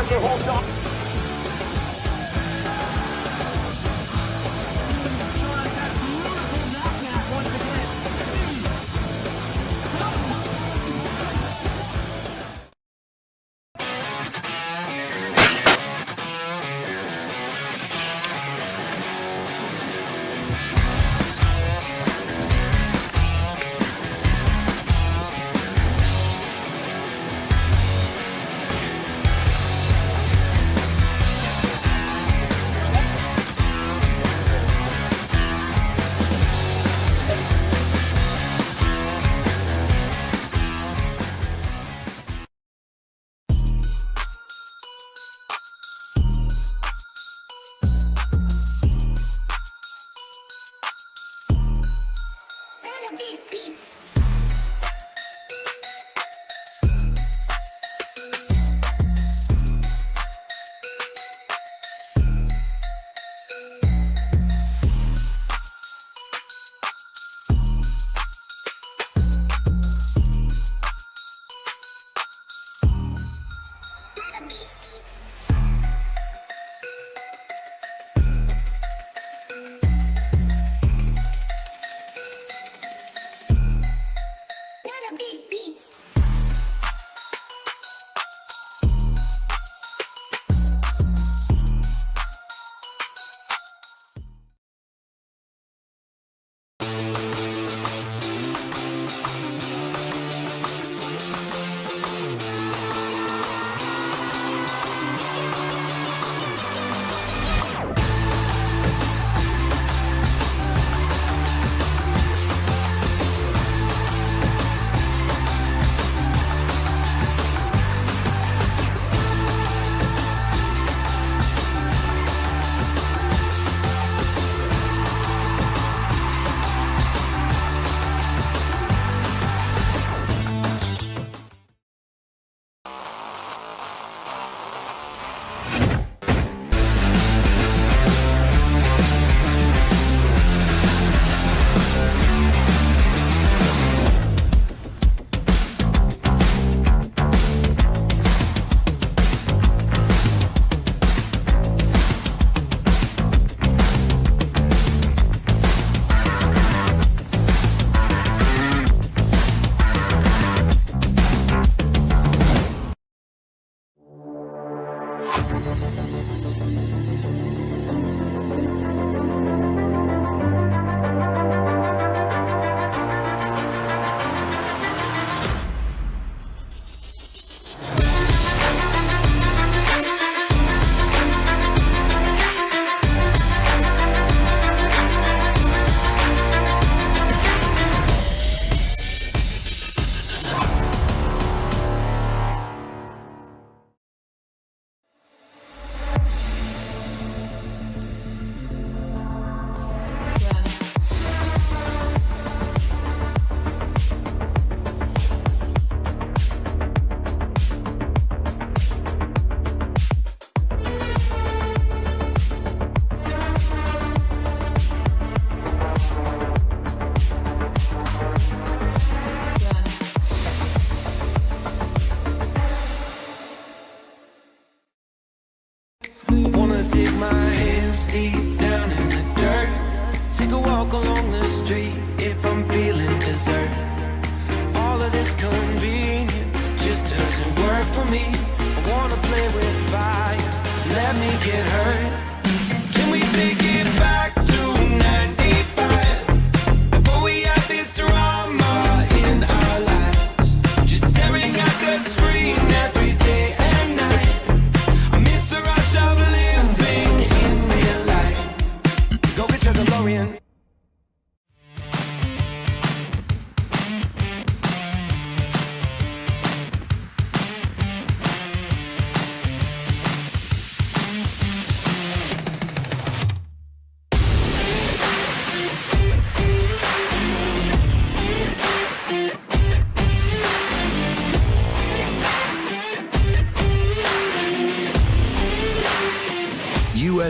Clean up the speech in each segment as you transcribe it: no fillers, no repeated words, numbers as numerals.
puts her whole shot.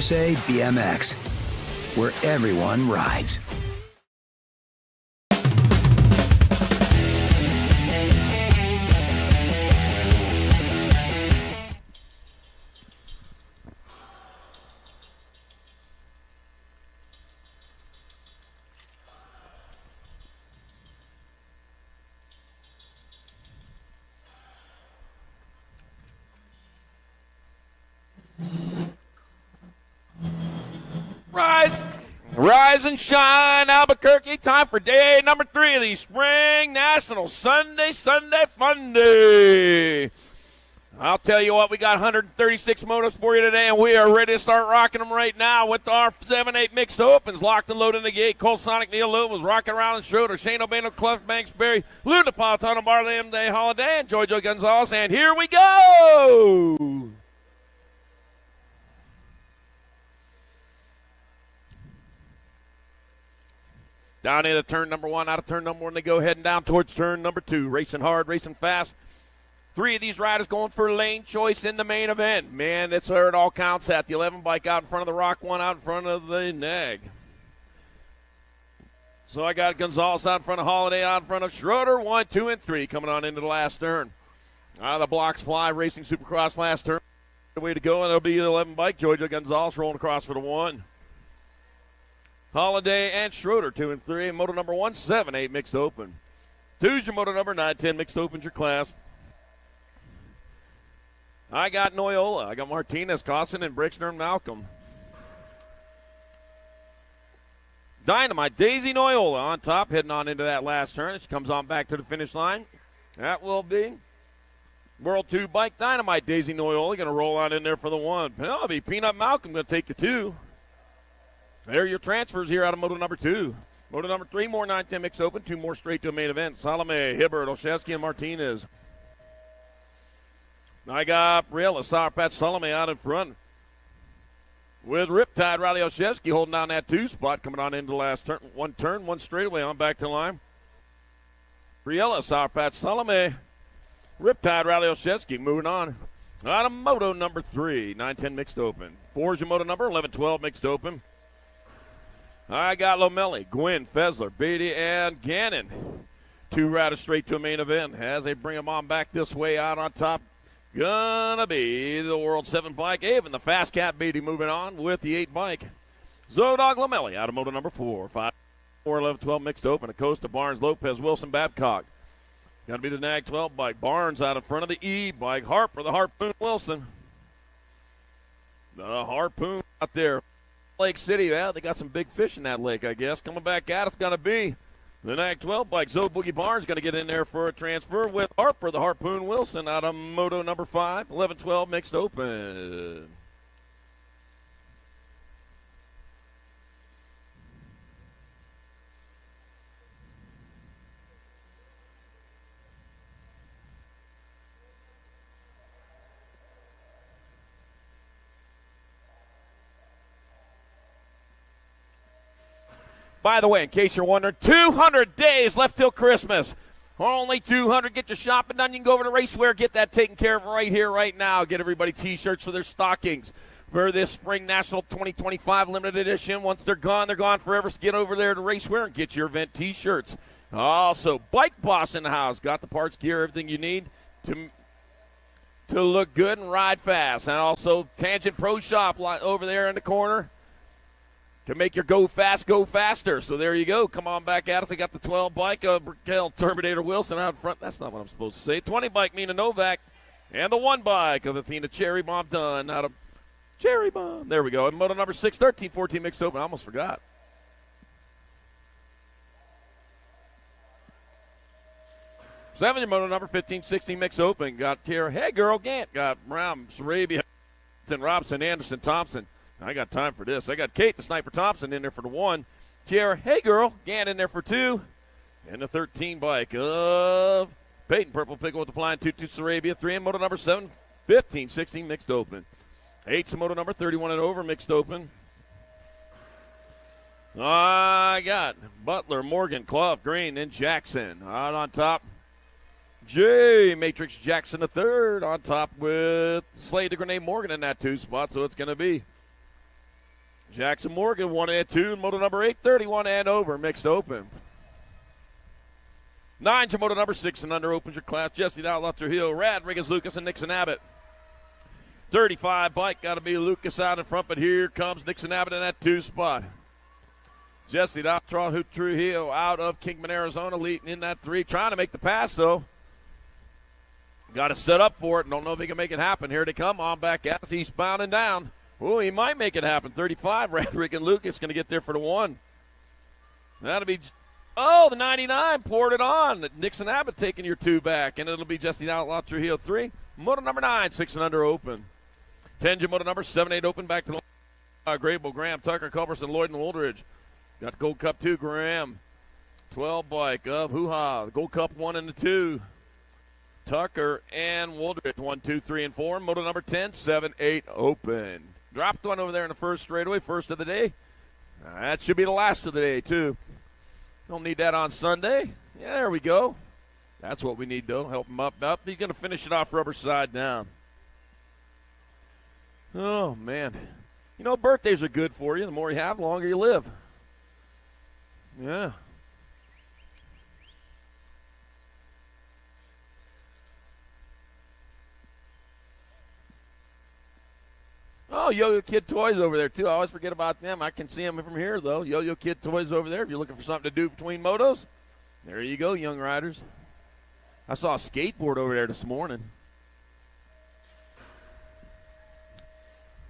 USA BMX, where everyone rides. Rise and shine, Albuquerque. Time for day number 3 of the Spring Nationals. Sunday fun day. I'll tell you what, we got 136 motos for you today, and we are ready to start rocking them right now with our 7-8 mixed opens. Locked and loaded in the gate. Cole Sonic, Neil Lou was rocking around in Schroeder. Shane O'Bano, Clef, Banks, Berry, Lou Napolitano, Marley M. Day Holiday, and Jojo Gonzalez. And here we go! Down into turn number 1, out of turn number 1, they go heading down towards turn number 2. Racing hard, racing fast. 3 of these riders going for lane choice in the main event. Man, that's where it all counts at. The 11 bike out in front of the Rock 1, out in front of the Neg. So I got Gonzalez out in front of Holiday, out in front of Schroeder. 1, 2, and 3 coming on into the last turn. The blocks fly, racing Supercross last turn. The way to go, and it'll be the 11 bike. Jojo Gonzalez rolling across for the 1. Holiday and Schroeder, 2 and 3. And moto number 1, 7-8 mixed open. 2's your moto number, 9-10 mixed open's your class. I got Noyola. I got Martinez, Cosson, and Brixner and Malcolm. Dynamite, Daisy Noyola on top, heading on into that last turn. She comes on back to the finish line. That will be World 2 bike Dynamite, Daisy Noyola. Going to roll on in there for the 1. That'll be Peanut Malcolm going to take the 2. There are your transfers here out of moto number 2. Moto number 3, more 9-10 mixed open. 2 more straight to a main event. Salome, Hibbert, Olszewski, and Martinez. I got Briella, Sauerpatch, Salome out in front. With Riptide, Riley Olszewski holding down that 2 spot. Coming on into the last turn. 1 straightaway on back to the line. Briella, Sauerpatch, Salome. Riptide, Riley Olszewski moving on. Out of moto number 3, 9-10 mixed open. 4 is your moto number, 11-12 mixed open. I got Lomelli, Gwynn, Fessler, Beatty, and Gannon. 2 riders straight to a main event as they bring them on back this way. Out on top, gonna be the World 7 bike. Avon, the Fast Cat Beatty moving on with the 8 bike. Zodog Lomelli out of moto number 4. 5, 4, 11, 12 mixed open. Acosta, Barnes, Lopez, Wilson, Babcock. Gonna be the Nag 12 bike. Barnes out in front of the E bike. Harper, the Harpoon, Wilson. The Harpoon out there. Lake City, well, they got some big fish in that lake, I guess. Coming back at it's going to be the Nag 12 bike. Zoe Boogie Barnes going to get in there for a transfer with Harper, the Harpoon Wilson, out of moto number 5, 11-12 mixed open. By the way, in case you're wondering, 200 days left till Christmas. Only 200. Get your shopping done. You can go over to Racewear, get that taken care of right here, right now. Get everybody T-shirts for their stockings for this Spring National 2025 limited edition. Once they're gone forever. So get over there to Racewear and get your event T-shirts. Also, Bike Boss in the house. Got the parts, gear, everything you need to look good and ride fast. And also, Tangent Pro Shop over there in the corner to make your go fast, go faster. So there you go. Come on back at us. They got the 12 bike of Brickell Terminator Wilson out in front. That's not what I'm supposed to say. 20 bike, Mina Novak. And the 1 bike of Athena Cherry Bomb Dunn out of Cherry Bomb. There we go. And moto number 6, 13, 14 mixed open. I almost forgot. Seven, moto number 15, 16 mixed open. Got Tierra. Hey, girl, Gant. Got Brown, Sarabia, Robson, Anderson, Thompson. I got time for this. I got Kate, the Sniper Thompson, in there for the 1. Tierra, hey, girl, Gant in there for 2. And the 13 bike of Peyton, Purple Pickle with the flying 2-2 Sarabia. 3 in moto number 7, 15, 16 mixed open. 8's moto number 31 and over mixed open. I got Butler, Morgan, Clough, Green, and Jackson. Out on top, J. Matrix Jackson III on top with Slade, Grenade Morgan in that 2 spot. So it's going to be Jackson Morgan, 1 and 2, moto number 8, 31 and over, mixed open. 9's your moto number 6 and under opens your class. Jesse Dow, Luther Hill, Rodriguez, Lucas, and Nixon Abbott. 35 bike, got to be Lucas out in front, but here comes Nixon Abbott in that 2 spot. Jesse Dow, Trujillo out of Kingman, Arizona, leading in that 3, trying to make the pass, though. Got to set up for it. Don't know if he can make it happen. Here they come on back at us, eastbound and down. Oh, he might make it happen. 35, Radrick and Lucas going to get there for the 1. That'll be, the 99 poured it on. Nixon Abbott taking your 2 back, and it'll be Justin Outlaw Trujillo 3. Moto number 9, 6 and under open. 10 moto number 7-8 open back to the Grable, Graham, Tucker, Culberson, Lloyd, and Woldridge. Got Gold Cup 2, Graham. 12 bike of Hoo-Ha. Gold Cup 1 and 2. Tucker and Woldridge, 1, 2, 3, and 4. Moto number 10, 7-8 open. Dropped one over there in the first straightaway, first of the day. That should be the last of the day, too. Don't need that on Sunday. Yeah, there we go. That's what we need, though. Help him up. He's going to finish it off rubber side down. Oh, man. You know, birthdays are good for you. The more you have, the longer you live. Yeah. Oh, Yo-Yo Kid Toys over there, too. I always forget about them. I can see them from here, though. Yo-Yo Kid Toys over there. If you're looking for something to do between motos, there you go, young riders. I saw a skateboard over there this morning.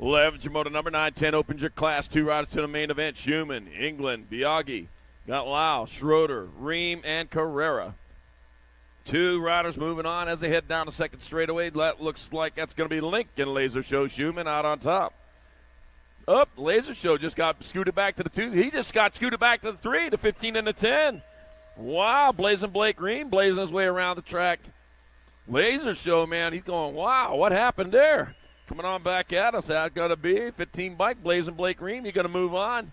11's your moto number 9. 10 opens your Class 2 riders to the main event. Schumann, England, Biaggi, got Lau, Schroeder, Ream, and Carrera. 2 riders moving on as they head down the second straightaway. That looks like that's going to be Lincoln Laser Show Schumann out on top. Laser Show just got scooted back to the 2. He just got scooted back to the 3, the 15 and the 10. Wow, Blazing Blake Ream blazing his way around the track. Laser Show, man, he's going, wow, what happened there? Coming on back at us. That's going to be 15 bike, Blazing Blake Ream. You're going to move on.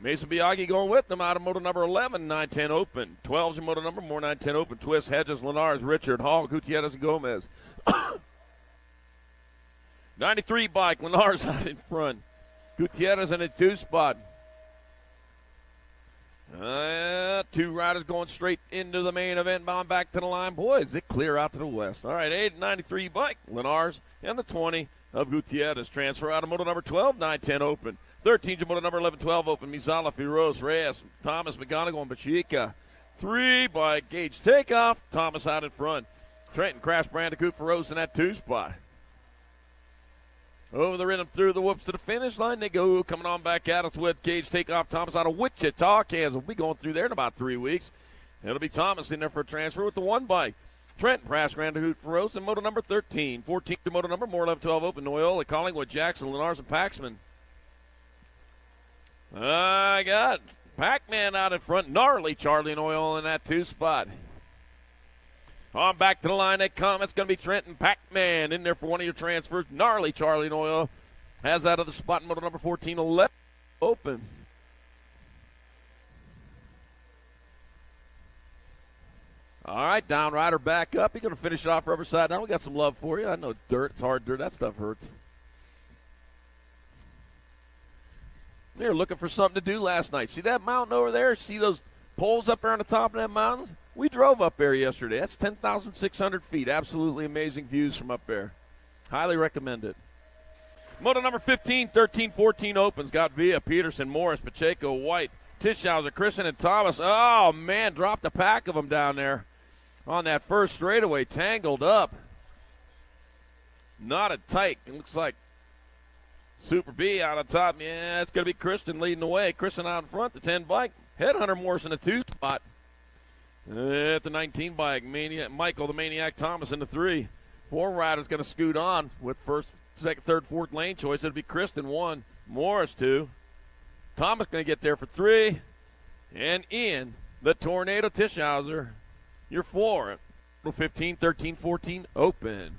Mason Biaggi going with them out of moto number 11, 9-10 open. 12's your moto number, more 9-10 open. Twist, Hedges, Linares, Richard, Hall, Gutierrez, and Gomez. 93 bike, Linares out in front. Gutierrez in a 2 spot. 2 riders going straight into the main event, bound back to the line. Boys, it clear out to the west. All right, 8-93 bike, Linares, and the 20 of Gutierrez. Transfer out of moto number 12, 9-10 open. 13's moto number 11-12 open. Mizala, Firoz, Reyes, Thomas, McGonigal, and Pachica. 3 by Gage Takeoff. Thomas out in front. Trenton, Crash, Brandicoot, Firoz in that 2 spot. Over the rhythm, through the whoops to the finish line. They go coming on back at us with Gage Takeoff. Thomas out of Wichita, Kansas. We'll be going through there in about 3 weeks. It'll be Thomas in there for a transfer with the 1 bike. Trent, Crash, Brandicoot, Firoz, and moto number 13. 14 to moto number, more 11-12 open. Noyola, Collingwood, Jackson, Linares, and Paxman. I got Pac-Man out in front. Gnarly Charlie and Oil in that 2 spot. On back to the line they come. It's going to be Trenton Pac-Man in there for one of your transfers. Gnarly Charlie and Oil has out of the spot in moto number 14, 11 open. All right, down rider back up. He's going to finish it off rubber side down. We got some love for you. I know dirt. It's hard dirt. That stuff hurts. They were looking for something to do last night. See that mountain over there? See those poles up there on the top of that mountain? We drove up there yesterday. That's 10,600 feet. Absolutely amazing views from up there. Highly recommend it. Moto number 15, 13, 14 opens. Got Villa, Peterson, Morris, Pacheco, White, Tischhauser, Christen, and Thomas. Oh, man, dropped a pack of them down there on that first straightaway. Tangled up. Not a tight. It looks like Super B out on top. Yeah, it's going to be Kristen leading the way. Kristen out in front, the 10 bike. Headhunter Morris in the 2 spot. At the 19 bike, Michael the Maniac Thomas in the 3. 4 riders going to scoot on with first, second, third, fourth lane choice. It'll be Kristen 1, Morris 2. Thomas going to get there for 3. And in the Tornado Tischhauser, your 4. 15, 13, 14, open.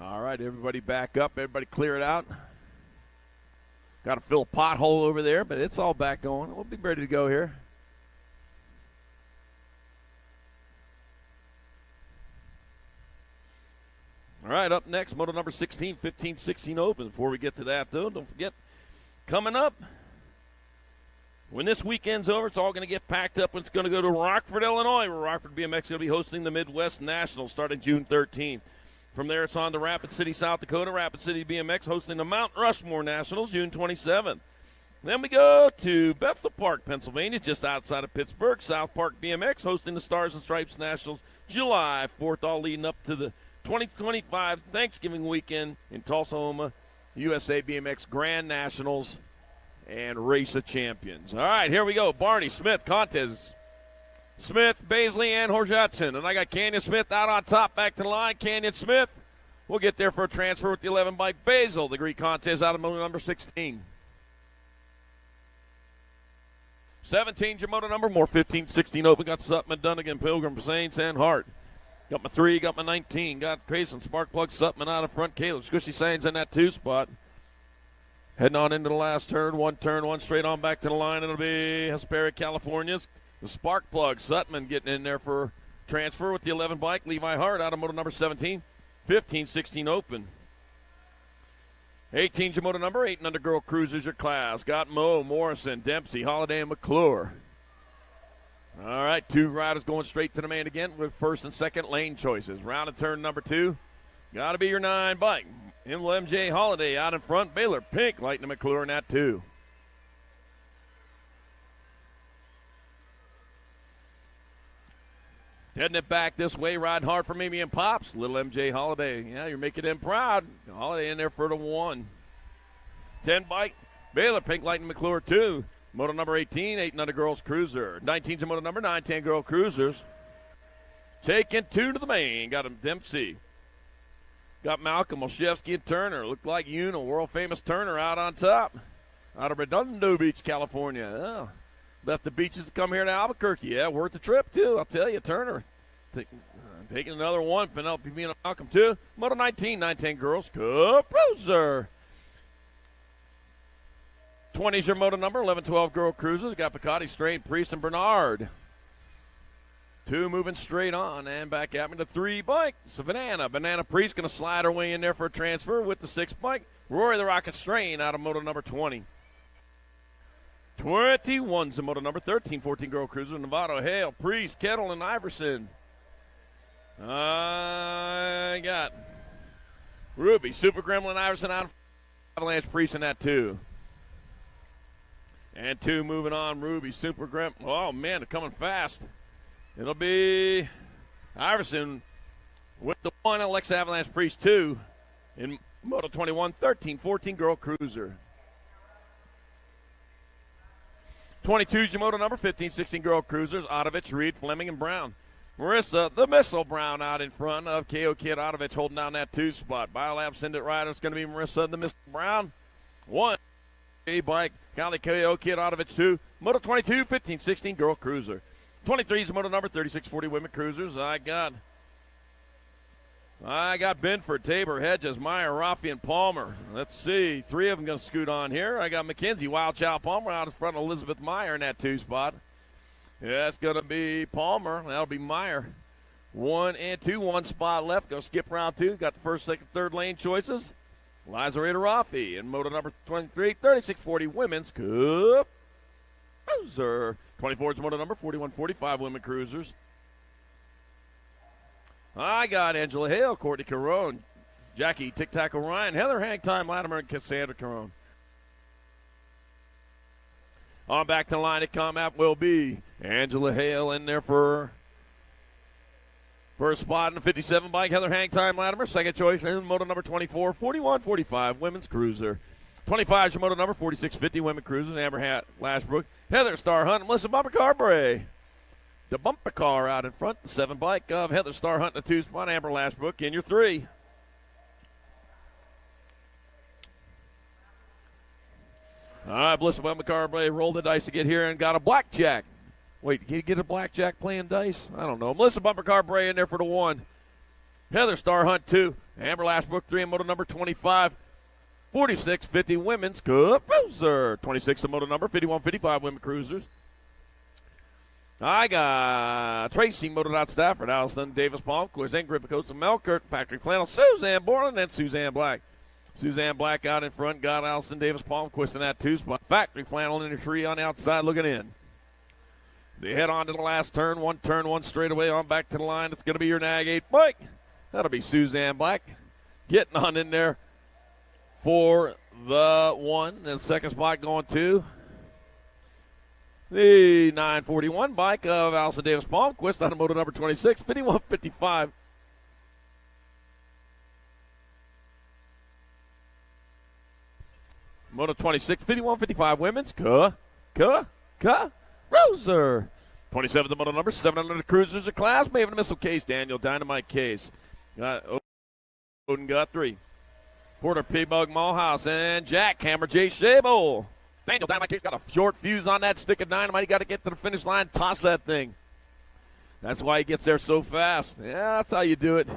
All right, everybody back up. Everybody clear it out. Got to fill a pothole over there, but it's all back going. We'll be ready to go here. All right, up next, moto number 16, 15, 16 open. Before we get to that, though, don't forget, coming up, When this weekend's over, it's all going to get packed up, and it's going to go to Rockford, Illinois, where Rockford BMX is going to be hosting the Midwest Nationals starting June 13th. From there, it's on to Rapid City, South Dakota. Rapid City BMX hosting the Mount Rushmore Nationals June 27th. Then we go to Bethel Park, Pennsylvania, just outside of Pittsburgh. South Park BMX hosting the Stars and Stripes Nationals July 4th, all leading up to the 2025 Thanksgiving weekend in Tulsa, Oklahoma, USA BMX Grand Nationals and Race of Champions. All right, here we go. Barney, Smith, Contes, Smith, Baisley, and Horjatson. And I got Canyon Smith out on top, back to the line. Canyon Smith will get there for a transfer with the 11 bike. Basil, the Greek Contes out of number 16. 17's your moto number, more 15, 16 open. Got Sutman, Dunnigan, Pilgrim, Saints, and Hart. Got my 3, got my 19. Got Grayson, Sparkplug, Sutman out of front. Caleb, Squishy Saints in that 2 spot. Heading on into the last turn, one straight on back to the line. It'll be Hesperia, California's. The Sparkplug, Sutman getting in there for transfer with the 11 bike. Levi Hart out of moto number 17. 15, 16 open. 18's your moto number, 8 and under girl cruisers your class. Got Moe, Morrison, Dempsey, Holiday, and McClure. All right, 2 riders going straight to the main again with first and second lane choices. Round of turn number 2. Got to be your 9 bike. MJ Holiday out in front. Baylor Pink, Lightning McClure in that 2. Heading it back this way, riding hard for Mimi and Pops. Little MJ Holiday. Yeah, you're making them proud. Holiday in there for the 1. 10 bike. Baylor Pink, Lightning McClure 2. Moto number 18, 8 and under girls cruiser. 19's a moto number 9, 10 girl cruisers. Taking 2 to the main. Got him Dempsey. Got Malcolm, Olszewski, and Turner. Looked like world famous Turner out on top. Out of Redondo Beach, California. Oh. Left the beaches to come here to Albuquerque. Yeah, worth the trip, too. I'll tell you, Turner. Taking another 1. Penelope being a Malcolm, 2. Moto 19, 9-10 girls. Cup Cruiser. 20's your moto number, 11-12 girl cruisers. Got Picotti, Strain, Priest, and Bernard. 2 moving straight on and back at me to 3 bike. So Banana Priest going to slide her way in there for a transfer with the 6 bike. Rory the Rocket Strain out of moto number 20. 21's the moto number 13, 14 girl cruiser. Novato, Hale, Priest, Kettle, and Iverson. I got Ruby, Super Gremlin, Iverson out of Avalanche, Priest in that 2. And 2 moving on, Ruby, Super Gremlin. Oh, man, they're coming fast. It'll be Iverson with the 1, Alexa Avalanche, Priest 2 in moto 21, 13, 14 girl cruiser. 22's your moto number, 15, 16 girl cruisers. Otovich, Reed, Fleming, and Brown. Marissa, the Missile Brown out in front of KO Kid. Otovich holding down that 2 spot. Biolab Send It Rider. It's going to be Marissa, the Missile Brown. 1. A bike. Cali KO Kid. Otovich 2. Moto 22, 15, 16 girl cruiser. 23's the moto number, 36, 40 women cruisers. I got Benford, Tabor, Hedges, Meyer, Rafi, and Palmer. Let's see. 3 of them going to scoot on here. I got McKenzie, Wild Child Palmer out in front of Elizabeth Meyer in that 2 spot. Yeah, it's going to be Palmer. That'll be Meyer. 1 and 2, 1 spot left. Go skip round 2. Got the first, second, third lane choices. Liza Rita Rafi in moto number 23, 36, 40 women's Cup Cruiser. 24 is moto number 41, 45 women cruisers. I got Angela Hale, Courtney Carone, Jackie Tic Tac Orion, Heather Hangtime, Latimer, and Cassandra Carone. On back to the line at combat will be Angela Hale in there for first spot in the 57 bike. Heather Hangtime, Latimer, second choice, and moto number 24, 41, 45 women's cruiser. 25 is your moto number, 46, 50 women cruisers, Amber Hat, Lashbrook, Heather Star Hunt, and Melissa Bumper Carberry. The bumper car out in front, the 7 bike of Heather Star Hunt, the 2 spot, Amber Lashbrook in your 3. All right, Melissa Bumper Carberry rolled the dice to get here and got a blackjack. Wait, did you get a blackjack playing dice? I don't know. Melissa Bumper Carberry in there for the 1. Heather Star Hunt 2. Amber Lashbrook 3 in moto number 25. 46, 50 women's Cup Cruiser. 26 in moto number, 51, 55 women cruisers. I got Tracy Motor Stafford, Allison Davis Palmquist, Ingrid Picosa Melkert, Patrick Flannel, Suzanne Borland, and Suzanne Black. Suzanne Black out in front. Got Allison Davis Palmquist in that 2 spot. Factory Flannel in the 3 on the outside looking in. They head on to the last turn, one straightaway on back to the line. It's going to be your nag 8 bike. That'll be Suzanne Black getting on in there for the 1. And the second spot going to the 941 bike of Allison Davis Palmquist out of moto number 26, 51.55. Moto 26, 51.55 women's. Roser. 27, the moto number 700 cruisers of class. Maven Missile Case. Daniel Dynamite Case. Got Odin Guthrie. Porter P-Bug Mulhouse. And Jack Hammer J. Shable. Daniel Dynamite Case got a short fuse on that stick of dynamite. He got to get to the finish line, toss that thing. That's why he gets there so fast. Yeah, that's how you do it.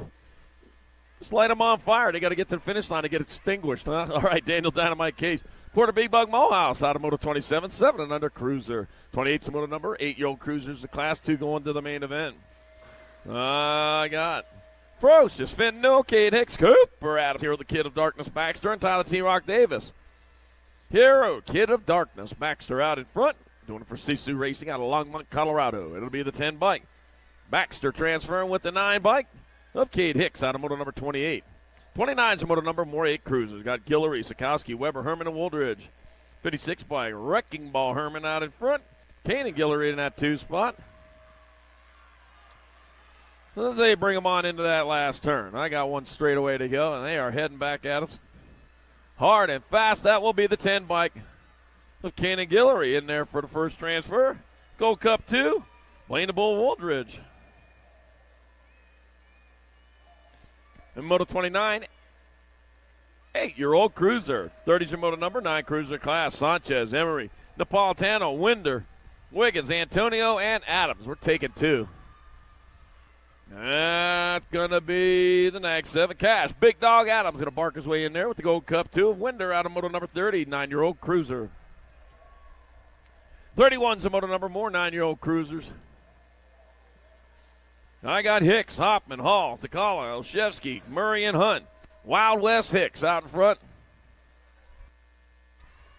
Just light them on fire. They got to get to the finish line to get extinguished. Huh? All right, Daniel Dynamite Case. Porter Big Bug Mulhouse out of moto 27, 7 and under cruiser. 28's moto number, 8-year-old cruisers, the class 2 going to the main event. I got Ferocious Finn Newell, Kate Hicks Cooper out of Hero, the Kid of Darkness Baxter, and Tyler T. Rock Davis. Hero, Kid of Darkness Baxter out in front, doing it for Sisu Racing out of Longmont, Colorado. It'll be the 10 bike. Baxter transferring with the 9 bike of Kate Hicks out of moto number 28. 29's a moto number, more 8 cruisers. Got Guillory, Sikowski, Weber, Herman, and Wooldridge. 56 bike, Wrecking Ball Herman out in front. Kane and Guillory in that 2 spot. So they bring them on into that last turn. I got one straightaway to go, and they are heading back at us. Hard and fast, that will be the 10 bike of Kane and Guillory in there for the first transfer. Gold Cup 2, Blaine the Bull Wooldridge. In Moto 29, 8-year-old cruiser. 30's your moto number, 9 cruiser class. Sanchez, Emery, Napolitano, Winder, Wiggins, Antonio, and Adams. We're taking 2. That's going to be the next 7. Cash. Big Dog Adams going to bark his way in there with the Gold Cup 2 of Winder out of moto number 30, 9-year-old cruiser. 31's a moto number, more 9-year-old cruisers. I got Hicks, Hoffman, Hall, Takala, Olszewski, Murray, and Hunt. Wild West Hicks out in front.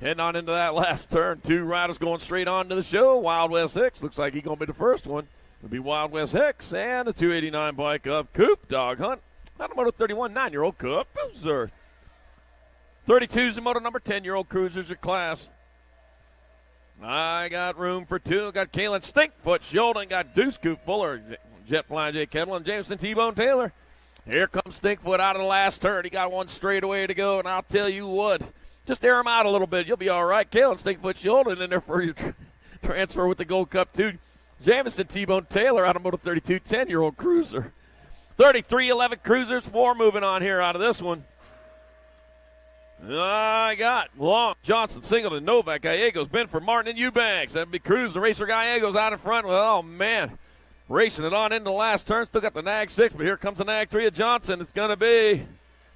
Heading on into that last turn. 2 riders going straight on to the show. Wild West Hicks. Looks like he's going to be the first one. It'll be Wild West Hicks and the 289 bike of Coop Dog Hunt. Out of moto 31, 9-year-old Coop Boozer. 32's a moto number, 10-year-old cruisers of class. I got room for 2. Got Kalen Stinkfoot Shulden. Got Deuce Coop Fuller. Jet Flying Jay Kettle and Jameson T-Bone Taylor. Here comes Stinkfoot out of the last turn. He got one straightaway to go, and I'll tell you what, just air him out a little bit. You'll be all right. Kalen Stinkfoot Shulden in there for your transfer with the Gold Cup 2. Jameson T-Bone Taylor out of moto 32, 10-year-old cruiser. 33, 11 cruisers, 4 moving on here out of this one. I got Long, Johnson, Singleton, Novak, Gallegos, Benford, Martin, and Eubanks. That'd be Cruz, the racer Gallegos out in front. Well, oh, man. Racing it on into the last turn. Still got the Nag 6, but here comes the Nag 3 of Johnson. It's going to be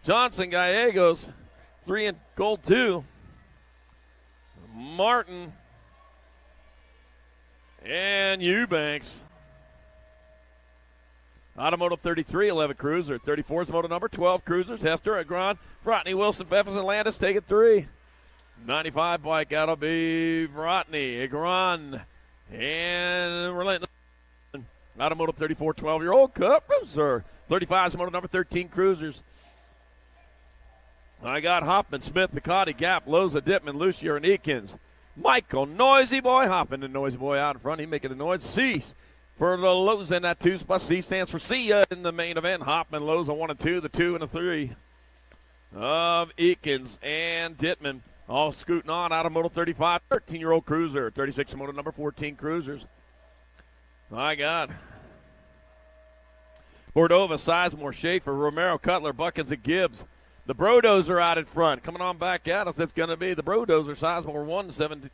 Johnson, Gallegos, 3 and Gold 2. Martin and Eubanks. Automoto 33, 11 cruiser. 34 is moto number, 12 cruisers. Hester, Agron, Vrotny, Wilson, Pfeffers, and Landis taking 3. 95 bike, that'll be Vrotny, Agron, and Relentless. Automotive 34, 12-year-old Cup Cruiser. 35 is moto number, 13 cruisers. I got Hoffman, Smith, Picotti, Gap, Loza, Dittman, Lucier, and Eakins. Michael, Noisy Boy, Hoffman, and Noisy Boy out in front. He making a noise. Cease for the Loza in that 2 spot. C stands for see ya in the main event. Hoffman, Loza, 1 and 2, the 2 and the 3 of Eakins and Dittman. All scooting on out of moto 35, 13-year-old cruiser. 36 moto number, 14 cruisers. My God. Cordova, Sizemore, Schaefer, Romero, Cutler, Buckins, and Gibbs. The Brodozer out in front. Coming on back at us, it's going to be the Brodozer, Sizemore 1, 7,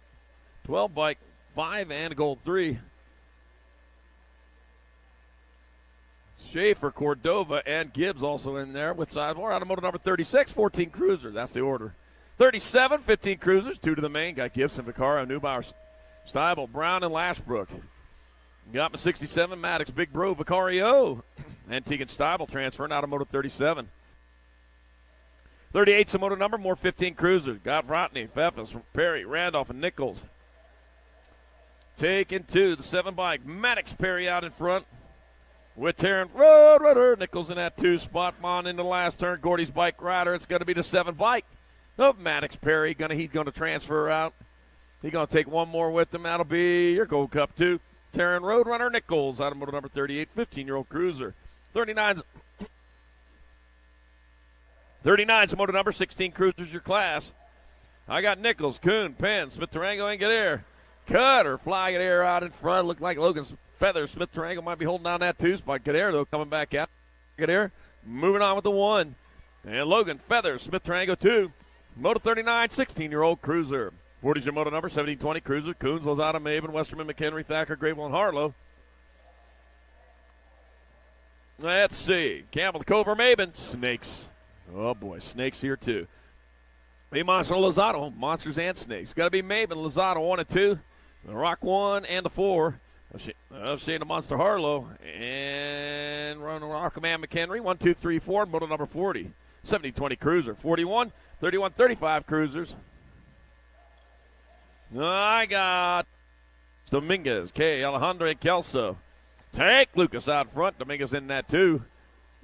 12 bike, 5, and Gold 3. Schaefer, Cordova, and Gibbs also in there with Sizemore. Out of moto number 36, 14 cruisers. That's the order. 37, 15 cruisers, 2 to the main. Got Gibson, Vaccaro, Neubauer, Steibel, Brown, and Lashbrook. Got my 67, Maddox, Big Bro, Vicario, and Tegan Steibel transferring out of moto 37. 38's the motor number, more 15 cruisers. Got Rodney, Pfeffers, Perry, Randolph, and Nichols. Taking two, the 7 bike. Maddox Perry out in front with Taryn Road. Nichols in that 2 spot. On into the last turn. Gordy's bike rider. It's going to be the 7 bike of Maddox Perry. He's going to transfer out. He's going to take one more with him. That'll be your Gold Cup 2. Taryn Roadrunner Nichols out of motor number 38, 15-year-old cruiser. 39's the motor number, 16 cruisers your class. I got Nichols, Kuhn, Penn, Smith Tarango, and Gadair. Cutter flying at air out in front. Looked like Logan's feather. Smith Tarango might be holding down that 2 spot. Gadair, though, coming back out. Gadair moving on with the 1. And Logan, Feather, Smith Tarango 2. Moto 39, 16-year-old cruiser. 40's your moto number, 1720 cruiser. Coons, Lozada, Maven, Westerman, McHenry, Thacker, Grable, and Harlow. Let's see. Campbell, Cobra, Maven, Snakes. Oh, boy, Snakes here, too. Be Monster, Lozado, Monsters and Snakes. Got to be Maven, Lozado, 1 and 2. The Rock 1 and the 4. I've seen the Monster Harlow. And Rockman McHenry, 1, 2, 3, 4. Moto number 40. 7020 cruiser. 41, 31, 35 cruisers. I got Dominguez, K, Alejandro, and Kelso. Tank Lucas out front. Dominguez in that too.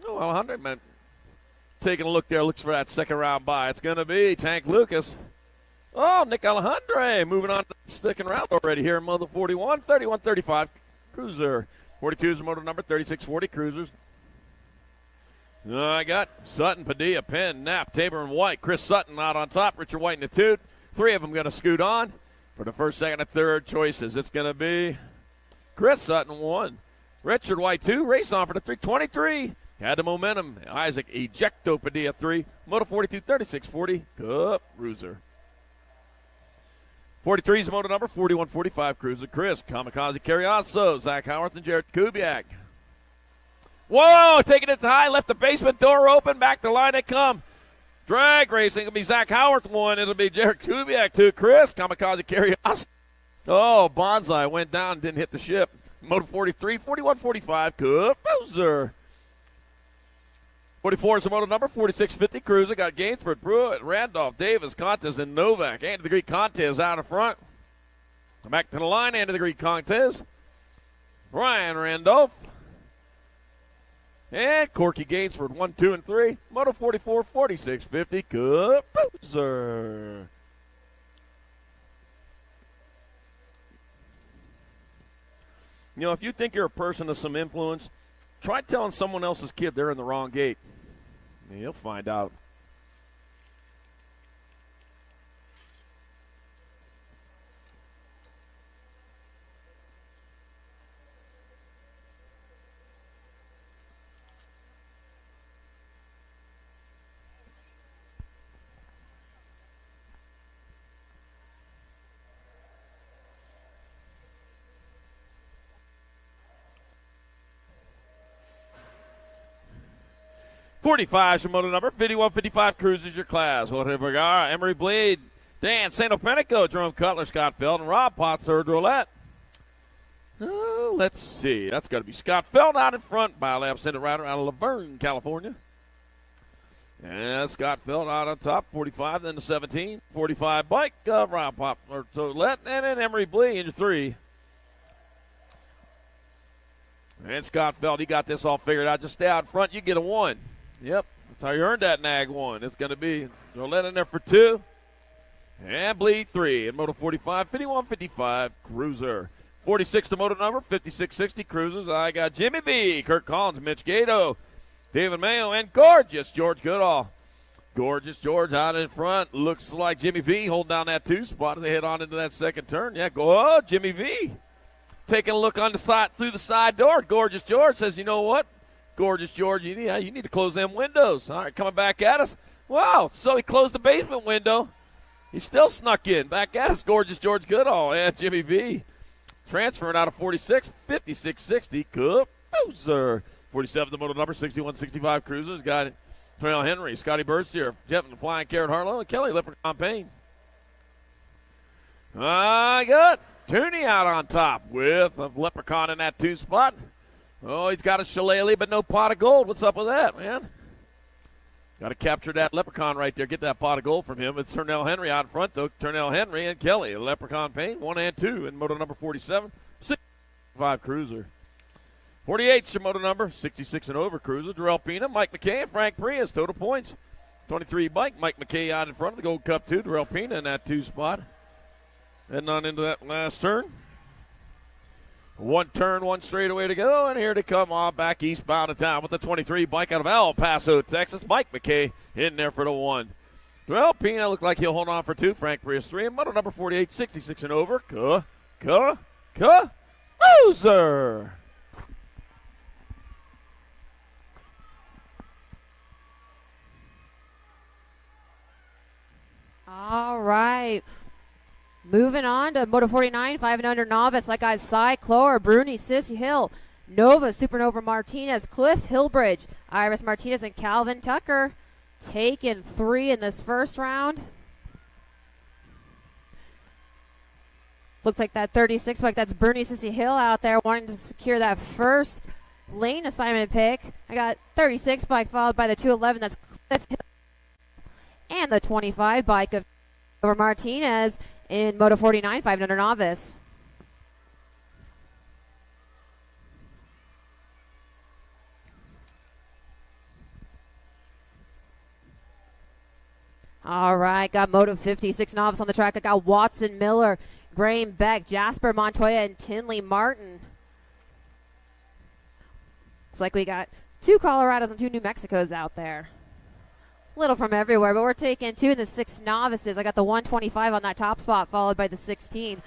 Oh, Alejandro, man. Taking a look there, looks for that second round bye. It's going to be Tank Lucas. Oh, Nick Alejandro moving on to the second round already here in Moto 41, 31, 35 cruiser. 42 is the motor number, 36, 40 cruisers. I got Sutton, Padilla, Penn, Knapp, Tabor, and White. Chris Sutton out on top. Richard White in the 2. 3 of them going to scoot on for the first, second, and third choices. It's going to be Chris Sutton 1. Richard White 2. Race on for the 323. Had the momentum. Isaac Ejecto Padilla 3. Moto 42, 36, 40. Cup Cruiser. 43 is the moto number, 41, 45 cruiser. Chris, Kamikaze Carriazo, Zach Howarth, and Jared Kubiak. Whoa, taking it to high, left the basement door open, back to line they come. Drag racing, it'll be Zach Howarth 1, it'll be Jared Kubiak 2. Chris, Kamikaze Carriazo. Oh, Bonsai went down and didn't hit the ship. Moto 43, 41, 45, Cup Cruiser. 44 is the moto number, 4650 cruiser. Got Gainsford, Pruitt, Randolph, Davis, Contes, and Novak. And the Greek Contes out in front. Back to the line, and the Greek Contes. Brian Randolph. And Corky Gainsford, 1, 2, and 3. Moto 44, 4650 Cup Cruiser. You know, if you think you're a person of some influence, try telling someone else's kid they're in the wrong gate. You'll find out. $45 your moto number, 5155 cruises your class. Jorge Vergara, Emery Blade, Dan Sanopenico, Jerome Cutler, Scott Feld, and Rob Potts, third roulette. Let's see. That's got to be Scott Feld out in front by lap center rider out of Laverne, California. And Scott Feld out on top, 45, then the 17. 45 bike, Rob Potts, or roulette, and then Emery Blade in your 3. And Scott Feld, he got this all figured out. Just stay out in front, you get a 1. Yep, that's how you earned that nag 1. It's going to be Roulette in there for 2. And Bleed 3. And Moto 45, 51-55 Cruiser. 46 the moto number, 5660 Cruisers. I got Jimmy B, Kurt Collins, Mitch Gato, David Mayo, and Gorgeous George Goodall. Gorgeous George out in front. Looks like Jimmy V holding down that 2 spot as they head on into that second turn. Yeah, go, Jimmy V. Taking a look on the side, through the side door. Gorgeous George says, you know what? Gorgeous George, you need to close them windows. All right, coming back at us. Wow, so he closed the basement window. He still snuck in. Back at us, Gorgeous George Goodall. And Jimmy V transferring out of 46, 5660 Cup Cruiser. 47 the motor number, 6165 Cruisers. Got Trail Henry, Scotty Burstier, Jeff and the Flying Carrot Harlow, and Kelly Leprechaun Payne. I got Tooney out on top with a Leprechaun in that 2 spot. Oh, he's got a shillelagh, but no pot of gold. What's up with that, man? Got to capture that Leprechaun right there. Get that pot of gold from him. It's Turnell Henry out in front, though. Turnell Henry and Kelly. Leprechaun Payne, 1 and 2 in moto number 47. 65 Cruiser. 48's your moto number. 66 and over Cruiser. Darrell Pina, Mike McKay, and Frank Prius. Total points. 23 bike. Mike McKay out in front of the Gold Cup 2. Darrell Pina in that 2 spot. Heading on into that last turn. 1 turn, 1 straightaway to go, and here to come on back eastbound of town with the 23 bike out of El Paso, Texas. Mike McKay in there for the 1. Well, Pina looked like he'll hold on for 2. Frank Prius 3. And moto number 48, 66 and over. Loser. All right. Moving on to Moto 49, 5 and under novice. Like I Cy, Cloer, Bruni, Sissy Hill, Nova, Supernova Martinez, Cliff Hillbridge, Iris Martinez, and Calvin Tucker taking 3 in this first round. Looks like that 36 bike, that's Bruni Sissy Hill out there wanting to secure that first lane assignment pick. I got 36 bike followed by the 211, that's Cliff Hill, and the 25 bike of Nova Martinez in Moto 49, 5 and under novice. All right, got Moto 56 novice on the track. I got Watson Miller, Graham Beck, Jasper Montoya, and Tinley Martin. Looks like we got 2 Colorados and 2 New Mexicos out there. Little from everywhere, but we're taking 2 in the 6 novices. I got the 125 on that top spot, followed by the 16.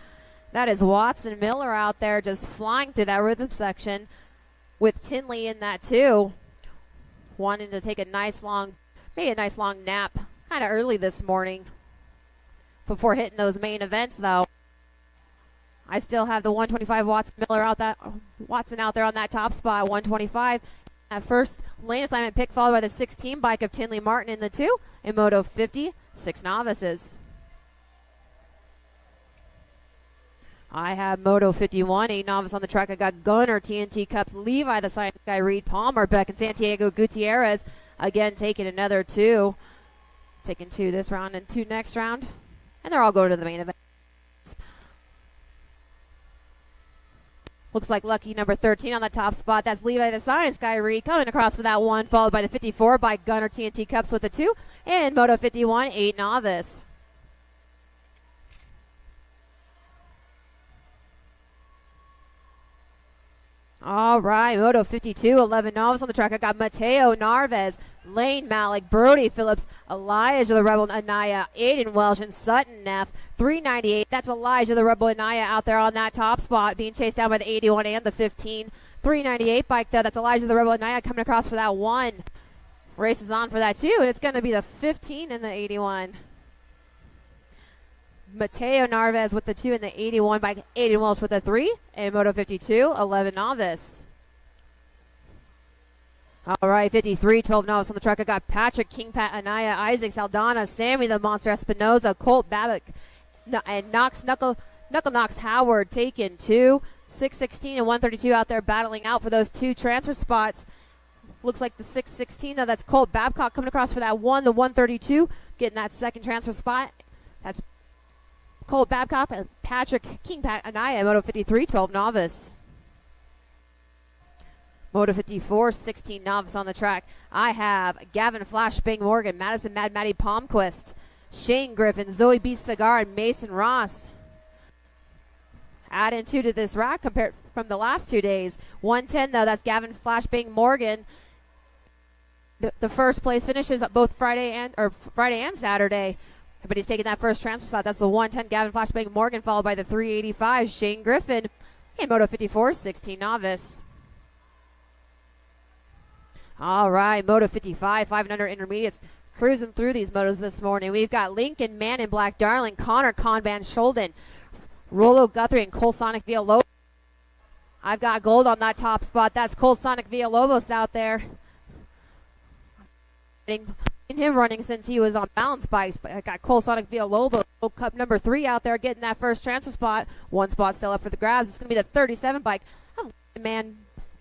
That is Watson Miller out there just flying through that rhythm section with Tinley in that too. Wanting to take a nice long nap kind of early this morning before hitting those main events though. I still have the 125 Watson out there on that top spot, 125. At first lane assignment pick, followed by the 16 bike of Tinley Martin in the 2 in Moto 50, 6 novices. I have Moto 51, 8 novice on the track. I got Gunner, TNT Cups, Levi, the Science Guy, Reed Palmer, Beck, and Santiago Gutierrez. Again, taking another 2. Taking 2 this round and 2 next round. And they're all going to the main event. Looks like lucky number 13 on the top spot. That's Levi the Science Guy Reed coming across for that 1, followed by the 54 by Gunner TNT Cups with the 2. And Moto 51, 8 novice. All right, Moto 52, 11 novice on the track. I got Mateo Narvez, Lane Malik, Brody Phillips, Elijah the Rebel Anaya, Aiden Welsh, and Sutton Neff. 398. That's Elijah the Rebel Anaya out there on that top spot, being chased down by the 81 and the 15. 398 bike though. That's Elijah the Rebel Anaya coming across for that 1. Races on for that 2, and it's going to be the 15 and the 81. Mateo Narvez with the 2 and the 81 by Aiden Welsh with the 3. And Moto 52, 11 novice. All right, 53, 12 novice on the track. I got Patrick, King Pat, Anaya, Isaac, Saldana, Sammy the Monster Espinoza, Colt Babbitt, and Knuckle Knox Howard taking 2. 616 and 132 out there battling out for those 2 transfer spots. Looks like the 616, though, that's Colt Babcock coming across for that 1. The 132 getting that second transfer spot. That's Colt Babcock and Patrick King Pat Anaya, Moto 53, 12 novice. Moto 54, 16 novice on the track. I have Gavin Flash Bing Morgan, Madison Mad Matty Palmquist, Shane Griffin, Zoe B. Cigar, and Mason Ross. Adding 2 to this rack compared from the last 2 days. 110 though, that's Gavin Flash Bing Morgan. The first place finishes both Friday and Saturday. But he's taking that first transfer slot. That's the 110 Gavin Flashbang Morgan, followed by the 385 Shane Griffin in Moto 54, 16 novice. All right, Moto 55, 5 and under intermediates. Cruising through these motos this morning. We've got Lincoln Man in Black Darling, Connor Conban Sholden, Rolo Guthrie, and Cole Sonic Villalobos. I've got gold on that top spot. That's Cole Sonic Villalobos out there. Him running since he was on balance bikes, but I got Cole Sonic Villalobos, Cup number 3 out there getting that first transfer spot. 1 spot still up for the grabs. It's going to be the 37 bike. Oh, Man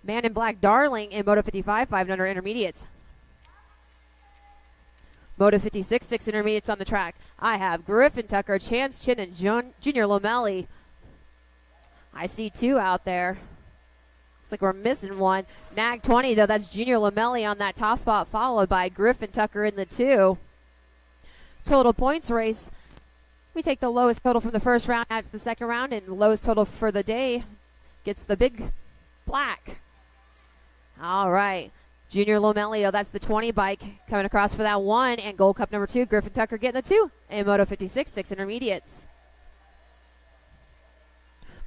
in Black Darling in Moto 55, 5 and under intermediates. Moto 56, 6 intermediates on the track. I have Griffin Tucker, Chance Chin, and Junior Lomelli. I see 2 out there. Looks like we're missing one. Nag 20, though, that's Junior Lomelli on that top spot, followed by Griffin Tucker in the 2. Total points race. We take the lowest total from the first round out to the second round, and the lowest total for the day gets the big black. All right. Junior Lomelli, that's the 20 bike coming across for that 1, and Gold Cup number 2, Griffin Tucker getting the 2, and Moto 56, 6 intermediates.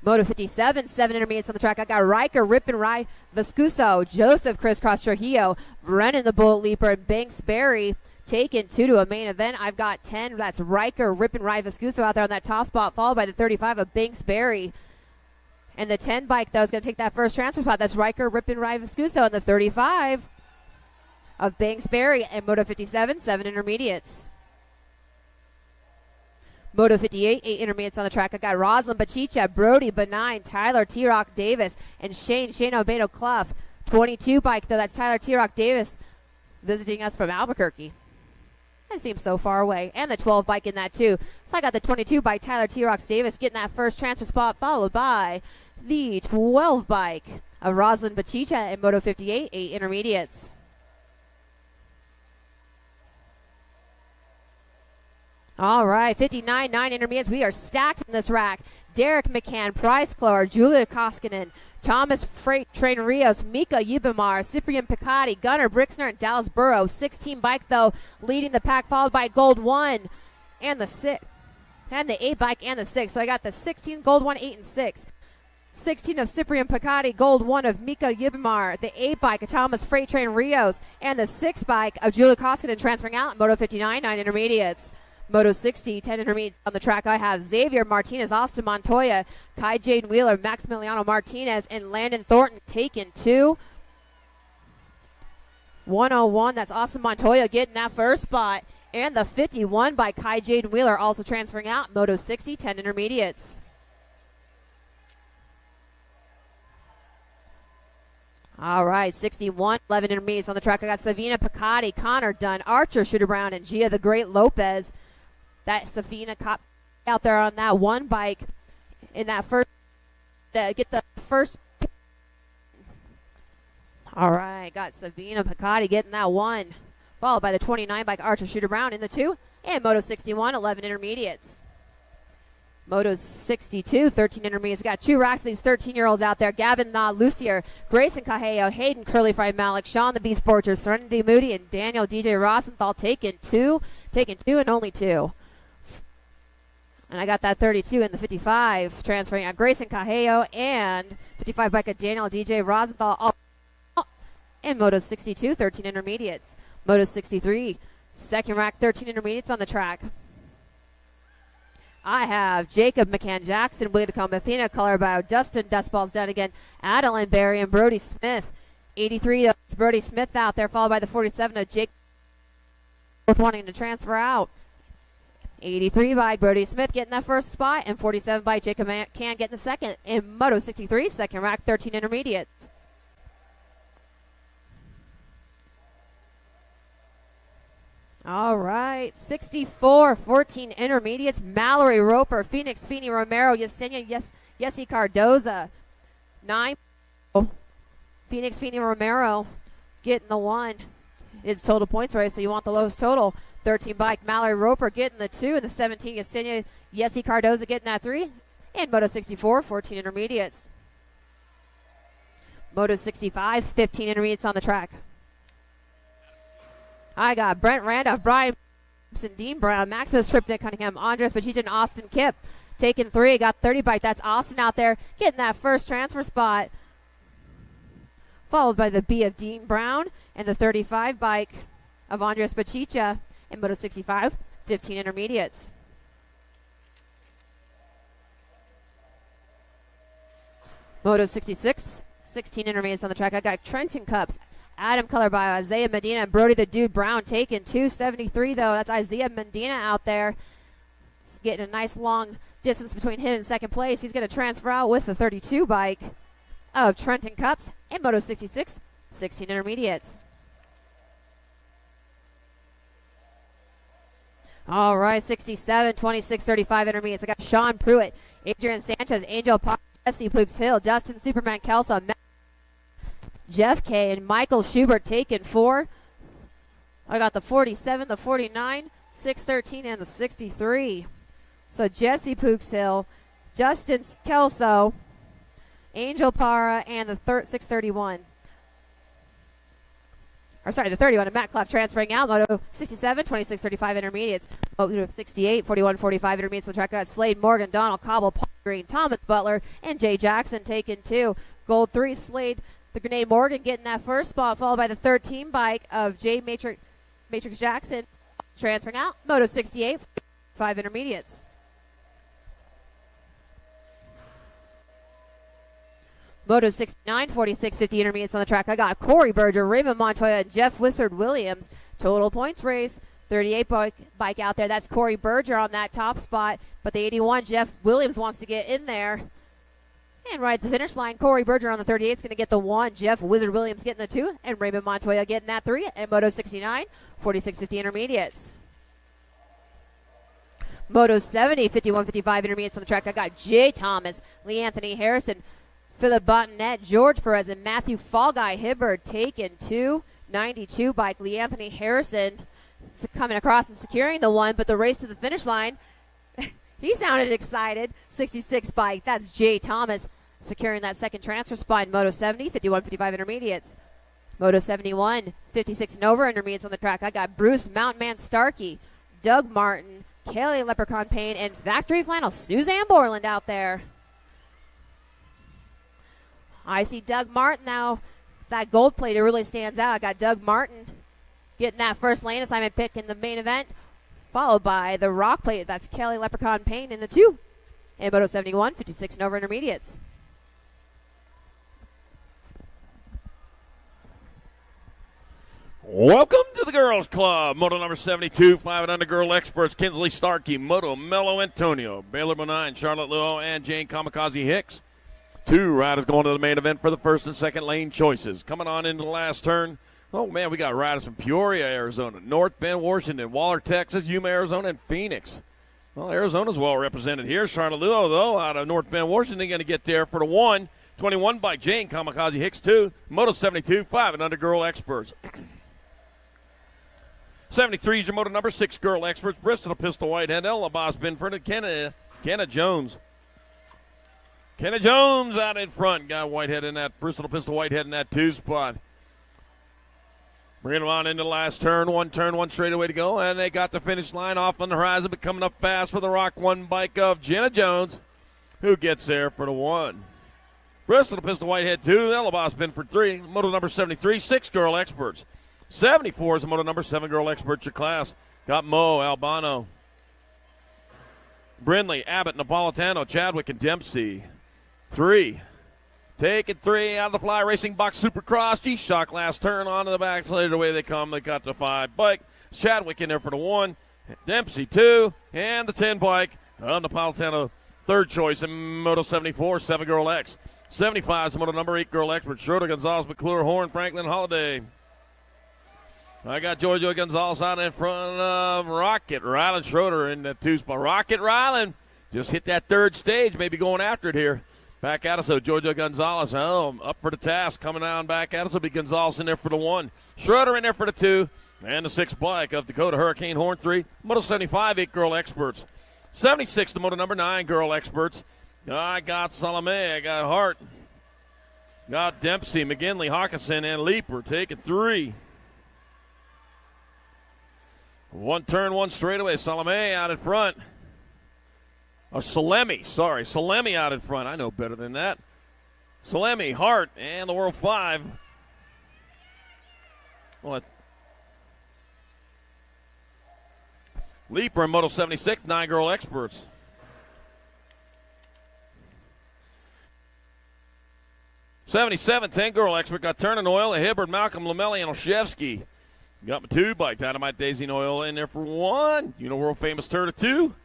Moto 57, 7 intermediates on the track. I got Riker, Rip and Rye, Vescuso, Joseph Crisscross Trujillo, Brennan the Bullet Leaper, and Banks Berry taking 2 to a main event. I've got 10. That's Riker, Rip and Rye, Vescuso out there on that top spot, followed by the 35 of Banks Berry. And the 10 bike, though, is going to take that first transfer spot. That's Riker, Rip and Rye, Vescuso, and the 35 of Banks Berry. And Moto 57, 7 intermediates. Moto 58, 8 intermediates on the track. I got Rosalind Bachicha, Brody Benign, Tyler T-Rock Davis, and Shane O'Bedo Clough. 22 bike, though, that's Tyler T-Rock Davis visiting us from Albuquerque. That seems so far away. And the 12 bike in that, too. So I got the 22 bike, Tyler T-Rock Davis, getting that first transfer spot, followed by the 12 bike of Rosalind Bachicha and Moto 58, 8 intermediates. All right, 59, 9 intermediates. We are stacked in this rack. Derek McCann, Price Clower, Julia Koskinen, Thomas Freight Train Rios, Mika Yubimar, Cyprian Picotti, Gunnar Brixner, and Dallas Burrow. 16 bike, though, leading the pack, followed by Gold 1 and the 6. And the 8 bike and the 6. So I got the 16, Gold 1, 8, and 6. 16 of Cyprian Picotti, Gold 1 of Mika Yubimar, the 8 bike of Thomas Freight Train Rios, and the 6 bike of Julia Koskinen transferring out. Moto 59, 9 intermediates. Moto 60, 10 intermediates on the track. I have Xavier Martinez, Austin Montoya, Kai Jaden Wheeler, Maximiliano Martinez, and Landon Thornton taking 2. 101, that's Austin Montoya getting that first spot. And the 51 by Kai Jaden Wheeler also transferring out. Moto 60, 10 intermediates. All right, 61, 11 intermediates on the track. I got Savina Picotti, Connor Dunn, Archer Shooter Brown, and Gia the Great Lopez. That Savina cop out there on that 1 bike in that first, get the first. All right, got Savina Picotti getting that 1, followed by the 29 bike Archer Shooter Brown in the 2, and Moto 61, 11 intermediates. Moto 62, 13 intermediates. We got 2 racks of these 13-year-olds out there. Gavin Lucier, Grayson Cajeo, Hayden Curly Fry Malik, Sean the Beast Borcher, Serenity Moody, and Daniel DJ Rosenthal taking 2 and only 2. And I got that 32 in the 55 transferring out. Grayson Cajeo and 55 bike of Daniel DJ Rosenthal. And Moto 62, 13 intermediates. Moto 63, second rack, 13 intermediates on the track. I have Jacob McCann Jackson, William Athena, Color Bio, Dustin Dustballs done again, Adeline Berry, and Brody Smith. 83, that's Brody Smith out there, followed by the 47 of Jake, both wanting to transfer out. 83 by Brody Smith getting that first spot, and 47 by Jacob McCann getting the second. In Moto 63, second rack, 13 intermediates. All right, 64, 14 intermediates. Mallory Roper, Phoenix Feeney Romero, Yesenia Yessi Cardoza. 9, Phoenix Feeney Romero getting the 1. It's total points race, so you want the lowest total. 13 bike Mallory Roper getting the 2, and the 17 Yesenia Yessi Cardoza getting that 3. And Moto 64, 14 intermediates. Moto 65, 15 intermediates on the track. I got Brent Randolph, Brian Gibson, Dean Brown, Maximus Tripnick, Cunningham, Andres Pachicha, and Austin Kipp taking 3. Got 30 bike. That's Austin out there getting that first transfer spot. Followed by the B of Dean Brown and the 35 bike of Andres Pachicha in Moto 65, 15 intermediates. Moto 66, 16 intermediates on the track. I got Trenton Cups, Adam Color by Isaiah Medina, and Brody the Dude Brown taking 273, though. That's Isaiah Medina out there. He's getting a nice long distance between him and second place. He's going to transfer out with the 32 bike of Trenton Cups and Moto 66, 16 intermediates. All right, 67, 26, 35 intermediates. I got Sean Pruitt, Adrian Sanchez, Angel Pop, Jesse Pooks Hill, Dustin Superman Kelso, Jeff K, and Michael Schubert taking 4. I got the 47, the 49, 613, and the 63. So Jesse Pooks Hill, Justin Kelso, Angel Para, and the 631. Or sorry, the 31, and Matt Clough transferring out. Moto 67, 26, 35 intermediates. Moto 68, 41, 45 intermediates. The track got Slade Morgan, Donald Cobble, Paul Green, Thomas Butler, and Jay Jackson taking 2. Gold 3, Slade, the Grenade Morgan getting that first spot, followed by the 13 bike of Jay Matrix Jackson transferring out. Moto 68, 5 intermediates. Moto 69, 46, 50 intermediates on the track. I got Corey Berger, Raymond Montoya, and Jeff Wissard Williams. Total points race, 38 bike out there. That's Corey Berger on that top spot. But the 81, Jeff Williams wants to get in there. And right at the finish line, Corey Berger on the 38 is going to get the 1. Jeff Wissard Williams getting the 2. And Raymond Montoya getting that 3. And Moto 69, 46, 50 intermediates. Moto 70, 51, 55 intermediates on the track. I got Jay Thomas, Lee Anthony Harrison, Philip Bonnet, George Perez, and Matthew Fallguy Hibbard taking 2. 92 bike, Lee Anthony Harrison coming across and securing the 1, but the race to the finish line, he sounded excited. 66 bike, that's Jay Thomas securing that second transfer spot in Moto 70, 51, 55 intermediates. Moto 71, 56 and over intermediates on the track. I got Bruce Mountain Man Starkey, Doug Martin, Kelly Leprechaun Payne, and Factory Flannel Suzanne Borland out there. I see Doug Martin now. That gold plate, it really stands out. I got Doug Martin getting that first lane assignment pick in the main event, followed by the rock plate. That's Kelly Leprechaun Payne in the 2. And Moto 71, 56 and over intermediates. Welcome to the Girls Club. Moto number 72, 5 and under girl experts, Kinsley Starkey, Moto Mello Antonio, Baylor Benign, Charlotte Luo, and Jane Kamikaze Hicks. 2 riders going to the main event for the first and second lane choices. Coming on into the last turn. Oh, man, we got riders from Peoria, Arizona, North Bend, Washington, Waller, Texas, Yuma, Arizona, and Phoenix. Well, Arizona's well represented here. Charlotte Luo, though, out of North Bend, Washington, going to get there for the 1. 21 by Jane Kamikaze Hicks, 2. Moto 72, 5 and under girl experts. 73 is your moto number 6 girl experts. Bristol Pistol Whitehead, Ella Boss Binford, and Kenna Jones. Kenna Jones out in front. Got Whitehead in that, Bristol Pistol Whitehead in that 2 spot. Bringing them on into the last turn. 1 turn, 1 straightaway to go. And they got the finish line off on the horizon, but coming up fast for the Rock 1 bike of Jenna Jones, who gets there for the 1. Bristol Pistol Whitehead 2. Ella Boss Binford 3. Moto number 73, 6 girl experts. 74 is the moto number 7 girl experts your class. Got Mo, Albano, Brindley, Abbott, Napolitano, Chadwick, and Dempsey. 3. Taking 3 out of the Fly Racing Box Supercross. G-Shock last turn onto the back. Later away they come. They got the 5 bike. Chadwick in there for the 1. Dempsey 2. And the 10 bike. Napolitano third choice in Moto 74, 7 girl X. 75 is the moto number 8 girl expert. Schroeder, Gonzalez, McClure, Horn, Franklin, Holiday. I got Giorgio Gonzalez out in front of Rocket. Ryland Schroeder in the 2 spot. Rocket Ryland just hit that 3rd stage. Maybe going after it here. Back at us, so Giorgio Gonzalez, up for the task. Coming down back at us will be Gonzalez in there for the 1. Schroeder in there for the 2. And the 6 bike of Dakota Hurricane Horn 3. Moto 75, 8 girl experts. 76, the moto number 9 girl experts. I got Salome, I got Hart. Got Dempsey, McGinley, Hawkinson, and Leeper taking 3. 1 turn, 1 straightaway. Salome out in front. Salemi out in front. I know better than that. Salemi, Hart, and the World 5. What? Leaper in Moto 76, 9 girl experts. '77, 10 girl expert. Got Turner Oil, Hibbard, Malcolm, Lamelli, and Olszewski. Got my 2 bike, Dynamite, Daisy, and Oil in there for 1. You know, world famous Turner 2.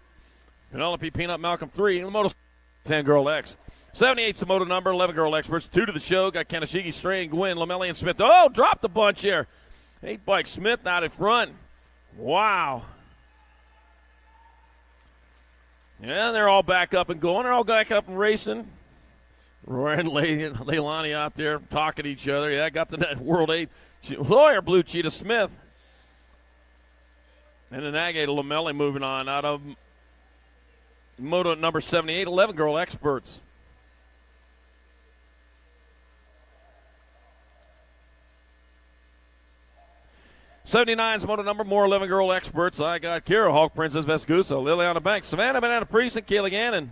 Penelope, Peanut, Malcolm 3. And the Moto 10 girl X. 78's the moto number, 11 girl experts. 2 to the show. Got Kanashigi, Stray, and Gwynn, Lamelli, and Smith. Oh, dropped the bunch here. 8 bike Smith out in front. Wow. Yeah, they're all back up and going. They're all back up and racing. Roy and Leilani out there talking to each other. Yeah, got the World 8 Lawyer Blue Cheetah Smith. And then Agate Lamelli moving on out of Moto number 78, 11 girl experts. '79's moto number, more 11 girl experts. I got Kira Hawk, Princess Vescuso, Liliana Banks, Savannah Banana Priest, and Kayla Gannon.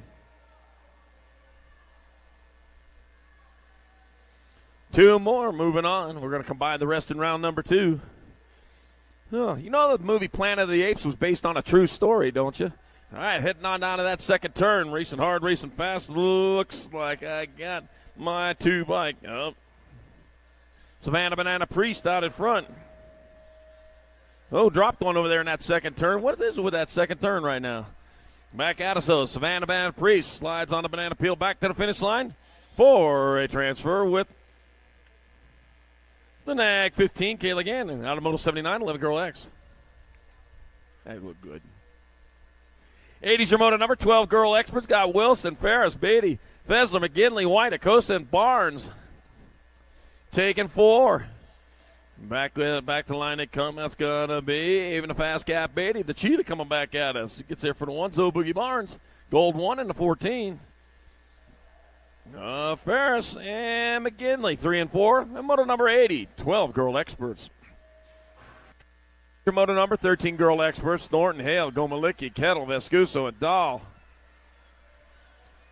Two more moving on. We're going to combine the rest in round number 2. Oh, you know the movie Planet of the Apes was based on a true story, don't you? All right, heading on down to that second turn. Racing hard, racing fast. Looks like I got my 2 bike. Oh. Savannah Banana Priest out in front. Oh, dropped one over there in that second turn. What is it with that second turn right now? Back at us, though. Savannah Banana Priest slides on the banana peel back to the finish line for a transfer with the NAG 15, Kayla Gannon. Out of Moto 79, 11 Girl X. That looked good. 80's your moto number, 12 Girl Experts. Got Wilson, Ferris, Beatty, Fesler, McGinley, White, Acosta, and Barnes. Taking 4. Back to the line they come. That's going to be even a fast gap Beatty. The Cheetah coming back at us. He gets there for the 1. So Boogie Barnes. Gold 1 in the 14. Ferris and McGinley, 3 and 4. And moto number 80, 12 Girl Experts. Your moto number, 13 Girl Experts. Thornton, Hale, Gomalicki, Kettle, Vescuso, and Dahl.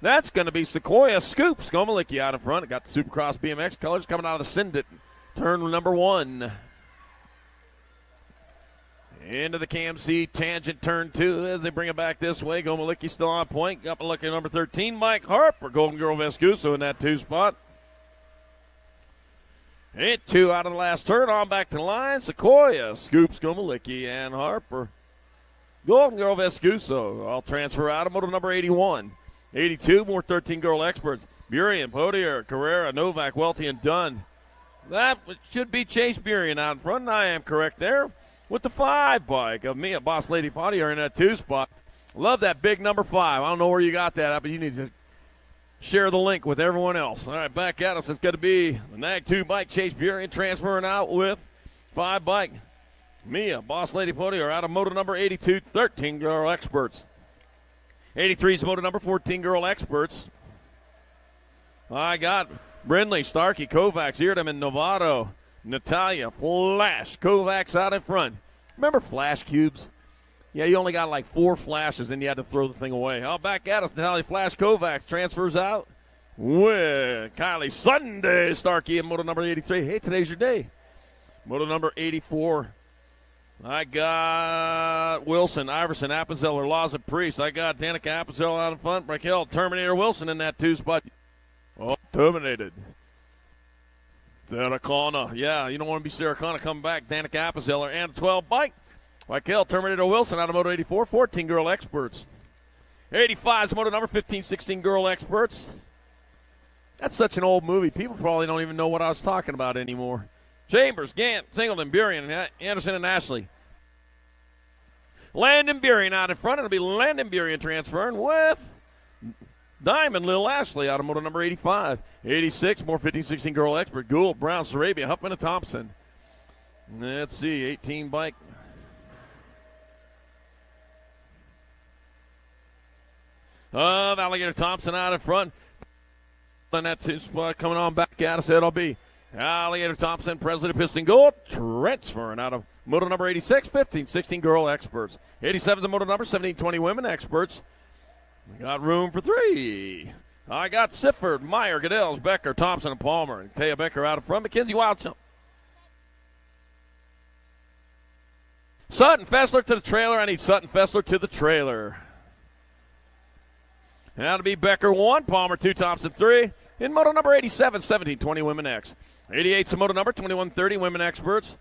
That's going to be Sequoia Scoops. Gomalicki out in front. Got the Supercross BMX colors coming out of the Syndit. Turn number 1. Into the KMC tangent turn 2 as they bring it back this way. Gomalicki still on point. Up a look at number 13, Mike Harper. Golden Girl Vescuso in that 2 spot. Hit 2 out of the last turn. On back to the line. Sequoia, Scoops, Gomalicki, and Harper. Golden Girl Vescuso. All transfer out of moto number 81. 82, more 13 Girl Experts. Burien, Podier, Carrera, Novak, Welty, and Dunn. That should be Chase Burien out in front, and I am correct there. With the 5 bike of me, a Boss Lady Podier in that 2 spot. Love that big number 5. I don't know where you got that at, but you need to share the link with everyone else. All right, back at us. It's going to be the NAG 2 bike, Chase Burien, transferring out with 5 bike. Mia, Boss Lady Podier out of moto number 82, 13 Girl Experts. 83 is moto number 14 Girl Experts. I got Brindley, Starkey, Kovacs, Eardham, and Novato. Natalia, Flash, Kovacs out in front. Remember Flash cubes? Yeah, you only got like 4 flashes, then you had to throw the thing away. Oh, back at us, Natalia Flash, Kovacs transfers out with Kylie Sunday, Starkey in moto number 83. Hey, today's your day. Moto number 84. I got Wilson, Iverson, Appenzeller, Laws Priest. I got Danica Appenzeller out in front. Raquel, Terminator Wilson in that 2 spot. Oh, terminated. Sarah, yeah, you don't want to be Sarah Connor coming back. Danica Appenzeller and 12 bike. Raquel, Terminator Wilson out of moto 84, 14 Girl Experts. 85 is moto number 15, 16 Girl Experts. That's such an old movie. People probably don't even know what I was talking about anymore. Chambers, Gant, Singleton, Burien, Anderson, and Ashley. Landon Burien out in front. It'll be Landon Burien transferring with Diamond, Lil Ashley out of moto number 85. 86, more 15, 16 Girl Expert. Gould, Brown, Sarabia, Huffman, and Thompson. Let's see, 18 bike. Alligator Thompson out in front. And that 2 spot coming on back at us. It'll be Alligator Thompson, President Piston Gold, transferring out of moto number 86, 15, 16 Girl Experts. 87 the moto number, 17, 20 Women Experts. We got room for 3. I got Sifford, Meyer, Goodell's, Becker, Thompson, and Palmer. And Taya Becker out in front. McKenzie Wildchump. Sutton Fessler to the trailer. I need Sutton Fessler to the trailer. And that'll be Becker 1, Palmer 2, Thompson 3. In moto number 87, 17, 20 Women X. 88's the moto number, 21, 30 Women Experts.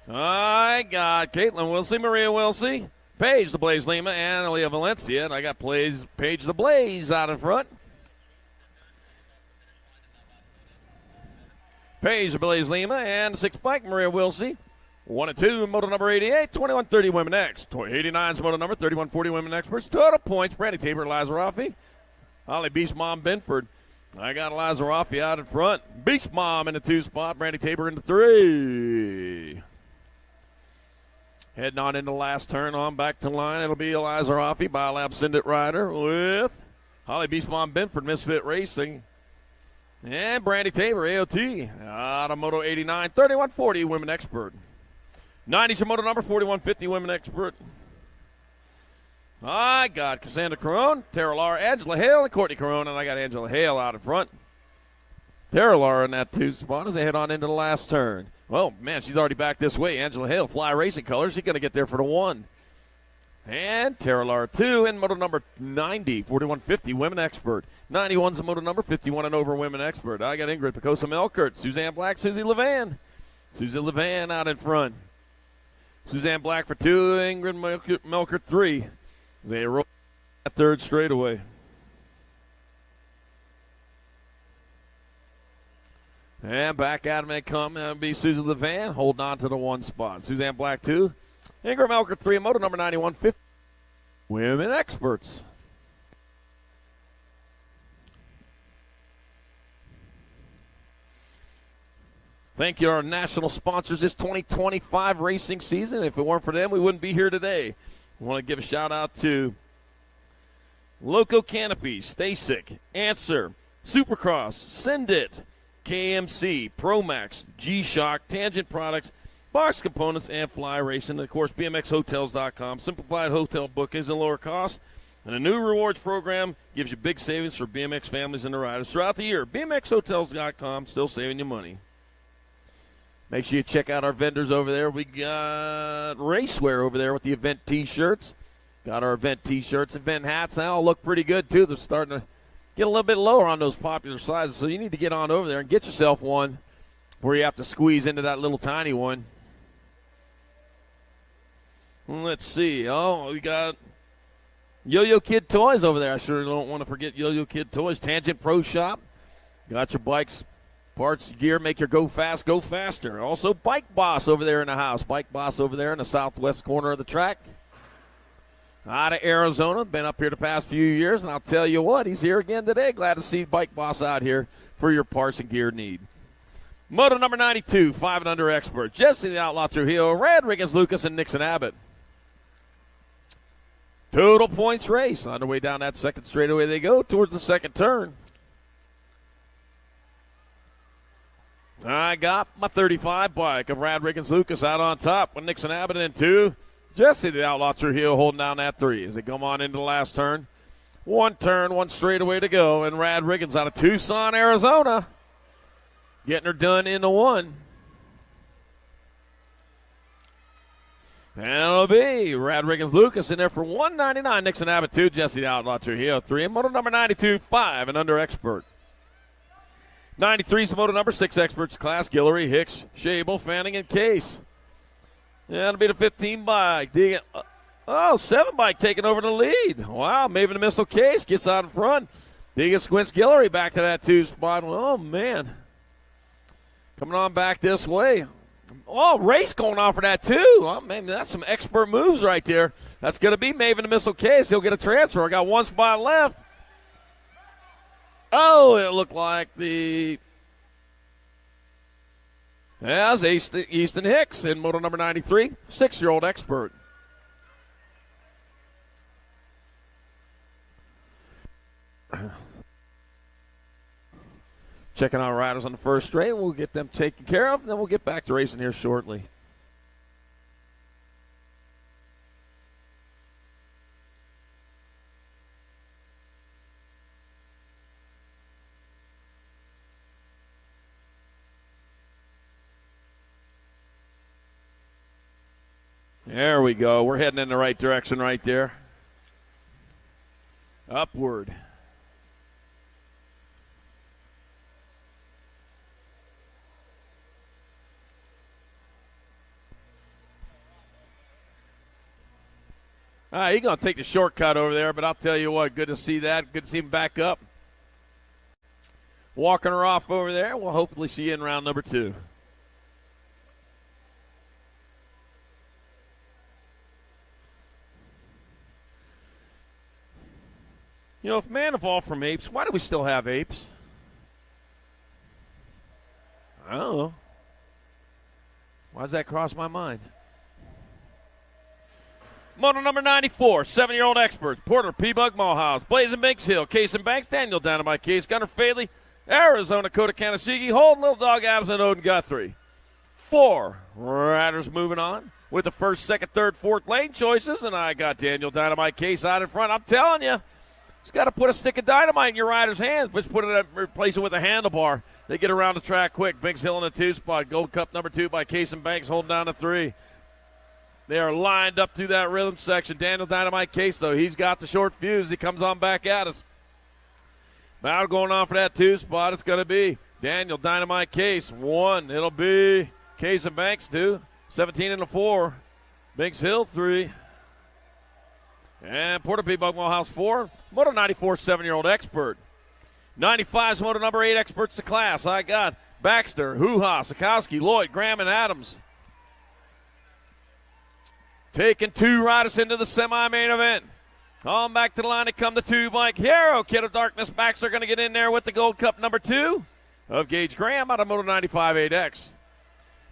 I got Caitlin Wilsey, Maria Wilsey, Paige the Blaze Lima, and Aaliyah Valencia. And I got Paige the Blaze out in front. Paige the Blaze Lima and 6 bike Maria Wilsey. 1 and 2, moto number 88, 2130 Women X. 89's moto number 3140 Women Experts. Total points, Brandy Tabor, Eliza Raffi. Holly Beast Mom Benford. I got Eliza Raffi out in front. Beast Mom in the 2 spot, Brandy Tabor in the 3. Heading on into the last turn, on back to line. It'll be Eliza Raffi, Biolab Syndit Rider with Holly Beast Mom Benford, Misfit Racing. And Brandy Tabor, AOT, out of Moto 89, 3140 Women Expert. 90's your moto number, 4150 Women Expert. I got Cassandra Carone, Tara Lar, Angela Hale, and Courtney Carone, and I got Angela Hale out in front. Tara Lar in that 2 spot as they head on into the last turn. Well, man, she's already back this way. Angela Hale, Fly Racing Colors. She's going to get there for the 1. And Tara Lar 2 in moto number 90, 4150 Women Expert. 91's the moto number, 51 and over Women Expert. I got Ingrid Picosa Melkert, Suzanne Black, Susie Levan. Susie Levan out in front. Suzanne Black for 2, Ingrid Melkert 3. They roll that 3rd straightaway. And back at them they come. That'll be Susie Levan holding on to the 1 spot. Suzanne Black 2. Ingrid Melkert 3, moto number 91, 50. Women Experts. Thank you to our national sponsors this 2025 racing season. If it weren't for them, we wouldn't be here today. I want to give a shout-out to Loco Canopies, Stasic, Answer, Supercross, Sendit, KMC, Promax, G-Shock, Tangent Products, Box Components, and Fly Racing. And, of course, BMXHotels.com. Simplified hotel bookings and lower costs. And a new rewards program gives you big savings for BMX families and the riders throughout the year. BMXHotels.com, still saving you money. Make sure you check out our vendors over there. We got racewear over there with the event T-shirts. Got our event T-shirts, event hats. They all look pretty good, too. They're starting to get a little bit lower on those popular sizes, so you need to get on over there and get yourself one where you have to squeeze into that little tiny one. Let's see. Oh, we got Yo-Yo Kid Toys over there. I sure don't want to forget Yo-Yo Kid Toys. Tangent Pro Shop. Got your bikes, parts, gear, make your go fast, go faster. Also, Bike Boss over there in the house. Bike Boss over there in the southwest corner of the track. Out of Arizona. Been up here the past few years, and I'll tell you what, he's here again today. Glad to see Bike Boss out here for your parts and gear need. Moto number 92, 5 and under expert. Jesse the Outlaw Trujillo, Red Riggins Lucas, and Nixon Abbott. Total points race. On the way down that second straightaway they go towards the second turn. I got my 35 bike of Rad Riggins Lucas out on top with Nixon Abbott in 2. Jesse the Outlaw Trujillo holding down that 3 as they come on into the last turn. 1 turn, 1 straightaway to go, and Rad Riggins out of Tucson, Arizona, getting her done in the 1. And it'll be Rad Riggins Lucas in there for 199. Nixon Abbott 2, Jesse the Outlaw Trujillo 3, and moto number 92, 5 and under expert. 93 is the moto number 6 experts class. Guillory, Hicks, Shable, Fanning, and Case. Yeah, it'll be the 15 bike. 7 bike taking over the lead. Wow, Maven the Missile Case gets out in front. Diga Squints Guillory back to that 2 spot. Oh, man. Coming on back this way. Oh, race going on for that, too. Oh, man, that's some expert moves right there. That's going to be Maven the Missile Case. He'll get a transfer. I got 1 spot left. Oh, it looked like as Easton Hicks in moto number 93, 6-year-old expert. Checking out riders on the first straight. We'll get them taken care of, and then we'll get back to racing here shortly. There we go. We're heading in the right direction right there. Upward. He's going to take the shortcut over there, but I'll tell you what, good to see that. Good to see him back up. Walking her off over there. We'll hopefully see you in round number 2. You know, if man evolved from apes, why do we still have apes? I don't know. Why does that cross my mind? Moto number 94, 7-year-old experts. Porter, P-Bug, Mulhouse, Blazing Binks Hill, Case and Banks, Daniel Dynamite Case, Gunner Faley, Arizona, Kota Kanashigi, Holden, Little Dog Adams, and Odin Guthrie. 4 riders moving on with the first, second, third, fourth lane choices, and I got Daniel Dynamite Case out in front. I'm telling you, just got to put a stick of dynamite in your rider's hands. Just replace it with a handlebar. They get around the track quick. Binks Hill in a 2 spot. Gold Cup number 2 by Case and Banks, holding down to 3. They are lined up through that rhythm section. Daniel Dynamite Case, though, he's got the short fuse. He comes on back at us. Now going on for that 2 spot, it's going to be Daniel Dynamite Case, 1. It'll be Case and Banks, 2. 17 and a 4. Binks Hill, 3. And Porter P. Bug House, 4. Moto 94, 7-year-old expert. 95's Moto number 8 experts to class. I got Baxter, Hoo-Ha, Sikowski, Lloyd, Graham, and Adams. Taking 2 riders into the semi-main event. On back to the line to come the 2 bike hero. Kid of Darkness Baxter going to get in there with the Gold Cup number 2 of Gage Graham out of Moto 95 8X.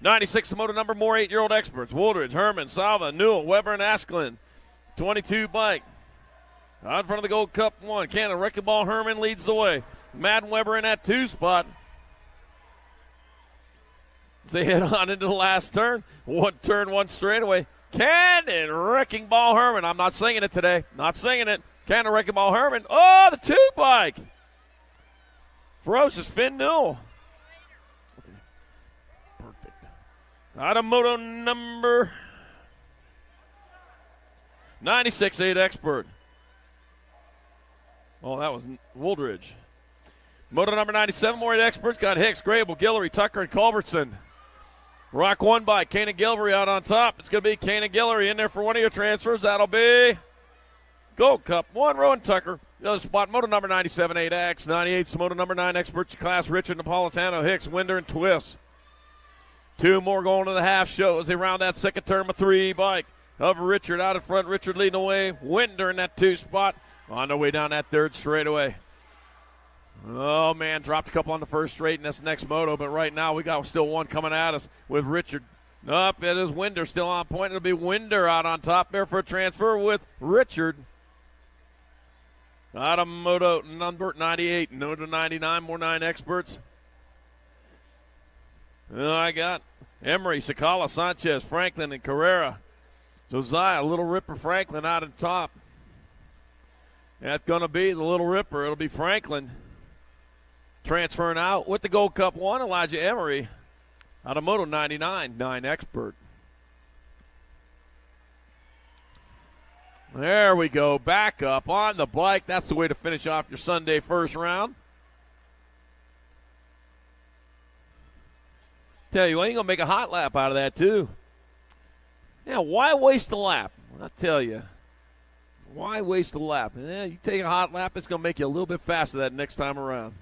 96 Moto number more 8-year-old experts. Woolridge, Herman, Salva, Newell, Weber, and Asklin. 22 bike. Out in front of the Gold Cup 1. Canada, Wrecking Ball Herman leads the way. Madden Weber in that 2 spot. As they head on into the last turn. 1 turn, 1 straightaway. Cannon Wrecking Ball Herman. I'm not singing it today. Not singing it. Cannon Wrecking Ball Herman. Oh, the 2 bike. Ferocious Finn Newell. Okay. Perfect. Out of Moto number 96 8 expert. Oh, that was Wooldridge. Moto number 97 more 8 experts. Got Hicks, Grable, Guillory, Tucker, and Culbertson. Rock 1 by Kane Guillory out on top. It's going to be Kane Guillory in there for one of your transfers. That'll be Gold Cup 1, Rowan Tucker. The other spot, Moto number 97 8X. 98's Moto number 9 experts class. Richard Napolitano, Hicks, Winder, and Twist. 2 more going to the half show as they round that second turn of 3 bike of Richard out in front. Richard leading the way. Winder in that 2 spot. On their way down that 3rd straightaway. Oh, man, dropped a couple on the first straight in this next moto, but right now we got still 1 coming at us with Richard. Up, it is Winder still on point. It'll be Winder out on top there for a transfer with Richard. Out of Moto number 98, Moto 99, more 9 experts. I got Emery, Sakala, Sanchez, Franklin, and Carrera. Josiah, Little Ripper Franklin out on top. That's going to be the Little Ripper. It'll be Franklin transferring out with the Gold Cup 1. Elijah Emery out of Moto 99, 9 expert. There we go. Back up on the bike. That's the way to finish off your Sunday first round. Tell you, ain't going to make a hot lap out of that, too. Yeah, why waste a lap? I'll tell you. Why waste a lap? You take a hot lap, it's going to make you a little bit faster that next time around.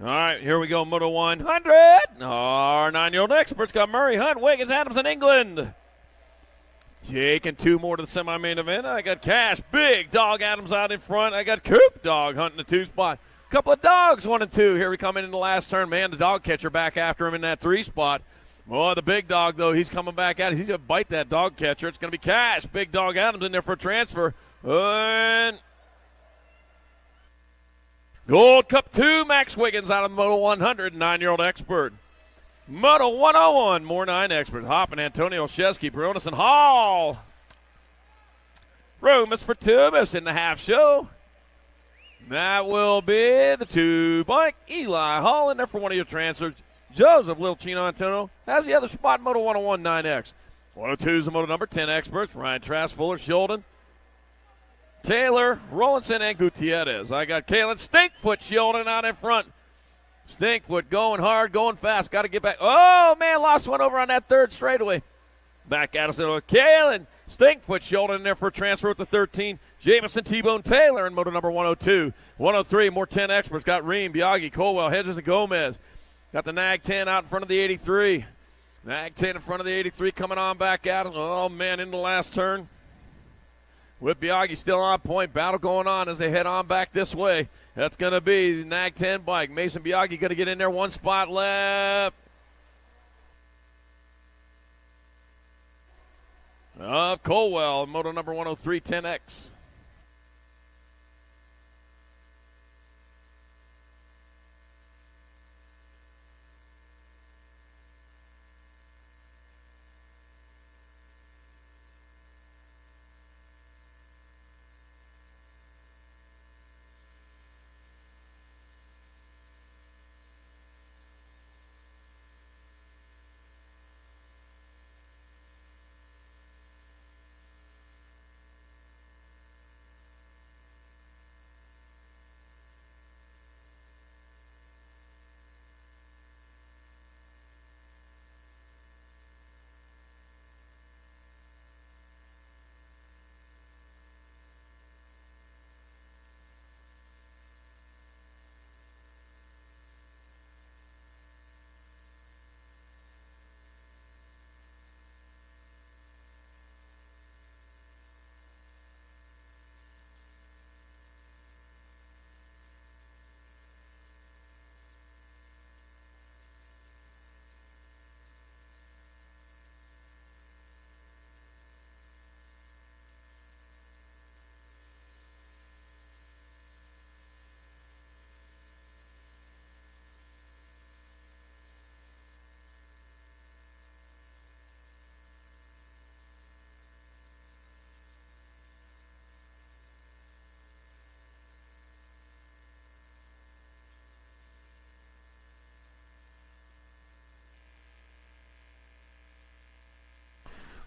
All right, here we go, Moto 100. Our 9-year-old experts got Murray, Hunt, Wiggins, Adams, and England. Taking 2 more to the semi-main event. I got Cash, Big Dog Adams out in front. I got Coop Dog hunting the 2 spot. Couple of dogs, 1 and 2. Here we come in the last turn. Man, the dog catcher back after him in that 3 spot. Oh, the big dog, though, he's coming back at it. He's going to bite that dog catcher. It's going to be Cash, Big Dog Adams in there for a transfer. And Gold Cup 2, Max Wiggins out of the Moto 100, 9-year-old expert. Moto 101, more 9 expert. Hoppin, Antonio Shesky, Baronis, and Hall. Rumus for Tubis in the half show. That will be the 2 bike. Eli Hall in there for one of your transfers. Joseph Little Chino Antonio has the other spot, Moto 101 9X. 102 is the moto number, 10 experts. Ryan Trask, Fuller, Shilden, Taylor, Rollinson, and Gutierrez. I got Kalen Stinkfoot Shilden out in front. Stinkfoot going hard, going fast. Got to get back. Oh, man, lost one over on that third straightaway. Back at us. Kalen Stinkfoot Shilden in there for a transfer with the 13. Jamison T-Bone Taylor in moto number 102. 103, more 10 experts. Got Ream, Biaggi, Colwell, Hedges, and Gomez. Got the Nag 10 out in front of the 83. Nag 10 in front of the 83 coming on back at us. Oh, man, in the last turn. With Biaggi still on point. Battle going on as they head on back this way. That's going to be the Nag 10 bike. Mason Biaggi going to get in there. One spot left. Colwell, moto number 103, 10X.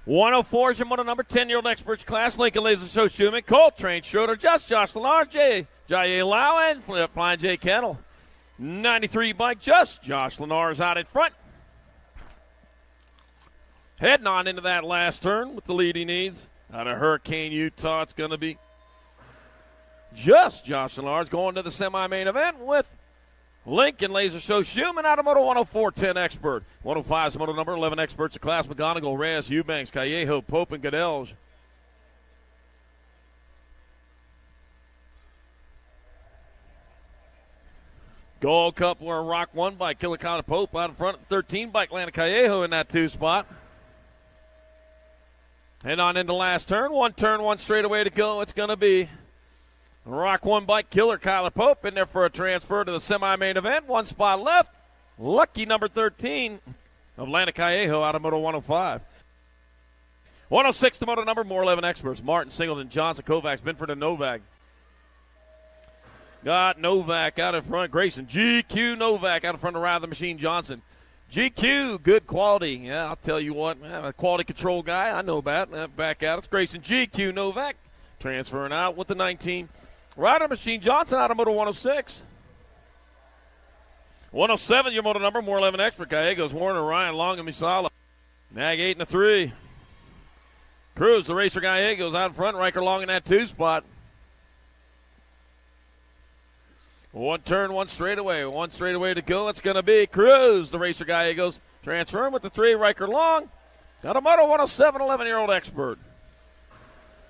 .104 is your moto number, 10-year-old experts class. Lincoln Laser Show Schumann, Coltrane, Schroeder, Josh Lennar, Jay Lau, and Flying J. Kettle. 93 bike, Josh Lennar is out in front. Heading on into that last turn with the lead he needs. Out of Hurricane, Utah, it's going to be Josh Lennar is going to the semi-main event with Lincoln Laser Show Schumann out of moto 104, 10 expert. 105 is moto number 11 experts of class. McGonigal, Reyes, Eubanks, Callejo, Pope, and Goodell. Gold Cup where Rock 1 by Killer Connor Pope out in front. 13 by Atlanta Callejo in that 2 spot. Head on into last turn. One straightaway to go. It's going to be Rock 1 bike Killer Kyler Pope in there for a transfer to the semi-main event. 1 spot left. Lucky number 13 of Atlanta Callejo out of moto 105. 106 to moto number, more 11 experts. Martin, Singleton, Johnson, Kovacs, Binford, and Novak. Got Novak out in front. Grayson, GQ Novak out in front of Ride the Machine Johnson. GQ, good quality. Yeah, I'll tell you what, I'm a quality control guy. I know about back out. It's Grayson, GQ Novak transferring out with the 19. Rider Machine Johnson out of moto 106. 107, your moto number, more 11 expert. Gallegos, Warner, Ryan, Long, and Misala. Nag 8 and a 3. Cruz, the racer Gallegos out in front. Riker Long in that 2 spot. 1 turn, 1 straightaway. 1 straightaway to go. It's going to be Cruz, the racer Gallegos. Transferring with the 3, Riker Long. Out of moto 107, 11-year-old expert.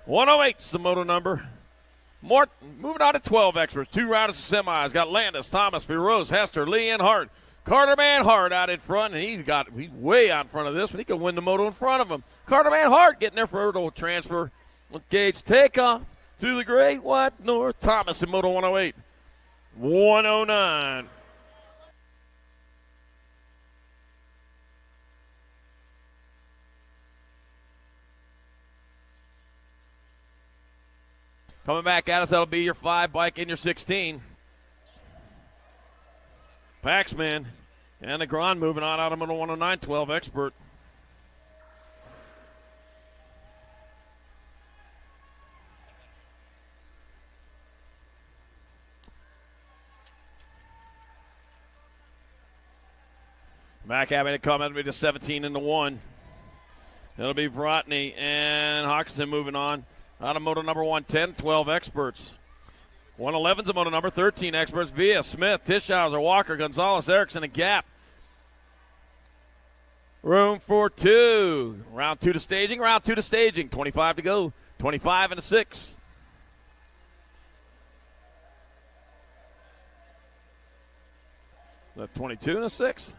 108's the moto number. More, moving on to 12 experts. 2 riders of semis. Got Landis, Thomas, Feroz, Hester, Lee, and Hart. Carter Man Hart out in front, and he's way out in front of this one. He could win the moto in front of him. Carter Man Hart getting there for a transfer. With Gage takeoff through the great white north. Thomas in moto 108. 109. Coming back at us, that'll be your 5 bike and your 16. Paxman And the Grand moving on out of Moto 109, 12 expert. Back having to come, it'll be to 17 and 1. It'll be Vrotny and Hawkinson moving on. Out of Moto number 110, 12 experts. 111's a Moto number 13 experts. Villa, Smith, Tischhauser, Walker, Gonzalez, Erickson, and Gap. Room for two. Round 2 to staging, round 2 to staging. 25 to go. 25 and a 6. Left 22 and a 6.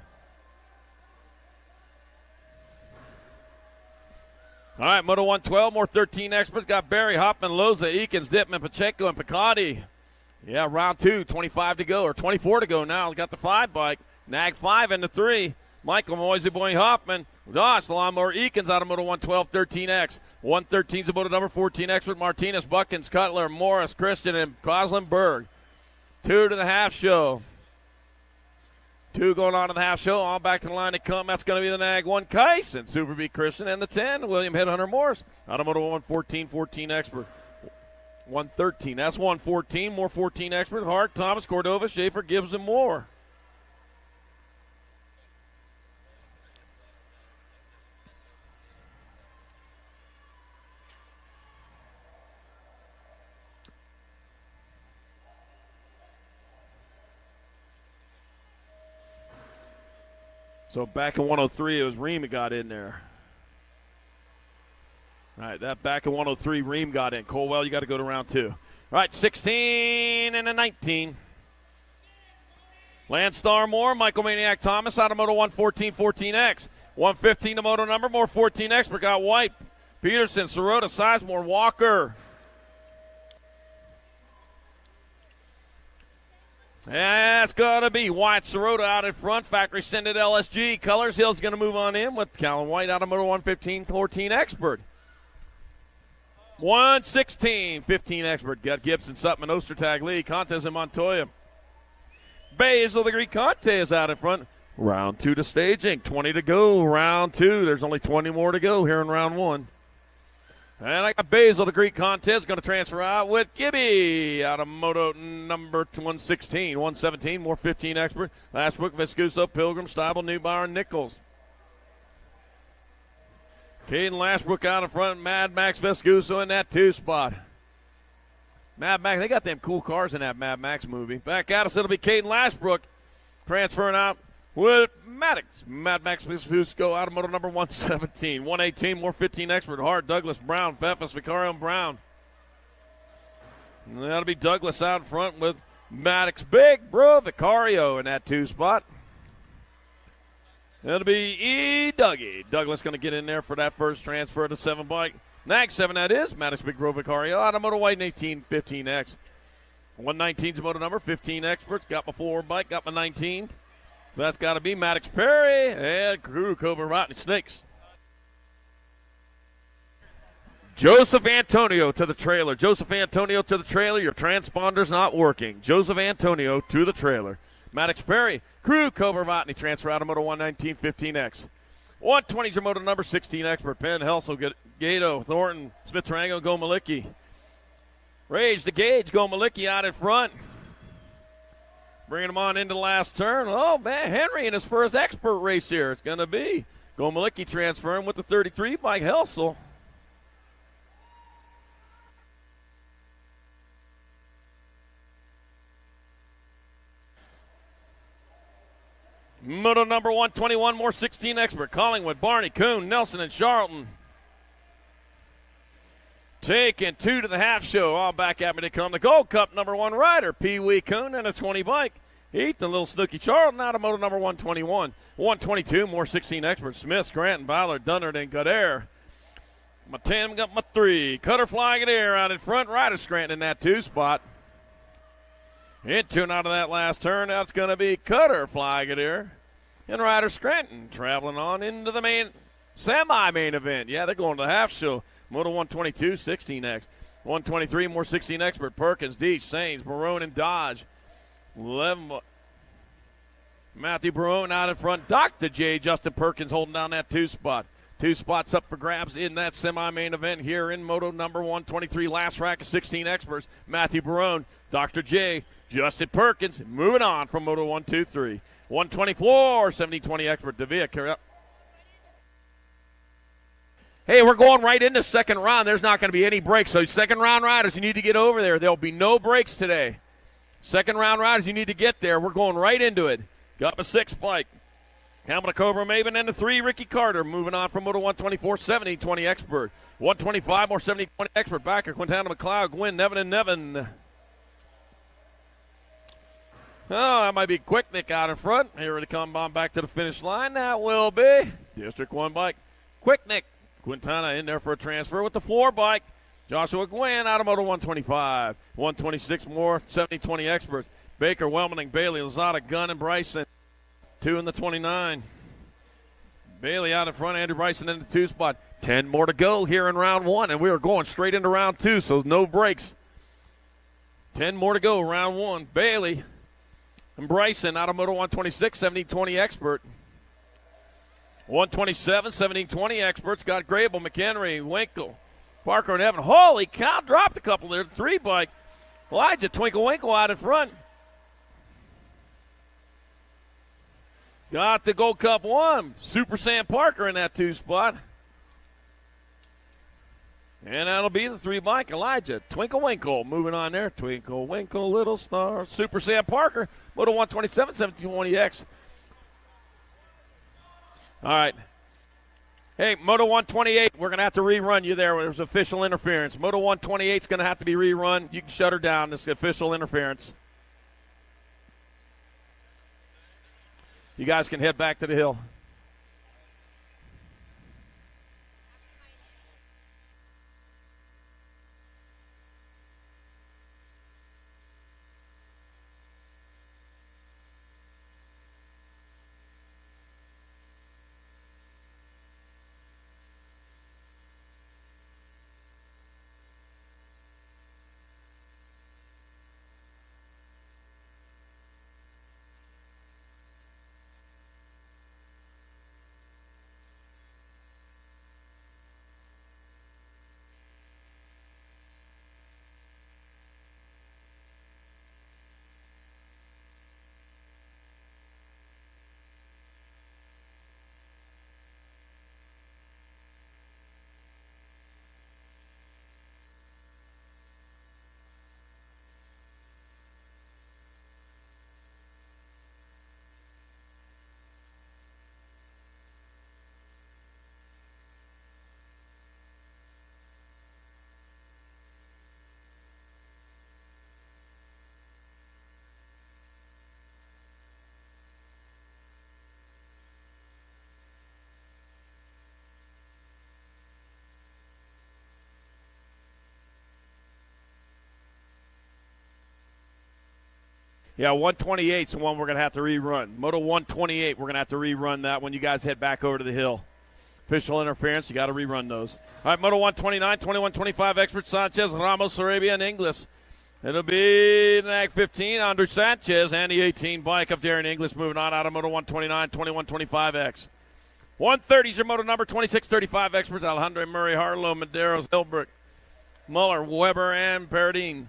All right, Moto 112, more 13 experts. Got Barry, Hoffman, Loza, Eakins, Dittman, Pacheco, and Picardi. Yeah, round 2, 25 to go, or 24 to go now. Got the 5 bike. Nag 5 and the 3. Michael Moisey, Boy Hoffman. Gosh, the lawnmower Eakins out of Moto 112, 13X. 113's a Moto number 14 expert. Martinez, Buckins, Cutler, Morris, Christian, and Goslinberg. 2 to the half show. 2 going on in the half show. All back to the line to come. That's going to be the Nag 1, Kyson, Super B Christian, and the 10, William Headhunter Morris. Out of Moto 114, 14 expert. 113. That's 114. More 14 expert. Hart, Thomas, Cordova, Schaefer, Gibbs, and Moore. So back in 103, it was Ream that got in there. All right, that back in 103, Ream got in. Colwell, you got to go to round 2. All right, 16 and a 19. Landstar Moore, Michael Maniac Thomas out of Moto 114, 14X. 115 to Moto number, more 14X, but got White, Peterson, Sirota, Sizemore, Walker. That's going to be White, Sirota out in front. Factory send it LSG. Colors Hill's going to move on in with Callum White out of Moto 115, 14 expert. 116, 15 expert. Got Gibson, Sutton, Ostertag, Lee, Contes, and Montoya. Basil, the Greek Conte is out in front. Round 2 to staging. 20 to go. Round 2. There's only 20 more to go here in round 1. And I got Basil, the Greek Contest, going to transfer out with Gibby out of Moto number 116. 117, more 15 expert. Last book, Viscuso, Pilgrim, Steibel, Neubauer, and Nichols. Caden Lashbrook out in front, Mad Max Vescuso in that 2 spot. Mad Max, they got them cool cars in that Mad Max movie. Back at us, it'll be Caden Lashbrook transferring out with Maddox. Mad Max Vescuso out of Moto number 117. 118, more 15 expert. Hart, Douglas, Brown, Peppas, Vicario, and Brown. And that'll be Douglas out in front with Maddox, Big Bro, Vicario in that 2 spot. It'll be Dougie. Douglas going to get in there for that first transfer to 7 bike. Nag 7, that is. Maddox, Big Bro, Vicario out of Moto White 18, 15X. 119's Moto number, 15 experts. Got my 4 bike, got my 19. So that's got to be Maddox Perry and Crew Cobra Rotten Snakes. Joseph Antonio to the trailer. Joseph Antonio to the trailer. Your transponder's not working. Joseph Antonio to the trailer. Maddox Perry, Crew Cobra Rotten transfer out of Moto 119, 15X. 120's your Moto number, 16 expert. Penn, Helsel, Gato, Thornton, Smith Tarango, Go Malicki. Rage the Gauge, Go Malicki out in front. Bringing him on into the last turn. Oh, man, Henry in his first expert race here. It's going to be Go Malicki transferring with the 33 by Helsel. Moto number 121, more 16 expert. Collingwood, Barney, Kuhn, Nelson, and Charlton. Taking 2 to the half show. All back at me to come. The Gold Cup number 1 rider, Pee Wee Kuhn, and a 20 bike. Ethan, little Snooky Charlton out of Moto number 121. 122, more 16 experts. Smith, Scranton, Ballard, Dunnard, and Godair. My 10 got my 3. Cutter flying in air out in front. Ryder Scranton in that 2 spot. Into and out of that last turn. That's going to be Cutter flying in air. And Ryder Scranton traveling on into the main semi-main event. Yeah, they're going to the half show. Moto 122, 16X. 123, more 16 expert. Perkins, Deach, Sainz, Barone, and Dodge. 11. Matthew Barone out in front. Dr. J. Justin Perkins holding down that 2 spot. 2 spots up for grabs in that semi-main event here in Moto number 123. Last rack of 16 experts. Matthew Barone, Dr. J, Justin Perkins moving on from Moto 123. 124, 70-20 expert. Davia carry up. Hey, we're going right into second round. There's not going to be any breaks. So second round riders, you need to get over there. There'll be no breaks today. Second round riders, you need to get there. We're going right into it. Got a 6 bike. Hamilton Cobra Maven and the 3, Ricky Carter. Moving on from Moto 124, 70-20 expert. 125 more 70-20 expert. Backer, Quintana McLeod, Gwynn, Nevin, and Nevin. Oh, that might be Quick Nick out in front. Here to come on back to the finish line. That will be District 1 bike. Quick Nick. Quintana in there for a transfer with the 4 bike. Joshua Gwynn out of Moto 125. 126 more 70-20 experts. Baker, Wellman, Bailey, Lozada, Gunn, and Bryson. 2 in the 29. Bailey out in front, Andrew Bryson in the 2 spot. 10 more to go here in round 1, and we are going straight into round 2, so no breaks. 10 more to go, round 1. Bailey and Bryson out of Moto 126, 70-20 expert. 127, 17-20 experts. Got Grable, McHenry, Winkle, Parker, and Evan. Holy cow, dropped a couple there. 3 bike. Elijah Twinkle Winkle out in front. Got the Gold Cup 1. Super Sam Parker in that 2 spot. And that'll be the 3 bike. Elijah Twinkle Winkle moving on there. Twinkle Winkle, little star. Super Sam Parker. Moto 127, 1720X. All right. Hey, Moto 128, we're going to have to rerun you there. There's official interference. Moto 128 is going to have to be rerun. You can shut her down. This is official interference. You guys can head back to the hill. Yeah, 128 is the one we're going to have to rerun. Moto 128, we're going to have to rerun that when you guys head back over to the hill. Official interference, you got to rerun those. All right, Moto 129, 21-25, expert Sanchez, Ramos, Arabia, and Inglis. It'll be the NAG 15, Andrew Sanchez, and the 18 bike of Darren Inglis moving on out of Moto 129, 21-25X. 130 is your Moto number, 26-35 experts, Alejandro Murray, Harlow, Medeiros, Hilbert, Muller, Weber, and Paradine.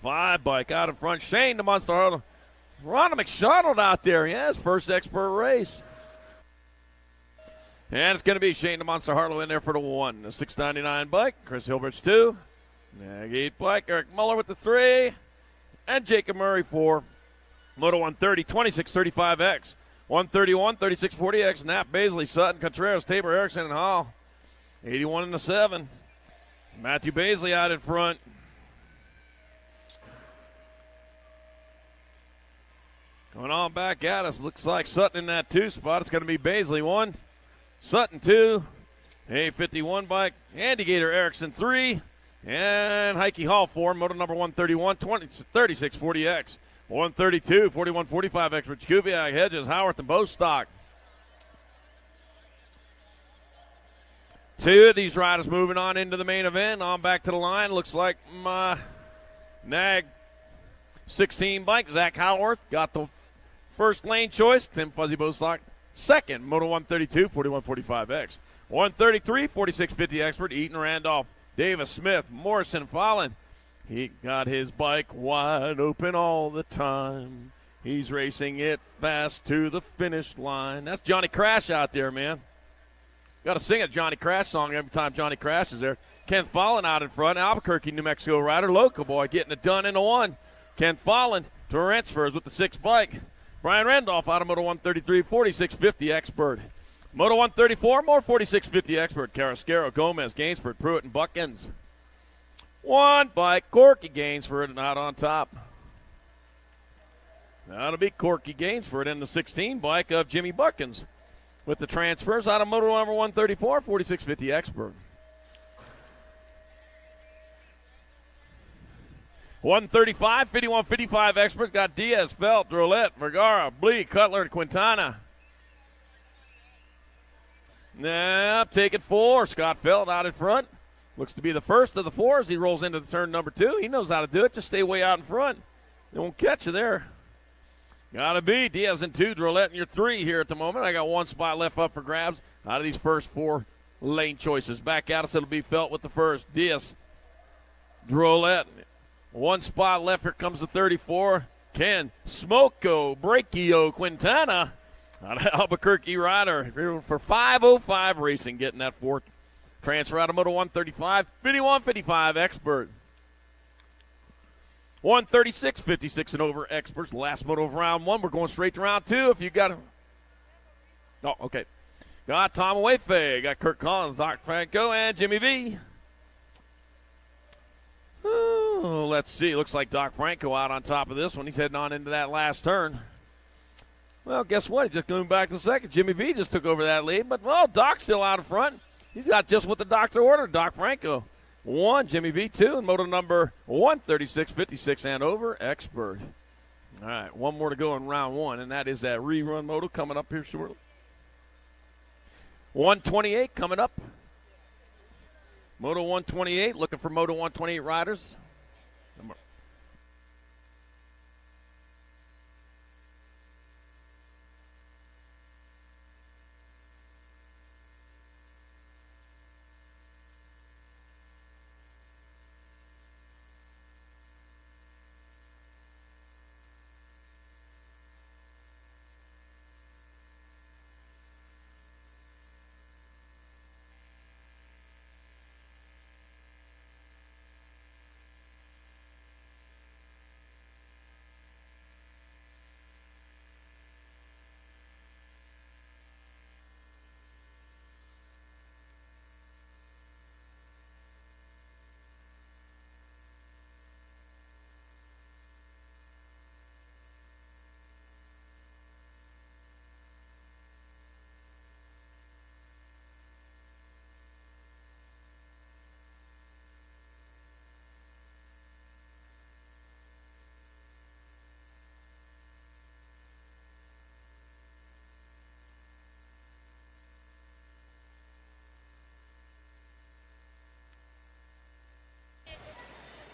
5 bike out in front. Shane, the Monster Harlow. Ronald McShonald out there. Yeah, his first expert race. And it's going to be Shane, the Monster Harlow in there for the 1. The 699 bike. Chris Hilbert's 2. Nag 8 bike. Eric Muller with the 3. And Jacob Murray for Moto 130, 26-35X. 131, 36-40X. Knapp, Baisley, Sutton, Contreras, Tabor, Erickson, and Hall. 81 in the 7. Matthew Baisley out in front. Going on back at us. Looks like Sutton in that 2 spot. It's going to be Baisley 1. Sutton 2. A 51 bike. Andy Gator Erickson 3. And Heike Hall 4. Moto number 131. 36-40X. 132. 41-45 expert. Kubiak, Hedges, Howarth, and Bostock. 2 of these riders moving on into the main event. On back to the line. Looks like my NAG 16 bike. Zach Howarth got the First lane choice, Tim Fuzzy Bostock. Second, Moto 132, 4145X. 133, 4650 expert, Eaton Randolph. Davis Smith, Morrison Fallon. He got his bike wide open all the time. He's racing it fast to the finish line. That's Johnny Crash out there, man. Got to sing a Johnny Crash song every time Johnny Crash is there. Ken Fallon out in front, Albuquerque, New Mexico rider, local boy, getting it done in the one. Ken Fallon transfers with the 6 bike. Brian Randolph out of Moto 133, 4650 expert. Moto 134, more 4650 expert. Carrasquero, Gomez, Gainsford, Pruitt, and Buckins. 1 bike, Corky Gainsford out on top. That'll be Corky Gainsford in the 16 bike of Jimmy Buckins. With the transfers out of Moto number 134, 4650 expert. 135, 5155 expert. Got Diaz, Felt, Drolet, Vergara, Blee, Cutler, and Quintana. Now, taking 4. Scott Felt out in front. Looks to be the first of the 4 as he rolls into the turn number 2. He knows how to do it. Just stay way out in front. They won't catch you there. Gotta be Diaz in 2, Drolet in your 3 here at the moment. I got 1 spot left up for grabs out of these first 4 lane choices. Back at us, it'll be Felt with the first. Diaz, Drolet. 1 spot left. Here comes the 34. Ken Smoko Brachio Quintana out of Albuquerque rider for 505 Racing, getting that 4th transfer out of Moto 135. 5155 expert. 136, 56 and over experts. Last moto of round 1. We're going straight to round 2. If you got it. Oh, okay. Got Tom Awayfay. Got Kurt Collins, Doc Franco, and Jimmy V. Oh, let's see. Looks like Doc Franco out on top of this one. He's heading on into that last turn. Well, guess what? He's just going back to second. Jimmy V just took over that lead. But, well, Doc's still out in front. He's got just what the doctor ordered. Doc Franco 1, Jimmy V 2, and moto number 136, 56 and over, expert. All right, 1 more to go in round 1, and that is that rerun moto coming up here shortly. 128 coming up. Moto 128, looking for Moto 128 riders.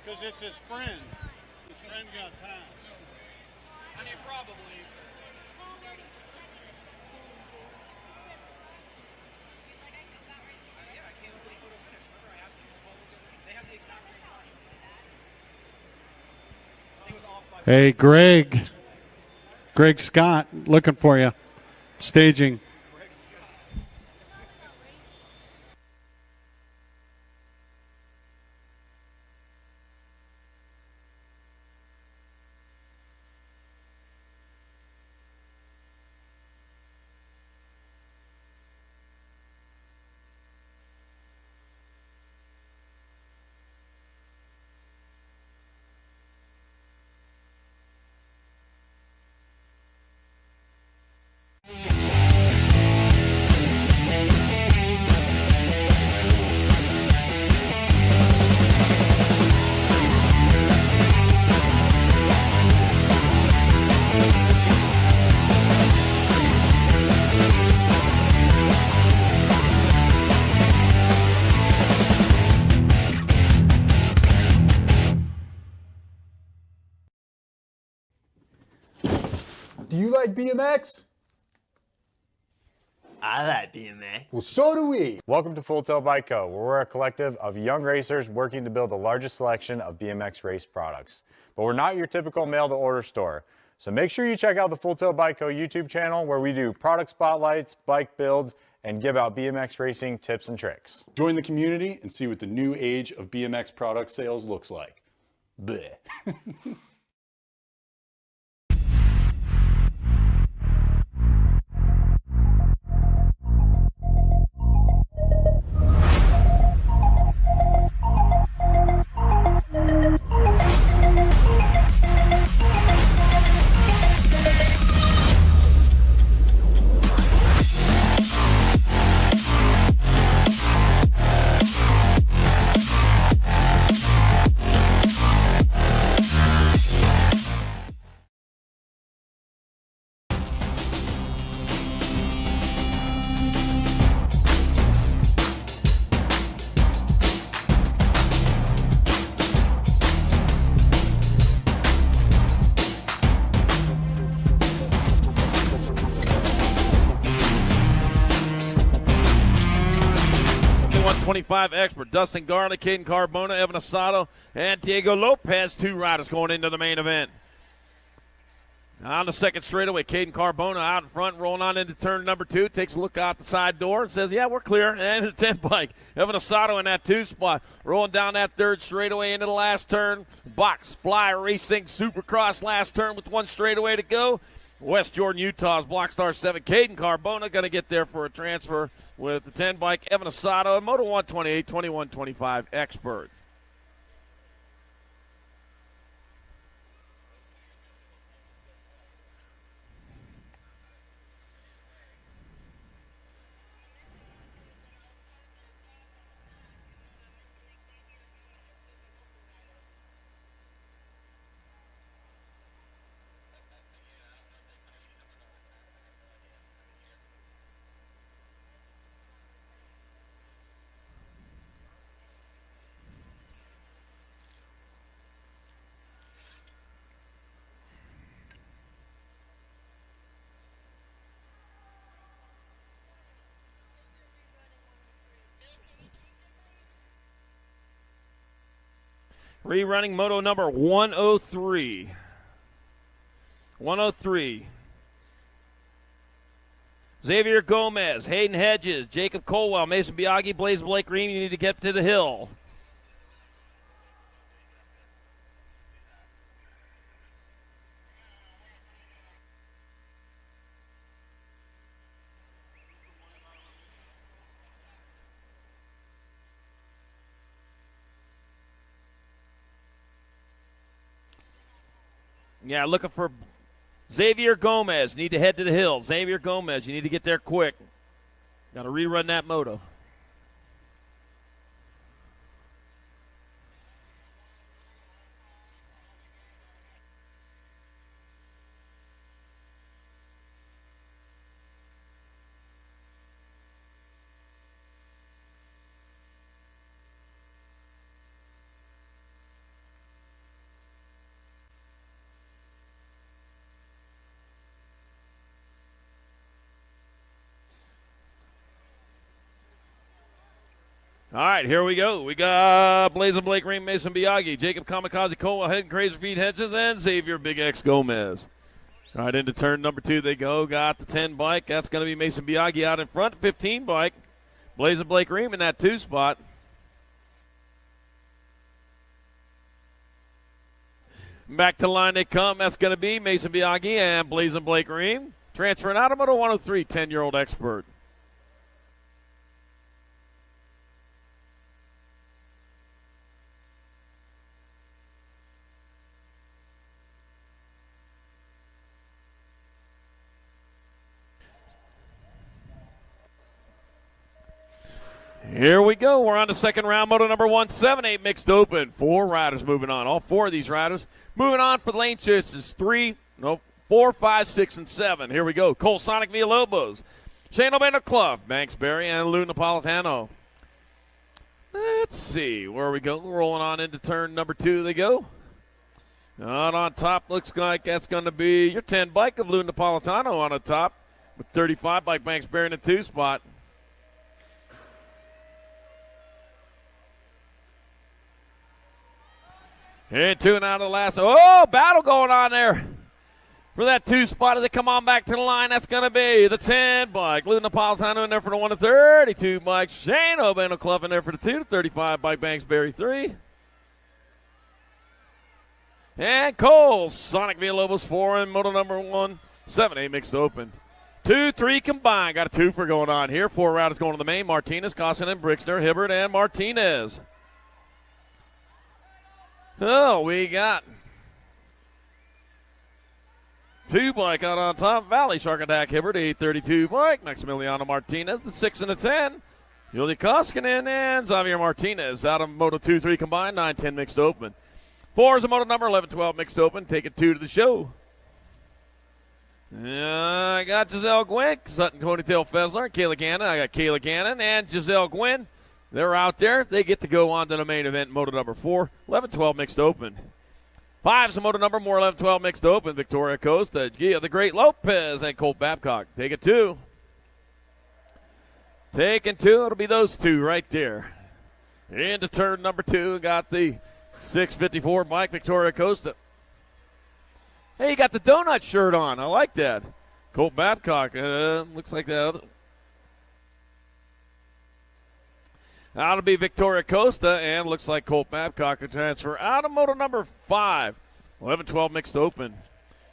Because it's his friend. His friend got passed. I mean, probably. Hey, Greg Scott, looking for you. Staging. Do you like BMX? I like BMX. Well, so do we. Welcome to Full Tilt Bike Co., where we're a collective of young racers working to build the largest selection of BMX race products. But we're not your typical mail-to-order store. So make sure you check out the Full Tilt Bike Co. YouTube channel, where we do product spotlights, bike builds, and give out BMX racing tips and tricks. Join the community and see what the new age of BMX product sales looks like. Bleh. Expert Dustin Garlick, Caden Carbona, Evan Asado, and Diego Lopez, 2 riders going into the main event. On the second straightaway, Caden Carbona out in front, rolling on into turn number 2, takes a look out the side door and says, yeah, we're clear. And the 10 bike, Evan Asado in that 2 spot, rolling down that third straightaway into the last turn. Box Fly Racing Supercross last turn with 1 straightaway to go. West Jordan, Utah's Block Star 7, Caden Carbona going to get there for a transfer with the 10 bike, Evan Asado, and Moto 128, 21-25 Expert. Rerunning moto number 103. 103. Xavier Gomez, Hayden Hedges, Jacob Colwell, Mason Biaggi, Blaze Blake Green. You need to get to the hill. Yeah, looking for Xavier Gomez. Need to head to the hill. Xavier Gomez, you need to get there quick. Got to rerun that moto. All right, here we go. We got Blazin' Blake Green, Mason Biaggi, Jacob Kamikaze Cole, Hayden Crazy Feet Hedges, and Xavier Big X Gomez. All right, into turn number 2 they go. Got the 10 bike. That's going to be Mason Biaggi out in front. 15 bike. Blazin' Blake Green in that 2 spot. Back to the line they come. That's going to be Mason Biaggi and Blazin' Blake Green. Transferring out of Moto 103, 10-year-old Expert. Here we go. We're on the second round. Moto number 178 mixed open. 4 riders moving on. All 4 of these riders moving on for the lane choices. 4, 5, 6, and 7. Here we go. Cole Sonic Villalobos, Shane O'Banner Club, Banks Berry, and Lou Napolitano. Let's see where we go. Rolling on into turn number 2 they go. Out on top, looks like that's going to be your 10 bike of Lou Napolitano on the top with 35 bike Banks Berry in the 2 spot. And 2 and out of the last. Oh, battle going on there for that 2 spot as they come on back to the line. That's going to be the 10 bike. Lou Napolitano in there for the 1 to 32 bike. Shane O'Bannon-Clough in there for the 2 to 35 bike Banks Berry 3. And Cole Sonic Villalobos 4 in moto number 1. 7-8 mixed open. 2-3 combined. Got a 2 for going on here. 4 routers going to the main. Martinez, Cossin, and Brixner, Hibbert, and Martinez. Oh, we got 2 bike out on top. Valley Shark Attack Hibbert, 832 bike. Maximiliano Martinez, the 6 and the 10. Yuli Koskinen and Xavier Martinez out of Moto 2-3 combined. 9-10 mixed open. 4 is a moto number, 11-12 mixed open. Take it 2 to the show. I got Giselle Gwynn, Sutton Ponytail Fesler, and Kayla Gannon. I got Kayla Gannon and Giselle Gwynn. They're out there. They get to go on to the main event, moto number 4. 11-12 mixed open. 5 is a moto number, more 11-12 mixed open. Victoria Costa, Gia the Great Lopez, and Colt Babcock. Take it 2. Taking 2. It'll be those 2 right there. Into turn number 2. Got the 654 bike, Victoria Costa. Hey, you got the donut shirt on. I like that. Colt Babcock. Looks like that other. That'll be Victoria Costa, and looks like Colt Babcock will transfer out of moto number 5. 11-12 mixed open.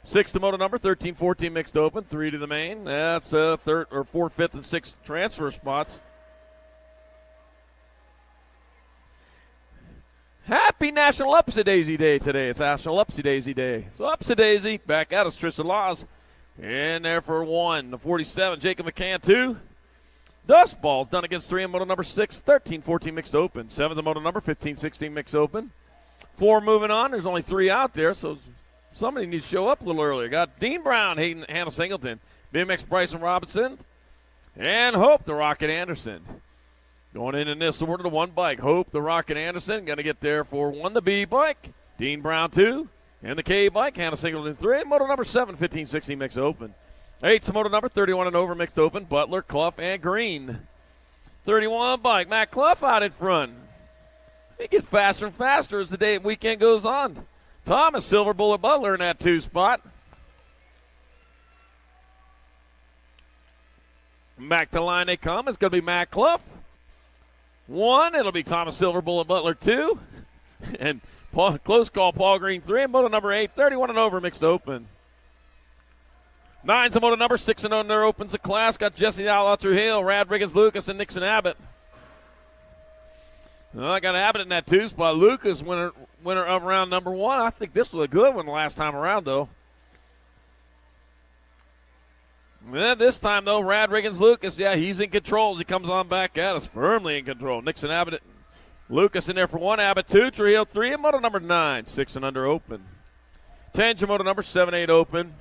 6 to moto number, 13-14 mixed open. 3 to the main. That's 4th, 5th, and 6th transfer spots. Happy National Upsy-Daisy Day today. It's National Upsy-Daisy Day. So Upsy-Daisy, back at us, Tristan Laws. In there for 1. The 47, Jacob McCann, 2. Dust Ball's done against 3 in moto number 6. 13-14 mixed open. 7 the moto number, 15-16 mixed open. 4 moving on. There's only 3 out there, so somebody needs to show up a little earlier. Got Dean Brown, Hayden, Hannah Singleton, BMX Bryson Robinson, and Hope the Rocket Anderson. Going in this order to 1 bike. Hope the Rocket Anderson going to get there for 1 the B bike. Dean Brown 2. And the K bike. Hannah Singleton 3. Moto number 7, 15-16 mixed open. 8's the moto number 31 and over mixed open. Butler, Clough, and Green. 31 bike. Matt Clough out in front. He gets faster and faster as the weekend goes on. Thomas Silver Bullet Butler in that 2 spot. Back to the line they come. It's going to be Matt Clough. 1, it'll be Thomas Silver Bullet Butler 2. And close call, Paul Green 3. And moto number 8, 31 and over mixed open. 9's the moto number, 6 and under opens the class. Got Jesse Outlaw Trujillo, Rad Riggins Lucas, and Nixon Abbott. Well, I got Abbott in that 2 spot. Lucas, winner of round number 1. I think this was a good one the last time around, though. Well, this time, though, Rad Riggins Lucas, yeah, he's in control as he comes on back at us, firmly in control. Nixon Abbott, Lucas in there for 1, Abbott 2, Trujillo 3, and moto number 9, 6 and under open. 10's your moto number, 7-8 open.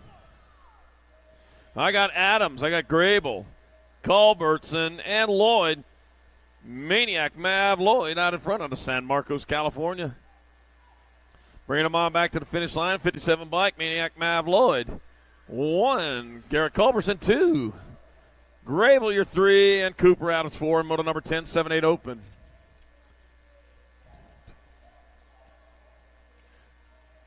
I got Adams, I got Grable, Culbertson, and Lloyd. Maniac Mav Lloyd out in front on the San Marcos, California. Bringing them on back to the finish line, 57 bike, Maniac Mav Lloyd. 1, Garrett Culberson 2, Grable your 3, and Cooper Adams 4, and moto number 10, 7-8 open.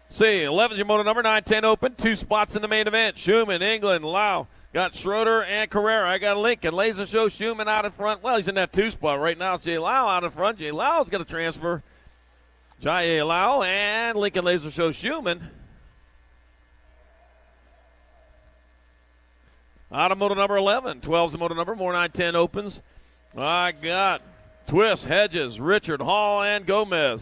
See, 11's your moto number, 9-10 open, 2 spots in the main event. Schumann, England, Lau, got Schroeder and Carrera. I got Lincoln, Laser Show, Schumann out in front. Well, he's in that 2 spot right now. It's Jay Lau out in front. Jay Lau's going to transfer. Jay Lau and Lincoln Laser Show, Schumann. Out of moto number 11. 12's the moto number. More 9-10 opens. I got Twist, Hedges, Richard, Hall, and Gomez.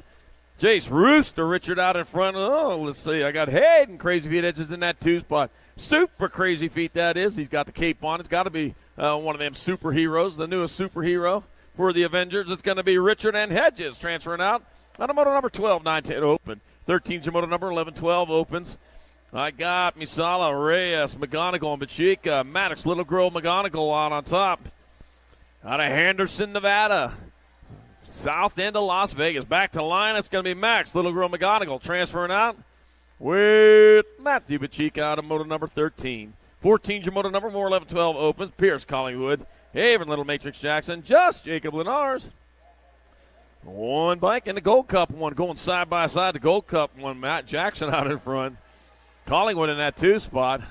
Jace Rooster, Richard out in front. Oh, let's see. I got Hayden, Crazy Feet Hedges in that 2 spot. Super Crazy Feet, that is. He's got the cape on. It's got to be one of them superheroes, the newest superhero for the Avengers. It's going to be Richard and Hedges transferring out. Out of moto number 12, 9-10 open. 13's your moto number, 11-12 opens. I got Misala, Reyes, McGonigal, and Bachika. Maddox, Little Girl, McGonigal on top. Out of Henderson, Nevada. South end of Las Vegas. Back to the line. It's going to be Max, Little Girl, McGonigal transferring out. with Matthew Pacheco out of moto number 13. 14's your moto number, more 11-12 opens. Pierce Collingwood, Avon Little Matrix Jackson, just Jacob Lenars. One bike and the Gold Cup one going side by side. The Gold Cup one, Matt Jackson out in front. Collingwood in that 2 spot.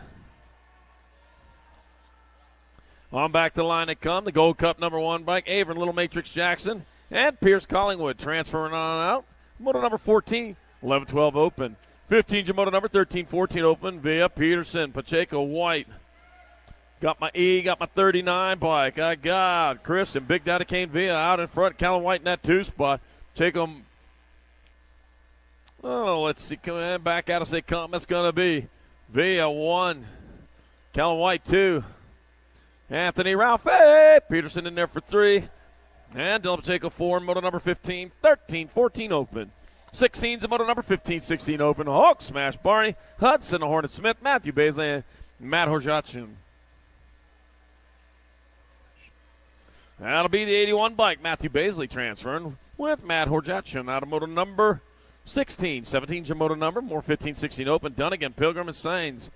On back to the line they come. The Gold Cup number 1 bike, Avon Little Matrix Jackson and Pierce Collingwood transferring on out. Moto number 14, 11-12 open. 15's your moto number, 13-14 open via Peterson, Pacheco, White. Got my E, got my 39 bike. I got Chris and Big Daddy Kane Villa out in front. Callum White in that 2 spot. Pacheco, let's see, come back at us they come. That's going to be Villa 1, Callum White 2. Anthony Ralph, Peterson in there for 3. And Dylan Pacheco 4, moto number 15, 13-14 open. 16's a moto number 15-16 open. Hulk Smash Barney, Hudson Hornet Smith, Matthew Baisley, and Matt Horjachun. That'll be the 81 bike. Matthew Baisley transferring with Matt Horjachun out of moto number 16. 17's your moto number, more 15-16 open. Dunnigan, Pilgrim, and Sainz.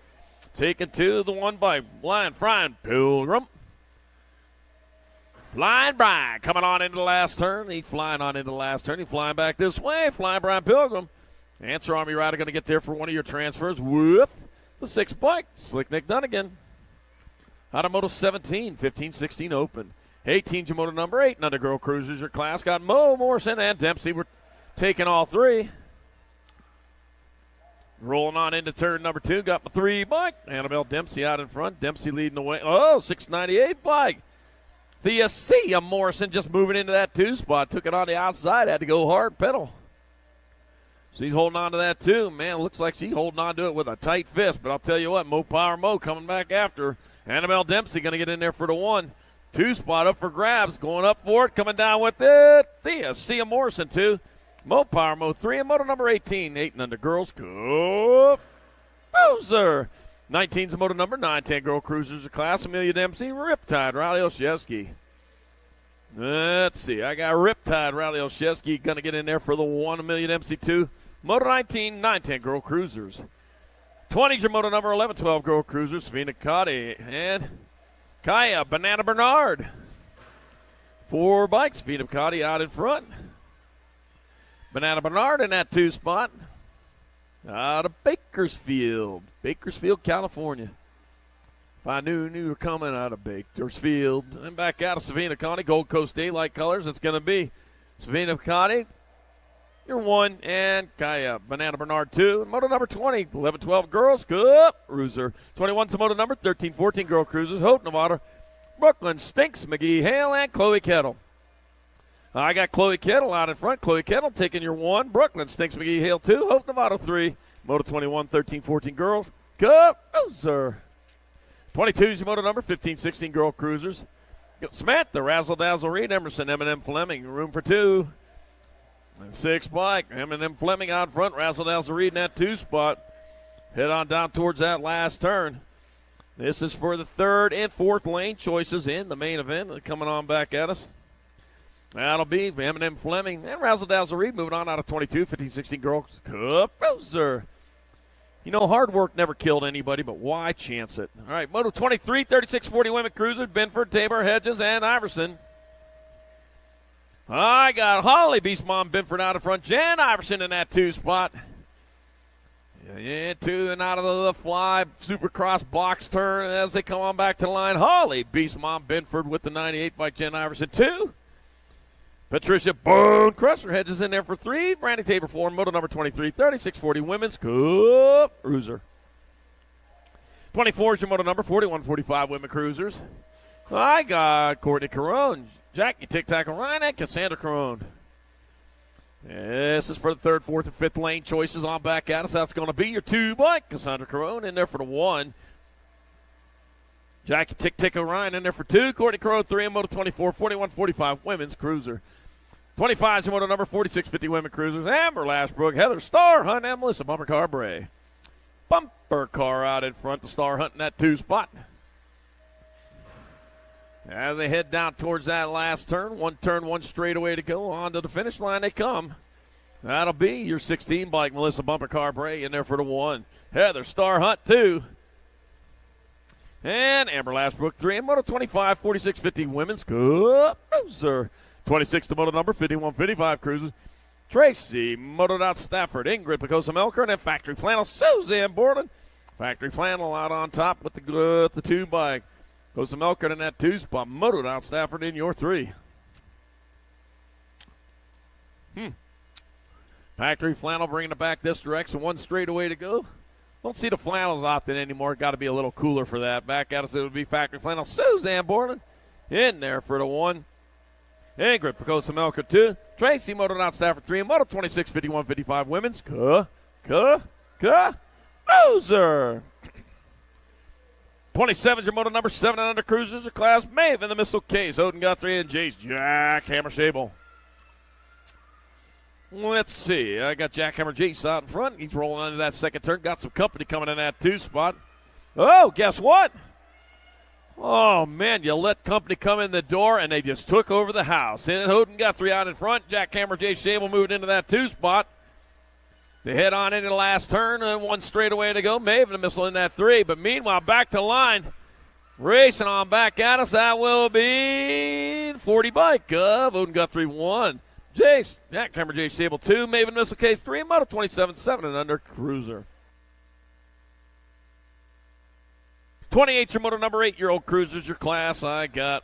Taken to the 1 bike. Blind Brian Pilgrim. Flying Brian coming on into the last turn. He's flying on into the last turn. He's flying back this way. Flying Brian Pilgrim. Answer Army Rider going to get there for one of your transfers with the 6 bike. Slick Nick Dunnigan. Out of moto 17, 15-16 open. 18's your moto number 8. Another Girl Cruisers your class. Got Mo, Morrison, and Dempsey. We're taking all 3. Rolling on into turn number 2. Got my 3 bike. Annabelle Dempsey out in front. Dempsey leading the way. 698 bike. Thea Morrison just moving into that 2 spot. Took it on the outside. Had to go hard pedal. She's holding on to that too. Man, looks like she's holding on to it with a tight fist. But I'll tell you what, Mo Power Mo coming back after her. Annabelle Dempsey going to get in there for the 1. 2 spot up for grabs. Going up for it. Coming down with it. Thea Morrison 2. Mo Power Mo 3. And moto number 18. 8 and under girls. Go Boozer. 19's a moto number 9. 10 Girl Cruisers of class. Amelia Dempsey. Riptide. Riley Olszewski. Let's see. I got Riptide. Riley Olszewski going to get in there for the 1. Amelia Dempsey 2. Moto 19. 9-10 Girl Cruisers. 20's your moto number 11-12 Girl Cruisers. Savina Cotty and Kaya Banana Bernard. 4 bikes. Savina Cotty out in front. Banana Bernard in that 2 spot. Out of Bakersfield, California. If I knew you were coming out of Bakersfield. And back out of Savina Connie, Gold Coast Daylight colors. It's going to be Savina Connie, your 1, and Kaya Banana Bernard 2. Moto number 20, 11-12 girls, good Cruiser. 21's the moto number, 13-14 Girl Cruisers, Hope, Nevada, Brooklyn, Stinks, McGee, Hale, and Chloe Kettle. I got Chloe Kettle out in front. Chloe Kettle taking your 1. Brooklyn, Stinks, McGee, Hale 2. Hope, Nevada 3. Moto 21, 13-14 girls. Go, sir. 22's your moto number, 15-16 Girl Cruisers. Smith, the Razzle Dazzle Reed, Emerson, M&M Fleming, room for 2. And 6 bike, M&M Fleming out front, Razzle Dazzle Reed in that 2 spot. Head on down towards that last turn. This is for the 3rd and 4th lane choices in the main event. Coming on back at us. That'll be M&M Fleming and Razzle Dazzle Reed moving on out of 22, 15-16 Girls Cup. Boozer. You know, hard work never killed anybody, but why chance it? All right, Moto 23, 36-40 Women Cruiser, Benford, Tabor, Hedges, and Iverson. I got Holly Beast Mom Benford out in front. Jan Iverson in that 2 spot. Yeah, 2 and out of the fly Supercross box turn as they come on back to the line. Holly Beast Mom Benford with the 98 by Jen Iverson 2. Patricia Bone Crusher Hedges in there for 3. Brandy Tabor 4. Moto number 23, 36-40 Women's Cup Cruiser. 24 is your moto number, 41-45 Women Cruisers. I got Courtney Carone, Jackie Tic Tac Ryan, and Cassandra Carone. This is for the 3rd, 4th, and 5th lane choices on back at us. That's going to be your 2 bike. Cassandra Carone in there for the 1. Jackie Tic Tac Ryan in there for 2. Courtney Carone 3 and moto 24, 41-45 Women's Cruiser. 25 is your moto number, 46-50 Women Cruisers. Amber Lashbrook, Heather Star Hunt, and Melissa Bumper Car Bray. Bumper car out in front. The Star Hunt in that 2 spot. As they head down towards that last turn, 1 turn, 1 straightaway to go. On to the finish line they come. That'll be your 16 bike, Melissa Bumper Car Bray in there for the 1. Heather Star Hunt 2. And Amber Lashbrook 3. And Moto 25, 46-50 women's cruiser. 26 to Moto number 51-55 cruisers. Tracy Moto Stafford. Ingrid Picosa Melker. And then Factory Flannel Suzanne Borland. Factory Flannel out on top with the 2 bike. Picosa Melker in that 2 spot. Moto Stafford in your 3. Factory Flannel bringing it back this direction. 1 straightaway to go. Don't see the flannels often anymore. Got to be a little cooler for that. Back at us, it would be Factory Flannel. Suzanne Borland in there for the 1. Ingrid Picosa Melker 2. Tracy Moto Stafford 3. And Moto 26, 51, 55 women's cruiser. 27's your Moto number 7 and under cruisers of class. Maven the Missile Case. Odin Guthrie and Jace Jackhammer Sable. Let's see. I got Jackhammer Jace out in front. He's rolling into that second turn. Got some company coming in that 2 spot. Oh, guess what? Oh, man, you let company come in the door, and they just took over the house. And Odin Guthrie out in front. Jackhammer Jace Sable moving into that 2 spot. They head on into the last turn, and 1 straightaway to go. Maven the Missile in that 3. But meanwhile, back to line. Racing on back at us. That will be 40 bike of Odin Guthrie 1. Jace, Jackhammer Jace Sable 2, Maven Missile Case 3, and Moto 27, 7 and under cruiser. 28's your Moto number 8-year-old cruisers, your class. I got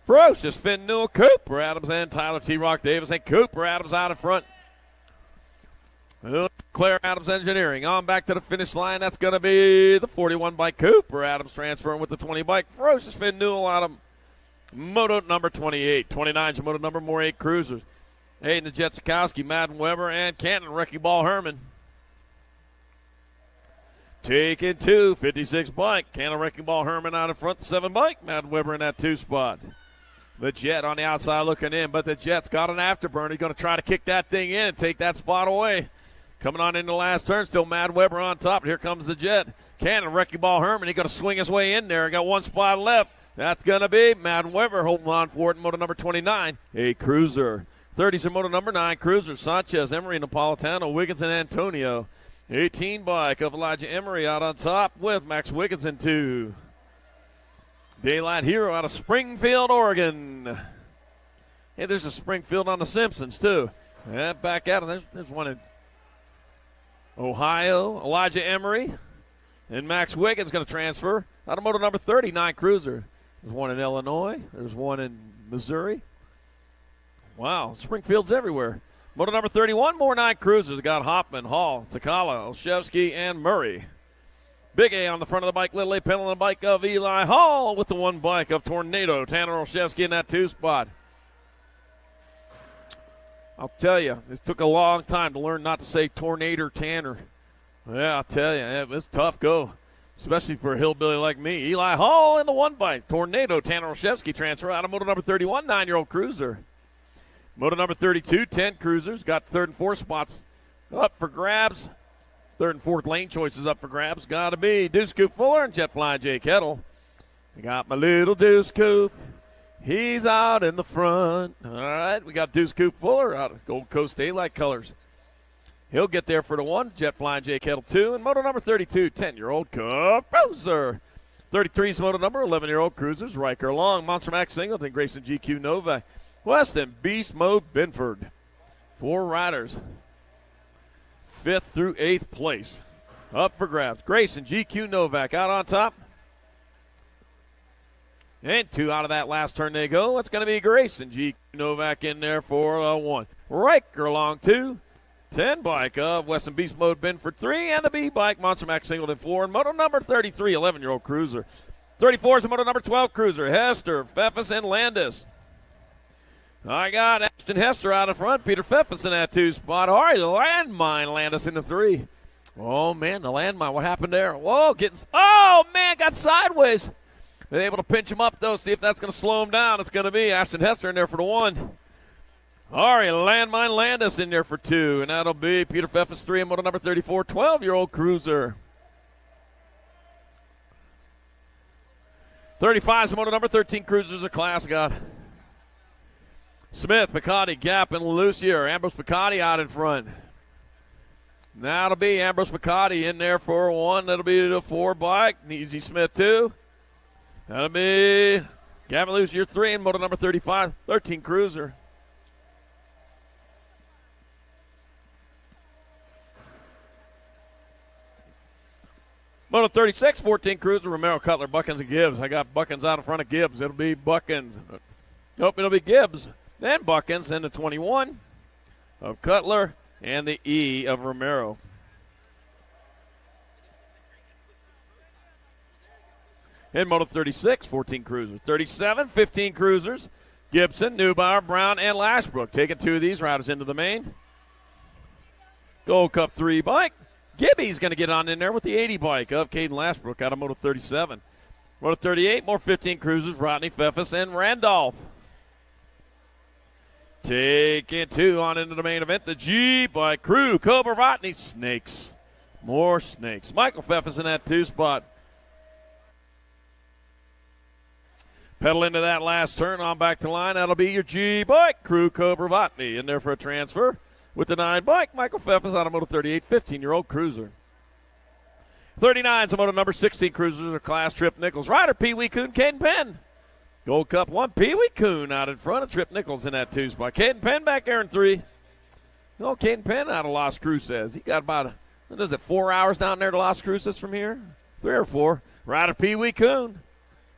Ferocious Finn Newell, Cooper Adams, and Tyler T. Rock Davis, and Cooper Adams out in front. Claire Adams Engineering on back to the finish line. That's going to be the 41 bike. Cooper Adams transferring with the 20 bike. Ferocious Finn Newell out of Moto number 28. 29's your Moto number 8 cruisers. Hayden Jetsikowski, Madden Weber, and Canton Wrecking Ball Herman. Taking 2, 56 bike. Canton Wrecking Ball Herman out in front, the 7 bike. Madden Weber in that 2 spot. The Jet on the outside looking in, but the Jet's got an afterburner. He's going to try to kick that thing in and take that spot away. Coming on into the last turn, still Mad Weber on top. Here comes the Jet. Cannon Wrecking Ball Herman. He's going to swing his way in there. Got 1 spot left. That's going to be Mad Weber holding on for it in Moto number 29, a cruiser. 30's in Moto number 9, cruiser. Sanchez, Emery, Napolitano, Wiggins, and Antonio. 18 bike of Elijah Emery out on top with Max Wiggins in 2. Daylight Hero out of Springfield, Oregon. Hey, there's a Springfield on the Simpsons, too. Yeah, back at it. There's one in Ohio. Elijah Emery and Max Wiggins going to transfer out of Moto number 39 cruiser. There's one in Illinois. There's one in Missouri. Wow, Springfield's everywhere. Moto number 31, more 9 cruisers. Got Hoffman, Hall, Takala, Olszewski, and Murray. Big A on the front of the bike. Little A pedal on the bike of Eli Hall with the 1 bike of Tornado. Tanner Olszewski in that 2 spot. I'll tell you, it took a long time to learn not to say Tornado Tanner. Yeah, I'll tell you, it was a tough go, especially for a hillbilly like me. Eli Hall in the 1 bike. Tornado, Tanner Olszewski transfer out of Moto number 31, 9-year-old cruiser. Moto number 32, 10 cruisers. Got 3rd and 4th spots up for grabs. 3rd and 4th lane choices up for grabs. Got to be Deuce Coop Fuller and Jet Flying Jay Kettle. I got my little Deuce Coop. He's out in the front. All right, we got Deuce Coop Fuller out of Gold Coast Daylight Colors. He'll get there for the 1. Jet Flying Jay Kettle 2. And Moto number 32, 10-year-old cruiser. 33's Moto number 11-year-old cruisers. Riker Long, Monster Max Singleton, Grayson GQ Novak, Weston Beast Mode Binford. 4 riders. 5th through 8th place. Up for grabs. Grayson GQ Novak out on top. And 2 out of that last turn they go. It's going to be Grayson GQ Novak in there for 1. Riker Long 2. 10 bike of Weston Beast Mode Binford 3. And the B bike Monster Max Singleton 4. And Moto number 33, 11-year-old cruiser. 34 is the Moto number 12 cruiser. Hester, Pfeffes, and Landis. I got Ashton Hester out in front. Peter Pfeffes in that 2 spot. All right, the landmine Landis in the 3. Oh, man, the landmine. What happened there? Whoa, got sideways. Been able to pinch him up, though, see if that's going to slow him down. It's going to be Ashton Hester in there for the 1. All right, landmine Landis in there for 2. And that'll be Peter Pfeffes 3 and Moto number 34, 12-year-old cruiser. 35 is Moto number 13 cruisers of class. Got Smith, Picotti, Gap, and Lucier. Ambrose Picotti out in front. That'll be Ambrose Picotti in there for one. That'll be the 4 bike. Easy Smith 2. That'll be Gavin Lucier 3 and moto number 35, 13 Cruiser. Moto 36, 14 Cruiser, Romero, Cutler, Buckins, and Gibbs. I got Buckins out in front of Gibbs. It'll be Buckins. Nope, it'll be Gibbs. Then Buckins and the 21 of Cutler and the E of Romero. In Moto 36, 14 Cruisers. 37, 15 Cruisers. Gibson, Neubauer, Brown, and Lashbrook. Taking 2 of these riders into the main. Gold Cup 3 bike. Gibby's going to get on in there with the 80 bike of Caden Lashbrook out of Moto 37. Moto 38, more 15 Cruisers. Rodney, Pfeffes, and Randolph. Taking 2 on into the main event. The G bike crew. Cobra, Rodney, Snakes. More Snakes. Michael Pfeffes in that 2 spot. Pedal into that last turn on back to line. That'll be your G bike crew. Cobra, Rodney in there for a transfer. With the 9 bike, Michael Pfeffes out of Moto 38, 15-year-old Cruiser. 39's a Moto number 16 Cruisers are class Trip Nichols. Rider Pee Wee Coon, Caden Penn. Gold Cup 1, Pee Wee Coon out in front of Trip Nichols in that 2 spot. Caden Penn back there in 3. No, Caden Penn out of Las Cruces. He got about, 4 hours down there to Las Cruces from here? 3 or 4. Rider Pee Wee Coon.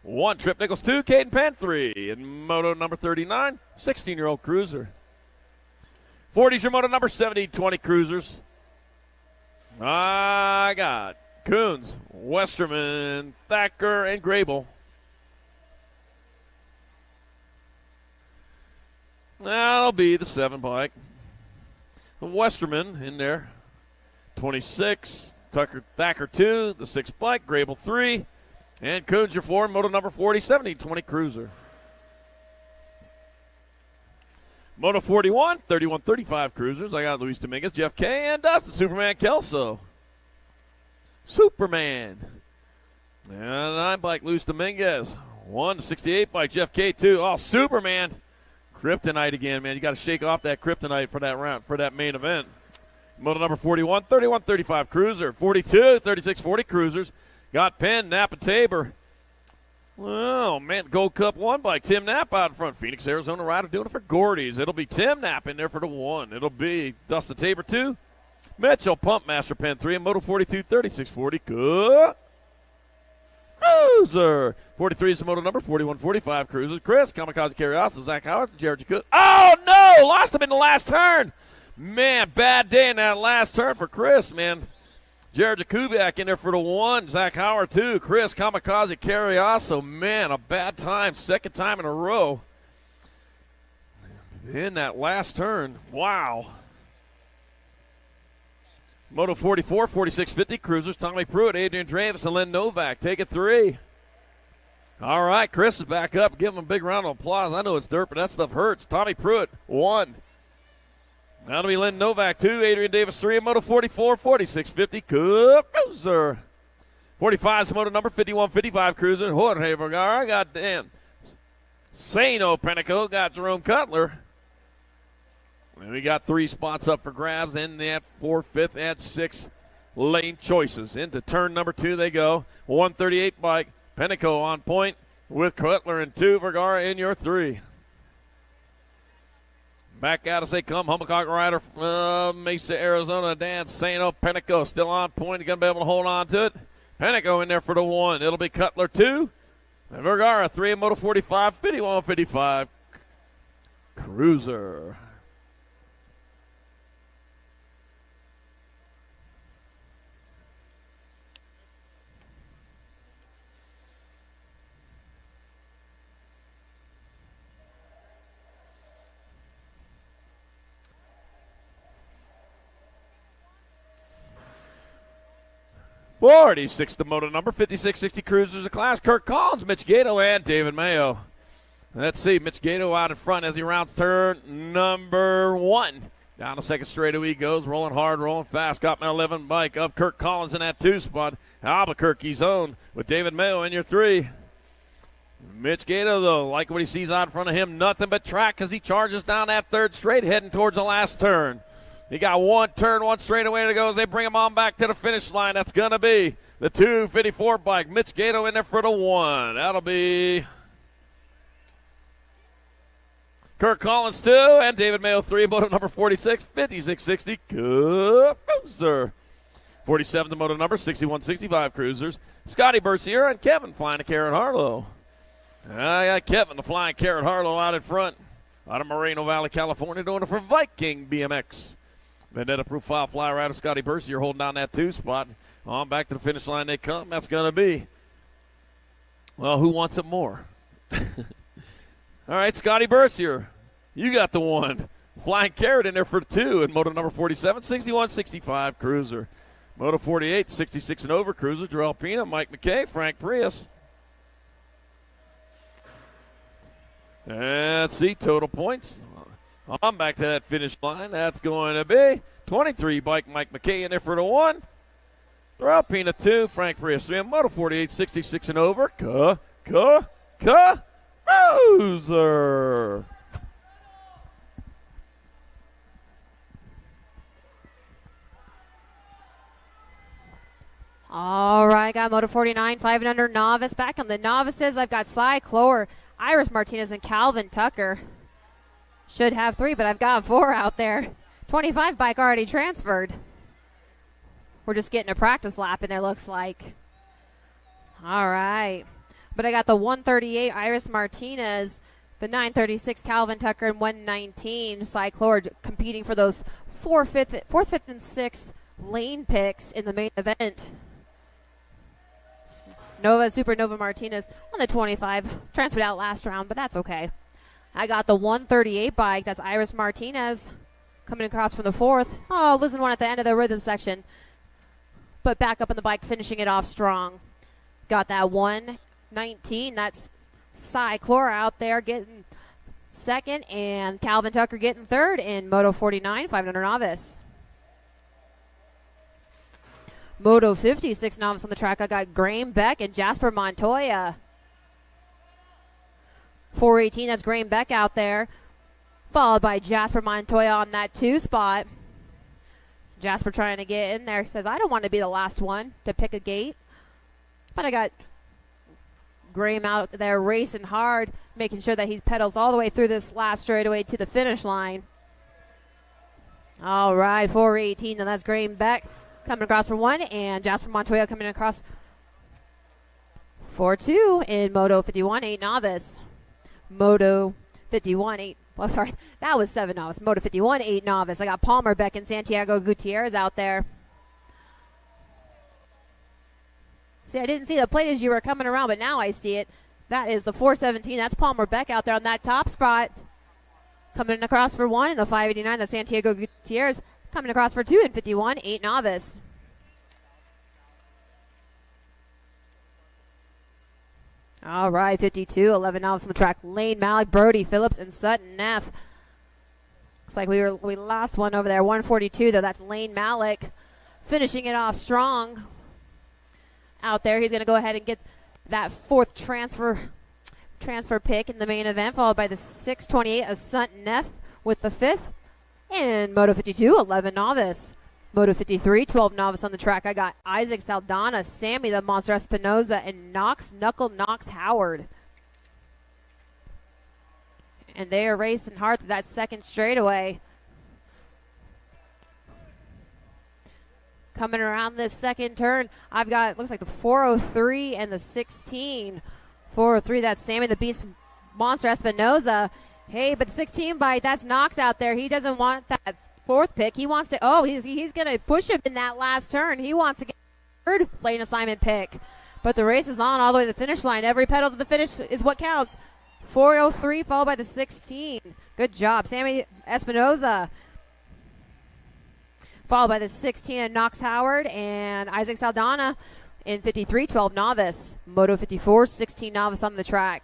1, Trip Nichols 2, Caden Penn 3. And Moto number 39, 16-year-old Cruiser. 40's your Moto number 70, 20 Cruisers. I got Coons, Westerman, Thacker, and Grable. That'll be the 7 bike. The Westerman in there. 26, Thacker 2, the 6 bike, Grable 3, and Coons your 4, Moto number 40, 70, 20 Cruiser. Moto 41, 31, 35 Cruisers. I got Luis Dominguez, Jeff K, and Dustin Superman Kelso. Superman. And 9 bike Luis Dominguez. 1 68 bike Jeff K, 2. Oh, Superman. Kryptonite again, man. You got to shake off that kryptonite for that round, for that main event. Moto number 41, 31, 35 Cruiser. 42, 36, 40 Cruisers. Got Penn, Napa, Tabor. Oh, man, Gold Cup 1 by Tim Knapp out in front. Phoenix, Arizona rider doing it for Gordy's. It'll be Tim Knapp in there for the 1. It'll be Dustin Tabor 2. Mitchell, Pump Master Penn 3. And Moto 42, 36, 40. Good. Cruiser. 43 is the Moto number. 41, 45 Cruisers. Chris, Kamikaze Carrioso, Zach Howard, Jared Jakut. Oh, no! Lost him in the last turn. Man, bad day in that last turn for Chris, man. Jared Jakubiak in there for the 1. Zach Howard 2. Chris Kamikaze Carrioso. Man, a bad time. Second time in a row. In that last turn. Wow. Moto 44, 46, 50 Cruisers. Tommy Pruitt, Adrian Travis, and Len Novak. Take it 3. All right, Chris is back up. Give him a big round of applause. I know it's dirt, but that stuff hurts. Tommy Pruitt, 1. That'll be Len Novak, 2. Adrian Davis, 3. And Moto 44, 46, 50 Cruiser. 45 is the Moto number 51, 55 Cruiser. Jorge Vergara got Dan. Sano Penico got Jerome Cutler. And we got 3 spots up for grabs. And at 4th, 5th, and 6th lane choices. Into turn number 2 they go. 138 bike. Penico on point with Cutler in 2. Vergara in your 3. Back out as they come, Hummelcock rider from Mesa, Arizona, Dan Sano. Penico still on point. He's going to be able to hold on to it. Penico in there for the 1. It'll be Cutler 2. And Vergara 3 in Moto 45, 51, 55. Cruiser. Forty 6 the Moto number, 56-60 Cruisers of class. Kirk Collins, Mitch Gato, and David Mayo. Let's see, Mitch Gato out in front as he rounds turn number 1. Down the second straightaway he goes, rolling hard, rolling fast. Got my 11 bike of Kirk Collins in that 2 spot. Albuquerque's own with David Mayo in your 3. Mitch Gato, though, like what he sees out in front of him, nothing but track as he charges down that third straight, heading towards the last turn. He got one turn, one straightaway to go as they bring him on back to the finish line. That's going to be the 254 bike. Mitch Gato in there for the 1. That'll be Kirk Collins 2 and David Mayo 3. Moto number 46, 5660 Cruiser. 47 the moto number, 6165 Cruisers. Scotty Bercier and Kevin Flying to Carrot Harlow. I got Kevin, the Flying Carrot Harlow, out in front. Out of Moreno Valley, California, doing it for Viking BMX. Vendetta Profile Flyer out of Scotty Bercier holding down that 2 spot. On back to the finish line they come. That's going to be, well, who wants it more? All right, Scotty Bercier, you got the 1. Flying Carrot in there for 2 in moto number 47, 6165 Cruiser. Moto 48, 66 and over Cruiser. Darrell Pina, Mike McKay, Frank Prius. And let's see, total points. On back to that finish line. That's going to be 23 bike Mike McKay in there for the 1. Darrell Pina 2, Frank Prius 3. And Moto 48, 66 and over. Cruiser. All right, got Moto 49, 5 and under novice. Back on the novices, I've got Cy Clower, Iris Martinez, and Calvin Tucker. Should have 3, but I've got 4 out there. 25 bike already transferred. We're just getting a practice lap in there, looks like. All right. But I got the 138 Iris Martinez, the 936 Calvin Tucker, and 119 Cy Clower competing for those 4th, 5th, and 6th lane picks in the main event. Supernova Martinez on the 25. Transferred out last round, but that's okay. I got the 138 bike. That's Iris Martinez coming across from the 4th. Oh, losing one at the end of the rhythm section. But back up on the bike, finishing it off strong. Got that 119. That's Cy Clora out there getting 2nd. And Calvin Tucker getting 3rd in Moto 49, 500 novice. Moto 56 novice on the track. I got Graham Beck and Jasper Montoya. 418, that's Graham Beck out there. Followed by Jasper Montoya on that 2 spot. Jasper trying to get in there. Says, I don't want to be the last one to pick a gate. But I got Graham out there racing hard, making sure that he pedals all the way through this last straightaway to the finish line. All right, 418, and that's Graham Beck coming across for 1, and Jasper Montoya coming across for 2 in Moto 51, 8 novice. Moto 51, 8. Well, sorry, that was 7 novice. Moto 51, 8 novice. I got Palmer, Beck, and Santiago Gutierrez out there. See, I didn't see the plate as you were coming around, but now I see it. That is the 417. That's Palmer Beck out there on that top spot. Coming across for 1 in the 589. That's Santiago Gutierrez coming across for 2 in 51, 8 novice. All right, 52, 11 novice on the track. Lane Malik, Brody Phillips, and Sutton Neff. Looks like we lost one over there. 142, though. That's Lane Malik finishing it off strong out there. He's going to go ahead and get that 4th transfer pick in the main event, followed by the 628 of Sutton Neff with the 5th. And Moto 52, 11 novice. Moto 53, 12 novice on the track. I got Isaac Saldana, Sammy the Monster Espinoza, and Knox Howard. And they are racing hard through that 2nd straightaway. Coming around this 2nd turn, I've got, looks like the 403 and the 16. 403, that's Sammy the Beast Monster Espinoza. Hey, but 16 bike, that's Knox out there. He doesn't want that 4th pick. He wants to, he's going to push him in that last turn. He wants to get 3rd lane assignment pick. But the race is on all the way to the finish line. Every pedal to the finish is what counts. 403 followed by the 16. Good job, Sammy Espinoza. Followed by the 16 and Knox Howard and Isaac Saldana in 53, 12 novice. Moto 54, 16 novice on the track.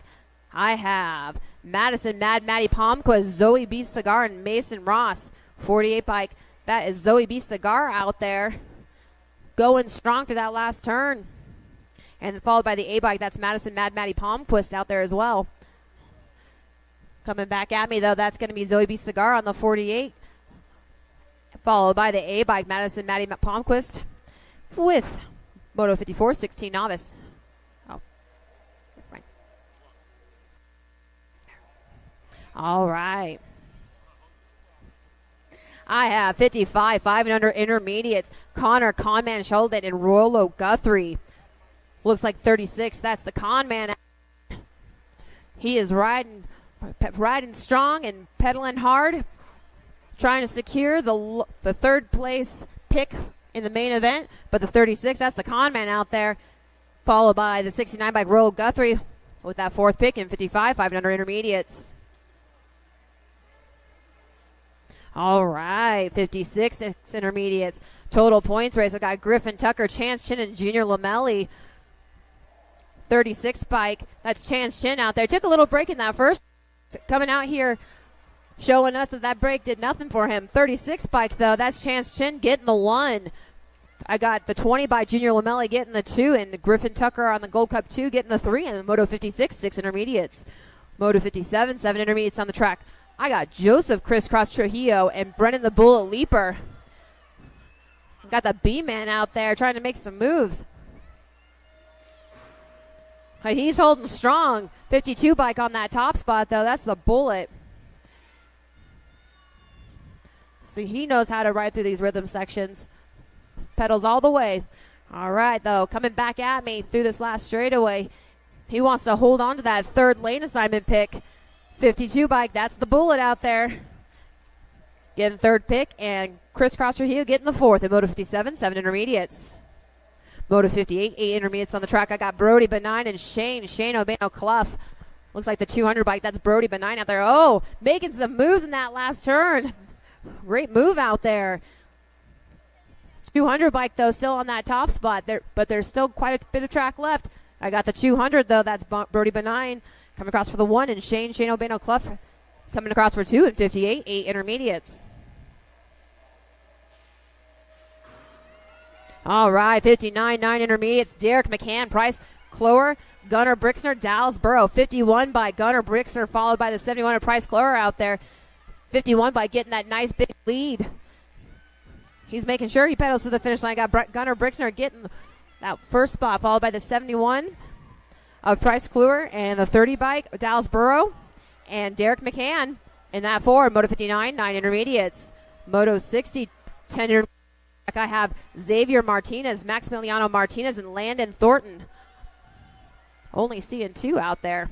I have Madison Mad Maddie Palmquist, Zoe B. Cigar, and Mason Ross. 48 bike. That is Zoe B. Cigar out there going strong through that last turn. And followed by the A bike, that's Madison Mad Maddie Palmquist out there as well. Coming back at me, though, that's going to be Zoe B. Cigar on the 48. Followed by the A bike, Madison Maddie Palmquist with Moto 54, 16 novice. Oh, right. All right. I have 55, 5 and under intermediates. Connor Conman Sheldon and Rollo Guthrie. Looks like 36. That's the Conman. He is riding strong and pedaling hard, trying to secure the third place pick in the main event. But the 36, that's the Conman out there. Followed by the 69 bike Rollo Guthrie with that fourth pick in 55, 5 and under intermediates. All right, 56 intermediates. Total points race. I got Griffin Tucker, Chance Chin, and Junior Lamelli. 36 bike. That's Chance Chin out there. Took a little break in that first. Coming out here, showing us that break did nothing for him. 36 bike, though. That's Chance Chin getting the 1. I got the 20 by Junior Lamelli getting the 2, and Griffin Tucker on the Gold Cup 2 getting the 3, and Moto 56, 6 intermediates. Moto 57, 7 intermediates on the track. I got Joseph Crisscross Trujillo and Brennan the Bullet Leaper. Got the B-Man out there trying to make some moves. He's holding strong. 52 bike on that top spot, though. That's the Bullet. See, he knows how to ride through these rhythm sections. Pedals all the way. All right, though, coming back at me through this last straightaway. He wants to hold on to that third lane assignment pick. 52 bike, that's the Bullet out there. Getting third pick, and Crisscross Trujillo getting the 4th in Moto 57, 7 intermediates. Moto 58, 8 intermediates on the track. I got Brody Benign and Shane O'Bano Clough. Looks like the 200 bike, that's Brody Benign out there. Oh, making some moves in that last turn. Great move out there. 200 bike, though, still on that top spot, but there's still quite a bit of track left. I got the 200, though. That's Brody Benign coming across for the 1, and Shane O'Bano Clough coming across for 2 in 58, 8 intermediates. All right, 59, 9 intermediates. Derek McCann, Price Clower, Gunnar Brixner, Dallas Burrow. 51 by Gunnar Brixner, followed by the 71 of Price Clower out there. 51 by getting that nice big lead. He's making sure he pedals to the finish line. Got Gunnar Brixner getting that first spot, followed by the 71 of Price Clower and the 30 bike, Dallas Burrow, and Derek McCann in that 4. Moto 59, 9 intermediates. Moto 60, 10 intermediates. I have Xavier Martinez, Maximiliano Martinez, and Landon Thornton. Only seeing 2 out there.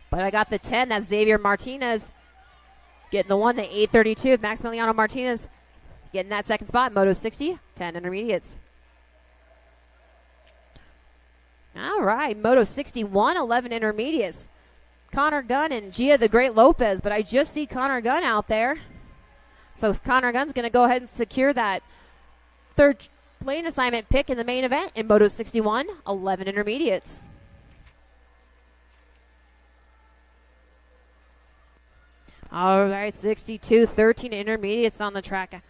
But I got the 10, that's Xavier Martinez. Getting the 1, the 832 of Maximiliano Martinez. Getting that second spot, Moto 60, 10 intermediates. All right, Moto 61, 11 intermediates. Connor Gunn and Gia the Great Lopez, but I just see Connor Gunn out there. So Connor Gunn's going to go ahead and secure that third lane assignment pick in the main event in Moto 61, 11 intermediates. All right, 62, 13 intermediates on the track.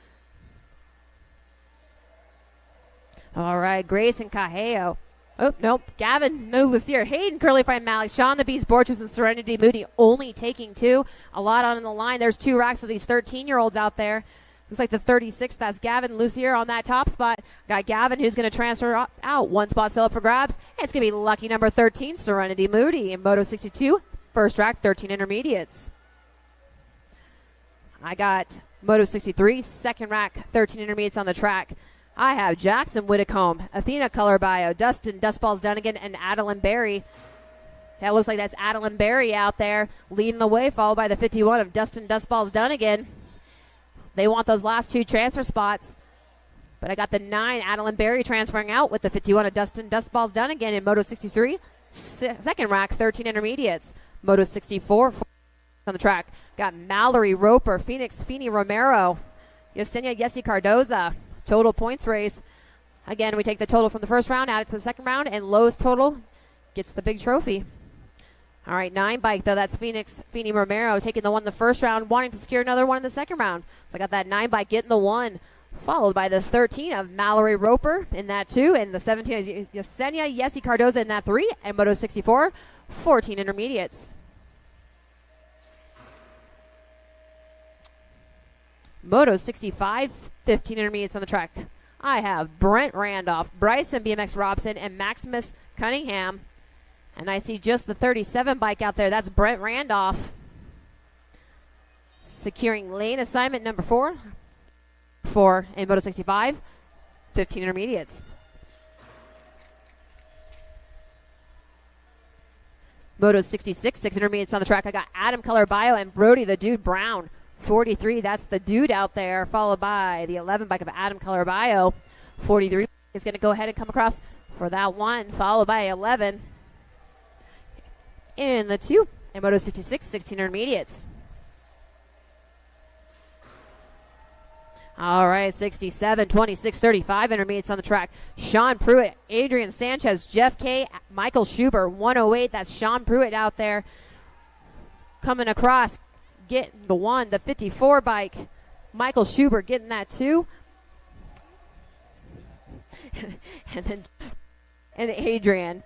All right, Grayson Cajeo. Oh, nope. Gavin, no Lucier. Hayden, Curly Fry Malik, Sean the Beast, Borchers, and Serenity Moody only taking 2. A lot on the line. There's 2 racks of these 13-year-olds out there. Looks like the 36, that's Gavin Lucier on that top spot. Got Gavin who's going to transfer out. 1 spot still up for grabs. And it's going to be lucky number 13, Serenity Moody in Moto 62. First rack, 13 intermediates. I got Moto 63, second rack, 13 intermediates on the track. I have Jackson Whitcomb, Athena Color Bio, Dustin Dustballs Dunnigan, and Adeline Berry. That looks like that's Adeline Berry out there leading the way, followed by the 51 of Dustin Dustballs Dunnigan. They want those last 2 transfer spots. But I got the 9, Adeline Berry, transferring out with the 51 of Dustin Dustballs Dunnigan in Moto 63. Second rack, 13 intermediates. Moto 64 on the track. Got Mallory Roper, Phoenix Feeney Romero, Yesenia Yessi Cardoza. Total points race. Again, we take the total from the first round, add it to the second round, and lowest total gets the big trophy. All right, 9 bike, though. That's Phoenix Feeney Romero taking the 1 in the first round, wanting to secure another 1 in the second round. So I got that 9 bike getting the 1, followed by the 13 of Mallory Roper in that 2, and the 17 is Yesenia Yessi Cardoza in that 3, and Moto 64, 14 intermediates. Moto 65, 15 intermediates on the track. I have Brent Randolph, Bryson BMX Robson, and Maximus Cunningham. And I see just the 37 bike out there. That's Brent Randolph. Securing lane assignment number 4 in Moto 65, 15 intermediates. Moto 66, 6 intermediates on the track. I got Adam Colorbio and Brody the Dude Brown. 43, that's the dude out there, followed by the 11 bike of Adam Colorbio. 43 is going to go ahead and come across for that 1, followed by 11 in the 2. And Moto 66, 16 intermediates. All right, 67, 26, 35 intermediates on the track. Sean Pruitt, Adrian Sanchez, Jeff K, Michael Schubert, 108. That's Sean Pruitt out there coming across. Getting the 1, the 54 bike. Michael Schubert getting that 2. and Adrian.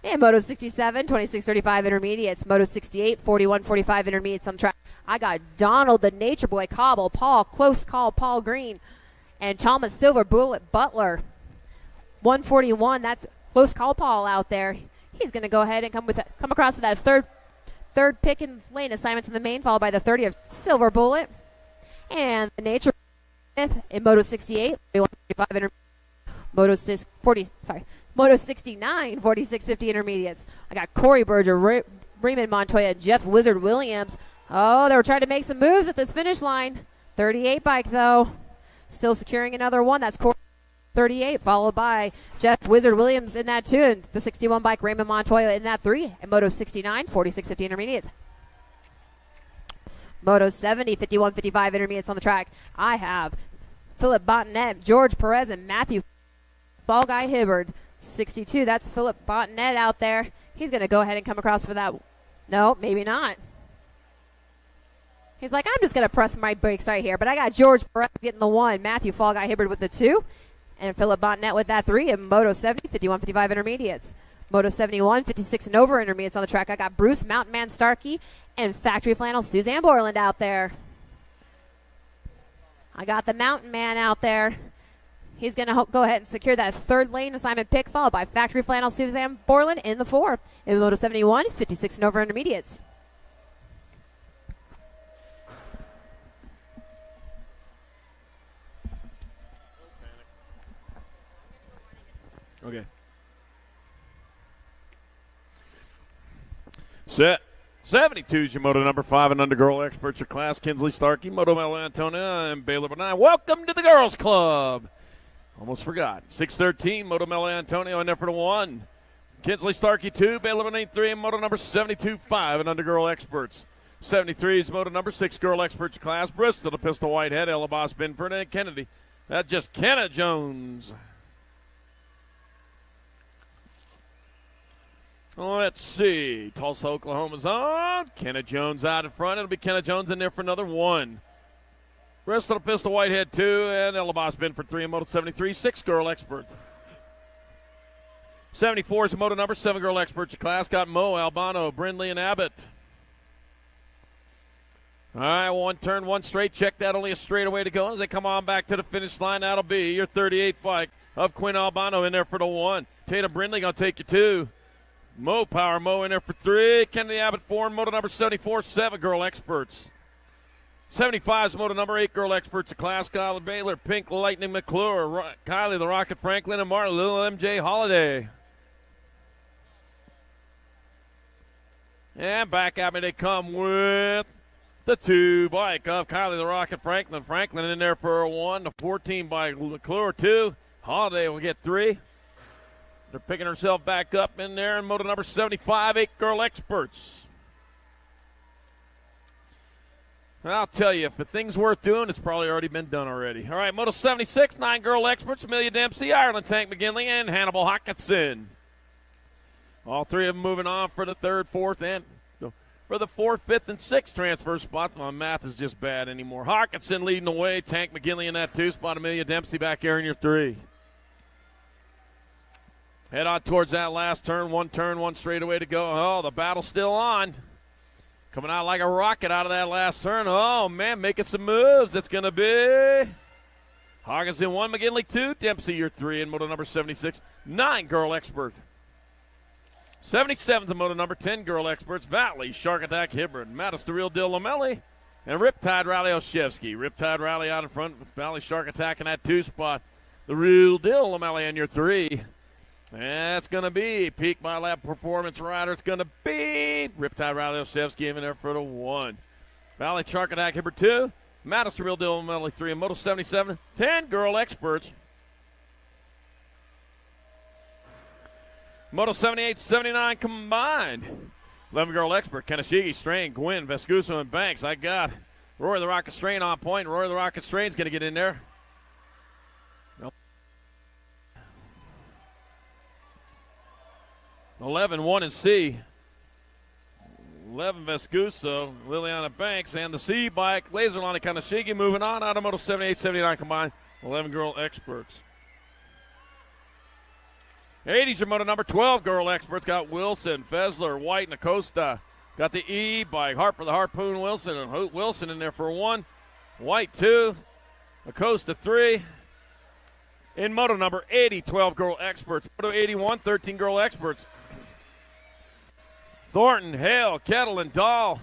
And Moto 67, 26, 35 intermediates. Moto 68, 41, 45 intermediates on the track. I got Donald the Nature Boy Cobble, Paul Close Call, Paul Green, and Thomas Silver Bullet Butler. 141, that's Close Call Paul out there. He's going to go ahead and come across with that third pick and lane assignments in the main, followed by the 30 of Silver Bullet. And the Nature in Moto 68, 41, 45 intermediates. Moto 69, 46, 50 intermediates. I got Corey Berger, Raymond Montoya, Jeff Wizard Williams. Oh, they were trying to make some moves at this finish line. 38 bike, though. Still securing another 1. That's Corey 38, followed by Jeff Wizard Williams in that 2, and the 61 bike, Raymond Montoya in that 3. And Moto 69, 46, 50 intermediates. Moto 70, 51, 55 intermediates on the track. I have Philip Bonnet, George Perez, and Matthew Fall Guy Hibbard. 62, that's Philip Bonnet out there. He's going to go ahead and come across for that. No, maybe not. He's like, I'm just going to press my brakes right here. But I got George Perez getting the 1, Matthew Fall Guy Hibbard with the 2, and Philip Bonnet with that 3, and Moto 70, 51, 55 intermediates. Moto 71, 56 and over intermediates on the track. I got Bruce Mountain Man Starkey and Factory Flannel Suzanne Borland out there. I got the Mountain Man out there. He's going to go ahead and secure that 3rd lane assignment pick, followed by Factory Flannel Suzanne Borland in the 4. In Moto 71, 56 and over intermediates. Okay. Set. 72 is your Moto number 5 and under girl experts, your class. Kinsley Starkey, Moto Mel Antonia, and Baylor Benign. Welcome to the girls club. Almost forgot. 613, Moto Mel Antonio in there for the 1. Kinsley Starkey 2, Baylor Benign 3, and Moto number 72, 5 and under girl experts. 73 is Moto number 6 girl experts, your class. Bristol, the Pistol Whitehead, Ella Boss Binford, and Kennedy. That's just Kenna Jones. Let's see. Tulsa, Oklahoma's on. Kenna Jones out in front. It'll be Kenna Jones in there for another 1. Bristol Pistol Whitehead 2, and Ella Boss Binford 3 in Moto 73. 6 girl experts. 74 is a Moto number 7 girl experts. Your class got Mo, Albano, Brindley, and Abbott. All right, 1 turn, 1 straight. Check that. Only a straightaway to go. As they come on back to the finish line, that'll be your 38 bike of Quinn Albano in there for the 1. Tatum Brindley going to take you 2. Mo Power Mo in there for 3. Kennedy Abbott 4. Moto number 74, 7 girl experts. 75 is Moto number 8 girl experts. The class, Kylie Baylor, Pink Lightning McClure, Kylie the Rocket Franklin, and Martin Little MJ Holiday. And back at me they come with the 2 bike of Kylie the Rocket Franklin. Franklin in there for a 1. The 14 bike McClure 2. Holiday will get 3. They're picking herself back up in there in Moto number 75, 8 girl experts. I'll tell you, if the thing's worth doing, it's probably already been done already. All right, Moto 76, 9 girl experts, Amelia Dempsey, Ireland Tank McGinley, and Hannibal Hawkinson. All 3 of them moving on for the 3rd, 4th, and for the 4th, 5th, and 6th transfer spots. My math is just bad anymore. Hawkinson leading the way. Tank McGinley in that 2 spot. Amelia Dempsey back here in your 3. Head on towards that last turn. One straightaway to go. Oh, the battle's still on. Coming out like a rocket out of that last turn. Oh, man, making some moves. It's going to be Hawkinson 1, McGinley 2, Dempsey your 3 in moto number 76. 9, Girl Expert. 77's the moto number 10, Girl Experts. Valley, Shark Attack, Hibbard, Mattis, the Real Deal, Lamelli, and Riptide Rally Olszewski. Riptide Rally out in front. Valley Shark Attack in that 2 spot. The Real Deal, Lamelli in your 3. That's going to be Peak My Lab Performance Rider. It's going to be Riptide Rally Olszewski in there for the 1. Valley Shark Attack, Hibbard 2. Mattis, the Real Deal, Lamelli 3. And moto 77, 10, Girl Experts. Moto 78, 79 combined. 11 Girl Expert, Kanashigi, Strain, Gwynn, Vescuso, and Banks. I got Rory the Rocket Strain on point. Rory the Rocket Strain's going to get in there. 11, 1 and C. 11 Vescuso, Liliana Banks, and the C bike, Laserlani Kanashigi moving on out of moto 78, 79 combined. 11 Girl Experts. 80s are moto number 12, Girl Experts. Got Wilson, Fessler, White, and Acosta. Got the E bike, Harper the Harpoon, Wilson, and Wilson in there for 1. White 2, Acosta 3. In moto number 80, 12 Girl Experts. Moto 81, 13 Girl Experts. Thornton, Hale, Kettle, and Dahl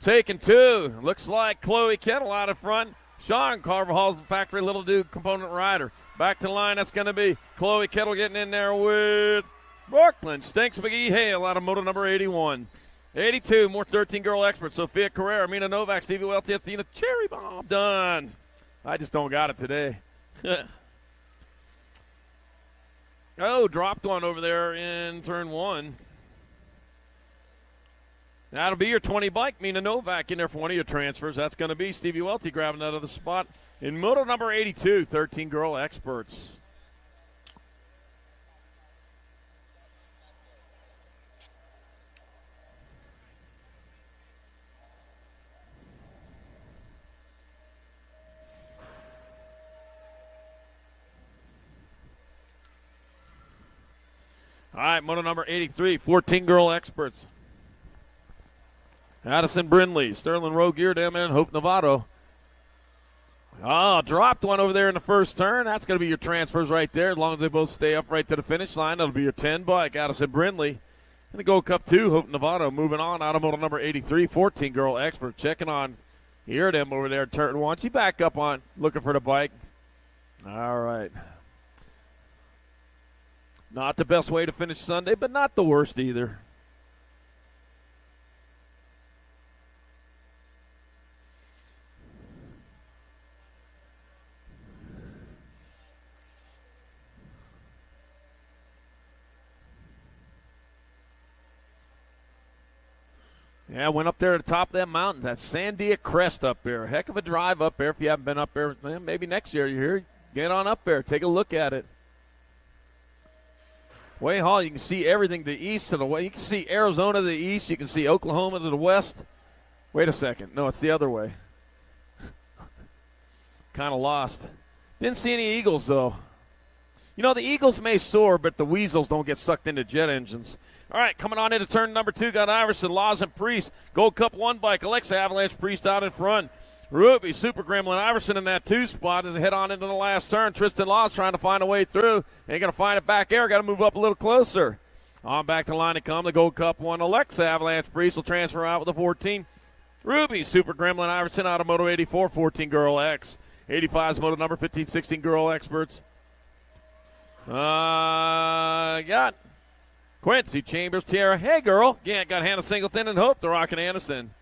taking 2. Looks like Chloe Kettle out in front. Sean Carvajal's the factory Little Duke component rider. Back to the line, that's going to be Chloe Kettle getting in there with Brooklyn. Stinks McGee Hale out of moto number 81. 82, more 13 Girl Experts. Sophia Carrera, Mina Novak, Stevie Welty, Athena, Cherry Bomb. Done. I just don't got it today. Oh, dropped one over there in turn 1. That'll be your 20 bike. Mina Novak in there for one of your transfers. That's going to be Stevie Welty grabbing that other spot. In moto number 82, 13 Girl Experts. All right, moto number 83, 14 Girl Experts. Addison Brindley, Sterling Rogier down there, and Hope Novato. Oh, dropped one over there in the first turn. That's going to be your transfers right there. As long as they both stay up right to the finish line, that'll be your 10 bike. Addison Brindley. And the Gold Cup 2, Hope Novato moving on. Out of moto number 83, 14 Girl Expert. Checking on Eardem over there, turn 1. She back up on looking for the bike. All right. Not the best way to finish Sunday, but not the worst either. Yeah, went up there to the top of that mountain. That Sandia Crest up there. Heck of a drive up there. If you haven't been up there, maybe next year you're here. Get on up there. Take a look at it. Way Hall, you can see everything to the east to the west. You can see Arizona to the east. You can see Oklahoma to the west. Wait a second. No, it's the other way. Kind of lost. Didn't see any eagles, though. You know, the eagles may soar, but the weasels don't get sucked into jet engines. All right, coming on into turn number 2, got Iverson, Laws, and Priest. Gold Cup 1 bike, Alexa Avalanche, Priest out in front. Ruby, Super Gremlin, Iverson in that 2 spot as they head on into the last turn. Tristan Laws trying to find a way through. Ain't going to find it back there. Got to move up a little closer. On back to the line to come. The Gold Cup 1, Alexa Avalanche, Priest will transfer out with the 14. Ruby, Super Gremlin, Iverson out of Moto 84, 14 Girl X. 85's Moto number 15, 16 Girl Experts. Got Quincy, Chambers, Tierra, Hey Girl. Gant got Hannah Singleton and Hope, the Rockin' Anderson.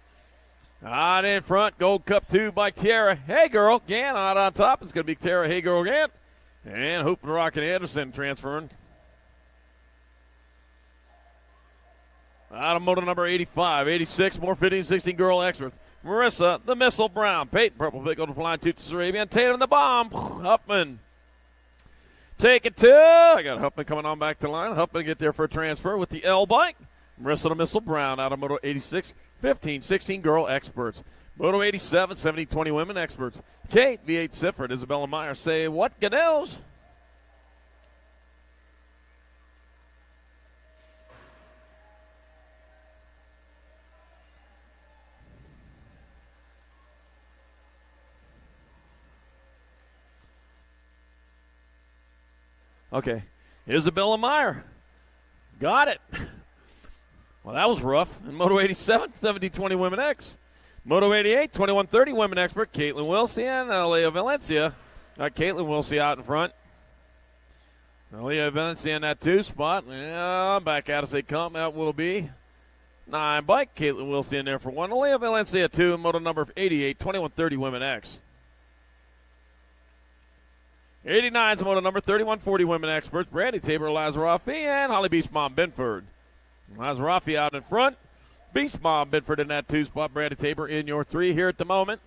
Out in front, Gold Cup 2 by Tierra, Hey Girl. Gant out on top. It's going to be Tierra, Hey Girl, Gant. And Hope, the Rockin' Anderson transferring. Out of Moto number 85, 86, more 15, 16 Girl Experts. Marissa, the Missile Brown. Peyton, Purple Pick, Golden Flying Toots, Arabian. Tatum, the Bomb. Huffman. Take it to. I got Huffman coming on back to the line. Huffman get there for a transfer with the L bike. Marissa, the Missile Brown out of Moto 86. 15, 16 girl experts. Moto 87, 70, 20 women experts. Kate, V8 Sifford, Isabella Meyer say, what Goodells? Okay, Isabella Meyer. Got it. Well, that was rough. In Moto 87, 70-20 Women X. Moto 88, 21-30 Women Expert, Caitlin Wilsey and Leah Valencia. Got Caitlin Wilsey out in front. Leah Valencia in that 2 spot. Yeah, back out as they come. That will be 9 bike. Caitlin Wilsey in there for 1. Leah Valencia 2 in Moto number 88, 21-30 Women X. 89 is Moto number 31-40 Women Experts. Brandy Tabor, Lazaroffy, and Holly Beast Mom Binford. Lazaroffy out in front. Beast Mom Binford in that 2 spot. Brandy Tabor in your 3 here at the moment.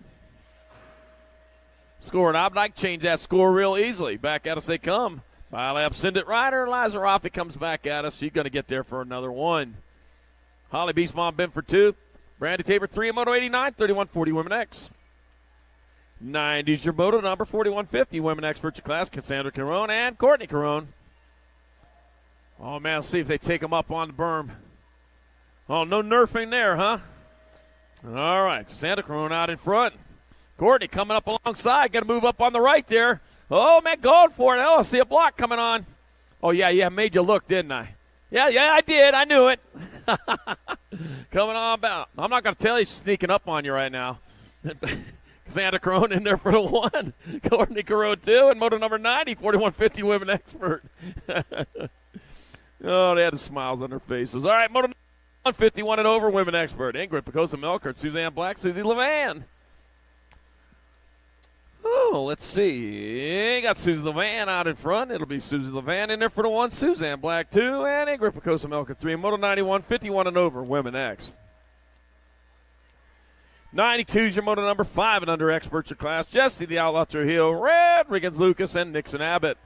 Score and Obnike change that score real easily. Back at us they come. By lap Sindit Ryder. Lazaroffy comes back at us. She's going to get there for another 1. Holly Beast Mom Binford 2. Brandy Tabor 3 in Moto 89, 31-40 Women X. 90's your Moto number 4150 Women Experts class. Cassandra Carone and Courtney Carone. Oh, man, let's see if they take them up on the berm. Oh, no nerfing there, huh? All right, Cassandra Carone out in front. Courtney coming up alongside. Got to move up on the right there. Oh, man, going for it. Oh, I see a block coming on. Oh, yeah, made you look, didn't I? Yeah, I did. I knew it. Coming on about. I'm not going to tell you sneaking up on you right now. Cassandra Carone in there for the 1. Courtney Carone 2. And Moto number 90, 4150 Women Expert. Oh, they had the smiles on their faces. All right, Moto 151 and over Women Expert. Ingrid Picosa Melkert, Suzanne Black, Susie Levan. Oh, let's see. Got Susie Levan out in front. It'll be Susie Levan in there for the 1. Suzanne Black 2. And Ingrid Picosa Melkert 3. Moto 91, 51 and over Women X. 92 is your Moto number 5 and under experts your class. Jesse the Outlaw Trujillo, Red, Riggins Lucas, and Nixon Abbott.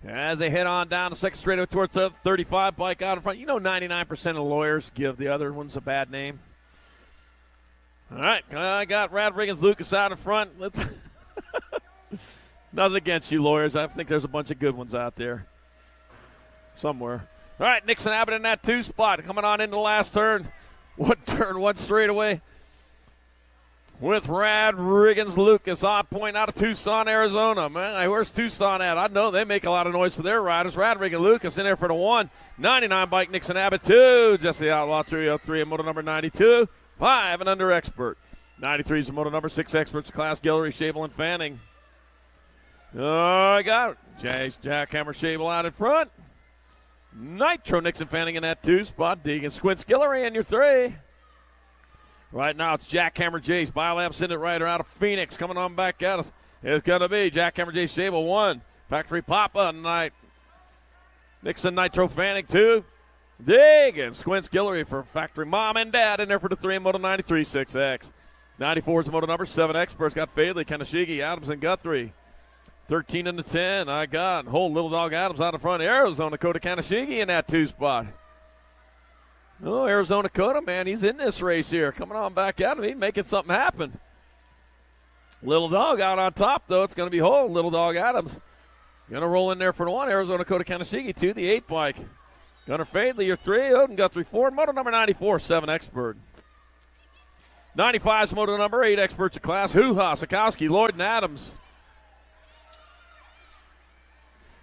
As they head on down the second straightaway towards the 35 bike out in front. You know 99% of lawyers give the other ones a bad name. All right, I got Rad Riggins Lucas out in front. Nothing against you lawyers. I think there's a bunch of good ones out there somewhere. All right, Nixon Abbott in that 2 spot. Coming on into the last turn. 1 turn, 1 straightaway. With Rad Riggins Lucas on point out of Tucson, Arizona. Man, where's Tucson at? I know they make a lot of noise for their riders. Rad Riggins Lucas in there for the 1. 99 bike, Nixon Abbott 2. Just the Outlaw Trio 3 and Moto number 92. 5 and under expert. 93 is the Moto number 6 experts class. Guillory, Shable, and Fanning. Oh, I got it. Jackhammer Shable out in front. Nitro Nixon Fanning in that 2 spot. Deegan Squints Guillory in your 3. Right now it's Jackhammer Jace. Biolab Sindit Ryder out of Phoenix coming on back at us. It's going to be Jackhammer Jace Shable 1. Factory Papa Night. Nixon Nitro Fanning 2. Deegan Squints Guillory for Factory Mom and Dad in there for the 3 Moto 93 6X. 94 is the Moto number 7 experts. Got Fadley, Kanashigi, Adams, and Guthrie. 13 and the 10, I got Whole Little Dog Adams out in front. Arizona Kota Kanashigi in that 2 spot. Oh, Arizona Kota, man, he's in this race here. Coming on back at him, he's making something happen. Little Dog out on top, though. It's going to be Whole Little Dog Adams. Going to roll in there for the 1. Arizona Kota Kanashigi 2, the 8 bike. Gunnar Fadley, your 3. Odin Guthrie 4. Moto number 94, 7 expert. 95 is Moto number 8 experts of class. Hoo-Ha, Sikowski, Lloyd, and Adams.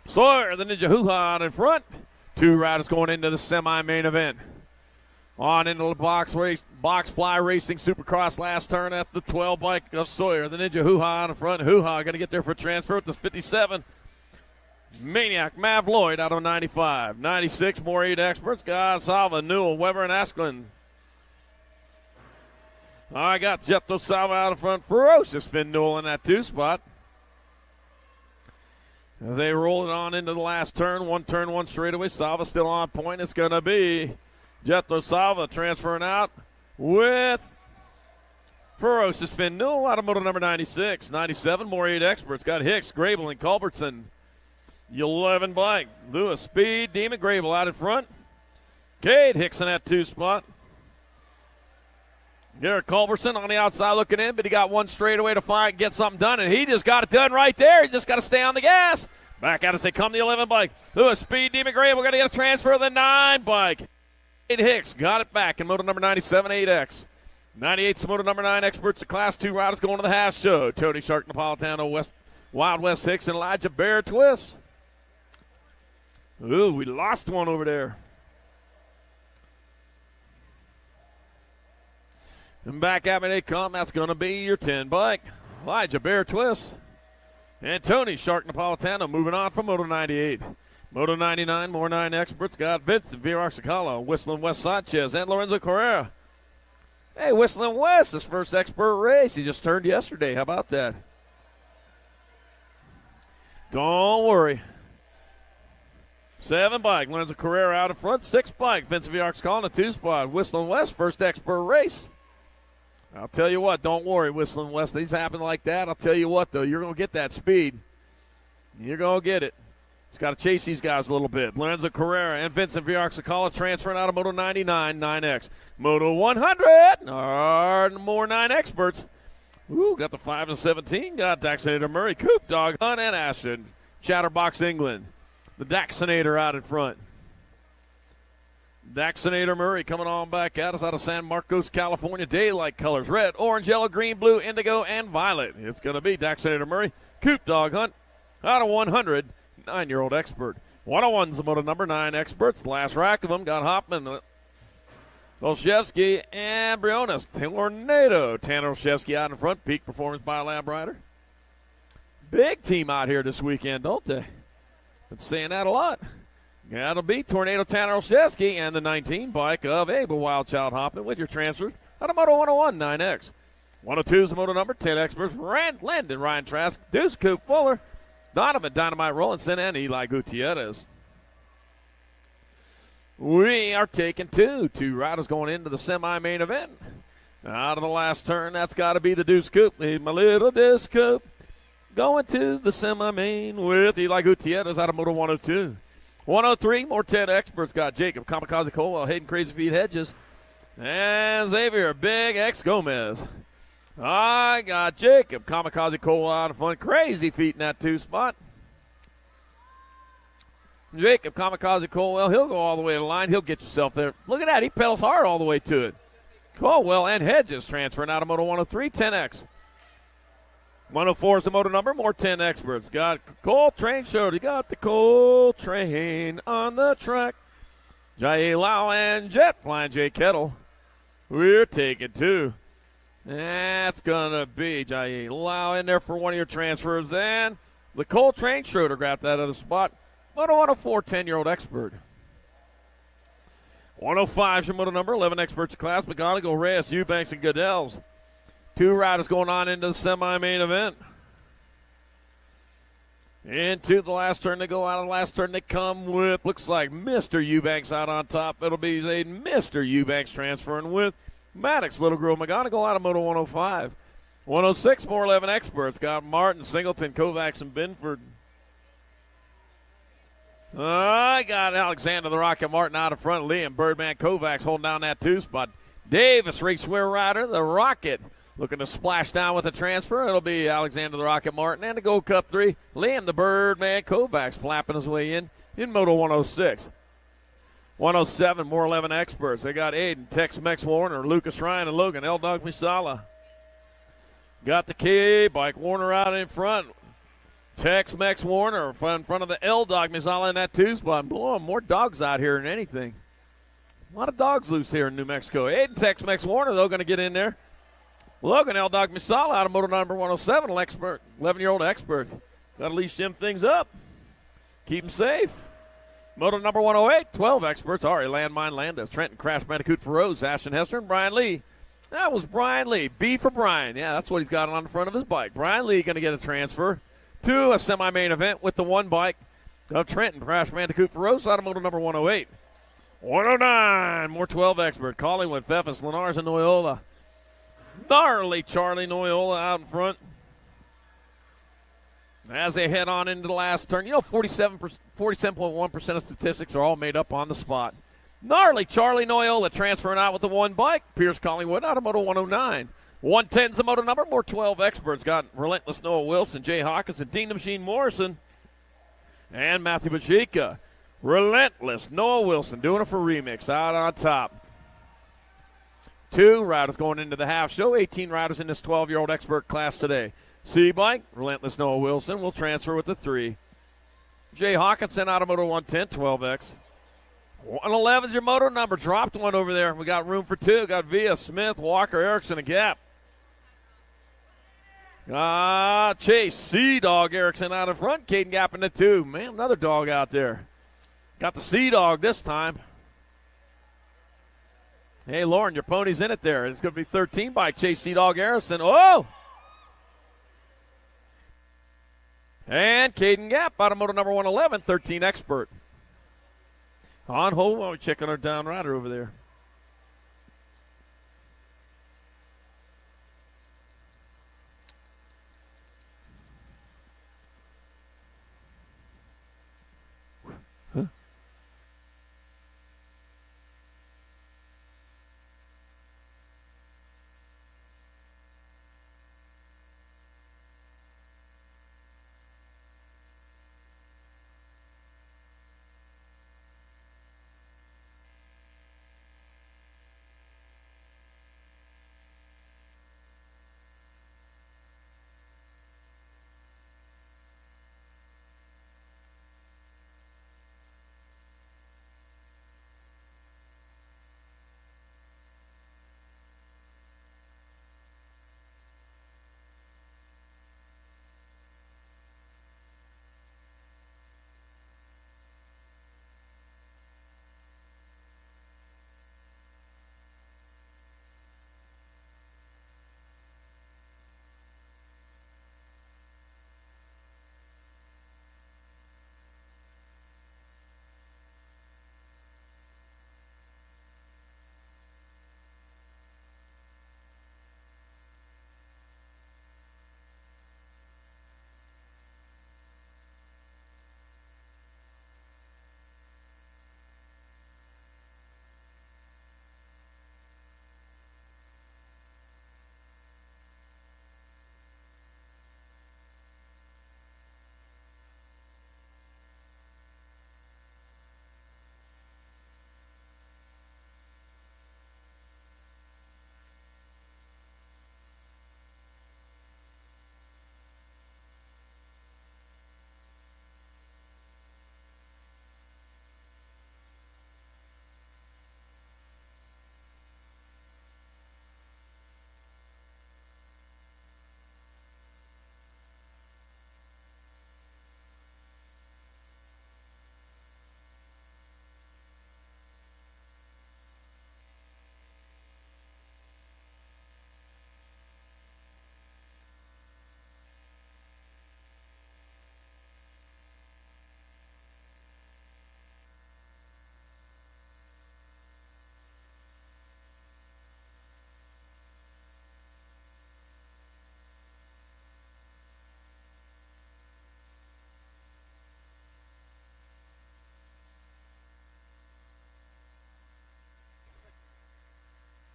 Sawyer, the Ninja Hoo-Ha out in front. 2 riders going into the semi-main event. On into the box fly racing Supercross last turn at the 12 bike of Sawyer. The Ninja Hoo-Ha out in front. Hoo-Ha going to get there for a transfer with this 57. Maniac Mav Lloyd out of 95. 96, more 8 experts. Salva, Newell, Weber, and Asklin. I got Jethro Salva out in front. Ferocious Finn Newell in that 2 spot. As they roll it on into the last turn, 1 turn, 1 straightaway. Salva still on point. It's going to be Jethro Salva transferring out with Ferocious Finn Newell out of Moto number 96. 97, more 8 experts. Got Hicks, Grable, and Culbertson. The 11 bike. Lewis Speed, Demon Grable out in front. Cade Hicks in that 2 spot. Garrett Culberson on the outside looking in, but he got one straightaway to fire and get something done, and he just got it done right there. He's just got to stay on the gas. Back out as they come the 11 bike. Lewis Speed, Demon Grable going to get a transfer of the 9 bike. Cade Hicks got it back in moto number 97, 8X. 98's moto number 9 experts, the Class 2 riders going to the half show. Tony Shark, Napolitano, Wild West Hicks, and Elijah Bear Twist. Ooh, we lost one over there. And back at me they come. That's going to be your 10 bike. Elijah Bear Twist. And Tony Shark Napolitano moving on from Moto 98. Moto 99, more 9 experts. Got Vincent Villarzacala, Whistling West Sanchez, and Lorenzo Correa. Hey, Whistling West, his first expert race. He just turned yesterday. How about that? Don't worry. 7 bike, Lorenzo Correa out in front. 6 bike, Vincent Villarzacala in a 2 spot. Whistling West, first expert race. I'll tell you what, don't worry, Whistling West. These happen like that. I'll tell you what, though, you're going to get that speed. You're going to get it. He's got to chase these guys a little bit. Lorenzo Carrera and Vincent Villarzacala transferring out of Moto 99, 9X. Moto 100, are more 9 experts. Ooh, got the 5 and 17. Got Daxonator Murray, Coop Dog, Hunt, and Ashton. Chatterbox England. The Daxonator out in front. Daxonator Murray coming on back at us out of San Marcos, California. Daylight colors, red, orange, yellow, green, blue, indigo, and violet. It's going to be Daxonator Murray, Coop Dog Hunt, out of 100, 9-year-old expert. 101's the moto number 9 experts. The last rack of them got Hoffman, Olszewski, and Briones. Tornado. Tanner Olszewski out in front. Peak performance by a lab rider. Big team out here this weekend, don't they? Been saying that a lot. That'll be Tornado Tanner Olszewski and the 19 bike of Abel Wildchild Hoffman with your transfers out of Moto 101 9X. 102 is the moto number 10 experts. Landon Ryan Trask, Deuce Coop Fuller, Donovan Dynamite Rollinson, and Eli Gutierrez. We are taking 2 riders going into the semi-main event. Out of the last turn, that's got to be the Deuce Coop. My little Deuce Coop going to the semi-main with Eli Gutierrez out of Moto 102. 103, more 10 experts. Got Jacob Kamikaze Colwell, Hayden Crazy Feet Hedges, and Xavier Big X Gomez. I got Jacob Kamikaze Colwell out of front. Crazy Feet in that 2 spot. Jacob Kamikaze Colwell, he'll go all the way to the line. He'll get yourself there. Look at that. He pedals hard all the way to it. Colwell and Hedges transferring out of Moto 103, 10X. 104 is the moto number, more 10 experts. Got Coltrane Show. You got the Coltrane on the track. Jai Lau and Jet Flying J Kettle. We're taking 2. That's going to be Jai Lau in there for one of your transfers. And the Coltrane Schroeder grabbed that other spot. Moto 104, 10-year-old expert. 105 is your moto number, 11 experts in class. McGonigal, Reyes, Eubanks, and Goodell's. 2 riders going on into the semi-main event. Into the last turn they go. Out of the last turn they come with, looks like Mr. Eubanks out on top. It'll be Mr. Eubanks transferring with Maddox, Little Girl, McGonigal out of Moto 105. 106, more 11 experts. Got Martin, Singleton, Kovacs, and Binford. I got Alexander the Rocket Martin out in front. Liam Birdman Kovacs holding down that 2 spot. Davis, racewear rider, the Rocket, looking to splash down with a transfer. It'll be Alexander the Rocket Martin and the Gold Cup 3. Liam the Birdman Kovacs flapping his way in Moto 106. 107, more 11 experts. They got Aiden, Tex-Mex Warner, Lucas Ryan, and Logan L-Dog Misala. Got the K-Bike Warner out in front. Tex-Mex Warner in front of the L-Dog Misala in that 2 spot. Boy, more dogs out here than anything. A lot of dogs loose here in New Mexico. Aiden Tex-Mex Warner, though, going to get in there. Logan L-Dog Misala out of moto number 107, 11-year-old expert. Got to leash them things up. Keep them safe. Moto number 108, 12 experts. Ari Landmine Landis, Trenton Crash Bandicoot for Rose, Ashton Hester, and Brian Lee. That was Brian Lee. B for Brian. Yeah, that's what he's got on the front of his bike. Brian Lee going to get a transfer to a semi-main event with the 1 bike of Trenton Crash Bandicoot for Rose out of moto number 108. 109, more 12 expert. Collingwood, Pfeffes, Lenars, and Noyola. Gnarly Charlie Noyola out in front. as they head on into the last turn. 47.1% of statistics are all made up on the spot. Gnarly Charlie Noyola transferring out with the one bike. Pierce Collingwood out of Moto 109. 110's the moto number. More 12 experts. Got Relentless Noah Wilson, Jay Hawkinson, Dean the Machine Morrison, and Matthew Bajika. Relentless Noah Wilson doing it for Remix out on top. 2 riders going into the half show. 18 riders in this 12-year-old expert class today. C-Bike, Relentless Noah Wilson will transfer with the 3. Jay Hawkinson out of Moto 110, 12X. 111's your moto number. Dropped one over there. We got room for 2. Got Villa, Smith, Walker, Erickson, and Gap. Chase, Sea-Dog Erickson out in front. Caden Gap in the 2. Man, another dog out there. Got the Sea-Dog this time. Hey, Lauren, your pony's in it there. It's going to be 13 by Chase Sea-Dog Erickson. Oh! And Caden Gap out of moto number 111, 13 expert. On hold while we're checking our down rider over there.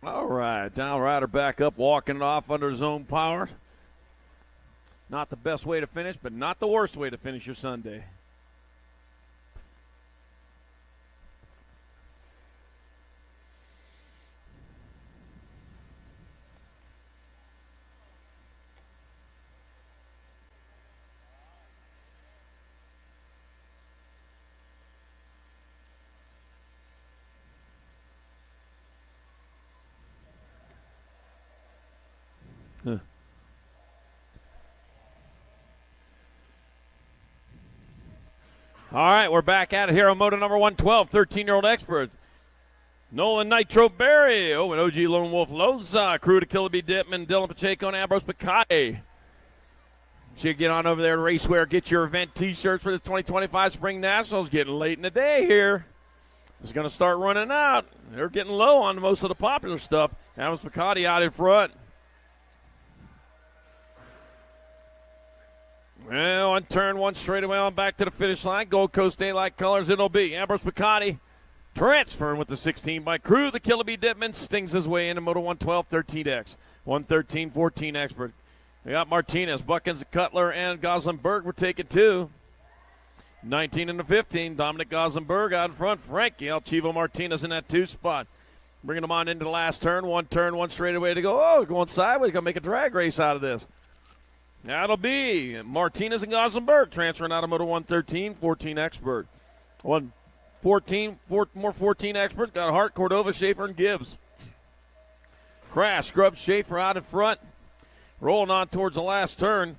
All right, down rider back up, walking it off under his own power. Not the best way to finish, but not the worst way to finish your Sunday. All right, we're back at it here on Moto number 112, 13-year-old experts. Nolan Nitro Berry, and OG Lone Wolf Loza, crew to Killaby Dittman, Dylan Pacheco, and Ambrose Picaye. You get on over there to Racewear, get your event T-shirts for the 2025 Spring Nationals. Getting late in the day here. It's going to start running out. They're getting low on most of the popular stuff. Ambrose Picaye out in front. Well, one turn, one straightaway on back to the finish line. Gold Coast Daylight colors it'll be. Ambrose Picotti transferring with the 16 by Crew. The Killaby Dittman stings his way into Moto 112 13X. 113 14 expert. We got Martinez, Buckins, Cutler, and Goslenberg. We're taking 2. 19 and the 15. Dominic Goslenberg out in front. Frankie Alchivo Martinez in that 2 spot. Bringing them on into the last turn, one straightaway to go. Oh, going sideways. Going to make a drag race out of this. That'll be Martinez and Goslenberg transferring out of Moto 113, 14 expert. 14 experts. Got Hart, Cordova, Schaefer, and Gibbs. Crash, Scrubs, Schaefer out in front. Rolling on towards the last turn.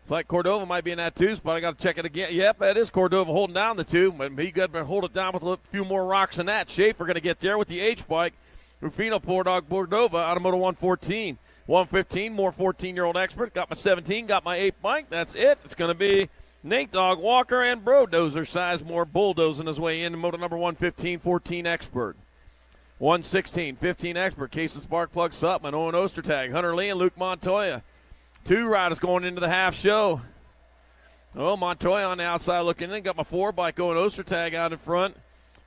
It's like Cordova might be in that 2 spot. I got to check it again. Yep, that is Cordova holding down the 2, but he got to hold it down with a few more rocks than that. Schaefer going to get there with the H-bike. Rufino Pordog Cordova out of Moto 114. 115, more 14-year-old expert. Got my 17, got my 8 bike. That's it. It's going to be Nate Dog Walker and Brodozer Sizemore bulldozing his way into Moto number 115, 14 expert. 116, 15 expert. Casey Sparkplug Sutman, Owen Ostertag, Hunter Lee, and Luke Montoya. 2 riders going into the half show. Oh, Montoya on the outside looking in. Got my 4 bike Owen Ostertag out in front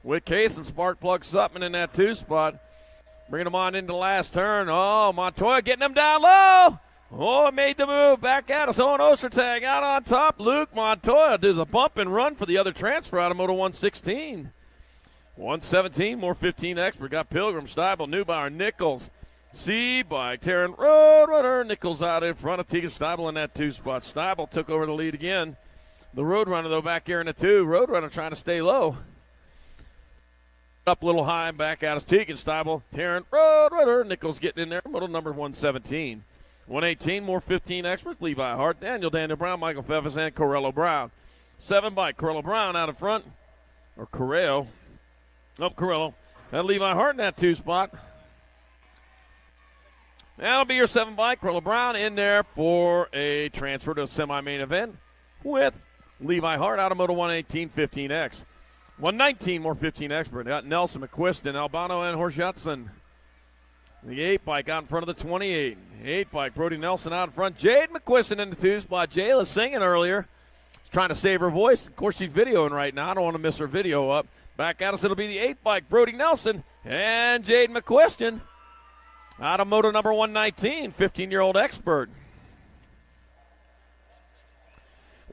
with Case and Sparkplug Sutman in that 2 spot. Bringing them on into the last turn. Oh, Montoya getting them down low. Oh, made the move. Back at us. Owen Ostertag out on top. Luke Montoya did the bump and run for the other transfer out of Moto 116. 117, more 15 expert. Got Pilgrim, Steibel, Neubauer, Nichols. C-bike, Taryn Roadrunner. Nichols out in front of Tegan Steibel in that 2 spot. Steibel took over the lead again. The Roadrunner, though, back here in the 2. Roadrunner trying to stay low. Up a little high and back out of Tegan Steibel. Taryn Roadrunner. Nichols getting in there. Moto number 117. 118, more 15 experts. Levi Hart, Daniel Brown, Michael Pfeffes, and Corello Brown. 7 bike, Corello Brown out in front. Or Correo. Nope, Corello. And Levi Hart in that 2 spot. That'll be your 7 bike. Corello Brown in there for a transfer to a semi-main event with Levi Hart out of Moto 118 15X. 119, more 15 expert. Got Nelson, McQuiston, Albano, and Horschutson. The 8 bike out in front of the 28. 8 bike, Brody Nelson out in front. Jade McQuiston in the 2 spot. Jayla singing earlier. Trying to save her voice. Of course, she's videoing right now. I don't want to miss her video up. Back at us, it'll be the 8 bike, Brody Nelson and Jade McQuiston out of Moto number 119, 15-year-old expert.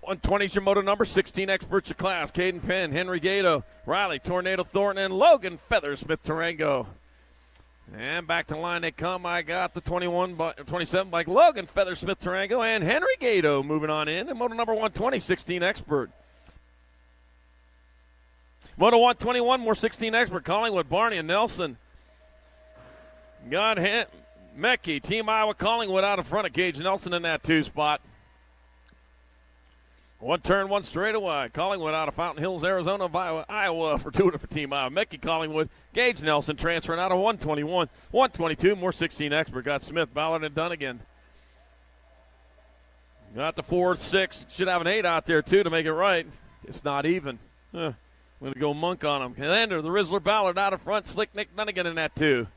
120 is your Moto number, 16 experts of class. Caden Penn, Henry Gato, Riley, Tornado Thornton, and Logan Feathersmith Tarango. And back to the line they come. I got the 27 bike, Logan Feathersmith Tarango, and Henry Gato moving on in. And Moto number 120, 16 expert. Moto 121, more 16 expert. Collingwood, Barney, and Nelson. Got Mecke, Team Iowa Collingwood out in front of Gage Nelson in that 2 spot. 1 turn, 1 straightaway. Collingwood out of Fountain Hills, Arizona, Iowa for doing it for Team Iowa. Mecke, Collingwood, Gage Nelson transferring out of 121. 122, more 16 expert. Got Smith, Ballard, and Dunnigan. Got the 4, 6. Should have an 8 out there, too, to make it right. It's not even. I'm going to go Monk on him. Xander, the Rizzler, Ballard out in front. Slick Nick Dunnigan in that 2.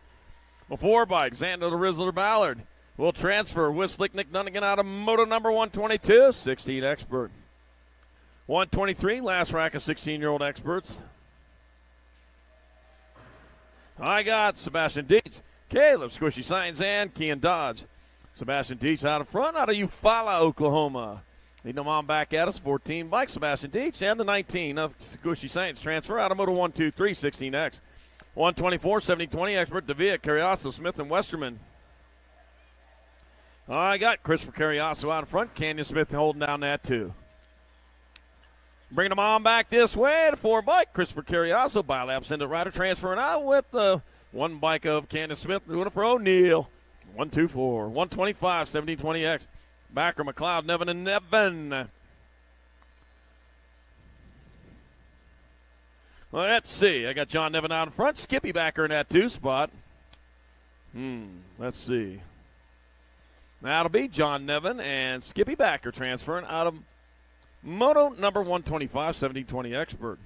A 4 bike, Xander, the Rizzler, Ballard. Will transfer with Slick Nick Dunnigan out of Moto number 122, 16 expert. 123, last rack of 16-year-old experts. I got Sebastian Dietz, Caleb Squishy Science, and Kean Dodge. Sebastian Dietz out in front, out of Eufaula, Oklahoma. Leading them on back at us, 14 bikes, Sebastian Dietz, and the 19 of Squishy Science transfer out of Moto 123, 16X. 124, 70-20 expert, Davia, Carriazo, Smith, and Westerman. I got Christopher Carriazo out in front, Canyon Smith holding down that 2. Bringing them on back this way, the 4 bike, Christopher Carriazo, Biolab send a rider transferring out with the 1 bike of Candace Smith doing it for O'Neill. 124, 125, 70-20X. Backer, McLeod, Nevin, and Nevin. Well, let's see. I got John Nevin out in front. Skippy Backer in that 2 spot. Let's see. That'll be John Nevin and Skippy Backer transferring out of Moto number 125, 70-20 expert.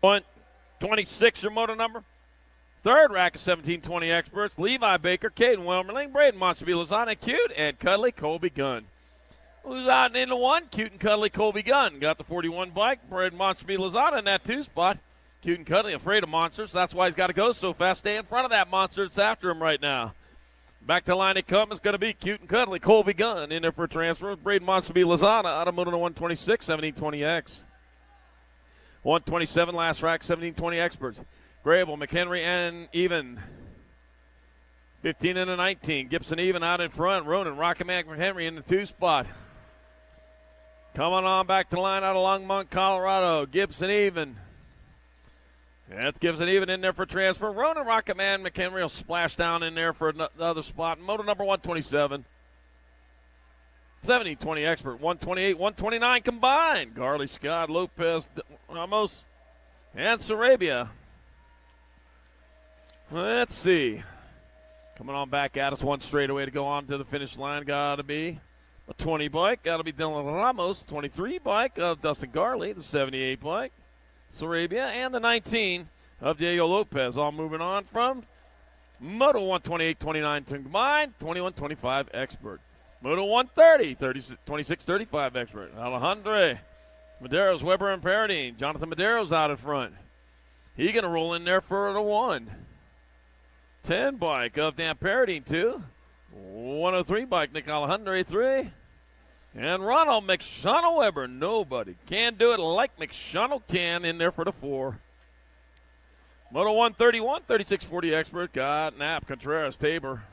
126 your motor number. Third rack of 1720 experts, Levi Baker, Caden Wilmerling, Braden Montague-Lozana, Cute, and Cuddly Colby Gunn. Who's out into one? Cute and Cuddly Colby Gunn. Got the 41 bike, Braden Montague-Lozana in that 2 spot. Cute and Cuddly afraid of monsters. That's why he's got to go so fast. Stay in front of that monster that's after him right now. Back to line it comes. It's going to be Cute and Cuddly Colby Gunn in there for a transfer. Braden Montague-Lozana out of motor 126, 1720X. 127 last rack, 1720 experts. Grable, McHenry, and Even. 15 and a 19. Gibson Even out in front. Ronan, Rocky Mac, McHenry in the 2 spot. Coming on back to the line out of Longmont, Colorado. Gibson Even. That's Gibson Even in there for transfer. Ronan, Rocket Man, McHenry will splash down in there for another spot. Motor number 127. 1720 expert. 128, 129 combined. Garley, Scott, Lopez, Ramos, and Sarabia. Let's see. Coming on back at us, one straightaway to go on to the finish line. Got to be a 20 bike. Got to be Dylan Ramos. 23 bike of Dustin Garley. The 78 bike, Sarabia, and the 19 of Diego Lopez. All moving on from Moto 128, 29 combined, 21, 25 expert. Moto 130, 26, 35 expert. Alejandro, Maderos, Weber, and Paradine. Jonathan Maderos out in front. He going to roll in there for the 1. 10 bike of Dan Paradine, 2. 103 bike, Nick Alejandro, 3. And Ronald McShawnell Weber. Nobody can do it like McShawnell can in there for the 4. Moto 131, 3640 expert. Got Knapp, Contreras, Tabor.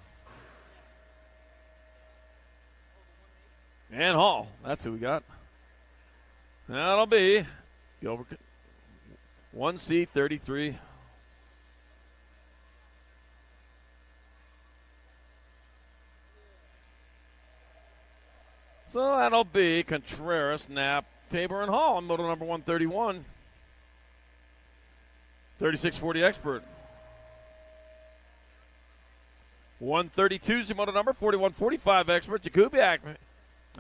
And Hall. That's who we got. That'll be Gilbert. 1C33. So that'll be Contreras, Knapp, Tabor, and Hall on motor number 131. 3640 expert. 132 is the motor number, 4145 expert, Jakubiak.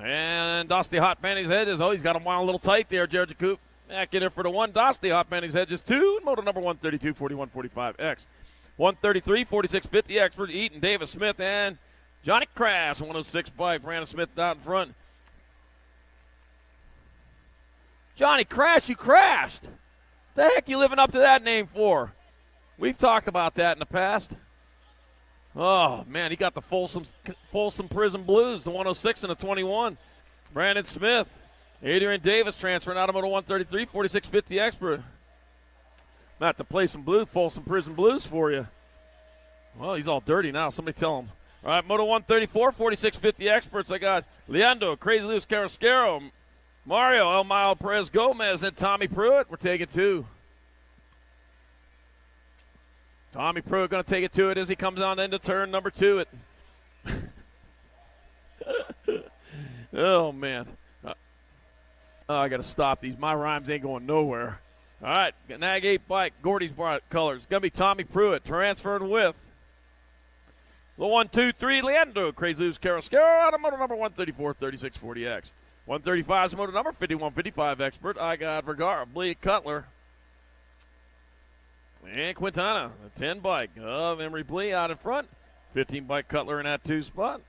And Dosty Hot Panties head is, he's got him wound a little tight there, Jared Jakub. Back in there for the 1. Dosty Hot Panties head is 2. Motor number 132, 4145X. 133, 4650 expert, Eaton, Davis Smith, and Johnny Crash, 106 bike. Brandon Smith out in front. Johnny Crash, you crashed. The heck you living up to that name for? We've talked about that in the past. Oh, man, he got the Folsom Prison Blues, the 106 and the 21. Brandon Smith. Adrian Davis transferring out of motor 133, 4650 expert. I'm about to play some Folsom Prison Blues for you. Well, he's all dirty now. Somebody tell him. All right, motor 134, 4650 experts. I got Leandro, Crazy Luis Carrasquero, Mario, Elmayo Perez Gomez, and Tommy Pruitt. We're taking 2. Tommy Pruitt going to take it to it as he comes on into turn number 2. Oh, man. I got to stop these. My rhymes ain't going nowhere. All right, Nag 8 bike, Gordy's colors. Going to be Tommy Pruitt transferred with the 1, 2, 3, Leandro, Crazy Luis Carrasquero out of motor number 134, 3640X. 135 is motor number, 5155 expert. I got Vergara, Bleak Cutler, and Quintana. A 10 bike of Emery Blee out in front. 15 bike Cutler in that 2 spot.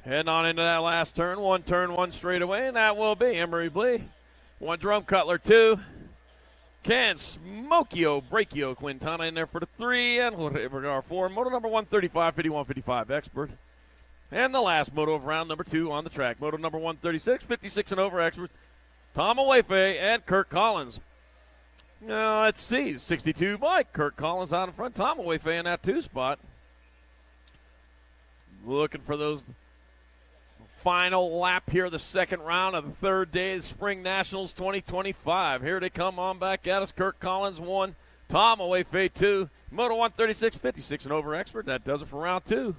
Heading on into that last turn. 1 turn, 1 straightaway, and that will be Emery Blee. 1 drum Cutler, 2. Ken Smokio Brachio Quintana in there for the 3, and Vergara 4. Motor number 135, 5155 expert. And the last moto of round number 2 on the track. Moto number 136, 56 and over expert. Tom Awefe and Kirk Collins. Now, let's see. 62 bike. Kirk Collins out in front. Tom Awefe in that 2 spot. Looking for those final lap here, the second round of the 3rd day of the Spring Nationals 2025. Here they come on back at us. Kirk Collins 1. Tom Awefe 2. Moto 136, 56 and over expert. That does it for round 2.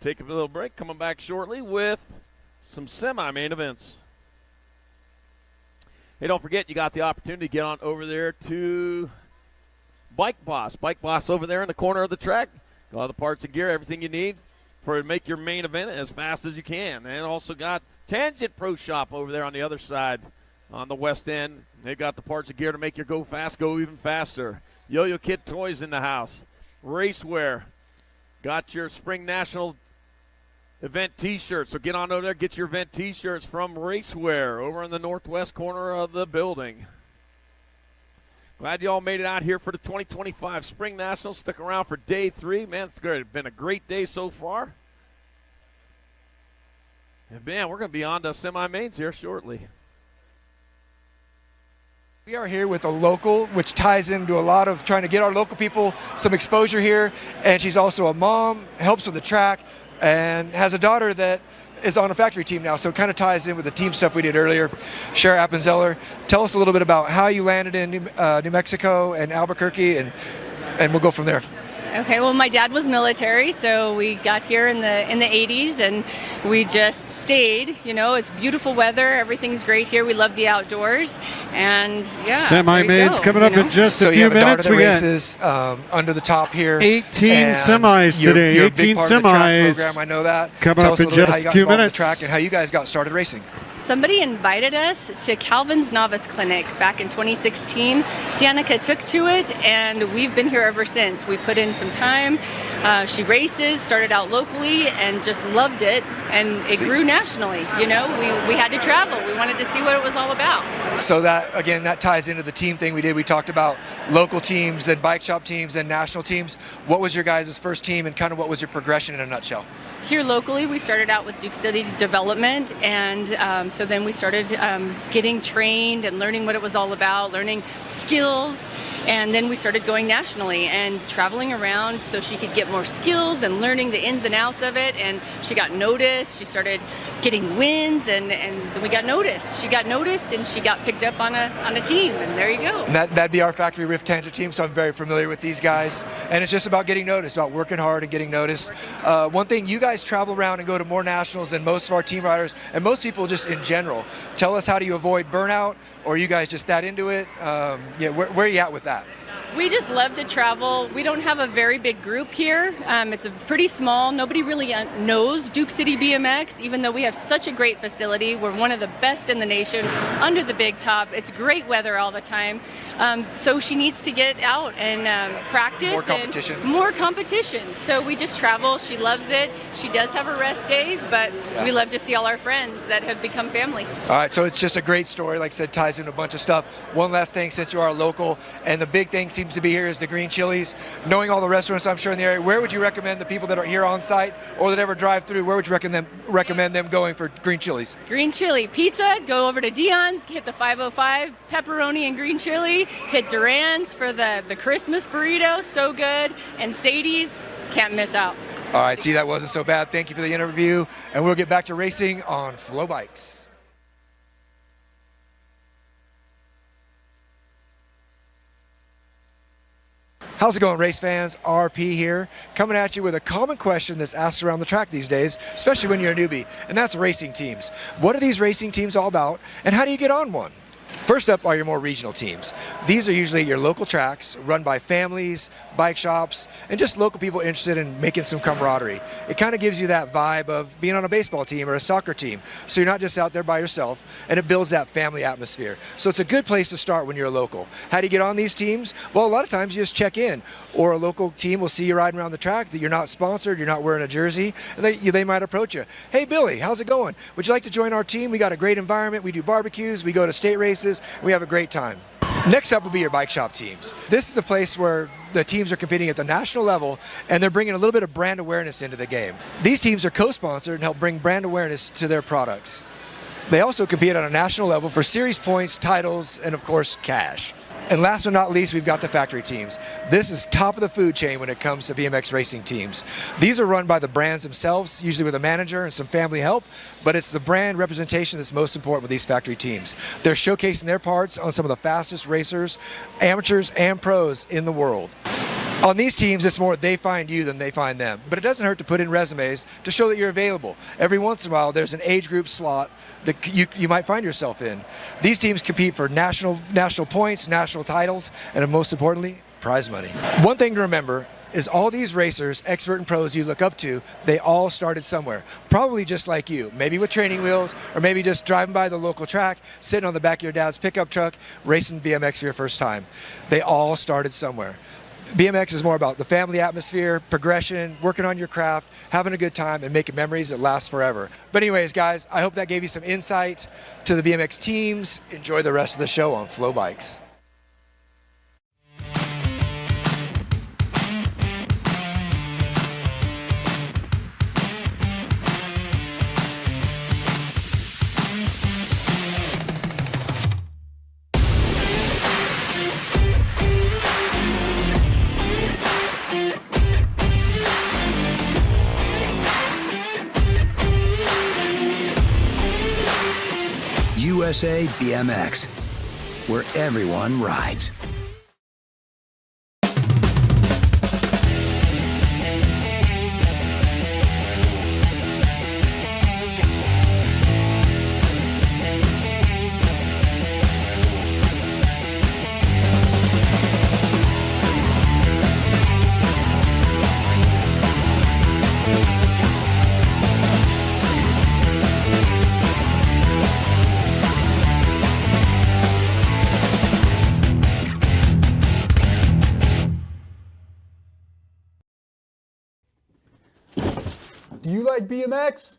Take a little break, coming back shortly with some semi-main events. Hey, don't forget, you got the opportunity to get on over there to Bike Boss. Bike Boss over there in the corner of the track. Got all the parts and gear, everything you need to make your main event as fast as you can. And also got Tangent Pro Shop over there on the other side on the west end. They've got the parts of gear to make your go fast go even faster. Yo-Yo Kid Toys in the house. Racewear. Got your Spring National event T-shirts. So get on over there, get your event T-shirts from Racewear over in the northwest corner of the building. Glad you all made it out here for the 2025 Spring Nationals. Stick around for day 3. Man, it's good. It's been a great day so far. And man, we're going to be on to semi-mains here shortly. We are here with a local, which ties into a lot of trying to get our local people some exposure here. And she's also a mom, helps with the track, and has a daughter that is on a factory team now. So it kind of ties in with the team stuff we did earlier. Shara Appenzeller, tell us a little bit about how you landed in New Mexico and Albuquerque, and we'll go from there. Okay, well, my dad was military, so we got here in the 80s, and we just stayed. You know, it's beautiful weather. Everything's great here. We love the outdoors, and yeah. Semi-mains coming up in just a few minutes. So you have a daughter that races under the top here. 18 semis today. You're 18 a big part of the track semis. program. I know that. Coming up in just a few minutes. Track and how you guys got started racing. Somebody invited us to Calvin's Novice Clinic back in 2016. Danica took to it, and we've been here ever since. We put in some time. She races, started out locally, and just loved it, and it grew nationally. You know, we had to travel. We wanted to see what it was all about. So that, again, that ties into the team thing we did. We talked about local teams and bike shop teams and national teams. What was your guys' first team, and kind of what was your progression in a nutshell? Here locally, we started out with Duke City Development, and so then we started getting trained and learning what it was all about, learning skills, and then we started going nationally and traveling around so she could get more skills and learning the ins and outs of it, and she got noticed. She started getting wins, and then we got noticed. She got noticed, and she got picked up on a team, and there you go. And that'd be our Factory Rift Tangent team, so I'm very familiar with these guys, and it's just about getting noticed, about working hard and getting noticed. One thing, you guys travel around and go to more nationals than most of our team riders, and most people just in general. Tell us, how do you avoid burnout, or are you guys just that into it? Where are you at with that? We just love to travel. We don't have a very big group here. It's a pretty small. Nobody really knows Duke City BMX, even though we have such a great facility. We're one of the best in the nation under the big top. It's great weather all the time. So she needs to get out and practice. More competition. And more competition. So we just travel. She loves it. She does have her rest days, but we love to see all our friends that have become family. All right, so it's just a great story. Like I said, ties into a bunch of stuff. One last thing, since you are local, and the big thing seems to be here is the green chilies. Knowing all the restaurants I'm sure in the area, where would you recommend the people that are here on site or that ever drive through, where would you recommend them going for green chilies? Green chili pizza, go over to Dion's, hit the 505, pepperoni and green chili, hit Duran's for the Christmas burrito, so good, and Sadie's, can't miss out. All right, see, that wasn't so bad. Thank you for the interview, and we'll get back to racing on Flow Bikes. How's it going, race fans? RP here, coming at you with a common question that's asked around the track these days, especially when you're a newbie, and that's racing teams. What are these racing teams all about, and how do you get on one? First up are your more regional teams. These are usually your local tracks run by families, bike shops, and just local people interested in making some camaraderie. It kind of gives you that vibe of being on a baseball team or a soccer team, so you're not just out there by yourself, and it builds that family atmosphere. So it's a good place to start when you're a local. How do you get on these teams? Well, a lot of times you just check in, or a local team will see you riding around the track, that you're not sponsored, you're not wearing a jersey, and they might approach you. Hey, Billy, how's it going? Would you like to join our team? We got a great environment. We do barbecues, we go to state races, we have a great time. Next up will be your bike shop teams. This is the place where the teams are competing at the national level, and they're bringing a little bit of brand awareness into the game. These teams are co-sponsored and help bring brand awareness to their products. They also compete on a national level for series points, titles, and of course, cash. And last but not least, we've got the factory teams. This is top of the food chain when it comes to BMX racing teams. These are run by the brands themselves, usually with a manager and some family help, but it's the brand representation that's most important with these factory teams. They're showcasing their parts on some of the fastest racers, amateurs, and pros in the world. On these teams, it's more they find you than they find them. But it doesn't hurt to put in resumes to show that you're available. Every once in a while, there's an age group slot that you might find yourself in. These teams compete for national points, national titles, and most importantly, prize money. One thing to remember, is all these racers, expert and pros you look up to, they all started somewhere. Probably just like you, maybe with training wheels, or maybe just driving by the local track, sitting on the back of your dad's pickup truck, racing BMX for your first time. They all started somewhere. BMX is more about the family atmosphere, progression, working on your craft, having a good time, and making memories that last forever. But anyways, guys, I hope that gave you some insight to the BMX teams. Enjoy the rest of the show on Flow Bikes. USA BMX, where everyone rides. Do you like BMX?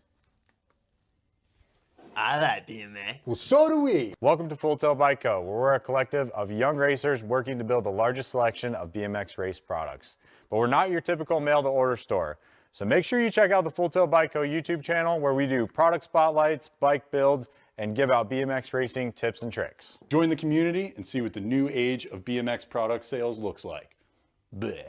I like BMX. Well, so do we. Welcome to Full Tilt Bike Co., where we're a collective of young racers working to build the largest selection of BMX race products. But we're not your typical mail-to-order store. So make sure you check out the Full Tilt Bike Co. YouTube channel, where we do product spotlights, bike builds, and give out BMX racing tips and tricks. Join the community and see what the new age of BMX product sales looks like. Bleh.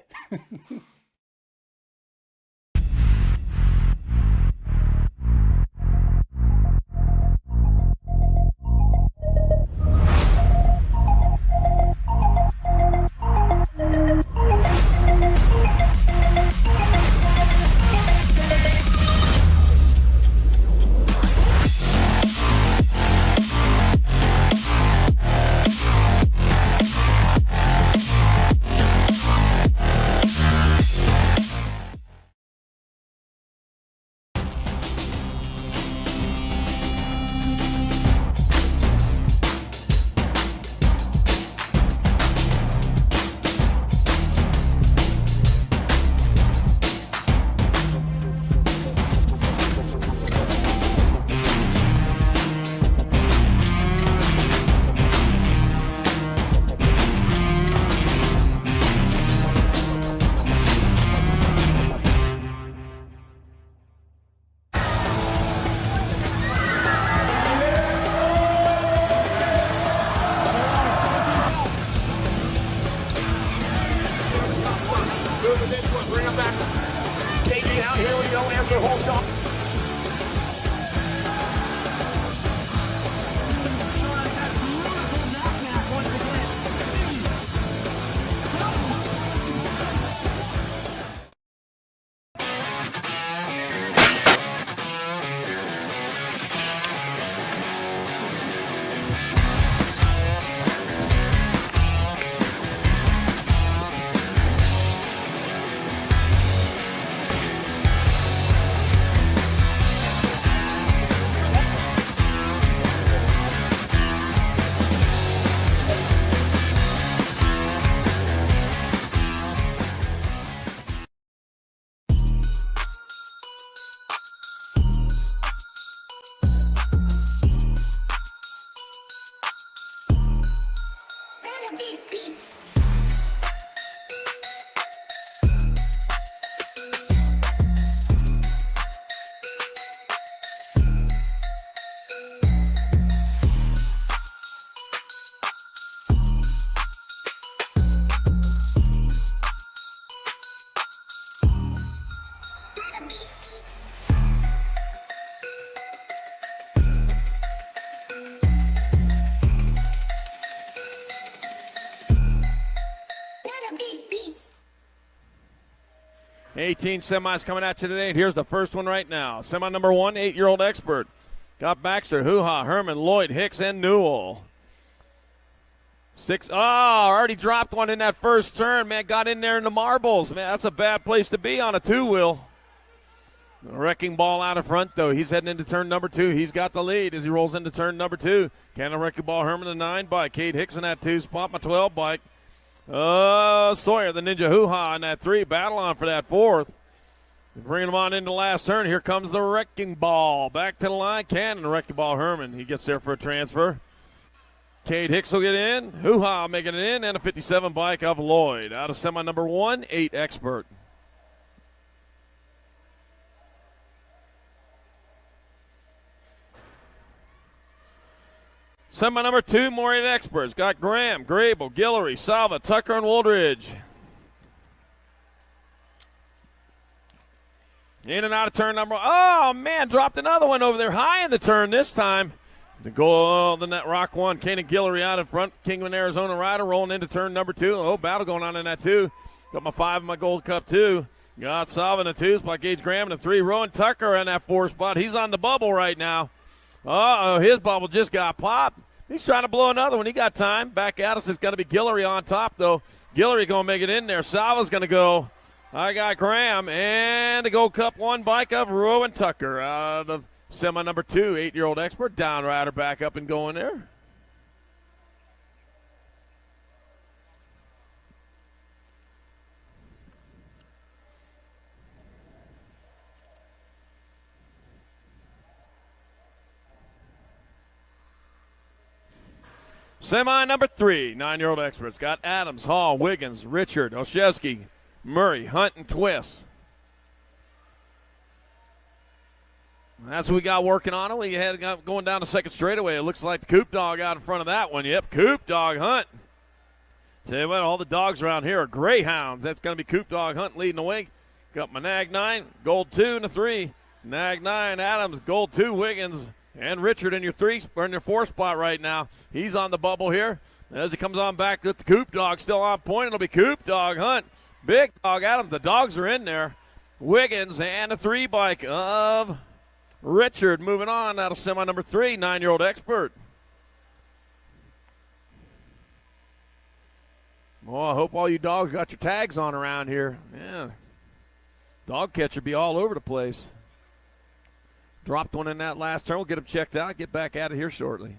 Eighteen semis coming at you today, and here's the first one right now. Semi number 1, 8-year-old expert. Got Baxter, Hoo-Ha, Herman, Lloyd, Hicks, and Newell. 6. Oh, already dropped one in that first turn, man. Got in there in the marbles. Man, that's a bad place to be on a two-wheel. Wrecking ball out in front, though. He's heading into turn number 2. He's got the lead as he rolls into turn number 2. Cannon Wrecking Ball Herman, the 9 bike. Cade Hicks in that 2 spot, my 12 bike. Sawyer, the Ninja Hoo-Ha in that 3. Battle on for that 4th. Bringing him on into the last turn. Here comes the Wrecking Ball. Back to the line. Cannon Wrecking Ball Herman. He gets there for a transfer. Cade Hicks will get in. Hoo-Ha making it in. And a 57 bike of Lloyd. Out of semi number 1, 8 Expert. Semi number 2, more 8 Experts. Got Graham, Grable, Guillory, Salva, Tucker, and Woldridge. In and out of turn number 1. Oh, man, dropped another one over there. High in the turn this time. The goal, the net rock 1. Kanan Guillory out in front. Kingman, Arizona rider rolling into turn number 2. Oh, battle going on in that 2. Got my 5 in my Gold Cup 2. Got Salva in the 2s by Gage Graham in the 3. Rowan Tucker in that 4 spot. He's on the bubble right now. Uh-oh, his bubble just got popped. He's trying to blow another one. He got time. Back at us is going to be Guillory on top, though. Guillory going to make it in there. Salva's going to go. I got Graham. And the Gold Cup 1 bike of Rowan Tucker out of semi number 2, 8-year-old Expert. Down rider back up and going there. Semi number 3, 9-year-old Experts. Got Adams, Hall, Wiggins, Richard, Olszewski, Murray, Hunt, and Twist. That's what we got working on it. We had going down the second straightaway. It looks like the Coop Dog out in front of that one. Yep, Coop Dog Hunt. Tell you what, all the dogs around here are greyhounds. That's going to be Coop Dog Hunt leading the way. Got my Nag 9, Gold 2 and a 3. Nag 9, Adams, Gold 2, Wiggins, and Richard in your 3 or in your 4 spot right now. He's on the bubble here. As he comes on back with the Coop Dog still on point, it'll be Coop Dog Hunt. Big Dog Adams. The dogs are in there. Wiggins and a 3 bike of Richard moving on out of semi number 3, 9-year-old Expert. Well, I hope all you dogs got your tags on around here. Yeah. Dog catcher be all over the place. Dropped one in that last turn. We'll get him checked out. Get back out of here shortly.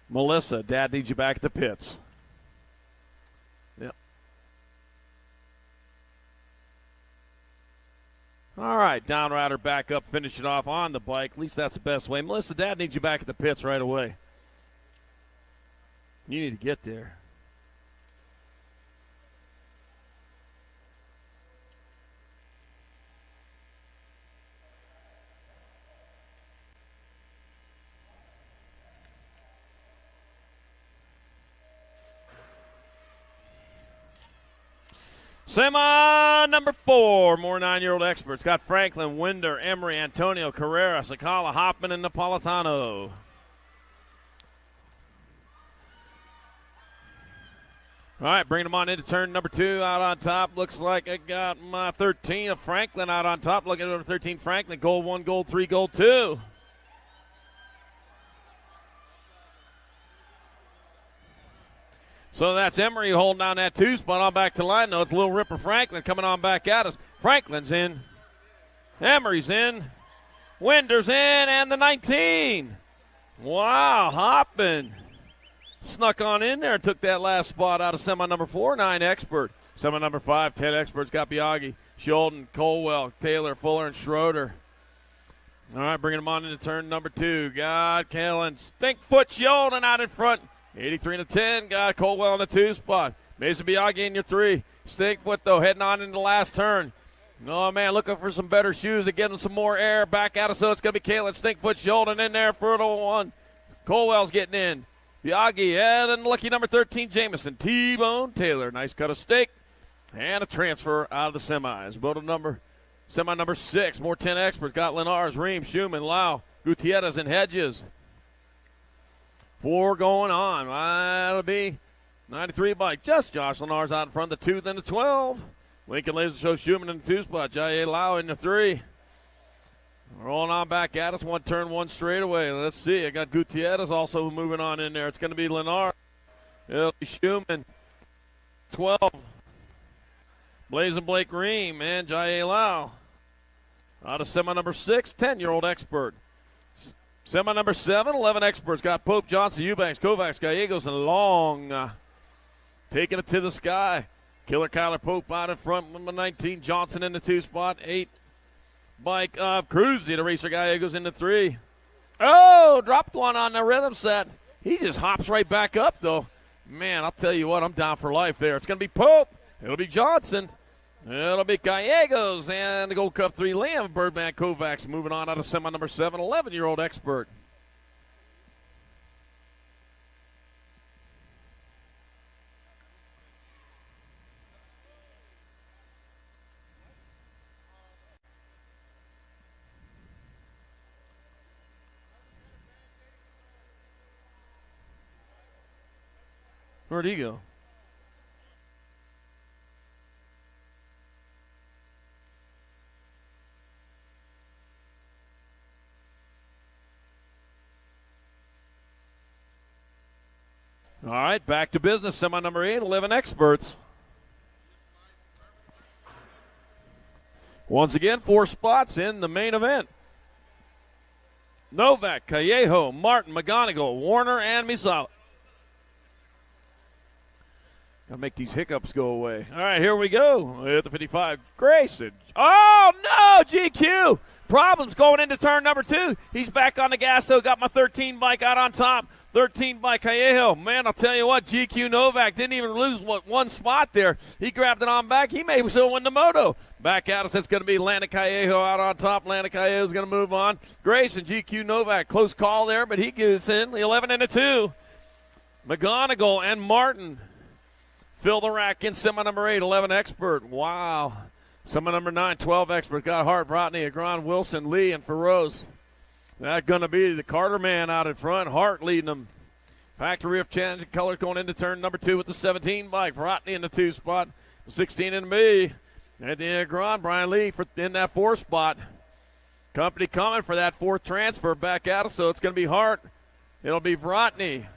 Melissa, Dad needs you back at the pits. Yep. All right, down rider back up, finish it off on the bike. At least that's the best way. Melissa, Dad needs you back at the pits right away. You need to get there. Semi number 4, more 9-year-old Experts. Got Franklin, Winder, Emery, Antonio, Carrera, Sakala, Hoffman, and Napolitano. All right, bringing them on into turn number 2. Out on top, looks like I got my 13 of Franklin out on top. Looking at number 13, Franklin, gold 1, gold 3, gold 2. So that's Emery holding down that 2 spot on back to line. No, it's Little Ripper Franklin coming on back at us. Franklin's in. Emery's in. Winder's in, and the 19. Wow, hopping. snuck on in there and took that last spot out of semi number 4, 9 Expert. Semi number 5, 10 Experts got Biaggi, Sheldon, Colwell, Taylor, Fuller, and Schroeder. All right, bringing them on into turn number 2. Got Kalen, Stinkfoot, Sheldon out in front. 83 and 10, got Colwell in the 2 spot. Mason Biaggi in your 3. Stinkfoot, though, heading on into the last turn. Oh, man, looking for some better shoes to give him some more air. Back at us, so it's going to be Kalen Stinkfoot, Sheldon in there for the 1. Colwell's getting in. Biaggi, and then lucky number 13, Jamison. T-Bone Taylor. Nice cut of steak. And a transfer out of the semis. Semi number 6, more 10 Experts. Got Lenars, Ream, Schumann, Lau, Gutierrez, and Hedges. 4 going on. That'll be 93 bike. Just Josh Lenars out in front of the 2, then the 12. Lincoln Laser Show Schumann in the 2 spot. Jai Lau in the 3. Rolling on back at us. 1 turn, 1 straightaway. Let's see. I got Gutierrez also moving on in there. It's going to be Lenars. It'll be Schumann. 12. Blazing Blake Ream and Jai Lau. Out of semi number 6, 10-year-old Expert. Semi number 7, 11 Experts. Got Pope, Johnson, Eubanks, Kovacs, Gallegos, and Long. Taking it to the sky. Killer Kyler Pope out in front. Number 19, Johnson in the 2 spot. 8, bike of Cruz. The racer Gallegos in the 3. Oh, dropped one on the rhythm set. He just hops right back up, though. Man, I'll tell you what, I'm down for life there. It's going to be Pope. It'll be Johnson. It'll be Gallegos. And the Gold Cup 3, Liam Birdman Kovacs moving on out of semi number 7, 11-year-old Expert. Where'd he go? All right, back to business. Semi number 8, 11 Experts. Once again, 4 spots in the main event. Novak, Callejo, Martin, McGonigal, Warner, and Misala. Gotta make these hiccups go away. All right, here we go. At the 55, Grayson. Oh, no, GQ. Problems going into turn number 2. He's back on the gas, though. Got my 13 bike out on top. 13 by Callejo. Man, I'll tell you what, GQ Novak didn't even lose one spot there. He grabbed it on back. He may still win the moto. Back out us, it's going to be Landon Callejo out on top. Landon Callejo's going to move on. Grayson, GQ Novak, close call there, but he gets in. 11 and a 2. McGonigal and Martin fill the rack in semi number 8, 11 Expert. Wow. Semi number 9, 12 Expert. Got Hart, Brotney, Agron, Wilson, Lee, and Feroz. That's going to be the Carter man out in front. Hart leading them. Factory of changing colors going into turn number 2 with the 17 bike. Brotney in the 2 spot. 16 in the B. And the Agron, Brian Lee in that 4 spot. Company coming for that 4th transfer back out. So it's going to be Hart. It'll be Brotney.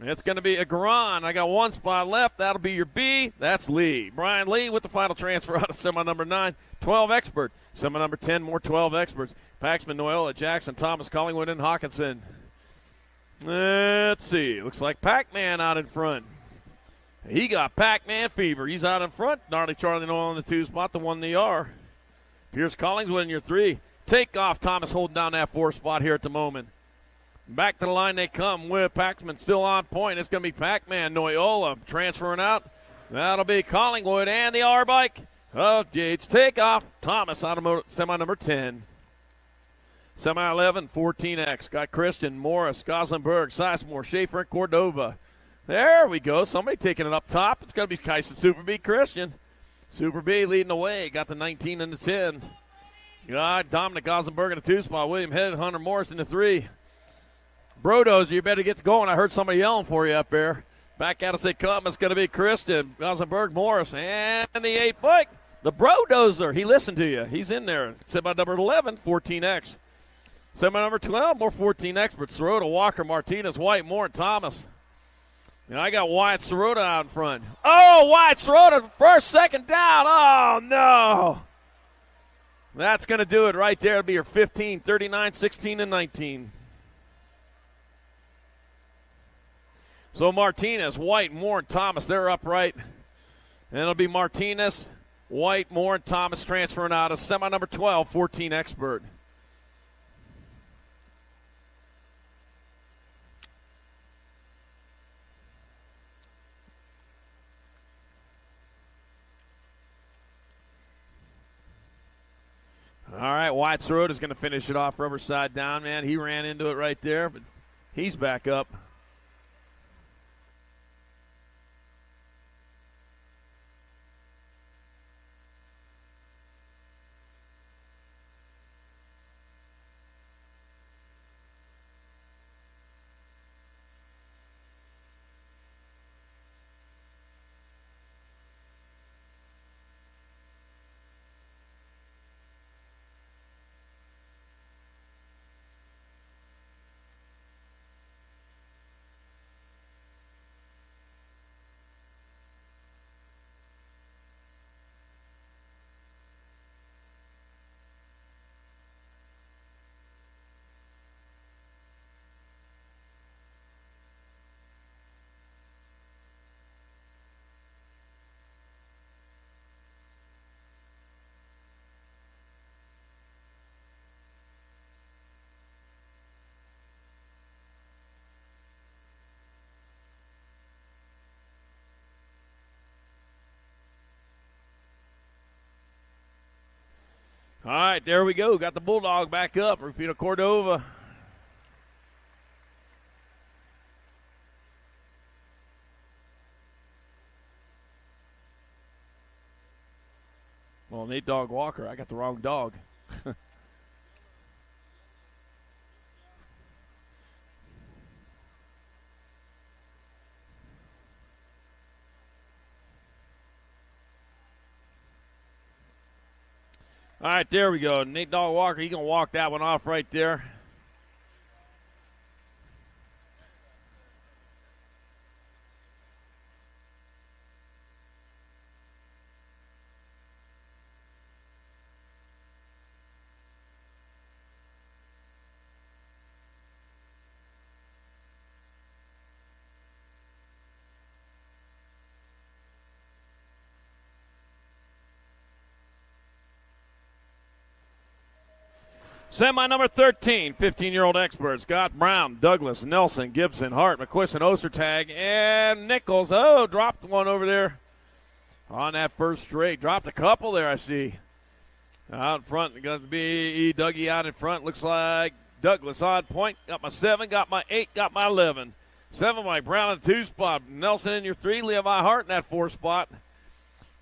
It's going to be Agron. I got 1 spot left. That'll be your B. That's Lee. Brian Lee with the final transfer out of semi number 9. 12 Expert. Semi number 10, more 12 Experts. Paxman, Noella, Jackson, Thomas, Collingwood, and Hawkinson. Let's see. Looks like Pac-Man out in front. He got Pac-Man fever. He's out in front. Gnarly Charlie Noel in the 2 spot, the 1 in the R. Pierce Collingwood in your 3. Take off. Thomas holding down that 4 spot here at the moment. Back to the line they come with Paxman still on point. It's going to be Pac-Man, Noyola transferring out. That'll be Collingwood and the R bike of Yates. Take off. Thomas out of semi number 10. Semi 11, 14X. Got Christian, Morris, Goslenberg, Sizemore, Schaefer, and Cordova. There we go. Somebody taking it up top. It's going to be Kyson Super B Christian. Super B leading the way. Got the 19 and the 10. Got Dominic Goslenberg in the 2 spot. William Head, Hunter Morris in the 3. Brodozer, you better get going. I heard somebody yelling for you up there. Back out as they come. It's going to be Christian, Goslenberg, Morris, and the 8 bike. The Brodozer. He listened to you. He's in there. Semi number 11, 14X. Semi number 12, more 14 Experts. Sirota, Walker, Martinez, White, Moore, and Thomas. And I got Wyatt Sirota out in front. Oh, Wyatt Sirota, first, second down. Oh, no. That's going to do it right there. It'll be your 15, 39, 16, and 19. So Martinez, White, Moore, and Thomas, they're upright. And it'll be Martinez, White, Moore, and Thomas transferring out of semi number 12, 14 Expert. All right, White's Road is going to finish it off rubber side down, man. He ran into it right there, but he's back up. All right, there we go. Got the Bulldog back up. Rufino Cordova. Well, Nate Dog Walker, I got the wrong dog. All right, there we go. Nate Dog Walker, he's going to walk that one off right there. Semi number 13, 15-year-old experts. Scott Brown, Douglas, Nelson, Gibson, Hart, McQuiston, Ostertag, and Nichols. Oh, dropped one over there on that first straight. Dropped a couple there, I see. Out in front, going to be Dougie out in front. Looks like Douglas on point. Got my 7, got my 8, got my 11. 7, Mike Brown in the 2 spot. Nelson in your 3, Levi Hart in that 4 spot.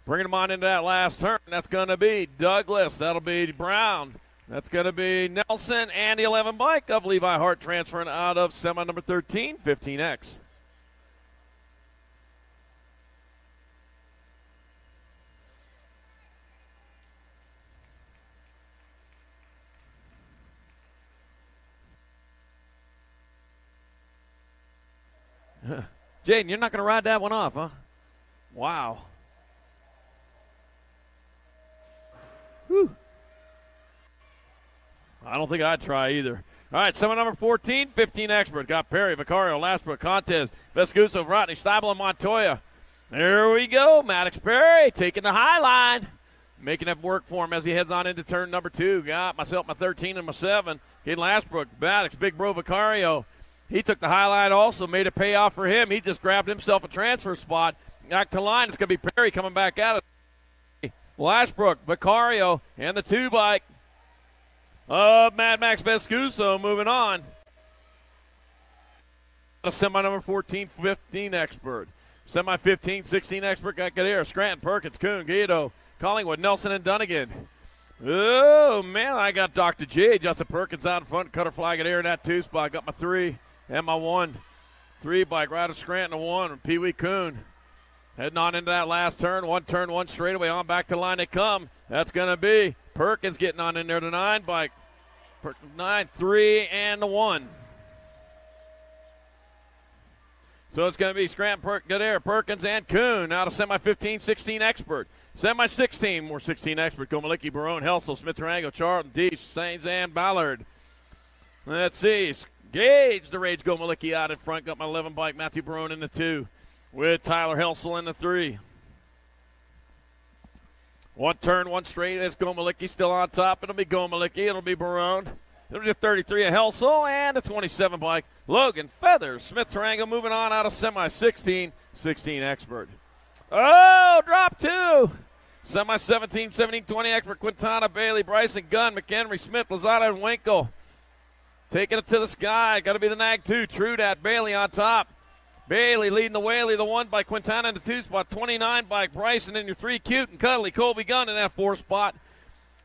Bringing them on into that last turn. That's going to be Douglas. That'll be Brown. That's going to be Nelson and the 11 bike of Levi Hart transferring out of semi number 13, 15X. Jaden, you're not going to ride that one off, huh? Wow. Whew. I don't think I'd try either. All right, semi number 14, 15 Expert. Got Perry, Vicario, Lastbrook, Contez, Vescuso, Rodney, Steibel, and Montoya. There we go. Maddox Perry taking the high line. Making it work for him as he heads on into turn number 2. Got myself, my 13, and my 7. Kate Lastbrook, Maddox, Big Bro Vicario. He took the high line also, made it pay off for him. He just grabbed himself a transfer spot. Back to line. It's going to be Perry coming back out of Lastbrook, Vicario, and the 2 bike. Mad Max Vescuso moving on. Semi number 14, 15 Expert. Semi 15, 16 Expert got Gadare, Scranton, Perkins, Kuhn, Guido, Collingwood, Nelson, and Dunnigan. Oh, man, I got Dr. J. Justin Perkins out in front, Cutter Flag Gadare in that 2 spot. Got my 3 and my 1. 3 bike right of Scranton, 1. Pee Wee Kuhn. Heading on into that last turn, 1 straightaway on back to the line they come. That's going to be Perkins getting on in there to 9 bike. 9, 3, and 1. So it's going to be Scranton, Gadare, Perkins, and Kuhn out of semi 15, 16 Expert. Semi 16, more 16 Expert. Gomalicki, Barone, Helsel, Smith, Tarango, Charlton, Deesh, Sainz, and Ballard. Let's see. Gage, the Rage Gomalicki out in front. Got my 11 bike, Matthew Barone in the 2 with Tyler Helsel in the 3. One turn, one straight. It's Gomalicki still on top. It'll be Gomalicki. It'll be Barone. It'll be the 33 of Helsel and the 27 bike. Logan Feathers. Smith Tarango moving on out of semi 16. 16 Expert. Oh, drop 2. Semi 17, 17, 20 Expert. Quintana, Bailey, Bryson, Gunn, McHenry, Smith, Lozada, and Winkle. Taking it to the sky. Got to be the Nag 2. Trudat, Bailey on top. Bailey leading the Whaley, the 1 by Quintana in the 2 spot. 29 by Bryson in your 3. Cute and cuddly. Colby Gunn in that 4 spot.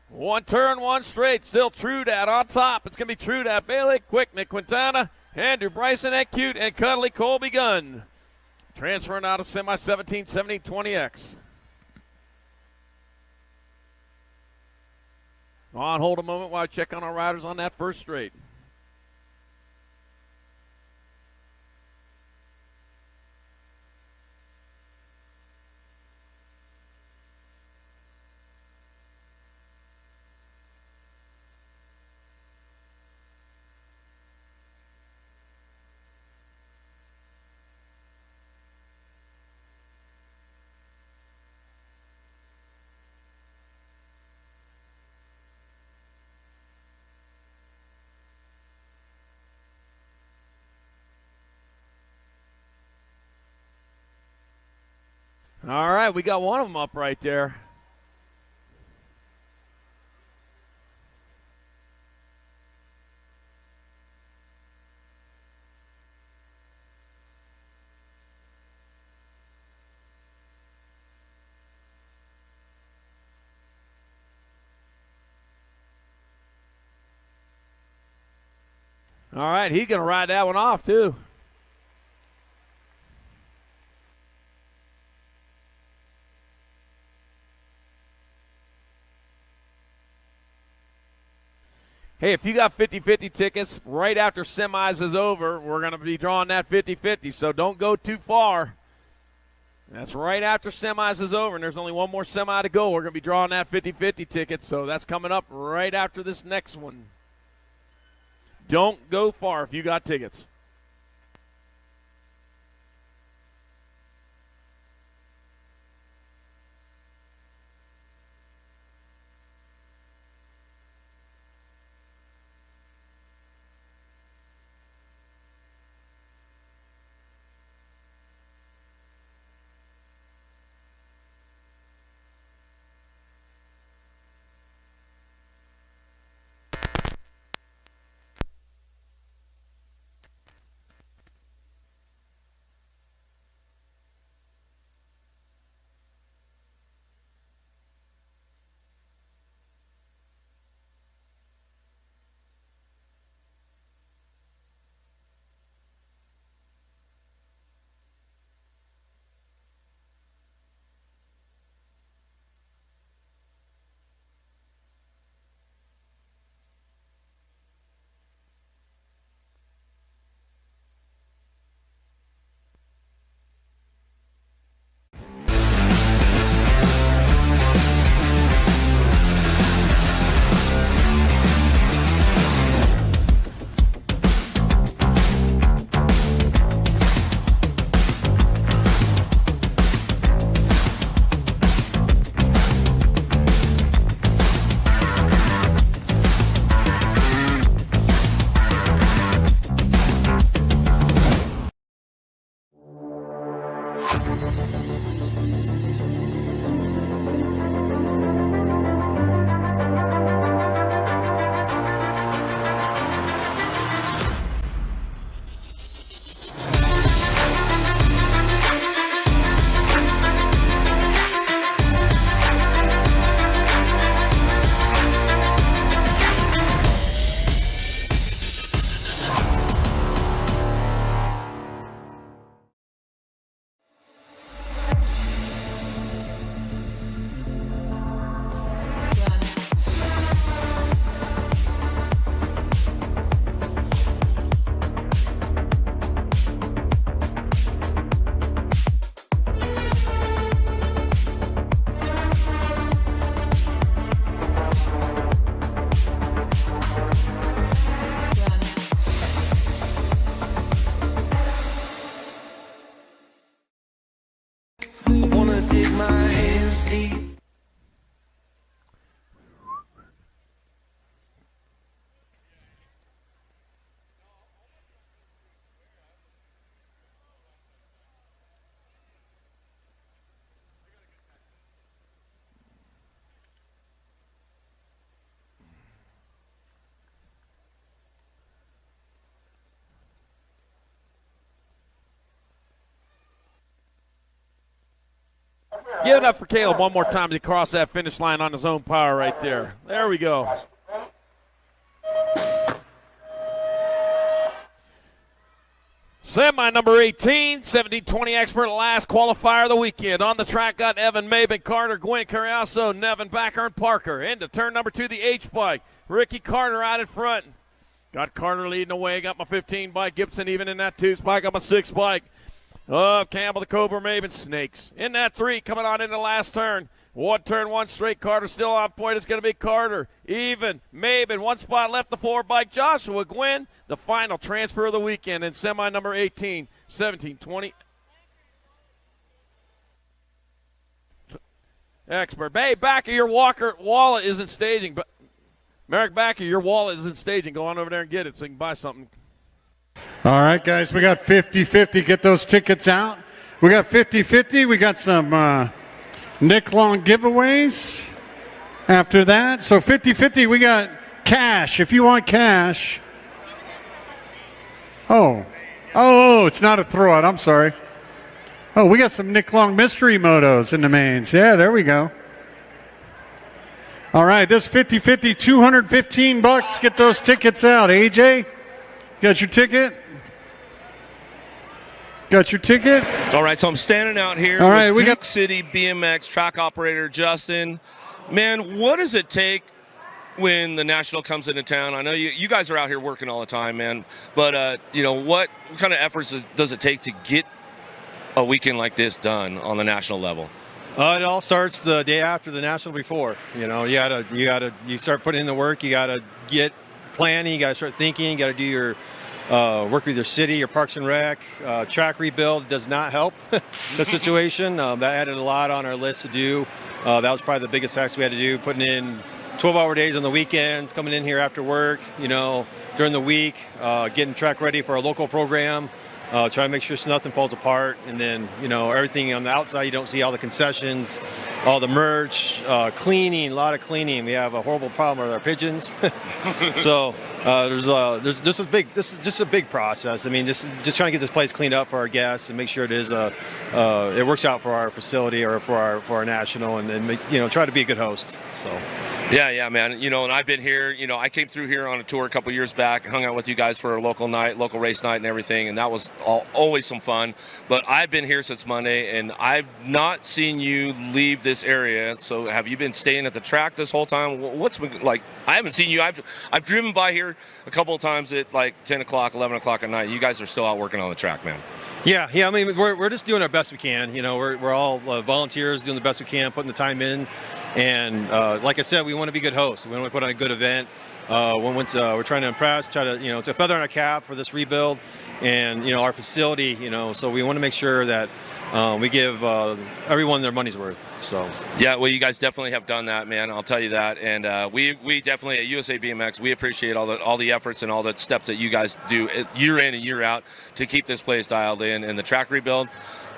One turn, one straight. Still Trudat on top. It's going to be Trudat, Bailey, Quicknick, Quintana, Andrew Bryson, and Cute, and cuddly Colby Gunn. Transferring out of semi 17, 17, 20X. On hold a moment while I check on our riders on that first straight. All right, we got one of them up right there. All right, he's going to ride that one off, too. Hey, if you got 50-50 tickets, right after semis is over, we're going to be drawing that 50-50, so don't go too far. That's right after semis is over, and there's only one more semi to go. We're going to be drawing that 50-50 ticket, so that's coming up right after this next one. Don't go far if you got tickets. Give it up for Caleb one more time to cross that finish line on his own power right there. There we go. Semi number 18, 17-20 expert, last qualifier of the weekend. On the track got Evan Maben, Carter, Gwen Carriaso, Nevin Backer, and Parker. Into turn number 2, the H bike. Ricky Carter out in front. Got Carter leading away. Got my 15 bike. Gibson even in that 2 spike. Got my 6 bike. Campbell, the Cobra, Maben, Snakes. In that 3, coming on into the last turn. One turn, one straight. Carter still on point. It's going to be Carter. Even. Maben. 1 spot left. The 4 bike. Joshua Gwynn. The final transfer of the weekend in semi number 18. 17-20. Expert. Hey, Backer, your wallet isn't staging. But Merrick Backer, your wallet isn't staging. Go on over there and get it so you can buy something. All right, guys, we got 50-50. Get those tickets out. We got 50-50. We got some Nick Long giveaways after that. So 50-50, we got cash. If you want cash. Oh, it's not a throwout. I'm sorry. Oh, we got some Nick Long mystery motos in the mains. Yeah, there we go. All right, this 50-50, $215. Get those tickets out. AJ, got your ticket? Got your ticket? All right, so I'm standing out here with Duke City BMX track operator Justin. Man, what does it take when the National comes into town? I know you guys are out here working all the time, man. But, what kind of efforts does it take to get a weekend like this done on the national level? It all starts the day after the National before. You start putting in the work. You gotta get planning. You gotta start thinking. You gotta do your work with your city, your Parks and Rec. Track rebuild does not help the situation. That added a lot on our list to do. That was probably the biggest task we had to do, putting in 12-hour days on the weekends, coming in here after work, during the week, getting track ready for our local program, trying to make sure nothing falls apart. And then, everything on the outside, you don't see all the concessions, all the merch, cleaning, a lot of cleaning. We have a horrible problem with our pigeons. So there's just a big process. I mean, just trying to get this place cleaned up for our guests and make sure it works out for our facility or for our national, and try to be a good host. So. Yeah, man. And I've been here. I came through here on a tour a couple years back, hung out with you guys for a local race night and everything, and that was always some fun. But I've been here since Monday, and I've not seen you leave this area. So have you been staying at the track this whole time? What's been like? I haven't seen you. I've driven by here a couple of times at like 10 o'clock, 11 o'clock at night. You guys are still out working on the track, man. Yeah. I mean, we're just doing our best we can. We're all volunteers doing the best we can, putting the time in. And like I said, we want to be good hosts. We want to put on a good event. We're trying to impress, it's a feather in our cap for this rebuild, and our facility. So we want to make sure that we give everyone their money's worth. So yeah, well, you guys definitely have done that, man. I'll tell you that, and we definitely at USA BMX we appreciate all the efforts and all the steps that you guys do year in and year out to keep this place dialed in, and the track rebuild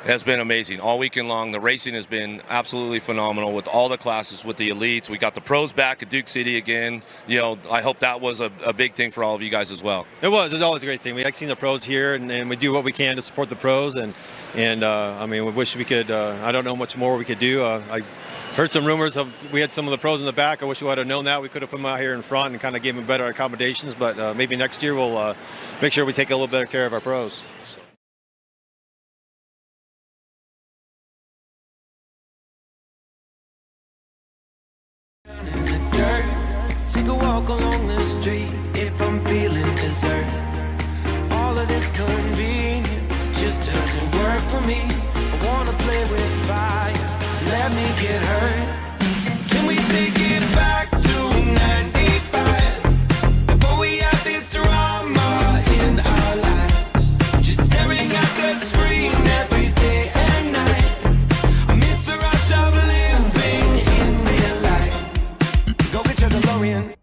has been amazing all weekend long. The racing has been absolutely phenomenal with all the classes, with the elites. We got the pros back at Duke City again. I hope that was a big thing for all of you guys as well. It was always a great thing. We like seeing the pros here, and we do what we can to support the pros. And I mean, we wish we could. I don't know much more we could do. I heard some rumors of we had some of the pros in the back. I wish we would have known that. We could have put them out here in front and kind of gave them better accommodations. But maybe next year we'll make sure we take a little better care of our pros. Take a walk along the street if I'm feeling dessert. All of this convenience just doesn't work for me. I wanna play with fire, let me get hurt. Can we take it back to 95? Before we had this drama in our lives, just staring at the screen every day and night. I miss the rush of living in real life. Go get your DeLorean.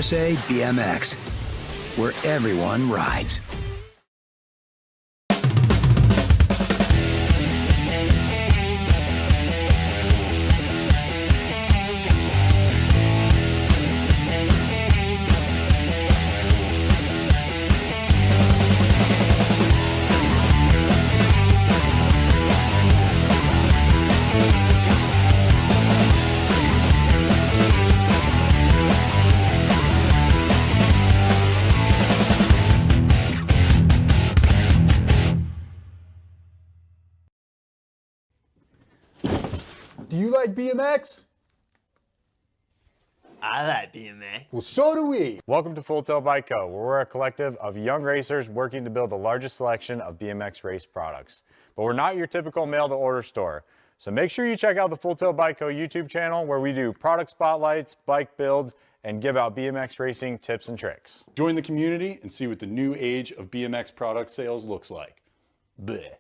USA BMX, where everyone rides. Do you like BMX? I like BMX. Well, so do we. Welcome to Full Tilt Bike Co., where we're a collective of young racers working to build the largest selection of BMX race products. But we're not your typical mail-to-order store. So make sure you check out the Full Tilt Bike Co. YouTube channel, where we do product spotlights, bike builds, and give out BMX racing tips and tricks. Join the community and see what the new age of BMX product sales looks like. Bleh.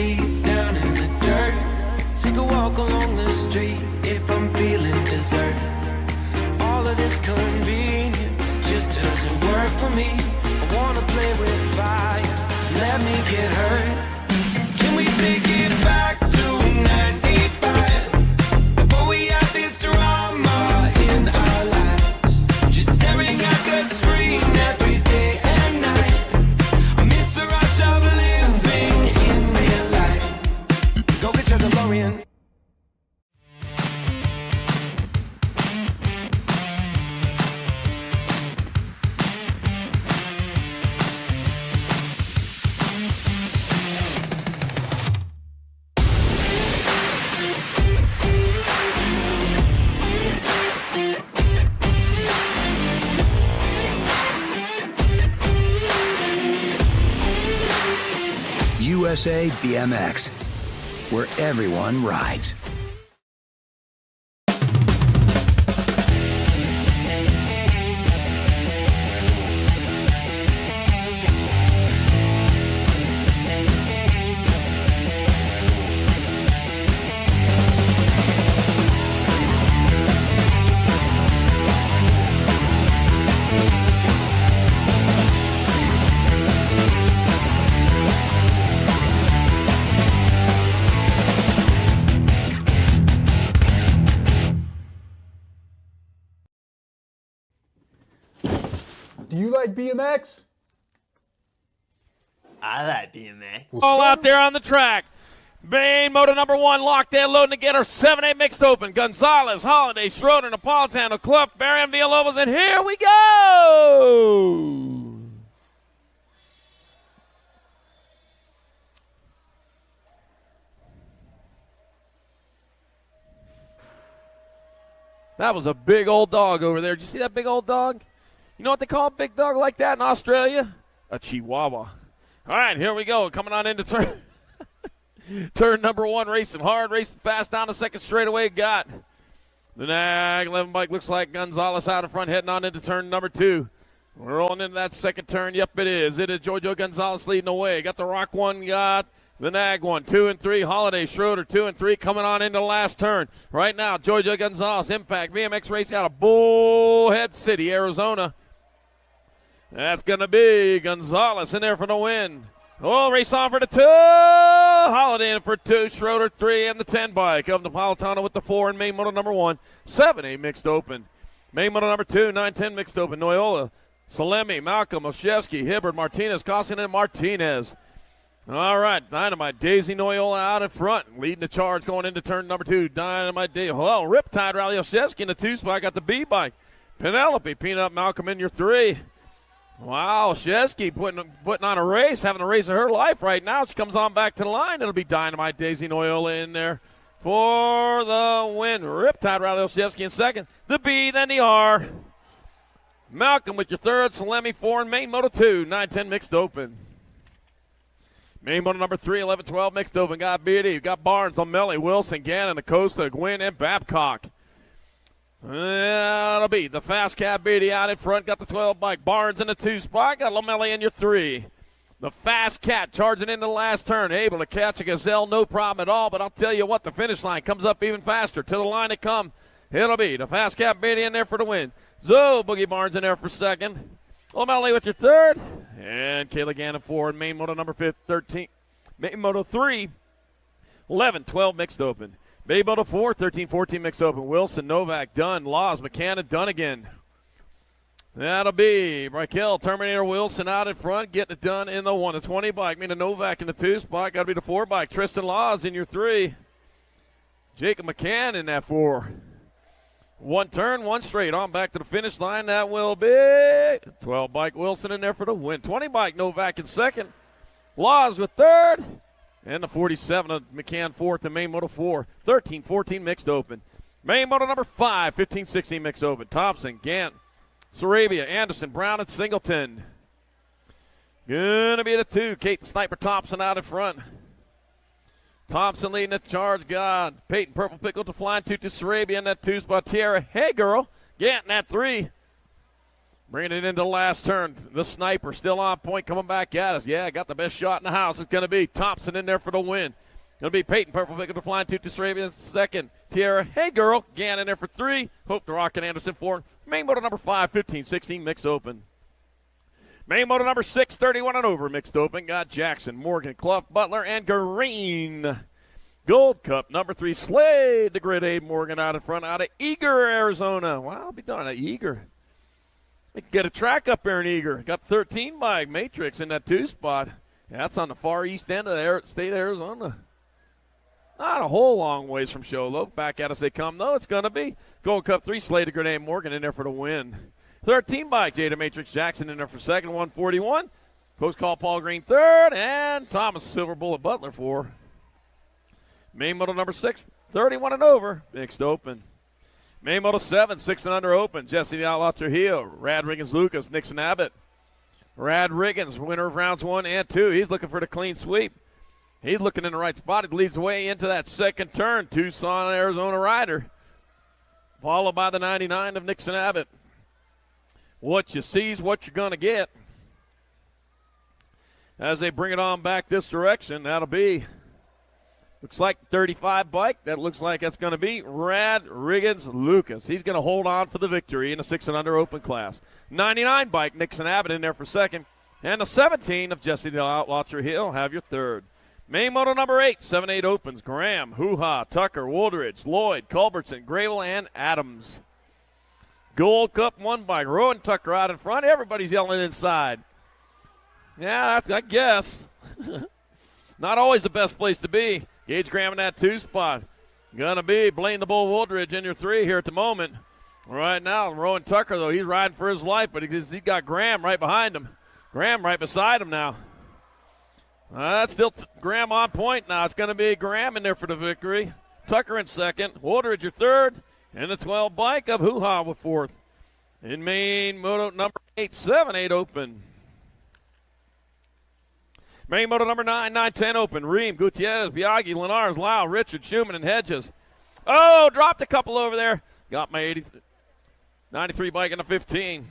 deep down in the dirt. Take a walk along the street if I'm feeling dessert. All of this convenience just doesn't work for me. I wanna play with fire, let me get hurt. Can we take it back to 95? Before we had this drama in our lives, just staring at the screen every day and night. I miss the rush of living in real life. Go get your DeLorean. USA BMX, where everyone rides. Do you like BMX? I like BMX. All out there on the track. Main motor number 1 locked in, loading to get her 7-8 mixed open. Gonzalez, Holiday, Schroeder, Napolitano, Cluff, Barron, Villalobos, and here we go! That was a big old dog over there. Did you see that big old dog? You know what they call a big dog like that in Australia? A Chihuahua. All right, here we go. Coming on into turn. Turn number 1, racing hard, racing fast down the second straightaway. Got the Nag 11 bike. Looks like Gonzalez out in front, heading on into turn number 2. We're rolling into that second turn. Yep, it is. It is Jojo Gonzalez leading the way. Got the Rock 1, got the Nag 1, 2 and 3. Holiday, Schroeder, 2 and 3, coming on into the last turn. Right now, Jojo Gonzalez, Impact BMX Racing out of Bullhead City, Arizona. That's going to be Gonzalez in there for the win. Oh, race on for the 2. Holiday in for 2. Schroeder 3 and the 10 bike of Napolitano with the 4 and main motor number 1. 7-8 mixed open. Main motor number 2, 9-10 mixed open. Noyola, Salemi, Malcolm, Oshevsky, Hibbard, Martinez, Costin, and Martinez. All right, Dynamite, Daisy Noyola out in front, leading the charge going into turn number 2. Dynamite, oh, Riptide, Rally Oshevsky in the 2 spot. Got the B bike. Penelope, Peanut, Malcolm in your 3. Wow, Shesky putting on a race, having a race of her life right now. She comes on back to the line. It'll be Dynamite, Daisy Noyola in there for the win. Riptide, Rally Oshevsky in second. The B, then the R. Malcolm with your 3rd, Salemi 4, and main moto 2, 9-10 mixed open. Main moto number 3, 11-12 mixed open. Got Beatty, got Barnes, O'Malley, Wilson, Gannon, Acosta, Gwynn, and Babcock. That'll be the fast cab Beatty out in front. Got the 12 bike. Barnes in the 2 spot. Got Lamelli in your 3. The fast cat charging into the last turn. Able to catch a Gazelle, no problem at all. But I'll tell you what, the finish line comes up even faster. To the line it come. It'll be the fast cab Beatty in there for the win. Zoe Boogie Barnes in there for 2nd. O'Malley with your 3rd. And Kayla Gannon 4. And main moto number 13. Main moto 3. 11-12 mixed open. Bay Moto 4, 13-14 mixed open. Wilson, Novak, Dunn, Laws, McCann, Dunn again. That'll be Raquel, Terminator, Wilson out in front, getting it done in the 1-20 bike. Mina Novak in the 2 spot. Got to be the 4 bike. Tristan Laws in your 3. Jacob McCann in that 4. 1 turn, 1 straight. On back to the finish line. That will be 12 bike Wilson in there for the win. 20 bike Novak in 2nd. Laws with 3rd. And the 47 of McCann 4th and main moto 4. 13-14 mixed open. Main moto number 5, 15-16 mixed open. Thompson, Gant, Sarabia, Anderson, Brown, and Singleton. Gonna be the 2. Kate Sniper Thompson out in front. Thompson leading the charge. God. Peyton Purple Pickle to flying 2 to Sarabia in that 2 spot. Tierra, hey girl. Gant in that 3. Bringing it into the last turn. The sniper still on point, coming back at us. Yeah, got the best shot in the house. It's going to be Thompson in there for the win. Going to be Peyton Purple picking the flying tooth to Sarabia second. Tierra, hey girl, Gann in there for 3. Hope the Rock and Anderson 4. Main moto number 5, 15-16 mixed open. Main moto number 6, 31 and over mixed open. Got Jackson, Morgan, Clough, Butler, and Green. Gold Cup number 3, Slade, the Grid A Morgan out in front, out of Eager, Arizona. Wow, I'll be darned at Eager. They can get a track up there in Eager. Got 13 by Matrix in that 2 spot. Yeah, that's on the far east end of the state of Arizona. Not a whole long ways from Sholo. Back at us they come, though. It's going to be Gold Cup 3, Slade, Grenade Morgan in there for the win. 13 by Jada Matrix Jackson in there for second, 141. Post call Paul Green third, and Thomas Silver Bullet Butler 4. Main moto number 6, 31 and over, mixed open. Main moto 7, 6 and under open. Jesse the Outlaw Trujillo, Rad Riggins Lucas, Nixon Abbott. Rad Riggins, winner of rounds 1 and 2. He's looking for the clean sweep. He's looking in the right spot. He leads the way into that second turn. Tucson, Arizona rider. Followed by the 99 of Nixon Abbott. What you see is what you're going to get. As they bring it on back this direction, that'll be, looks like 35 bike. That looks like that's going to be Rad Riggins Lucas. He's going to hold on for the victory in the 6 and under open class. 99 bike, Nixon Abbott in there for second. And the 17 of Jesse the Outlaw Trujillo have your third. Main moto number 8, 7-8 opens. Graham, Hoo-Ha, Tucker, Woldridge, Lloyd, Culbertson, Gravel, and Adams. Gold Cup 1 bike. Rowan Tucker out in front. Everybody's yelling inside. Yeah, that's, I guess. Not always the best place to be. Gage Graham in that 2 spot. Gonna be Blaine the Bull Woldridge in your 3 here at the moment. Right now, Rowan Tucker, though, he's riding for his life, but he's got Graham right behind him. Graham right beside him now. That's still Graham on point now. It's going to be Graham in there for the victory. Tucker in second. Woldridge your third. And the 12 bike of Hoo-Ha with fourth. In main moto number 8, 7-8 open. Main moto number 9, 9-10 open. Ream, Gutierrez, Biaggi, Lenars, Lau, Richard, Schumann, and Hedges. Oh, dropped a couple over there. Got my 93 bike in the 15.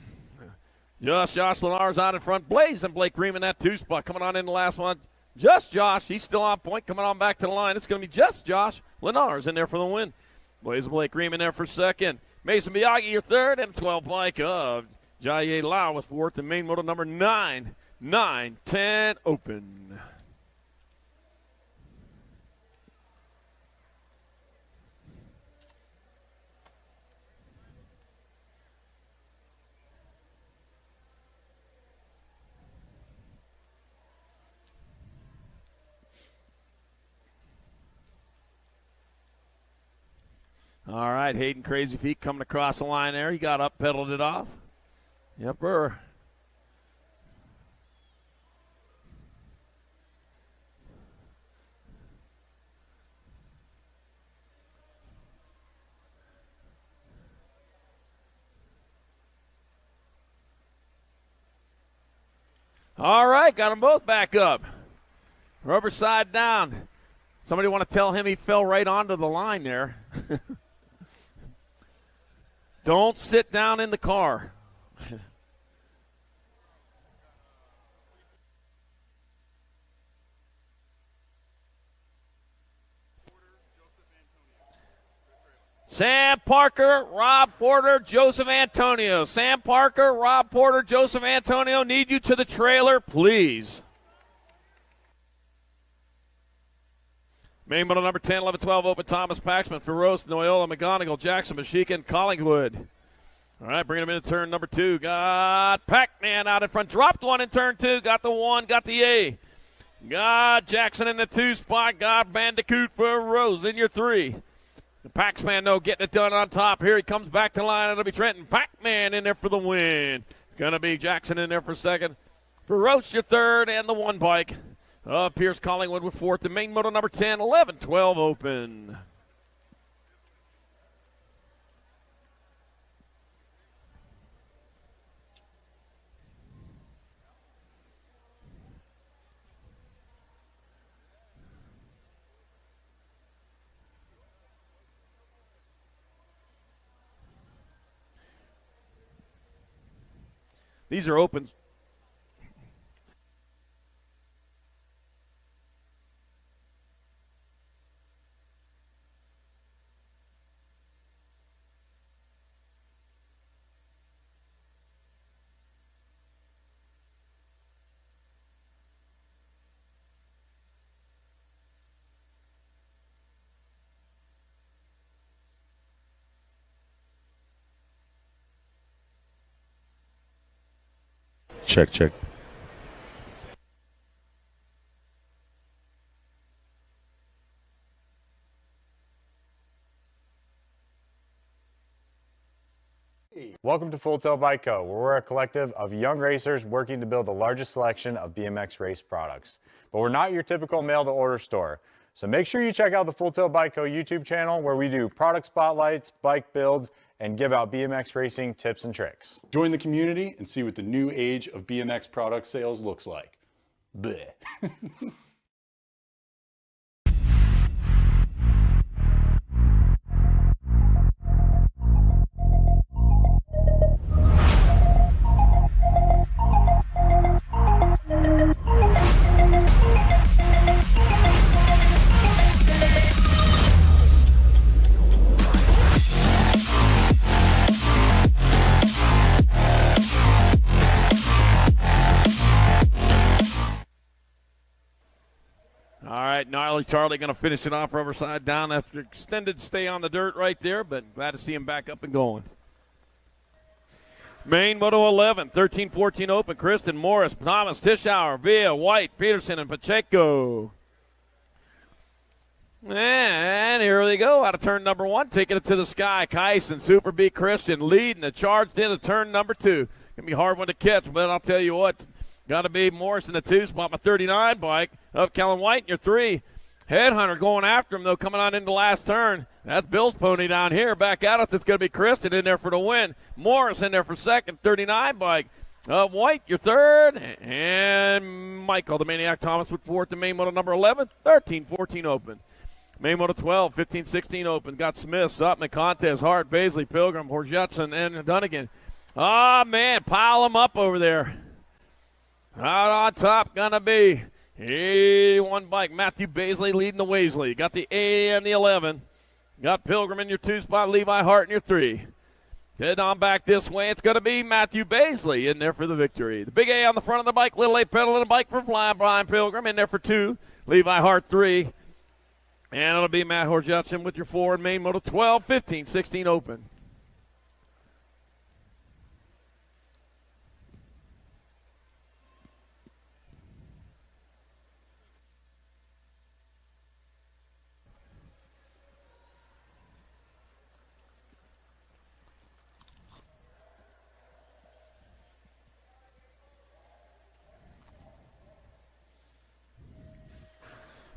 Josh Lenars out in front. Blaze and Blake Ream in that 2 spot. Coming on in the last one. Just Josh. He's still on point. Coming on back to the line. It's going to be just Josh Lenars in there for the win. Blaze and Blake Ream in there for second. Mason Biaggi your third. And 12 bike of Jaye Lau with fourth. And main moto number 9, 9-10 open. All right, Hayden Crazy Feet coming across the line there. He got up, pedaled it off. Yepper. All right, got them both back up. Rubber side down. Somebody want to tell him he fell right onto the line there. Don't sit down in the car. Sam Parker, Rob Porter, Joseph Antonio. Sam Parker, Rob Porter, Joseph Antonio, need you to the trailer, please. Main model number 10, 11, 12, open Thomas Paxman, Feroz, Noyola, McGonigal, Jackson, Mashika, and Collingwood. All right, bringing him into turn number 2. Got Pac-Man out in front. Dropped one in turn 2. Got the 1, got the A. Got Jackson in the 2 spot. Got Bandicoot for Rose in your 3. The Pac-Man, though, getting it done on top. Here he comes back to line. It'll be Trenton. Pac-Man in there for the win. It's going to be Jackson in there for second. Feroz your third, and the 1 bike. Pierce Collingwood with fourth. The main moto number 10, 11, 12 open. These are open. Check. Welcome to Full Tail Bike Co., where we're a collective of young racers working to build the largest selection of BMX race products. But we're not your typical mail-to-order store. So make sure you check out the Full Tail Bike Co. YouTube channel, where we do product spotlights, bike builds, and give out BMX racing tips and tricks. Join the community and see what the new age of BMX product sales looks like. Bleh. Gnarly Charlie going to finish it off rubber side down after extended stay on the dirt right there, but glad to see him back up and going. Main Moto 11, 13-14 open. Kristen, Morris, Thomas, Tischauer, Villa, White, Peterson, and Pacheco. And here they go out of turn number 1, taking it to the sky. Kyson, Super B Christian leading the charge into turn number 2. Going to be a hard one to catch, but I'll tell you what. Got to be Morris in the 2 spot, my 39 bike. Up Kellen White in your 3. Headhunter going after him, though, coming on into the last turn. That's Bill's pony down here. Back out it. It's going to be Kristen in there for the win. Morris in there for second, 39 bike. Up White, your 3rd. And Michael, the Maniac Thomas, with 4th. The main moto number 11, 13-14 open. Main moto 12, 15-16 open. Got Smith, Sutton, the contest. Hart, Baisley, Pilgrim, Horjutson, and Dunnigan. Oh, man, pile them up over there. Out on top, gonna be 81 bike. Matthew Baisley leading the Waisley. Got the A and the 11. Got Pilgrim in your 2 spot, Levi Hart in your 3. Head on back this way. It's gonna be Matthew Baisley in there for the victory. The big A on the front of the bike, little A pedaling the bike for Brian Pilgrim in there for 2. Levi Hart 3. And it'll be Matt Horjutson with your 4 in main moto 12, 15, 16 open.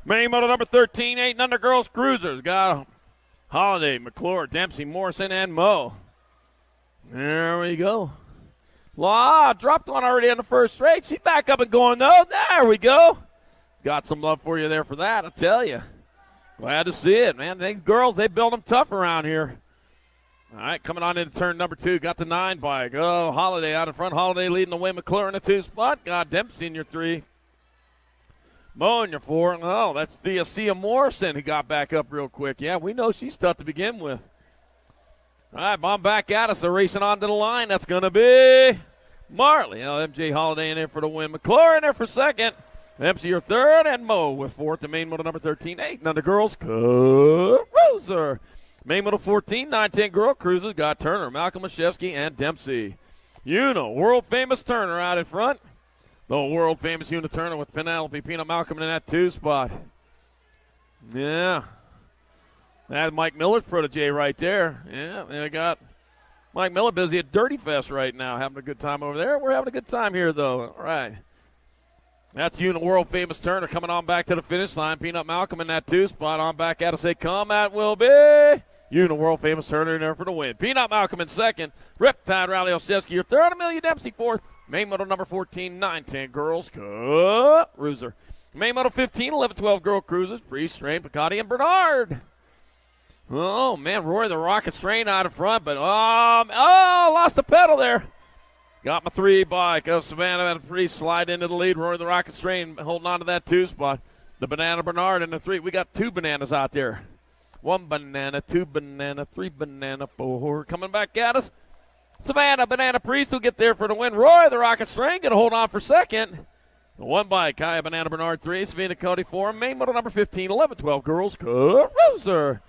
Main moto number 13, 8 and under girls cruisers. Got Holiday, McClure, Dempsey, Morrison, and Moe. There we go. Law dropped one already on the first straight. She's back up and going, though. There we go. Got some love for you there for that, I tell you. Glad to see it, man. These girls, they build them tough around here. All right, coming on into turn number 2. Got the 9 bike. Oh, Holiday out in front. Holiday leading the way. McClure in the 2 spot. Got Dempsey in your 3. Moe in your 4. Oh, that's Theacia Morrison who got back up real quick. Yeah, we know she's tough to begin with. All right, bomb back at us. They're racing onto the line. That's going to be Marley. MJ Holiday in there for the win. McClure in there for second. Dempsey your 3rd, and Moe with 4th. The main moto number 13, 8 and under girls cruiser. Main moto 14, 9-10 girl cruisers. Got Turner, Malcolm Mashevsky, and Dempsey. World famous Turner out in front. The world famous Una Turner with Penelope Peanut Malcolm in that 2 spot. Yeah. That's Mike Miller's protege right there. Yeah, they got Mike Miller busy at Dirty Fest right now, having a good time over there. We're having a good time here, though. All right. That's world famous Turner coming on back to the finish line. Peanut Malcolm in that 2 spot. On back out to say, come at will be. World famous Turner in there for the win. Peanut Malcolm in second. Riptide Rally Olszewski, your 3rd. Amelia Dempsey 4th. Main moto number 14, 9-10 girls cruiser. Main moto 15, 11-12 girl cruisers. Priest, Strain, Picotti, and Bernard. Oh, man, Roy the Rocket Strain out in front, but lost the pedal there. Got my 3 bike of Savannah and Priest slide into the lead. Roy the Rocket Strain holding on to that 2 spot. The Banana Bernard in the 3. We got 2 bananas out there. 1 banana, 2 banana, 3 banana, 4. Coming back at us. Savannah Banana Priest will get there for the win. Roy the Rocket Strain going to hold on for second. The 1 bike, Kaya Banana Bernard 3, Savannah Cody 4. Main model number 15, 11, 12 girls cruiser.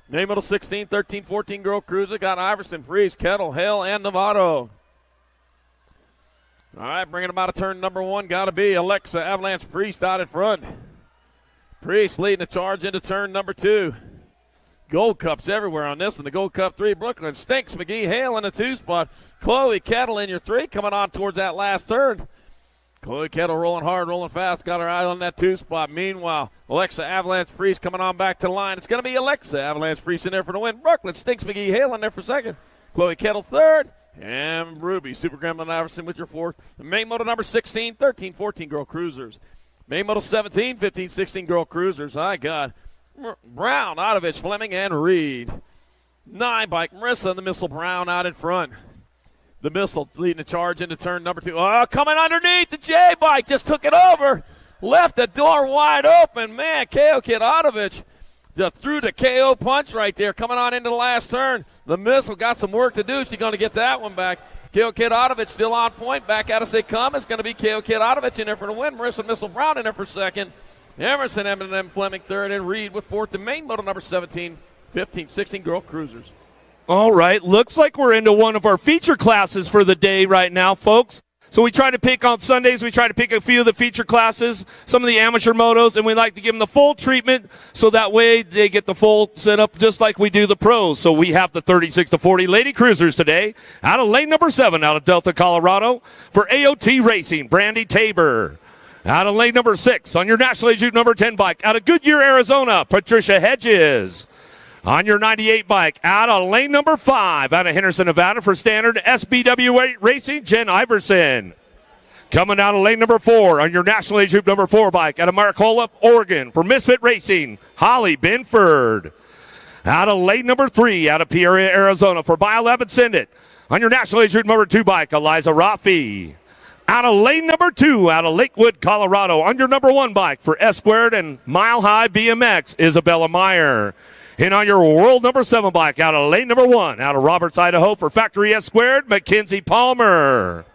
Main model 16, 13, 14 girl cruiser. Got Iverson, Priest, Kettle, Hale, and Novato. All right, bringing them out of turn number 1. Got to be Alexa Avalanche Priest out in front. Priest leading the charge into turn number 2. Gold Cups everywhere on this one. The Gold Cup 3, Brooklyn. Stinks McGee Hale in the 2 spot. Chloe Kettle in your 3, coming on towards that last turn. Chloe Kettle rolling hard, rolling fast. Got her eye on that 2 spot. Meanwhile, Alexa Avalanche Priest coming on back to the line. It's going to be Alexa Avalanche Priest in there for the win. Brooklyn. Stinks McGee Hale in there for second. Chloe Kettle third. And Ruby Super Gremlin Iverson with your 4th. The main model number 16, 13, 14 girl cruisers. Main model 17, 15, 16 girl cruisers. I got Brown, Otovich, Fleming, and Reed. 9 bike, Marissa and the Missile Brown out in front. The Missile leading the charge into turn number 2. Oh, coming underneath. The J bike just took it over. Left the door wide open. Man, KO Kid Otovich just threw the KO punch right there. Coming on into the last turn. The Missile got some work to do. She's going to get that one back. KO Kid Otovich still on point. Back out as they come. It's going to be KO Kid Otovich in there for the win. Marissa Missile Brown in there for second. Emerson, M&M Fleming third, and Reed with 4th. The main model number 17, 15, 16 girl cruisers. All right, looks like we're into one of our feature classes for the day right now, folks. So we try to pick on Sundays, we try to pick a few of the feature classes, some of the amateur motos, and we like to give them the full treatment so that way they get the full setup just like we do the pros. So we have the 36 to 40 Lady Cruisers today out of lane number 7 out of Delta, Colorado for AOT Racing, Brandy Tabor. Out of lane number 6 on your National Age Group number 10 bike out of Goodyear, Arizona, Patricia Hedges. On your 98 bike, out of lane number 5, out of Henderson, Nevada, for Standard SBW Racing, Jen Iverson. Coming out of lane number 4, on your National Age Group number 4 bike, out of Maricola, Oregon, for Misfit Racing, Holly Binford. Out of lane number 3, out of Peoria, Arizona, for BioLab and Send It, on your National Age Group number 2 bike, Eliza Rafi. Out of lane number 2, out of Lakewood, Colorado, on your number 1 bike, for S-Squared and Mile High BMX, Isabella Meyer. And on your world number 7 bike, out of lane number 1, out of Roberts, Idaho, for Factory S-Squared, Mackenzie Palmer.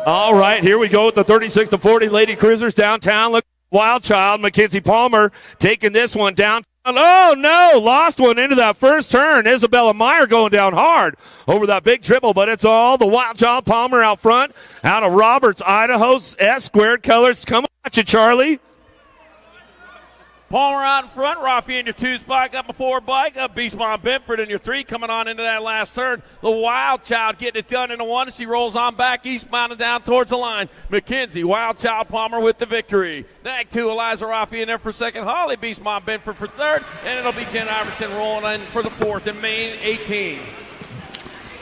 All right, here we go with the 36 to 40 Lady Cruisers downtown. Look, Wild Child, Mackenzie Palmer taking this one down. Oh, no, lost one into that first turn. Isabella Meyer going down hard over that big triple, but it's all the Wild Child Palmer out front. Out of Roberts, Idaho's S-Squared colors. Come on at you, Charlie. Palmer out in front. Rafi in your 2 spot. Got my 4 bike. Up Beast Bomb Benford in your 3. Coming on into that last turn. The Wild Child getting it done in the 1. She rolls on back eastbound and down towards the line. Mackenzie, Wild Child Palmer with the victory. Nag 2, Eliza Rafi in there for second. Holly Beast Bomb Benford for third. And it'll be Jen Iverson rolling in for the 4th in main 18.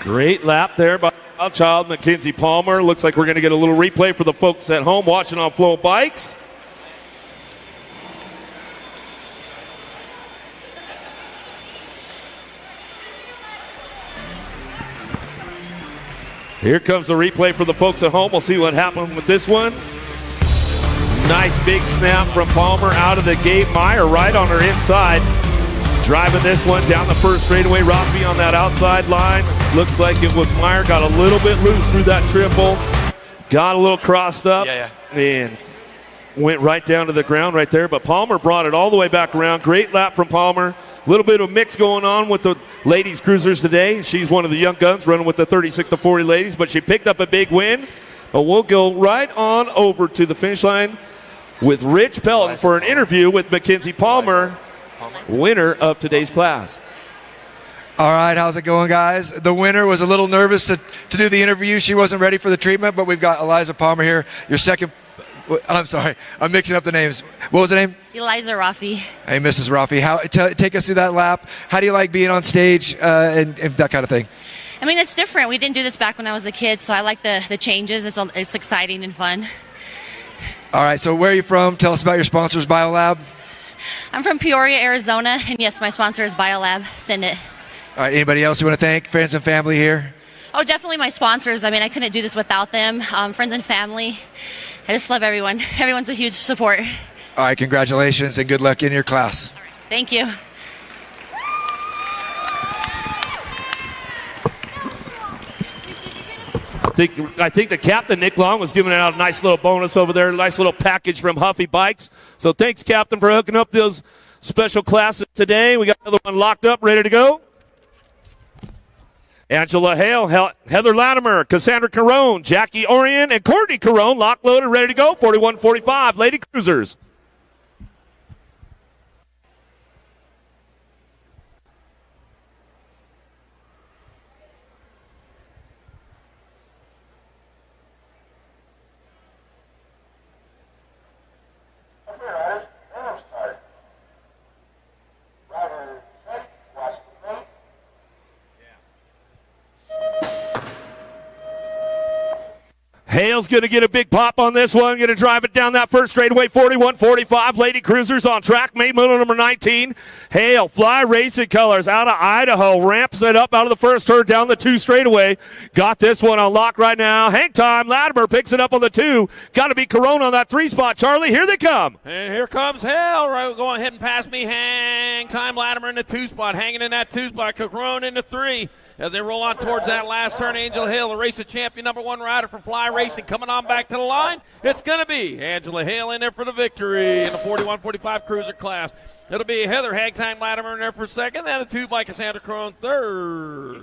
Great lap there by Wild Child, Mackenzie Palmer. Looks like we're going to get a little replay for the folks at home watching on Flow Bikes. Here comes the replay for the folks at home. We'll see what happened with this one. Nice big snap from Palmer out of the gate. Meyer right on her inside. Driving this one down the first straightaway. Rafi on that outside line. Looks like it was Meyer. Got a little bit loose through that triple. Got a little crossed up. And went right down to the ground right there. But Palmer brought it all the way back around. Great lap from Palmer. A little bit of mix going on with the ladies cruisers today. She's one of the young guns running with the 36 to 40 ladies, but she picked up a big win. But we'll go right on over to the finish line with Rich Pelton for an interview with Mackenzie Palmer, winner of today's class. All right, how's it going, guys? The winner was a little nervous to do the interview. She wasn't ready for the treatment, but we've got Eliza Palmer here, your second. I'm sorry, I'm mixing up the names. What was the name? Eliza Rafi. Hey, Mrs. Rafi, take us through that lap. How do you like being on stage and that kind of thing? I mean, it's different. We didn't do this back when I was a kid, so I like the changes. It's exciting and fun. All right, so where are you from? Tell us about your sponsors, BioLab. I'm from Peoria, Arizona, and yes, my sponsor is BioLab. Send it. All right, anybody else you want to thank? Friends and family here? Oh, definitely my sponsors. I mean, I couldn't do this without them. Friends and family. I just love everyone. Everyone's a huge support. All right, congratulations and good luck in your class. All right, thank you. I think the captain, Nick Long, was giving out a nice little bonus over there, a nice little package from Huffy Bikes. So thanks, Captain, for hooking up those special classes today. We got another one locked up, ready to go. Angela Hale, Heather Latimer, Cassandra Carone, Jackie Orion, and Courtney Carone, locked, loaded, ready to go. 41-45, Lady Cruisers. Hale's going to get a big pop on this one. Going to drive it down that first straightaway. 41-45. Lady Cruisers on track. Main motor number 19. Hale, Fly Racing Colors out of Idaho. Ramps it up out of the first turn down the 2 straightaway. Got this one on lock right now. Hang time. Latimer picks it up on the 2. Got to be Corona on that 3 spot. Charlie, here they come. And here comes Hale. Right, going ahead and past me. Hang time. Latimer in the 2 spot. Hanging in that 2 spot. Corona in the 3. As they roll on towards that last turn, Angela Hill, the race champion, number 1 rider for Fly Racing, coming on back to the line. It's going to be Angela Hill in there for the victory in the 41-45 cruiser class. It'll be Heather Hagtime Latimer in there for second, and a 2 by Cassandra Crone third.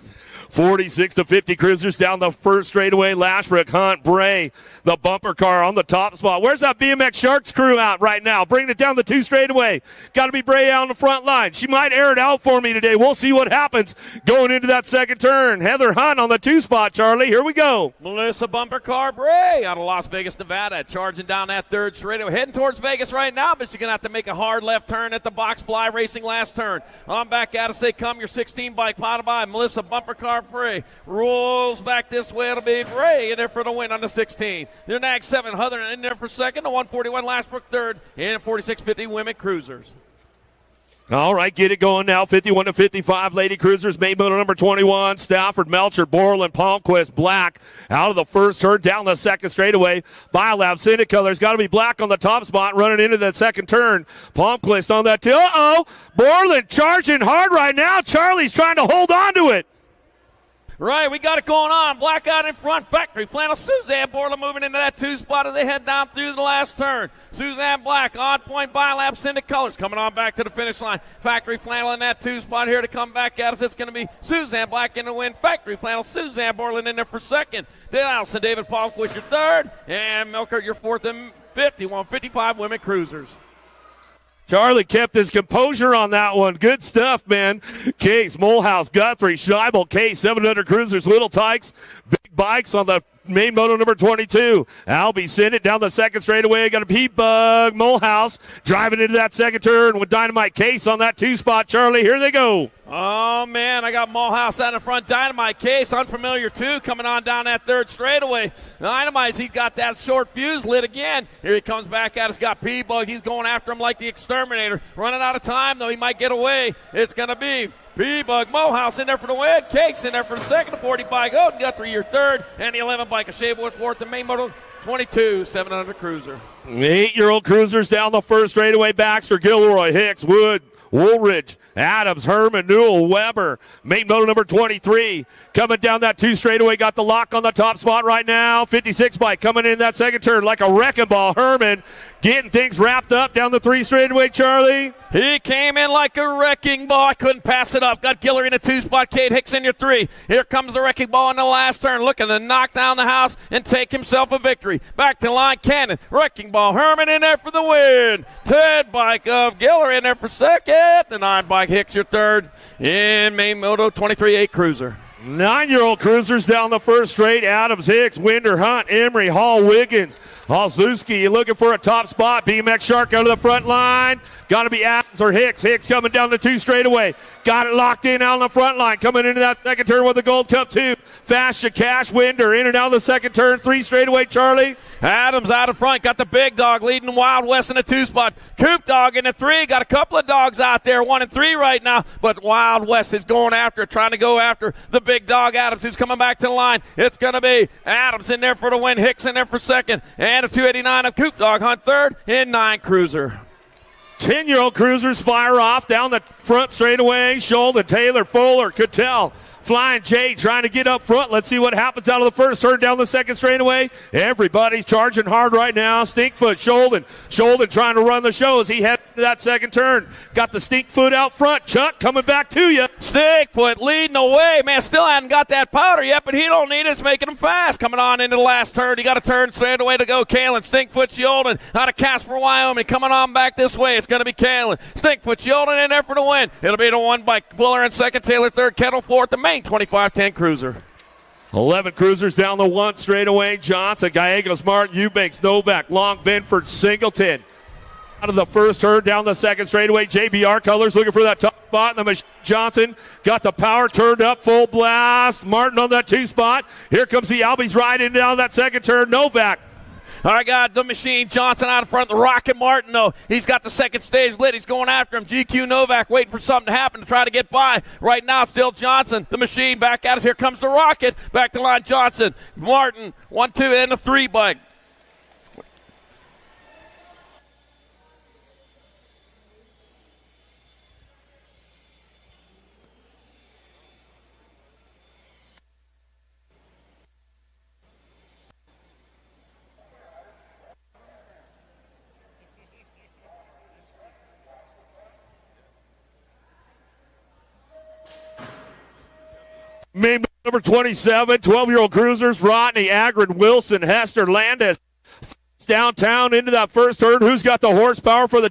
46-50 Cruisers down the first straightaway. Lashbrook, Hunt, Bray, the bumper car on the top spot. Where's that BMX Sharks crew out right now? Bringing it down the 2 straightaway. Got to be Bray out on the front line. She might air it out for me today. We'll see what happens going into that second turn. Heather Hunt on the 2 spot, Charlie. Here we go. Melissa Bumper Car Bray out of Las Vegas, Nevada, charging down that 3rd straightaway. Heading towards Vegas right now, but she's going to have to make a hard left turn at the box. Fly Racing last turn. On back out of say, come your 16 bike, potted by Melissa Bumper Car Bray. Rolls back this way. It'll be Bray in there for the win on the 16. Their Nag 7, Heather in there for second. The 141 Lashbrook third. And 46-50 Women Cruisers. All right, get it going now. 51-55 Lady Cruisers. Main motor number 21. Stafford, Melcher, Borland, Palmquist, Black. Out of the first turn, down the second straightaway. BioLab, Syndic Colors. Got to be Black on the top spot, running into that second turn. Palmquist on that too. Uh-oh. Borland charging hard right now. Charlie's trying to hold on to it. Right, we got it going on. Black out in front. Factory Flannel. Suzanne Borland moving into that 2 spot as they head down through the last turn. Suzanne Black on point. BioLab Syndic Colors coming on back to the finish line. Factory Flannel in that 2 spot here to come back at us. It's going to be Suzanne Black in the win. Factory Flannel. Suzanne Borland in there for second. Dale Allison, David Palmquist your third. And Milker your fourth and 51-55 Women Cruisers. Charlie kept his composure on that one. Good stuff, man. Case, Molehouse, Guthrie, Scheibel, Case, 700 Cruisers, Little Tykes, Big Bikes on the main moto number 22. Albie sent it down the second straightaway. Got a P-Bug, Molehouse driving into that second turn with Dynamite Case on that 2 spot. Charlie, here they go. Oh, man, I got Molehouse out in front. Dynamite Case, unfamiliar too, coming on down that 3rd straightaway. Dynamite, he's got that short fuse lit again. Here he comes back at us. Got P-Bug. He's going after him like the exterminator. Running out of time, though. He might get away. It's going to be P-Bug, Molehouse in there for the win. Case in there for the second. The 40 bike. Oh, Guthrie your third. And the 11 bike of Shabewood fourth. The main motor 22, 700 Cruiser. 8-year-old Cruisers down the first straightaway. Baxter, Gilroy, Hicks, Wood, Woolridge, Adams, Herman, Newell, Weber. Main motor number 23. Coming down that 2 straightaway. Got the lock on the top spot right now. 56 bike coming in that second turn like a wrecking ball. Herman getting things wrapped up down the 3 straightaway, Charlie. He came in like a wrecking ball. I couldn't pass it up. Got Guillory in a 2 spot. Kate Hicks in your 3. Here comes the wrecking ball in the last turn. Looking to knock down the house and take himself a victory. Back to line, Cannon. Wrecking ball. Herman in there for the win. 10 bike of Guillory in there for second. The 9 bike Hicks your third. In main moto 23-8 Cruiser. 9-year-old cruisers down the first straight. Adams, Hicks, Winder, Hunt, Emery, Hall, Wiggins, Halszewski looking for a top spot. BMX Shark out of the front line. Got to be Adams or Hicks. Hicks coming down the 2 straightaway. Got it locked in out on the front line. Coming into that second turn with the Gold Cup 2. Fast Cash, Winder in and out of the second turn. 3 straightaway, Charlie. Adams out in front, got the big dog leading Wild West in the 2 spot. Coop Dog in the 3, got a couple of dogs out there, 1 and 3 right now, but Wild West is going after, trying to go after the big dog Adams, who's coming back to the line. It's going to be Adams in there for the win, Hicks in there for second, and a 289 of Coop Dog, Hunt third, in 9 cruiser. 10-year-old cruisers fire off down the front straightaway. Scholden, Taylor, Fuller, Cattell. Flying J trying to get up front. Let's see what happens out of the first turn down the second straightaway. Everybody's charging hard right now. Stinkfoot, Scholden trying to run the show as he heads to that second turn. Got the Stinkfoot out front. Chuck coming back to you. Stinkfoot leading the way. Man, still hasn't got that powder yet, but he don't need it. It's making him fast. Coming on into the last turn. He got a turn straight away to go. Kalen, Stinkfoot, Scholden out of Casper, Wyoming. Coming on back this way. It's going to be Kalen. Stinkfoot, Scholden in there for the win. It'll be the one by Fuller in second, Taylor third, Kettle fourth, the main 25-10 cruiser. 11 cruisers down the 1 straightaway. Johnson, Gallegos, Martin, Eubanks, Novak, Long, Binford, Singleton. Out of the first turn down the second straightaway. JBR Colors looking for that top spot. And the Johnson got the power turned up, full blast. Martin on that 2 spot. Here comes the Albies riding down that second turn. Novak. All right, got the Machine Johnson out in front. The Rocket Martin, though. He's got the second stage lit. He's going after him. GQ Novak waiting for something to happen to try to get by. Right now, still Johnson. The Machine back at us. Here comes the Rocket. Back to line Johnson. Martin, 1, 2, and the 3 bike. Main number 27, 12-year-old cruisers, Rodney, Agron, Wilson, Hester, Landis. Downtown into that first turn. Who's got the horsepower for the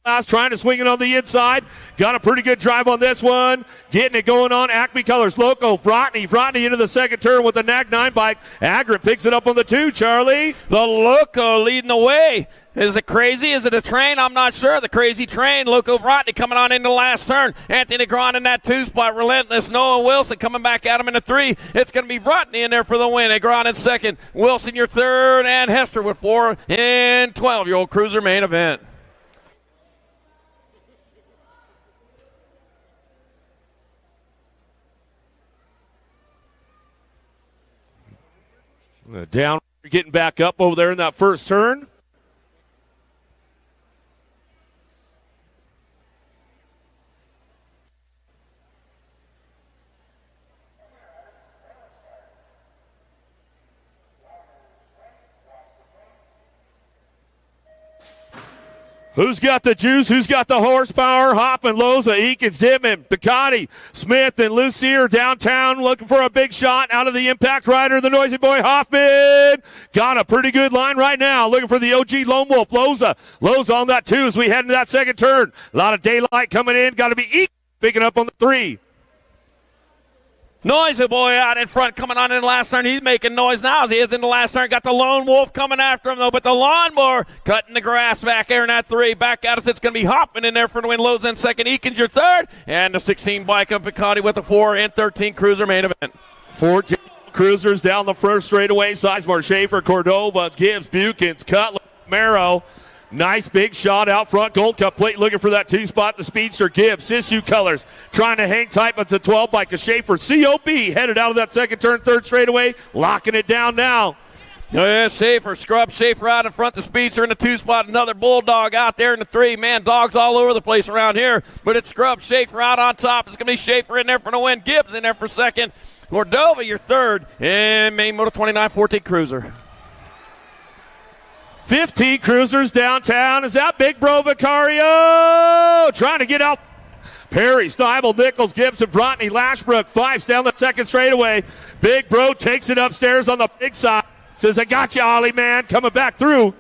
class? Trying to swing it on the inside. Got a pretty good drive on this one. Getting it going on. Acme Colors, Loco, Rodney into the second turn with the NAG 9 bike. Agron picks it up on the 2, Charlie. The Loco leading the way. Is it crazy? Is it a train? I'm not sure. The crazy train. Loco Vrotny coming on into the last turn. Anthony Grant in that 2 spot. Relentless. Noah Wilson coming back at him in the 3. It's going to be Vrotny in there for the win. Grant in second. Wilson your third. And Hester with 4 in 12-year-old cruiser main event. Down, getting back up over there in that first turn. Who's got the juice? Who's got the horsepower? Hoffman, Loza, Eakins, Dittman, Ducati, Smith, and Lucier downtown looking for a big shot out of the impact rider, the noisy boy Hoffman. Got a pretty good line right now. Looking for the OG Lone Wolf, Loza. Loza on that 2 as we head into that second turn. A lot of daylight coming in. Got to be Eakins picking up on the 3. Noisy boy out in front coming on in the last turn. He's making noise now as he is in the last turn. Got the Lone Wolf coming after him, though, but the Lawnmower cutting the grass back there in that 3. Back at us, it's going to be Hoffman in there for the win. Lowe's in second. Eakins your third. And the 16 bike of Picardi with the 4 and 13 cruiser main event. 14 cruisers down the first straightaway. Sizemore, Schaefer, Cordova, Gibbs, Bukins, Cutler, Marrow. Nice big shot out front. Gold Cup plate looking for that 2 spot. The Speedster Gibbs. Sissu Colors trying to hang tight, but it's a 12 bike of Schaefer. COB headed out of that second turn, 3rd straightaway. Locking it down now. Yeah, Schaefer, Scrub, Schaefer out in front. The Speedster in the 2 spot. Another Bulldog out there in the 3. Man, dogs all over the place around here. But it's Scrub, Schaefer out on top. It's going to be Schaefer in there for the win. Gibbs in there for second. Cordova your third. And main motor 29-14 cruiser. 15 cruisers downtown. Is that Big Bro Vicario? Trying to get out. Perry, Steibel, Nichols, Gibson, Brotney, Lashbrook. 5's down the second straightaway. Big Bro takes it upstairs on the big side. Says, I got you, Ollie, man. Coming back through.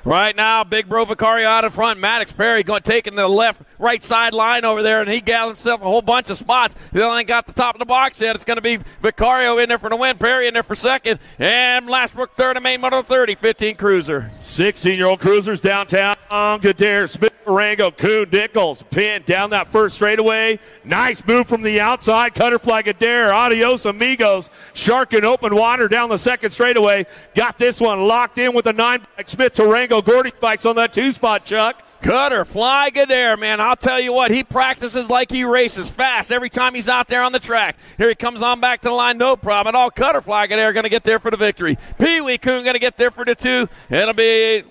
Right now, Big Bro Vicario out in front. Maddox Perry taking the right side line over there, and he gathered himself a whole bunch of spots. He only got the top of the box yet. It's going to be Vicario in there for the win, Perry in there for second, and Lashbrook third, and main moto 30, 15 Cruiser. 16-year-old Cruisers downtown. Godair, Smith, Marengo, Kuhn, Nichols, pin down that first straightaway. Nice move from the outside. Cutter flag Godair. Adios, amigos. Shark in open water down the second straightaway. Got this one locked in with the 9-bike. Smith, Tarango, Gordy spikes on that 2-spot, Chuck. Cutter fly Godair, man. I'll tell you what, he practices like he races fast every time he's out there on the track. Here he comes on back to the line, no problem at all. Cutter fly Godair going to get there for the victory. Pee Wee Kuhn going to get there for the 2. It'll be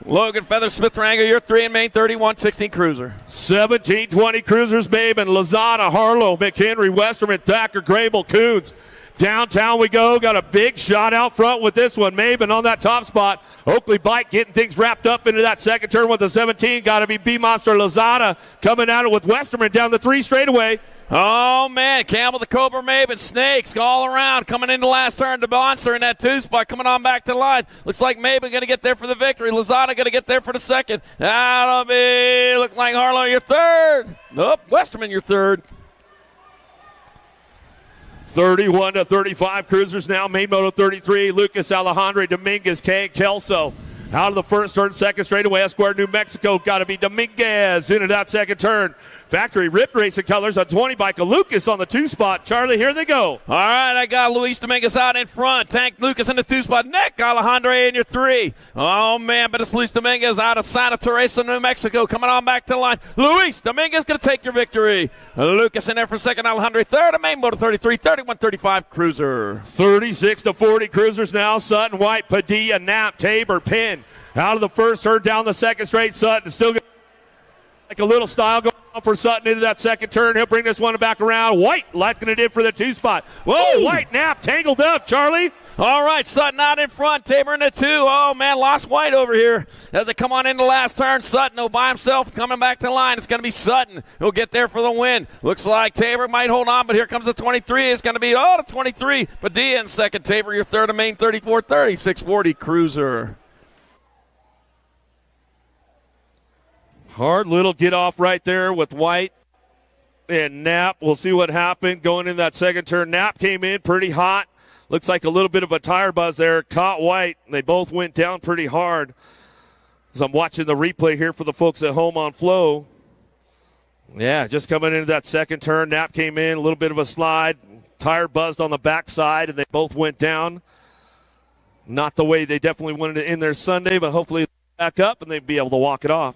Logan Feather, Smith Rango, you're 3 in main, 31-16 Cruiser. 17-20 Cruisers, babe, and Lozada, Harlow, McHenry, Westerman, Thacker, Grable, Coons. Downtown we go. Got a big shot out front with this one. Maben on that top spot. Oakley Bike getting things wrapped up into that second turn with the 17. Got to be B-Monster Lozada coming at it with Westerman down the 3 straightaway. Oh, man. Campbell, the Cobra, Maben, Snakes all around. Coming into last turn, the Monster in that 2 spot. Coming on back to the line. Looks like Maben going to get there for the victory. Lozada going to get there for the second. That'll be, look like Harlow, your third. Nope, Westerman, your third. 31-35 Cruisers now. Main moto 33. Lucas Alejandro, Dominguez, Kane, Kelso. Out of the first turn, second straightaway. Esquire, New Mexico. Got to be Dominguez into that second turn. Factory Rip Racing Colors on 20 bike. Lucas on the 2 spot. Charlie, here they go. All right, I got Luis Dominguez out in front. Tank Lucas in the 2 spot. Nick Alejandro in your 3. Oh, man, but it's Luis Dominguez out of Santa Teresa, New Mexico. Coming on back to the line. Luis Dominguez going to take your victory. Lucas in there for second. Alejandro third. And main motor 33, 31-35 Cruiser. 36-40 Cruisers now. Sutton, White, Padilla, Knapp, Tabor, Penn. Out of the first turn, down the second straight. Sutton still like a little style going on for Sutton into that second turn. He'll bring this one back around. White locking it in for the 2 spot. Whoa, ooh. White, Knapp tangled up, Charlie. All right, Sutton out in front. Tabor in the 2. Oh, man, lost White over here as they come on into the last turn. Sutton will by himself coming back to the line. It's going to be Sutton who'll get there for the win. Looks like Tabor might hold on, but here comes the 23. It's going to be, the 23. Padilla in second. Tabor, your third of main, 34-30, 640 Cruiser. Hard little get off right there with White and Knapp. We'll see what happened going in that second turn. Knapp came in pretty hot. Looks like a little bit of a tire buzz there. Caught White. They both went down pretty hard. As I'm watching the replay here for the folks at home on Flow. Yeah, just coming into that second turn. Knapp came in, a little bit of a slide. Tire buzzed on the backside, and they both went down. Not the way they definitely wanted to end their Sunday, but hopefully back up and they'd be able to walk it off.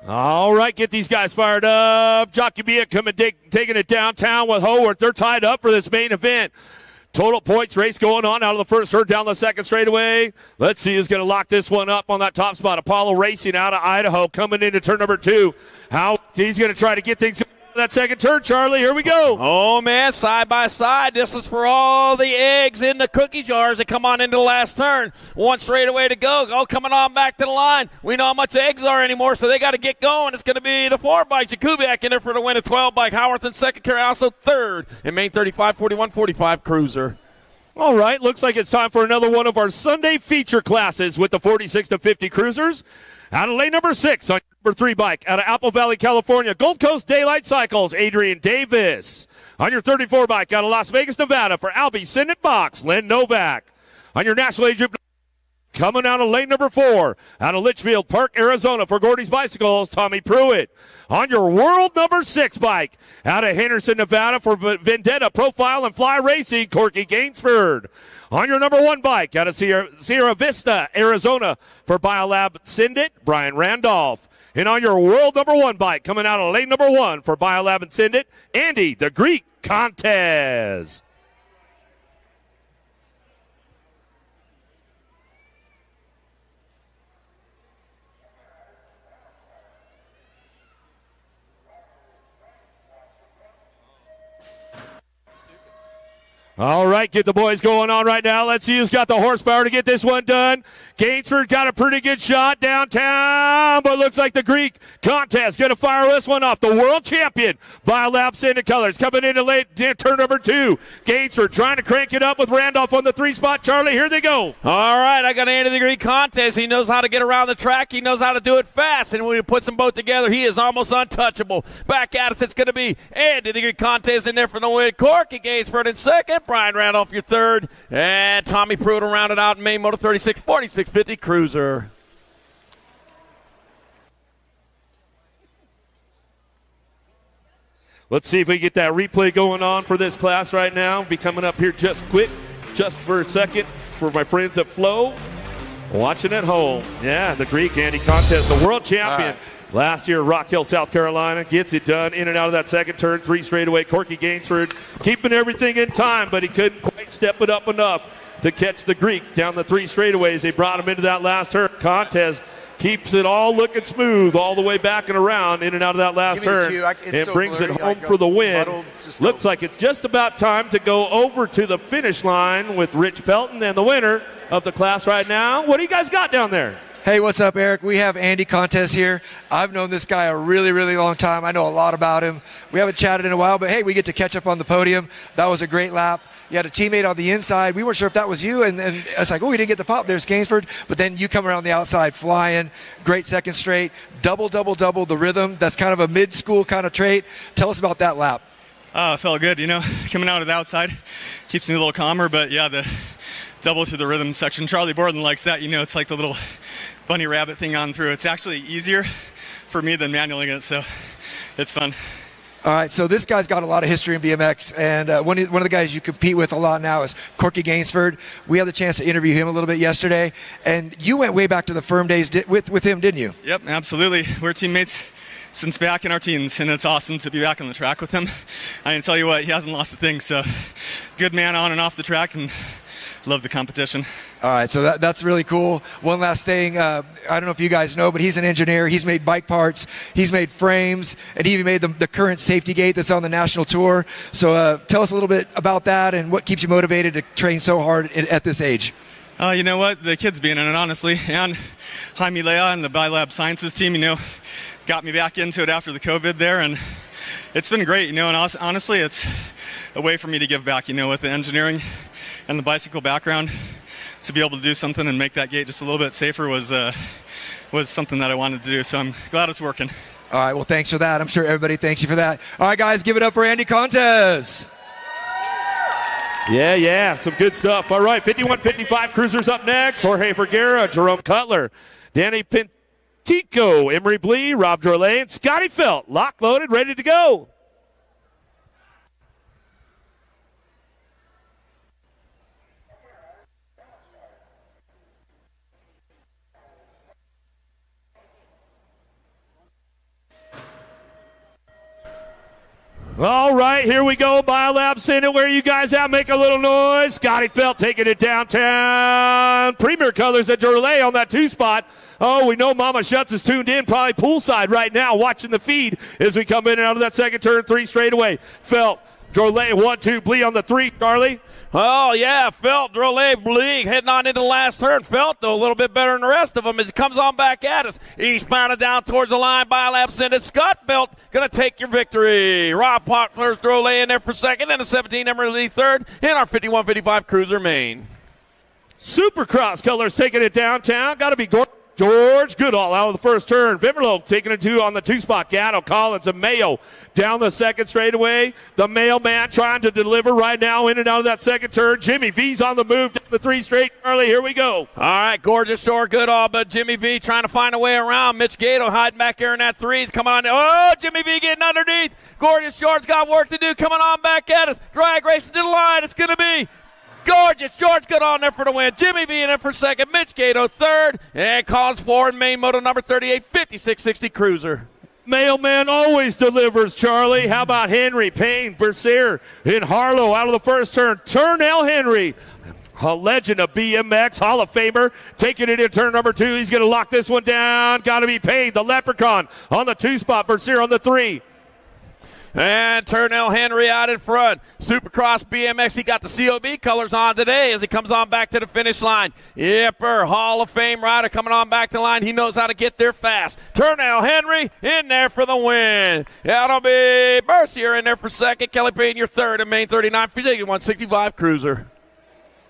All right, get these guys fired up. Jockey Bia coming, taking it downtown with Howard. They're tied up for this main event. Total points race going on out of the first turn down the second straightaway. Let's see who's going to lock this one up on that top spot. Apollo Racing out of Idaho coming into turn number 2. How he's going to try to get things going. that second turn, Charlie. Here we go. Oh, man, side by side. This is for all the eggs in the cookie jars that come on into the last turn. One straightaway to go. Oh, coming on back to the line. We know how much eggs are anymore, so they got to get going. It's going to be the 4 bike. Jakubiak in there for the win. A 12 bike. Howarth in second. Carey also third. And main 35, 41, 45 cruiser. All right, looks like it's time for another one of our Sunday feature classes with the 46 to 50 cruisers. Out of lane number 6 on number 3 bike out of Apple Valley, California, Gold Coast Daylight Cycles, Adrian Davis. On your 34 bike out of Las Vegas, Nevada for Albie Sindit Box, Len Novak. On your national age group, coming out of lane number 4 out of Litchfield Park, Arizona for Gordy's Bicycles, Tommy Pruitt. On your world number 6 bike out of Henderson, Nevada for Vendetta Profile and Fly Racing, Corky Gainsford. On your number 1 bike out of Sierra Vista, Arizona for Biolab Sindit, Brian Randolph. And on your world number 1 bike coming out of lane number 1 for Biolab and Sindit, Andy the Greek Contes. All right, get the boys going on right now. Let's see who's got the horsepower to get this one done. Gainsford got a pretty good shot downtown, but looks like the Greek Contest going to fire this one off. The world champion, Biolab Sindit Colors, coming into late turn number 2. Gainsford trying to crank it up with Randolph on the 3 spot. Charlie, here they go. All right, I got Andy the Greek Contest. He knows how to get around the track. He knows how to do it fast, and when he puts them both together, he is almost untouchable. Back at us, it's going to be Andy the Greek Contest in there for the win. Corky Gainsford in second. Brian Randolph your third, and Tommy Pruitt will round it out in main motor 36, 46, 50 cruiser. Let's see if we get that replay going on for this class right now. Be coming up here just for a second for my friends at Flow. Watching at home. Yeah, the Greek Andy Contest, the world champion. Last year, Rock Hill, South Carolina, gets it done in and out of that second turn, 3 straightaway. Corky Gainsford keeping everything in time, but he couldn't quite step it up enough to catch the Greek down the 3 straightaways. They brought him into that last turn. Contest keeps it all looking smooth all the way back and around in and out of that last turn. It brings it home for the win. Looks like it's just about time to go over to the finish line with Rich Pelton and the winner of the class right now. What do you guys got down there? Hey, what's up, Eric? We have Andy Contest here. I've known this guy a really, really long time. I know a lot about him. We haven't chatted in a while, but hey, we get to catch up on the podium. That was a great lap. You had a teammate on the inside. We weren't sure if that was you, and it's like, oh, we didn't get the pop. There's Gainsford. But then you come around the outside flying. Great second straight. Double, the rhythm. That's kind of a mid-school kind of trait. Tell us about that lap. It felt good, coming out of the outside. Keeps me a little calmer, but yeah, the double through the rhythm section. Charlie Borden likes that. It's like the little bunny rabbit thing on through. It's actually easier for me than manualing it, so it's fun. All right, so this guy's got a lot of history in BMX, and one of the guys you compete with a lot now is Corky Gainsford. We had the chance to interview him a little bit yesterday, and you went way back to the firm days with him, didn't you? Yep, absolutely. We're teammates since back in our teens, and it's awesome to be back on the track with him. I can tell you what, he hasn't lost a thing, so good man on and off the track, and love the competition. All right, so that's really cool. One last thing, I don't know if you guys know, but he's an engineer. He's made bike parts, he's made frames, and he even made the current safety gate that's on the national tour. So tell us a little bit about that and what keeps you motivated to train so hard at this age. You know what? The kids being in it, honestly, and Jaime Lea and the Biolab Sciences team, got me back into it after the COVID there, and it's been great, and honestly, it's a way for me to give back, with the engineering and the bicycle background. To be able to do something and make that gate just a little bit safer was something that I wanted to do, so I'm glad it's working. All right, well, thanks for that. I'm sure everybody thanks you for that. All right, guys, give it up for Andy Contest. Yeah, some good stuff. All right, 51-55 cruisers up next. Jorge Vergara, Jerome Cutler, Danny Pintico, Emery Blee, Rob Drolet, and Scotty Felt. Lock loaded, ready to go. All right, here we go. BioLab, send it where you guys at. Make a little noise. Scotty Felt taking it downtown. Premier Colors at Dorley on that 2 spot. Oh, we know Mama Schutz is tuned in, probably poolside right now, watching the feed as we come in and out of that second turn, 3 straightaway. Felt, Dorley, 1-2, Blee on the 3, Charlie. Oh, yeah, Felt, Drolet, Bleak heading on into the last turn. Felt, though, a little bit better than the rest of them as he comes on back at us. Eastbound and down towards the line. BioLab send it. Scott Felt going to take your victory. Rob Poplar's Drolet in there for second, and a 17 Emerald third in our 51-55 Cruiser main. Supercross Colors taking it downtown. Got to be George Goodall out of the first turn. Vimerlo taking it on the 2 spot. Gatto, Collins, and Mayo down the second straightaway. The mailman trying to deliver right now in and out of that second turn. Jimmy V's on the move down the 3 straight. Early, here we go. All right, Gorgeous Shore Goodall, but Jimmy V trying to find a way around. Mitch Gatto hiding back there in that 3. He's coming on. Oh, Jimmy V getting underneath. Gorgeous Shore's got work to do. Coming on back at us. Drag racing to the line. It's going to be Gorgeous George got on there for the win. Jimmy V in there for second. Mitch Gatto third. And Collins forward, main moto number 38, 5660 Cruiser. Mailman always delivers, Charlie. How about Henry, Payne, Bercier, in Harlow out of the first turn. Turnell Henry, a legend of BMX, Hall of Famer, taking it in turn number 2. He's going to lock this one down. Got to be Payne, the Leprechaun, on the 2 spot. Bercier on the 3. And Turnell Henry out in front. Supercross BMX, he got the COB colors on today as he comes on back to the finish line. Yipper, Hall of Fame rider coming on back to the line. He knows how to get there fast. Turnell Henry in there for the win. That'll be Bercier in there for second. Kelly Payne, your third, and main 39, 165 Cruiser.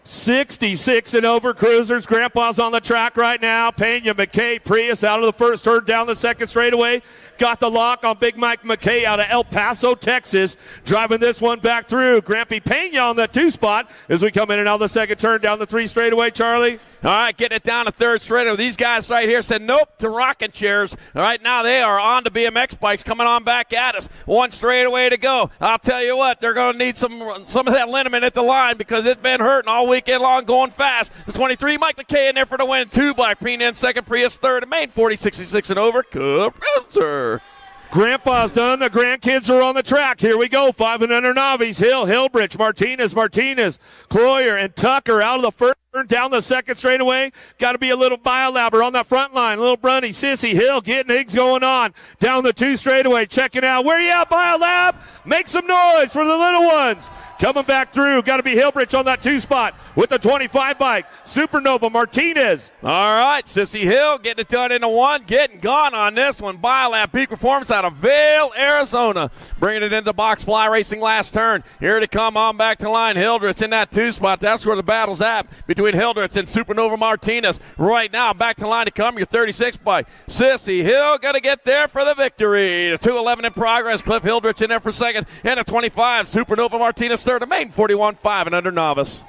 66 and over Cruisers. Grandpa's on the track right now. Pena McKay, Prius out of the first turn, down the second straightaway. Got the lock on Big Mike McKay out of El Paso, Texas. Driving this one back through. Grampy Pena on the 2 spot as we come in and out of the second turn, down the 3 straightaway, Charlie. All right, getting it down to third straightaway. These guys right here said nope to rocking chairs. All right, now they are on to BMX bikes coming on back at us. 1 straightaway to go. I'll tell you what, they're going to need some of that liniment at the line because it's been hurting all weekend long, going fast. The 23, Mike McKay in there for the win. 2 Black Pena in second, Prius third, and main 40-66 and over. Cruiser. Grandpa's done. The grandkids are on the track. Here we go. 5 and under novice. Hill, Hillbridge, Martinez, Cloyer, and Tucker out of the first turn, down the second straightaway. Got to be a little BioLabber on that front line. Little Brunny, Sissy, Hill getting things going on. Down the 2 straightaway. Checking out. Where you at, BioLab? Make some noise for the little ones. Coming back through. Got to be Hillbridge on that 2 spot with the 25 bike. Supernova, Martinez. All right, Sissy Hill getting it done into 1. Getting gone on this one. BioLab Peak Performance out of Vail, Arizona. Bringing it into Box Fly Racing last turn. Here to come on back to line. Hildreth in that 2 spot. That's where the battle's at between Hildreth and Supernova Martinez. Right now, back to line to come. Your 36 bike. Sissy Hill got to get there for the victory. The 211 in progress. Cliff Hildreth in there for second. And a 25. Supernova Martinez third. A main 41-5 and under novice.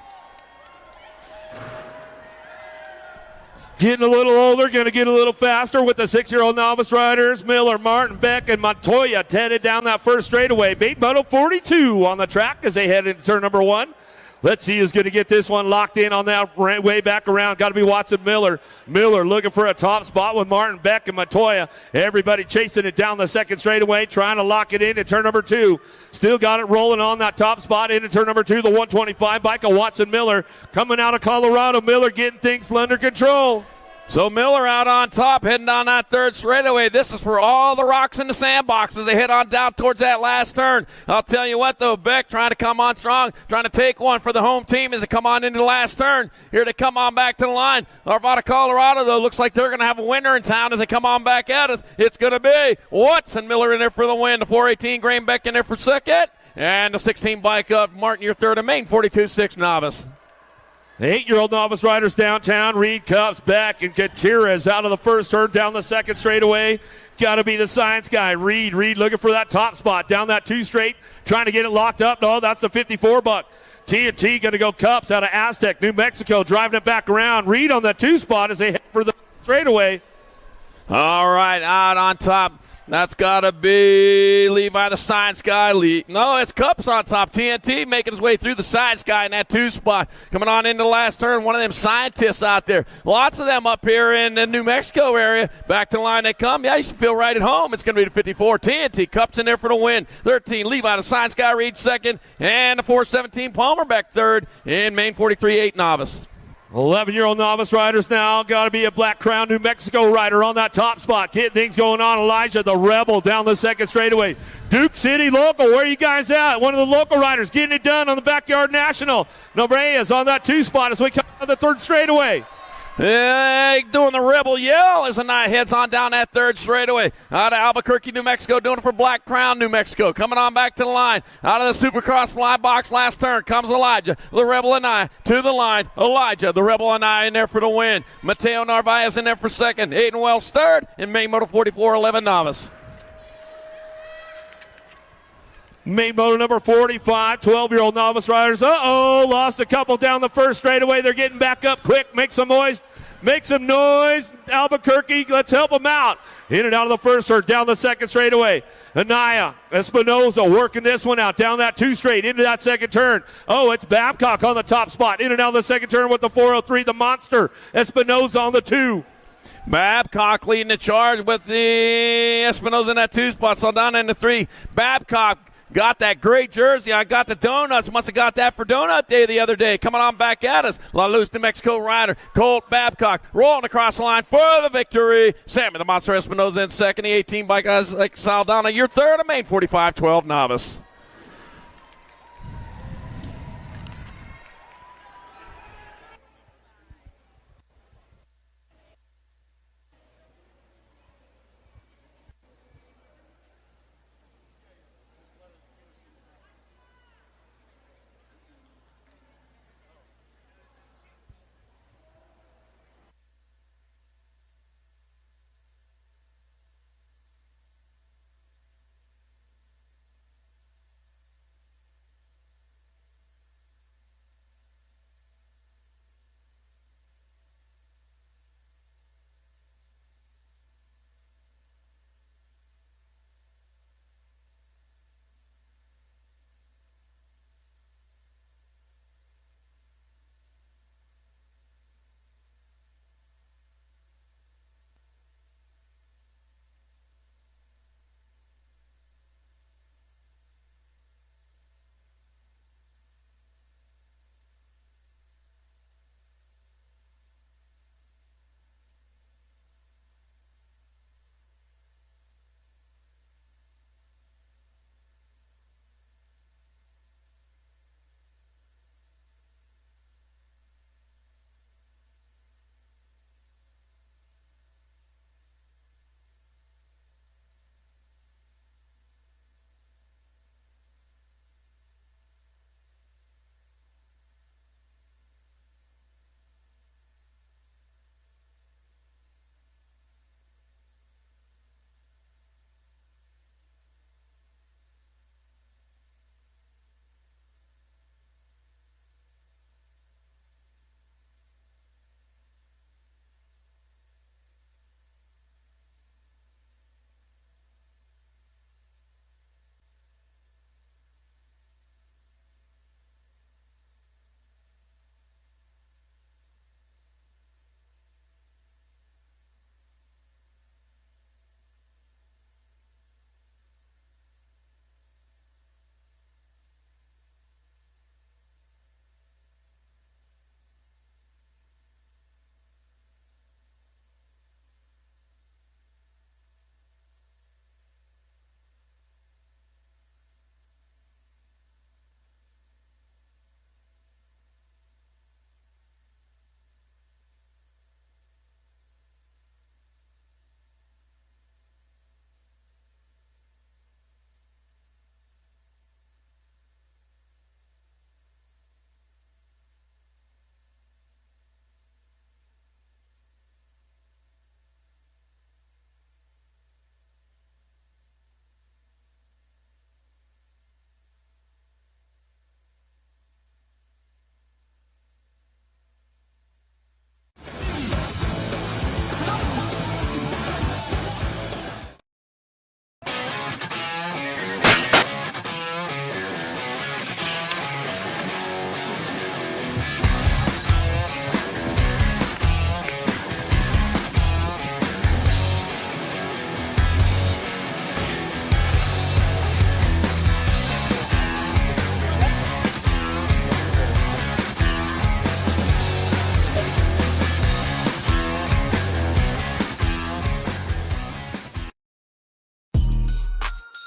Getting a little older, going to get a little faster with the 6-year-old novice riders. Miller, Martin, Beck, and Montoya headed down that first straightaway. Beat Moto 42 on the track as they head into turn number 1. Let's see who's going to get this one locked in on that way back around. Got to be Watson Miller. Miller looking for a top spot with Martin, Beck, and Montoya. Everybody chasing it down the second straightaway, trying to lock it in turn number 2. Still got it rolling on that top spot into turn number 2. The 125 bike of Watson Miller coming out of Colorado. Miller getting things under control. So Miller out on top, heading down that third straightaway. This is for all the rocks in the sandbox as they head on down towards that last turn. I'll tell you what, though, Beck trying to come on strong, trying to take one for the home team as they come on into the last turn. Here they come on back to the line. Arvada, Colorado, though, looks like they're going to have a winner in town as they come on back at us. It's going to be Watson Miller in there for the win. The 418 Graham Beck in there for second. And the 16 bike of Martin, your third, and main 42-6 novice. The 8-year-old novice riders downtown. Reed, Cups, Beck, and Gutierrez out of the first turn, down the second straightaway. Got to be the science guy. Reed looking for that top spot. Down that 2 straight, trying to get it locked up. No, that's the 54 buck. TNT going to go Cups out of Aztec, New Mexico, driving it back around. Reed on that 2 spot as they head for the straightaway. All right, out on top. That's got to be Levi the Science Guy. No, it's Cups on top. TNT making his way through the Science Guy in that 2 spot. Coming on into the last turn, one of them scientists out there. Lots of them up here in the New Mexico area. Back to the line they come. Yeah, you should feel right at home. It's going to be the 54. TNT Cups in there for the win. 13, Levi the Science Guy reads second. And the 417 Palmer back third in main 43-8 novice. 11-year-old novice riders now. Got to be a Black Crown New Mexico rider on that top spot. Getting things going on. Elijah, the Rebel, down the second straightaway. Duke City local. Where are you guys at? One of the local riders getting it done on the Backyard National. Novrea's on that 2 spot as we come to the third straightaway. Hey, doing the Rebel yell as the night heads on down that third straightaway. Out of Albuquerque, New Mexico, doing it for Black Crown, New Mexico. Coming on back to the line. Out of the Supercross fly box, last turn comes Elijah, the Rebel and I to the line. Elijah, the Rebel and I in there for the win. Mateo Narvaez in there for second. Aiden Wells third, and main moto 44-11 novice. Main moto number 45, 12-year-old novice riders. Uh-oh, lost a couple down the first straightaway. They're getting back up quick. Make some noise. Make some noise. Albuquerque, let's help them out. In and out of the first turn, down the second straightaway. Anaya Espinoza working this one out. Down that 2 straight, into that second turn. Oh, it's Babcock on the top spot. In and out of the second turn with the 403, the monster. Espinoza on the 2. Babcock leading the charge with the Espinoza in that 2 spot. So down in the 3. Babcock got that great jersey. I got the donuts. Must have got that for Donut Day the other day. Coming on back at us. La Luz, New Mexico rider. Colt Babcock rolling across the line for the victory. Sammy the Monster Espinoza in second. The 18 by guys like Saldana. Your third, a main 45-12 novice.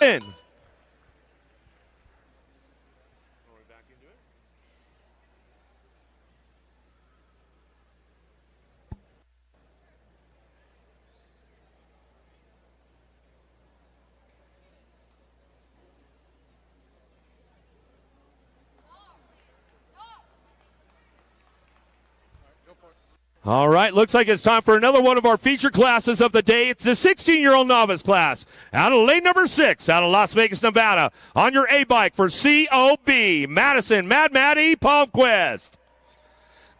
win. All right, looks like it's time for another one of our feature classes of the day. It's the 16-year-old novice class out of lane number 6 out of Las Vegas, Nevada. On your A-bike for COB, Madison Mad Maddie Palmquist.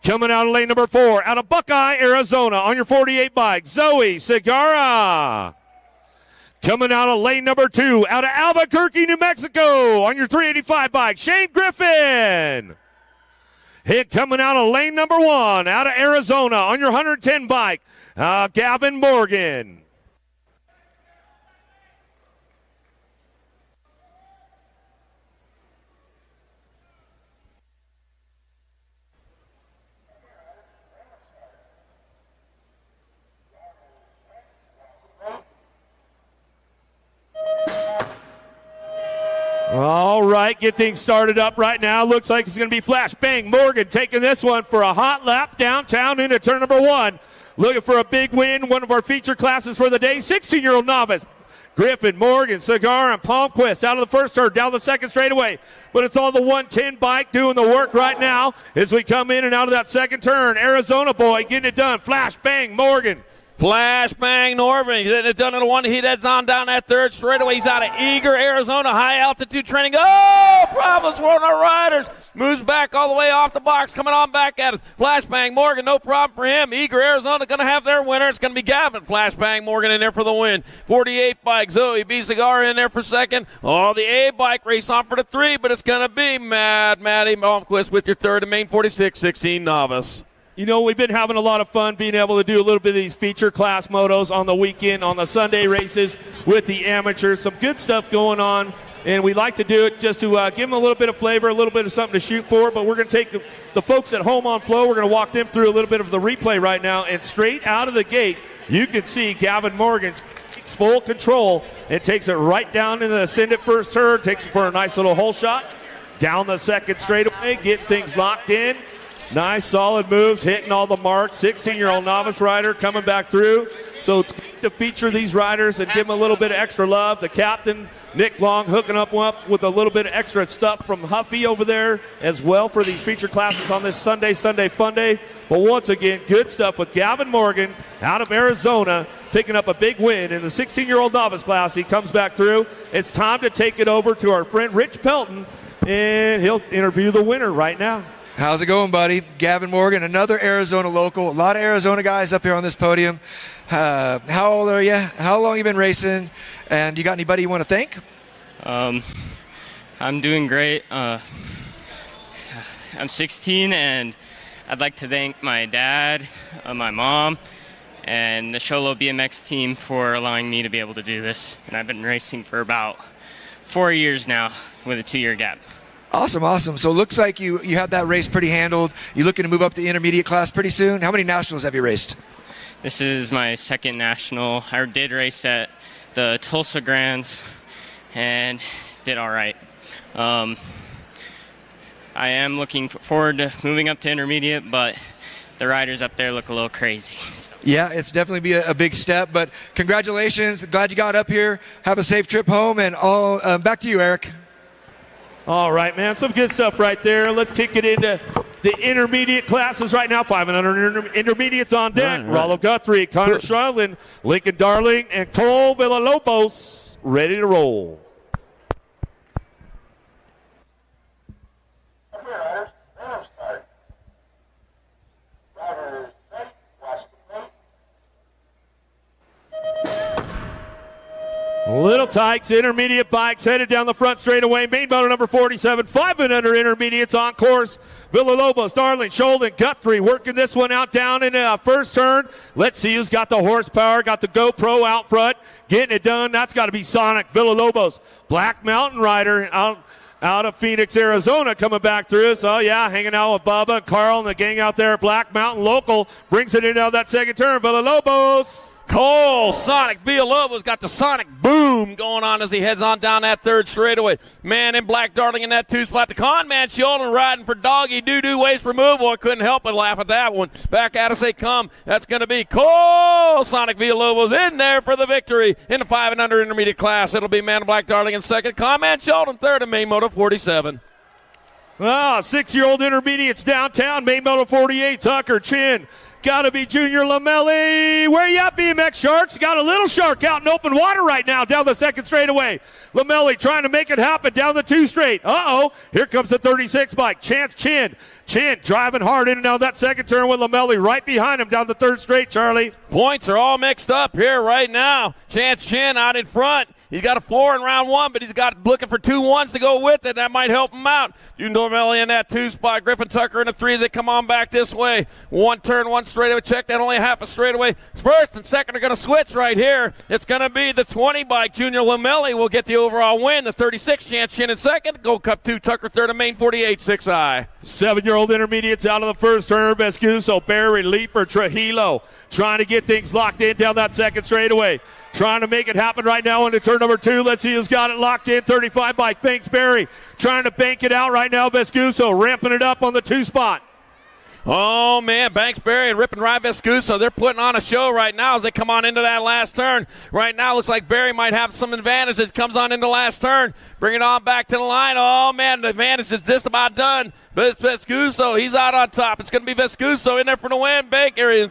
Coming out of lane number 4 out of Buckeye, Arizona. On your 48 bike, Zoe Segarra. Coming out of lane number 2 out of Albuquerque, New Mexico. On your 385 bike, Shane Griffin. Hit coming out of lane number 1 out of Arizona on your 110 bike, Gavin Morgan. All right, get things started up right now. Looks like it's going to be flash bang. Morgan taking this one for a hot lap downtown into turn number 1. Looking for a big win, one of our feature classes for the day. 16-year-old novice. Griffin, Morgan, Cigar, and Palmquist out of the first turn, down the second straightaway. But it's on the 110 bike doing the work right now as we come in and out of that second turn. Arizona boy getting it done. Flash bang, Morgan. Flash bang Norman getting it done in the one. He heads on down that third straightaway. He's out of Eager, Arizona, high altitude training. Oh, problems for our riders. Moves back all the way off the box, coming on back at us. Flash bang Morgan, no problem for him. Eager, Arizona going to have their winner. It's going to be Gavin. Flash bang Morgan in there for the win. 48 bike, Zoe B. Cigar in there for second. Oh, the A bike race on for the 3, but it's going to be Maddie Malmquist with your third and main 46-16 novice. You know, we've been having a lot of fun being able to do a little bit of these feature class motos on the weekend, on the Sunday races with the amateurs. Some good stuff going on, and we like to do it just to give them a little bit of flavor, a little bit of something to shoot for. But we're going to take the folks at home on flow. We're going to walk them through a little bit of the replay right now. And straight out of the gate, you can see Gavin Morgan takes full control and takes it right down in the ascendant first turn, takes it for a nice little hole shot. Down the second straightaway, getting things locked in. Nice, solid moves, hitting all the marks. 16-year-old novice rider coming back through. So it's good to feature these riders and give them a little bit of extra love. The captain, Nick Long, hooking up with a little bit of extra stuff from Huffy over there as well for these feature classes on this Sunday Fun Day. But once again, good stuff with Gavin Morgan out of Arizona, picking up a big win in the 16-year-old novice class. He comes back through. It's time to take it over to our friend Rich Pelton, and he'll interview the winner right now. How's it going, buddy? Gavin Morgan, another Arizona local. A lot of Arizona guys up here on this podium. How old are you? How long have you been racing? And you got anybody you want to thank? I'm doing great. I'm 16, and I'd like to thank my dad, my mom, and the Sholo BMX team for allowing me to be able to do this. And I've been racing for about 4 years now with a 2-year gap. Awesome. So it looks like you had that race pretty handled. You're looking to move up to intermediate class pretty soon. How many nationals have you raced? This is my second national. I did race at the Tulsa Grands and did all right. I am looking forward to moving up to intermediate, but the riders up there look a little crazy. So. Yeah, it's definitely be a big step, but congratulations. Glad you got up here. Have a safe trip home, and all back to you, Eric. All right, man, some good stuff right there. Let's kick it into the intermediate classes right now. 500 intermediates on deck. Right. Rollo Guthrie, Connor Charlin, Lincoln Darling, and Cole Villalobos ready to roll. Little Tykes, intermediate bikes headed down the front straightaway. Main motor number 47, 500 intermediates on course. Villalobos, Darling, Sholden, Guthrie working this one out down in the first turn. Let's see who's got the horsepower, got the GoPro out front, getting it done. That's got to be Sonic Villalobos. Black Mountain Rider out of Phoenix, Arizona, coming back through. So, yeah, hanging out with Bubba and Carl and the gang out there at Black Mountain Local. Brings it in out of that second turn. Villalobos. Cole Sonic Villalobos got the sonic boom going on as he heads on down that third straightaway. Man in black darting in that 2 spot. The con man Sheldon riding for doggy doo-doo waste removal. I couldn't help but laugh at that one. Back at us they come. That's going to be Cole Sonic Villalobos in there for the victory in the 5 and under intermediate class. It'll be man in black darting in second. Con man Sheldon third and main moto 47. 6-year-old intermediates downtown. Main moto 48. Tucker Chin. Gotta be Junior Lamelli. Where you at, BMX Sharks? Got a little shark out in open water right now down the second straightaway. Lamelli trying to make it happen down the 2 straight. Here comes the 36 bike. Chance Chin. Chin driving hard in and out that second turn with Lamelli right behind him down the third straight, Charlie. Points are all mixed up here right now. Chance Chin out in front. He's got a 4 in round 1, but he's got looking for 2 1s to go with it. That might help him out. Junior Lamelli in that 2 spot. Griffin Tucker in the 3 as they come on back this way. 1 turn, 1 straightaway. Check that, only half a straightaway. First and second are going to switch right here. It's going to be the 20 bike. Junior Lamelli will get the overall win. The 36 Chance Chin in second. Gold Cup 2 Tucker third and main 48 6i. 7-year-old intermediates out of the first turn. Vescuso, Barry, Leaper, Trujillo trying to get things locked in down that second straightaway. Trying to make it happen right now into turn number 2. Let's see who's got it locked in. 35 bike Banks Berry trying to bank it out right now. Vescuso ramping it up on the 2 spot. Oh, man, Banks Berry and Rip and Ride Vescuso, they're putting on a show right now as they come on into that last turn. Right now, looks like Berry might have some advantage as it comes on into the last turn. Bring it on back to the line. Oh, man, the advantage is just about done. But it's Vescuso. He's out on top. It's going to be Vescuso in there for the win. Berry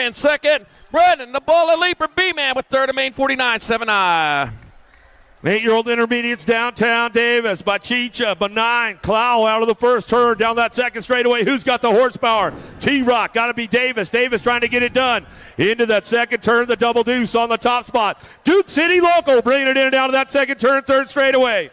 in second. Brendan, the bullet leaper, B-Man with third and main 49 7i. 8-year-old intermediates downtown. Davis, Bachicha, Benign, Clow out of the first turn down that second straightaway. Who's got the horsepower? T-Rock, got to be Davis. Davis trying to get it done. Into that second turn, the double deuce on the top spot. Duke City Local bringing it in and down to that second turn, third straightaway.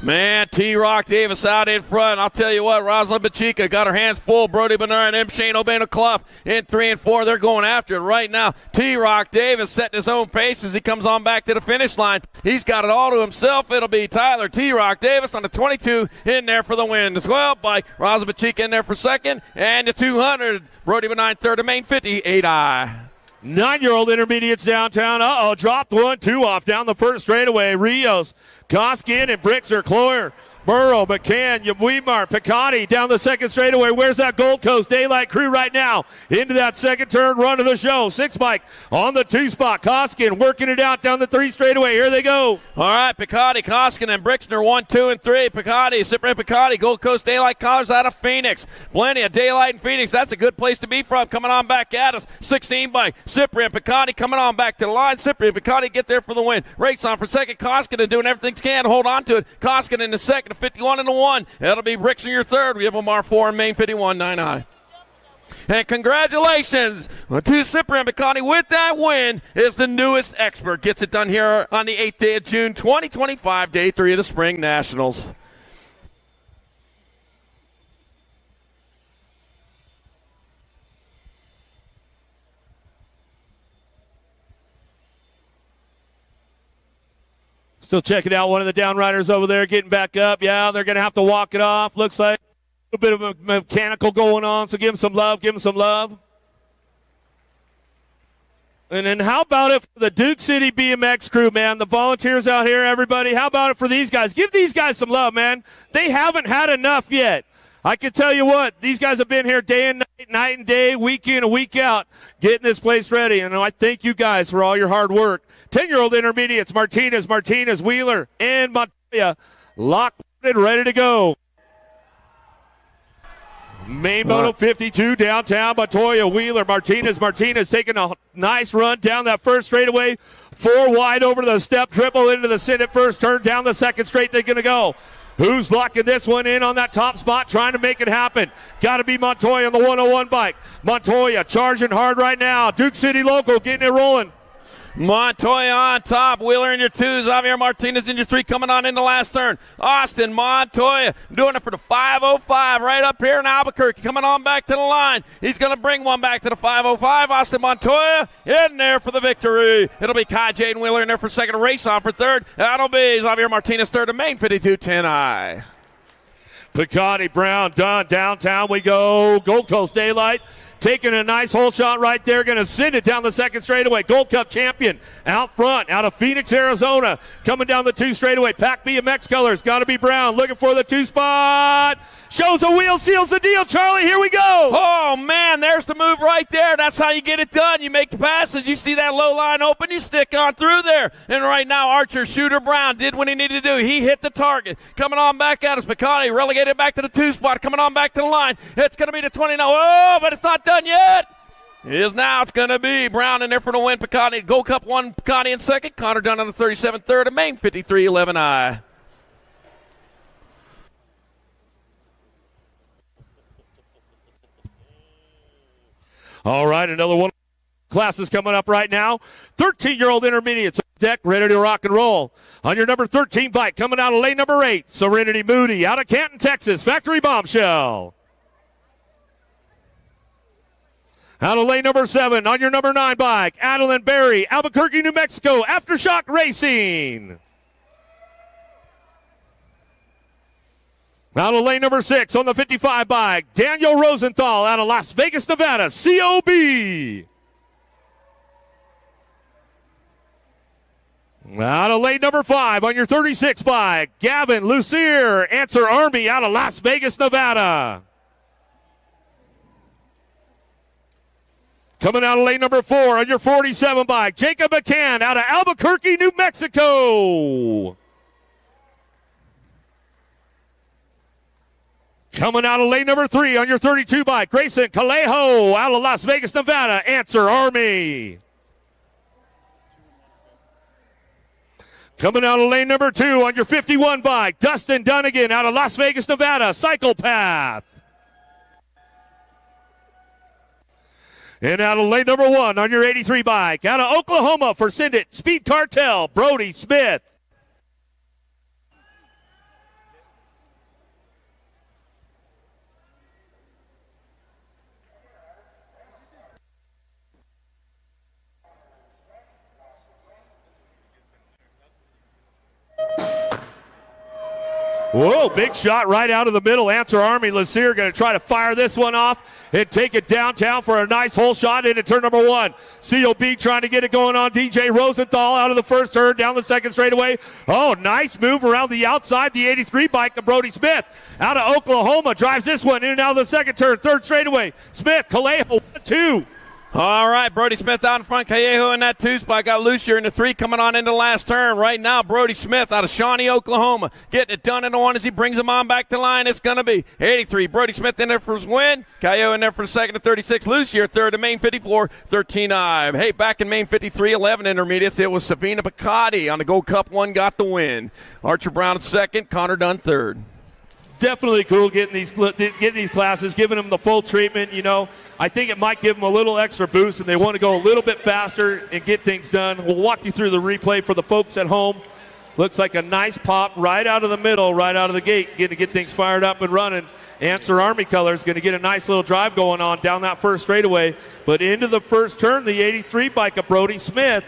Man, T-Rock Davis out in front. I'll tell you what, Rosalind Bachica got her hands full. Brody Bernard and Shane O'Bain-Clough in 3 and 4. They're going after it right now. T-Rock Davis setting his own pace as he comes on back to the finish line. He's got it all to himself. It'll be Tyler T-Rock Davis on the 22 in there for the win. The 12 by Rosalind Bachica in there for second. And the 200, Brody Bernard third and main 58i. 9-year-old intermediates downtown. Dropped 1-2 off down the first straightaway. Rios, Koskin, and Brixer, Cloyer, Burrow, McCann, Weimar, Picotti down the second straightaway. Where's that Gold Coast Daylight crew right now? Into that second turn, run of the show. 6 bike on the 2 spot. Koskin working it out down the 3 straightaway. Here they go. All right, Picotti, Koskin, and Brixner 1, 2, and 3. Picotti, Cyprian Picotti, Gold Coast Daylight College out of Phoenix. Plenty of daylight in Phoenix. That's a good place to be from. Coming on back at us. 16 bike. Cyprian Picotti coming on back to the line. Cyprian Picotti get there for the win. Race on for second. Koskin doing everything he can to hold on to it. Koskin in the second. 51 and the 1. That'll be Brixner your third. We have Omar 4 and main 51 9i. And congratulations to Cyprian Picotti with that win is the newest expert. Gets it done here on the 8th day of June 2025, day 3 of the Spring Nationals. Still checking out one of the downriders over there, getting back up. Yeah, they're going to have to walk it off. Looks like a bit of a mechanical going on, so give him some love, give him some love. And then how about it for the Duke City BMX crew, man? The volunteers out here, everybody. How about it for these guys? Give these guys some love, man. They haven't had enough yet. I can tell you what, these guys have been here day and night, night and day, week in and week out, getting this place ready. And I thank you guys for all your hard work. 10-year-old intermediates, Martinez, Wheeler, and Montoya, locked and ready to go. Main moto 52 downtown, Montoya, Wheeler, Martinez taking a nice run down that first straightaway. 4 wide over the step, triple into the Senate first turn, down the second straight they're going to go. Who's locking this one in on that top spot, trying to make it happen? Got to be Montoya on the 101 bike. Montoya charging hard right now. Duke City Local getting it rolling. Montoya on top. Wheeler in your 2. Xavier Martinez in your 3 coming on in the last turn. Austin Montoya doing it for the 505 right up here in Albuquerque. Coming on back to the line. He's going to bring one back to the 505. Austin Montoya in there for the victory. It'll be Kai Jaden Wheeler in there for second. Race on for third. That'll be Xavier Martinez third and main 52-10i. Picotti, Brown, done. Downtown we go. Gold Coast Daylight taking a nice hole shot right there, going to send it down the second straightaway. Gold Cup champion out front, out of Phoenix, Arizona, coming down the 2 straightaway. Pack BMX colors, got to be brown, looking for the 2 spot. Shows a wheel, seals the deal. Charlie, here we go. Oh, man, there's the move right there. That's how you get it done. You make the passes. You see that low line open, you stick on through there. And right now, Archer Shooter Brown did what he needed to do. He hit the target. Coming on back at us, McCarty relegated back to the 2 spot. Coming on back to the line. It's going to be the 20 now. Oh, but it's not done yet. It is now. It's going to be Brown in there for the win. Picotti, Gold Cup 1, Picotti in second. Connor Dunn on the 37th, third, and main 53-11I. All right, another one. Classes coming up right now. 13-year-old intermediates on deck, ready to rock and roll. On your number 13 bike, coming out of lane number 8, Serenity Moody out of Canton, Texas, Factory Bombshell. Out of lane number 7, on your number 9 bike, Adeline Berry, Albuquerque, New Mexico, Aftershock Racing. Out of lane number 6 on the 55 bike, Daniel Rosenthal out of Las Vegas, Nevada, COB. Out of lane number 5 on your 36 bike, Gavin Lucier, Answer Army out of Las Vegas, Nevada. Coming out of lane number 4 on your 47 bike, Jacob McCann out of Albuquerque, New Mexico. Coming out of lane number 3 on your 32 bike, Grayson Calejo out of Las Vegas, Nevada, Answer Army. Coming out of lane number 2 on your 51 bike, Dustin Dunnigan out of Las Vegas, Nevada, Psychopath. And out of lane number 1 on your 83 bike, out of Oklahoma for Send It, Speed Cartel, Brody Smith. Whoa, big shot right out of the middle. Answer Army. Lassier going to try to fire this one off and take it downtown for a nice hole shot into turn number 1. COB trying to get it going on DJ Rosenthal out of the first turn, down the second straightaway. Oh, nice move around the outside. The 83 bike of Brody Smith out of Oklahoma drives this one in and out of the second turn, third straightaway. Smith, Calejo, 1-2. All right, Brody Smith out in front. Callejo in that 2 spot. Got Lucier in the 3 coming on into the last turn. Right now, Brody Smith out of Shawnee, Oklahoma. Getting it done in the 1 as he brings him on back to the line. It's going to be 83. Brody Smith in there for his win. Callejo in there for the second to 36. Lucier third to main 54, 13-I. Hey, back in main 53, 11 intermediates, it was Sabina Picotti on the Gold Cup 1 got the win. Archer Brown at second. Connor Dunn third. Definitely cool getting these classes, giving them the full treatment. You know, I think it might give them a little extra boost, and they want to go a little bit faster and get things done. We'll walk you through the replay for the folks at home. Looks like a nice pop right out of the middle, right out of the gate, getting to get things fired up and running. Answer Army colors going to get a nice little drive going on down that first straightaway. But into the first turn, the 83 bike of Brody Smith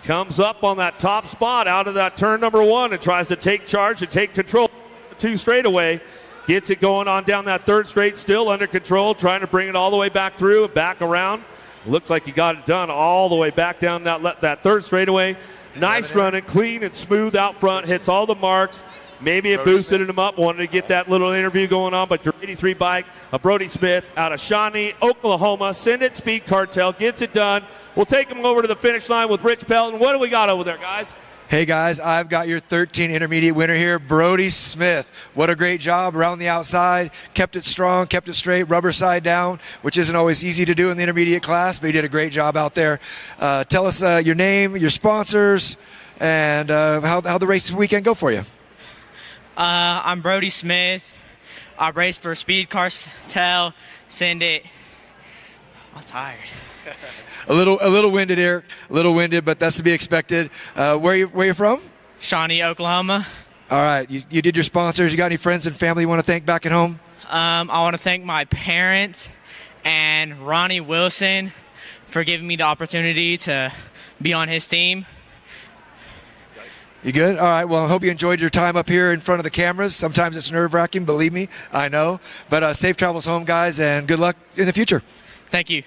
comes up on that top spot out of that turn number 1 and tries to take charge and take control. 2 straightaway, gets it going on down that third straight, still under control, trying to bring it all the way back through and back around. Looks like he got it done all the way back down that third straightaway. Nice running, clean and smooth out front, hits all the marks. Maybe it boosted him up, wanted to get that little interview going on, but your 83 bike of Brody Smith out of Shawnee, Oklahoma, Send It Speed Cartel, gets it done. We'll take him over to the finish line with Rich Pelton. What do we got over there, guys? Hey guys, I've got your 13 intermediate winner here, Brody Smith. What a great job around the outside. Kept it strong, kept it straight, rubber side down, which isn't always easy to do in the intermediate class, but he did a great job out there. Tell us your name, your sponsors, and how the race weekend go for you. I'm Brody Smith. I race for Speed Cartel. Send It. I'm tired. A little winded, Eric. A little winded, but that's to be expected. Where you from? Shawnee, Oklahoma. All right. You did your sponsors. You got any friends and family you want to thank back at home? I want to thank my parents and Ronnie Wilson for giving me the opportunity to be on his team. You good? All right. Well, I hope you enjoyed your time up here in front of the cameras. Sometimes it's nerve-wracking, believe me. I know. But safe travels home, guys, and good luck in the future. Thank you.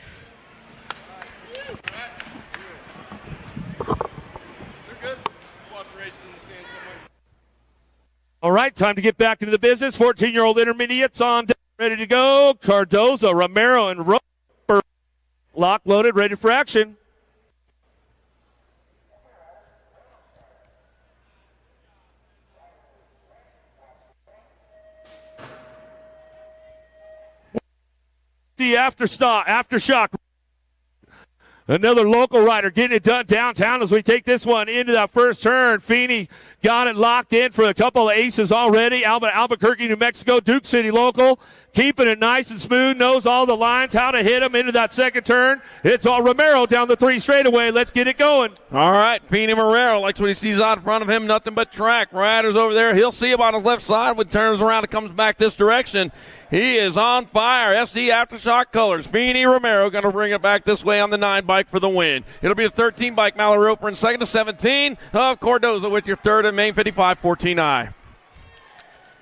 All right, time to get back into the business. 14-year-old intermediates on deck, ready to go. Cardozo, Romero, and Roper. Lock loaded, ready for action. The aftershock. Another local rider getting it done downtown as we take this one into that first turn. Feeney got it locked in for a couple of aces already. Albuquerque, New Mexico, Duke City local. Keeping it nice and smooth, knows all the lines, how to hit them into that second turn. It's all Romero down the 3 straightaway. Let's get it going. All right, Feeney Romero likes what he sees out in front of him. Nothing but track. Riders over there. He'll see him on his left side when he turns around and comes back this direction. He is on fire. SD Aftershock colors. Feeney Romero going to bring it back this way on the 9 bike for the win. It'll be the 13 bike. Mallory Roper in second to 17 of Cardozo with your third and main 55-14I.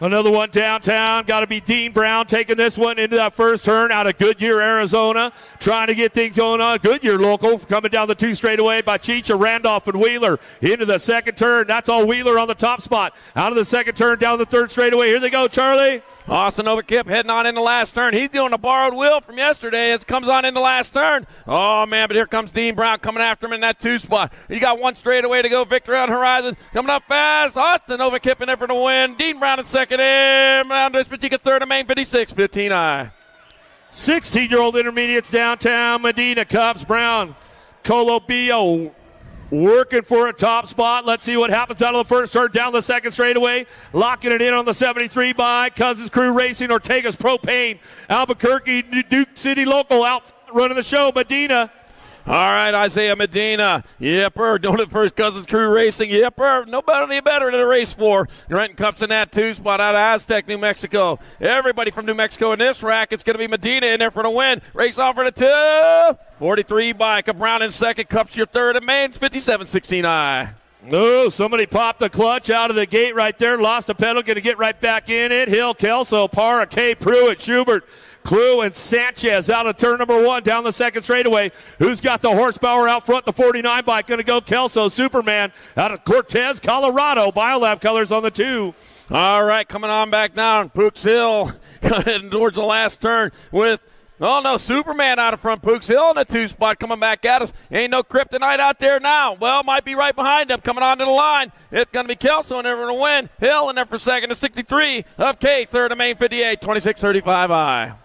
Another one downtown. Got to be Dean Brown taking this one into that first turn out of Goodyear, Arizona. Trying to get things going on. Goodyear local coming down the 2 straightaway by Chicha, Randolph, and Wheeler into the second turn. That's all Wheeler on the top spot. Out of the second turn down the 3rd straightaway. Here they go, Charlie. Austin Overkip heading on in the last turn. He's doing a borrowed wheel from yesterday. It comes on in the last turn. Oh, man, but here comes Dean Brown coming after him in that 2 spot. He got 1 straightaway to go. Victory on horizon. Coming up fast. Austin Overkip in there for the win. Dean Brown in second. And Brown to Spatika third and main 56-15I. 16-year-old intermediates downtown. Medina, Cubs, Brown, Colobio working for a top spot. Let's see what happens out of the first turn down the second straightaway. Locking it in on the 73 by Cousins Crew Racing, Ortega's Propane, Albuquerque, Duke City local out running the show. Medina. All right, Isaiah Medina. Yepper, doing it for his Cousins Crew Racing. Yepper, nobody better than a race for. Renton Cups in that 2 spot out of Aztec, New Mexico. Everybody from New Mexico in this rack. It's going to be Medina in there for the win. Race off for the 2. 43 bike. A Brown in second. Cups your third and main. 57-16I. Oh, somebody popped the clutch out of the gate right there. Lost a pedal. Going to get right back in it. Hill, Kelso, Parra, K. Pruitt, Schubert, Clue, and Sanchez out of turn number 1 down the second straightaway. Who's got the horsepower out front? The 49 bike going to go Kelso, Superman out of Cortez, Colorado. Biolab colors on the 2. All right, coming on back down. Pooks Hill heading towards the last turn with Superman out of front. Pooks Hill in the 2 spot coming back at us. Ain't no Kryptonite out there now. Well, might be right behind him coming onto the line. It's going to be Kelso in there for the win. Hill in there for second to 63 of K. Third to main 58, 26-35I.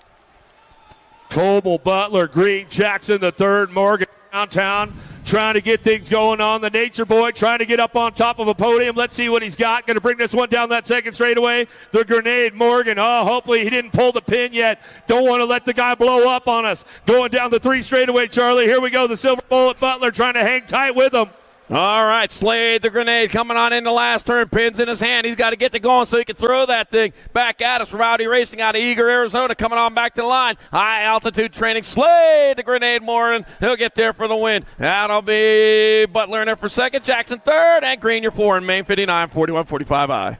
Coble, Butler, Green, Jackson, the 3rd, Morgan downtown, trying to get things going on. The Nature Boy trying to get up on top of a podium. Let's see what he's got. Going to bring this one down that second straightaway. The Grenade, Morgan. Oh, hopefully he didn't pull the pin yet. Don't want to let the guy blow up on us. Going down the 3 straightaway, Charlie. Here we go. The Silver Bullet Butler trying to hang tight with him. All right, Slade, the Grenade, coming on in the last turn. Pins in his hand. He's got to get it going so he can throw that thing back at us. Rowdy Racing out of Eager, Arizona, coming on back to the line. High altitude training. Slade, the Grenade, Morin. He'll get there for the win. That'll be Butler in there for second. Jackson third. And Green, your 4 in main 59, 41-45I.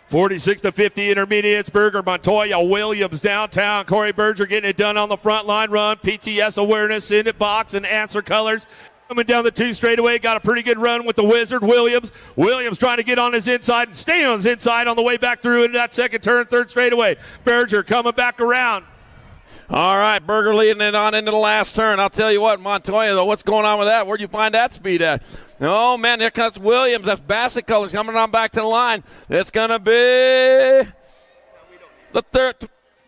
46-50 intermediates. Berger, Montoya, Williams downtown. Corey Berger getting it done on the front line run. PTS awareness in the box and answer colors. Coming down the 2 straightaway, got a pretty good run with the Wizard, Williams. Williams trying to get on his inside and stay on his inside on the way back through into that second turn, 3rd straightaway. Berger coming back around. All right, Berger leading it on into the last turn. I'll tell you what, Montoya, though, what's going on with that? Where'd you find that speed at? Oh, man, here comes Williams. That's Bassett colors coming on back to the line. It's going to be the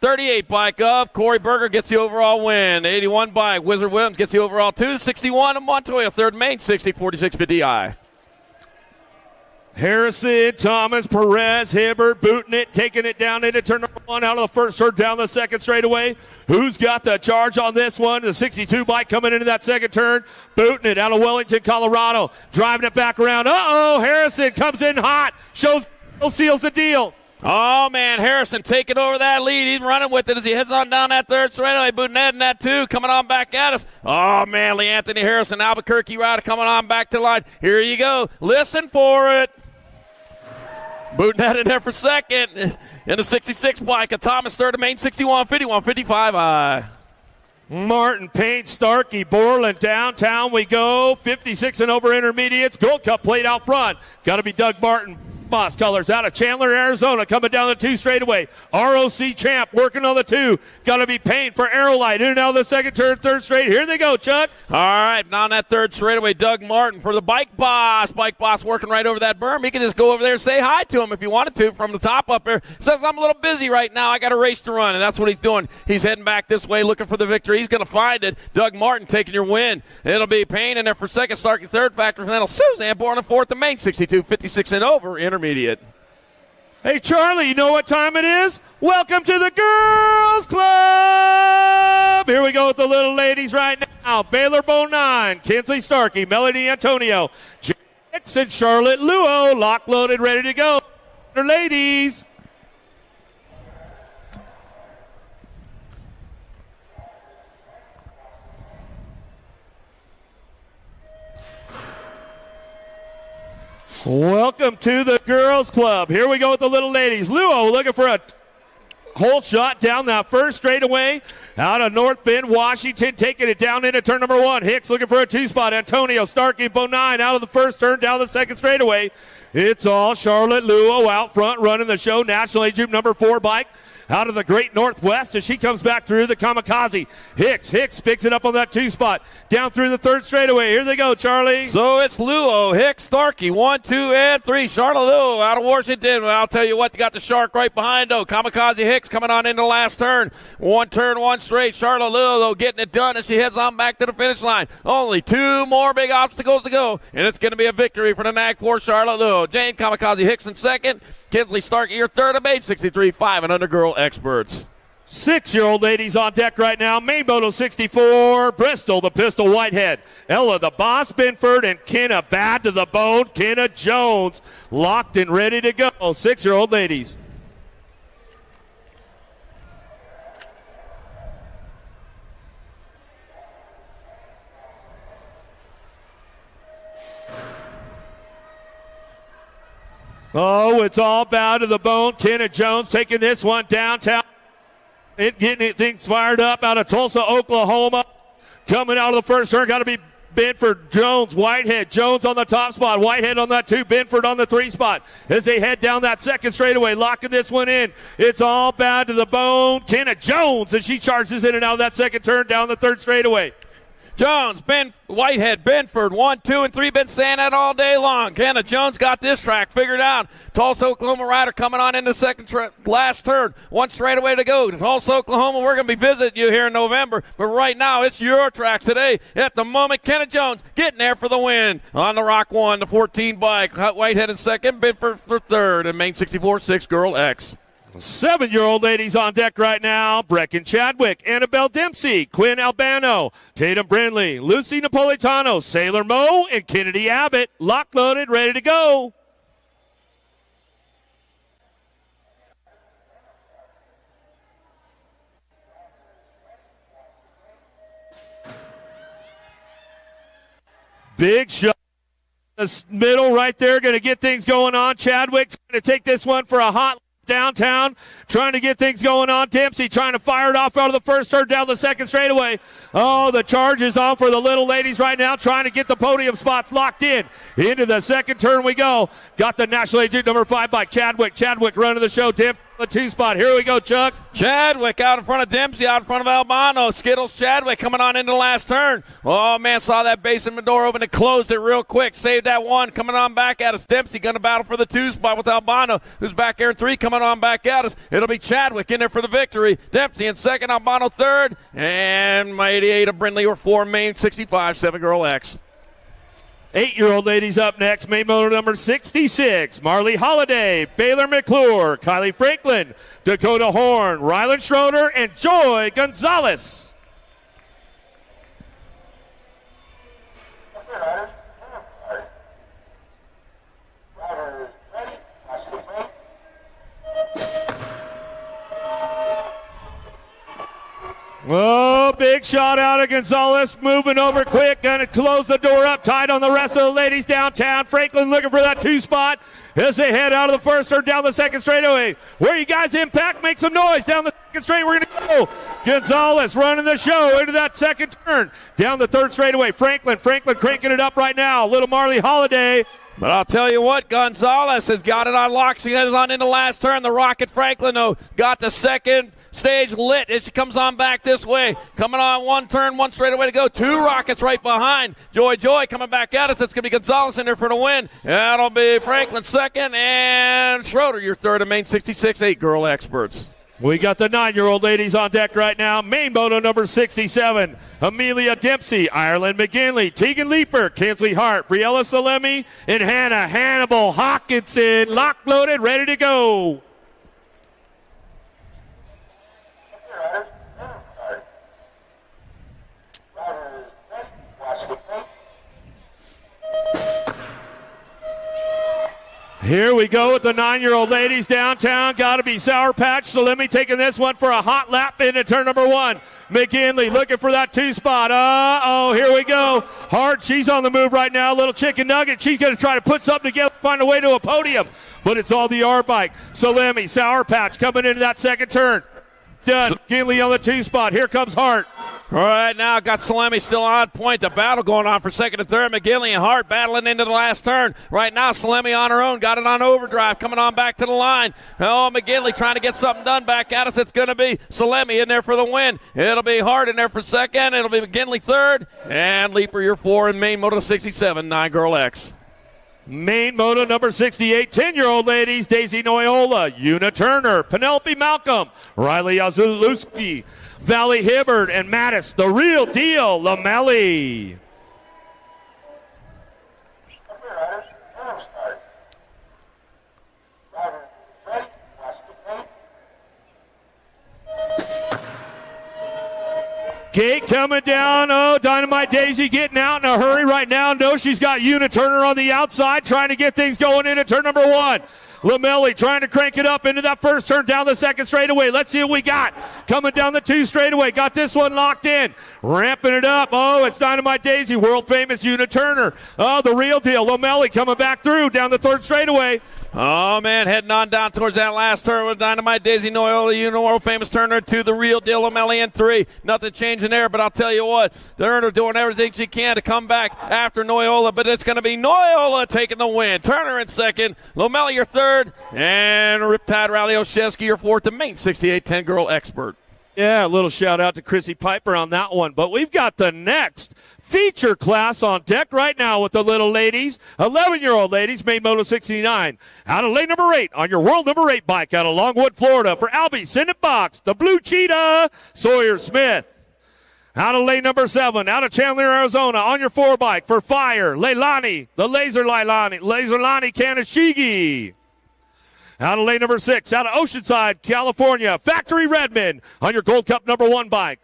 38 bike of Corey Berger gets the overall win. 81 bike. Wizard Williams gets the overall 2. 61 of Montoya, 3rd main, 60-46-50I. Harrison, Thomas, Perez, Hibbert, booting it, taking it down into turn number 1 out of the first turn down the second straightaway. Who's got the charge on this one? The 62 bike coming into that second turn, booting it out of Wellington, Colorado, driving it back around. Harrison comes in hot, seals the deal. Oh, man, Harrison taking over that lead. He's running with it as he heads on down that 3rd straightaway. Boutinette in that 2, coming on back at us. Oh, man, Lee Anthony Harrison, Albuquerque rider coming on back to the line. Here you go. Listen for it. Boutinette in there for second. In the 66 bike, a Thomas 3rd to main, 61-51-55I. Martin, Payne, Starkey, Borland, downtown we go. 56 and over intermediates. Gold Cup plate out front. Got to be Doug Martin. Boss colors out of Chandler, Arizona, coming down the 2 straightaway. ROC champ working on the 2. Got to be Payne for Aerolite. In and out of the second turn, 3rd straight. Here they go, Chuck. All right, now on that 3rd straightaway, Doug Martin for the Bike Boss. Bike Boss working right over that berm. He can just go over there and say hi to him if you wanted to from the top up there. Says, I'm a little busy right now. I got a race to run, and that's what he's doing. He's heading back this way looking for the victory. He's going to find it. Doug Martin taking your win. It'll be Payne in there for 2nd, Starkey 3rd, Factor Final Suzanne Born in 4th, the main 62, 56 and over intermediate. Hey, Charlie, you know what time it is? Welcome to the Girls Club! Here we go with the little ladies right now. Baylor Bow 9, Kinsley Starkey, Melody Antonio, Jax and Charlotte Luo, lock loaded, ready to go. Ladies. Welcome to the Girls Club. Here we go with the little ladies. Luo looking for a hole shot down that 1st straightaway out of North Bend, Washington, taking it down into turn number 1. Hicks looking for a 2 spot. Antonio Starkey, Bow 9 out of the 1st turn down the 2nd straightaway. It's all Charlotte Luo out front running the show. National Age Group number 4 bike out of the Great Northwest as she comes back through the Kamikaze. Hicks picks it up on that 2 spot. Down through the 3rd straightaway. Here they go, Charlie. So it's Luo, Hicks, Starkey, 1, 2, and 3. Charlotte Luo out of Washington. Well, I'll tell you what, you got the Shark right behind, though. Kamikaze Hicks coming on into the last turn. 1 turn, 1 straight. Charlotte Luo, though, getting it done as she heads on back to the finish line. Only 2 more big obstacles to go, and it's going to be a victory for the NAG 4 Charlotte Luo. Jane Kamikaze Hicks in 2nd. Kinsley Starkey, your 3rd of 8, 63.5 and under girl experts. 6-year-old ladies on deck right now. Main Moto 64, Bristol, the Pistol Whitehead. Ella, the Boss Binford, and Kenna bad to the bone. Kenna Jones locked and ready to go. 6-year-old ladies. Oh, it's all bow to the bone. Kenna Jones taking this one downtown. Getting things fired up out of Tulsa, Oklahoma. Coming out of the 1st turn, got to be Binford, Jones, Whitehead. Jones on the top spot. Whitehead on that 2. Binford on the 3 spot. As they head down that 2nd straightaway, locking this one in. It's all bow to the bone. Kenna Jones as she charges in and out of that 2nd turn down the 3rd straightaway. Jones, Whitehead, Binford, 1, 2, and 3. Been saying that all day long. Kenna Jones got this track figured out. Tulsa, Oklahoma rider coming on in the last turn. 1 straightaway to go. Tulsa, Oklahoma, we're going to be visiting you here in November. But right now, it's your track today. At the moment, Kenna Jones getting there for the win. On the Rock 1, the 14 bike. Whitehead in 2nd, Binford for 3rd, and main 64.6 girl X. 7-year-old ladies on deck right now. Brecken Chadwick, Annabelle Dempsey, Quinn Albano, Tatum Brindley, Lucy Napolitano, Sailor Moe, and Kennedy Abbott. Lock loaded, ready to go. Big shot. The middle right there, going to get things going on. Chadwick trying to take this one for a hot downtown, trying to get things going on. Dempsey trying to fire it off out of the 1st turn down the 2nd straightaway. Oh, the charge is on for the little ladies right now, trying to get the podium spots locked in. Into the 2nd turn we go. Got the National Agent number 5 bike. Chadwick running the show. Dempsey the 2 spot. Here we go, Chuck. Chadwick out in front of Dempsey, out in front of Albano. Skittles Chadwick coming on into the last turn. Oh, man, saw that basement door open and closed it real quick. Saved that 1. Coming on back at us. Dempsey going to battle for the 2 spot with Albano, who's back there in 3. Coming on back at us. It'll be Chadwick in there for the victory. Dempsey in 2nd, Albano 3rd. And my 88 of Brindley or 4 main 65.7 girl X. 8-year-old ladies up next. Main motor number 66. Marley Holiday, Baylor McClure, Kylie Franklin, Dakota Horn, Rylan Schroeder, and Joy Gonzalez. Oh, big shot out of Gonzalez. Moving over quick. Going to close the door up tight on the rest of the ladies downtown. Franklin looking for that 2 spot as they head out of the first turn down the second straightaway. Where you guys impact, make some noise. Down the second straight, we're going to go. Gonzalez running the show into that second turn. Down the third straightaway. Franklin cranking it up right now. Little Marley Holiday. But I'll tell you what, Gonzalez has got it on lock. She heads on into last turn. The Rocket Franklin, though, got the second stage lit as she comes on back this way. Coming on one turn, one straightaway to go. 2 Rockets right behind. Joy coming back at us. It's going to be Gonzalez in there for the win. That'll be Franklin second, and Schroeder, your third of Main 66-8 girl experts. We got the 9-year-old ladies on deck right now. Main moto number 67, Amelia Dempsey, Ireland McGinley, Tegan Leeper, Kinsley Hart, Briella Salemi, and Hannah Hannibal Hawkinson. Locked, loaded, ready to go. Here we go with the 9-year-old ladies downtown. Got to be Sour Patch. So let me taking this one for a hot lap into turn number 1. McGinley looking for that 2 spot. Here we go. Hart, she's on the move right now. Little chicken nugget. She's going to try to put something together, find a way to a podium. But it's all the R bike. Salemi, Sour Patch coming into that second turn. Done. McGinley on the 2 spot. Here comes Hart. All right, now got Salemi still on point. The battle going on for second and third. McGinley and Hart battling into the last turn. Right now, Salemi on her own. Got it on overdrive. Coming on back to the line. McGinley trying to get something done back at us. It's going to be Salemi in there for the win. It'll be Hart in there for second. It'll be McGinley third. And Leeper, your 4 in Main Moto 67, 9 Girl X. Main moto number 68, 10-year-old ladies, Daisy Noyola, Una Turner, Penelope Malcolm, Riley Azulewski, Valley Hibbard, and Mattis, the real deal, Lamelli. Kate coming down. Dynamite Daisy getting out in a hurry right now. No, she's got Una Turner on the outside trying to get things going into turn number 1. Lamelli trying to crank it up into that first turn down the second straightaway. Let's see what we got. Coming down the 2 straightaway. Got this one locked in. Ramping it up. It's Dynamite Daisy, world famous Una Turner. The real deal. Lamelli coming back through down the 3rd straightaway. Oh, man, heading on down towards that last turn with Dynamite Daisy Noyola, world famous Turner, 2, the real deal, Lamelli in 3. Nothing changing there, but I'll tell you what, Turner doing everything she can to come back after Noyola, but it's going to be Noyola taking the win. Turner in 2nd, Lamelli your 3rd, and Riptide Ralioszewski your 4th, the Main 68-10 girl expert. Yeah, a little shout out to Chrissy Piper on that one, but we've got the next feature class on deck right now with the little ladies, 11-year-old ladies, Main Moto 69. Out of lane number 8 on your world number 8 bike out of Longwood, Florida for Albie, send it box, the Blue Cheetah, Sawyer Smith. Out of lane number 7, out of Chandler, Arizona, on your 4 bike for Fire, Leilani, the Laser Leilani Kanashigi. Out of lane number 6, out of Oceanside, California, Factory Redmond on your Gold Cup number 1 bike.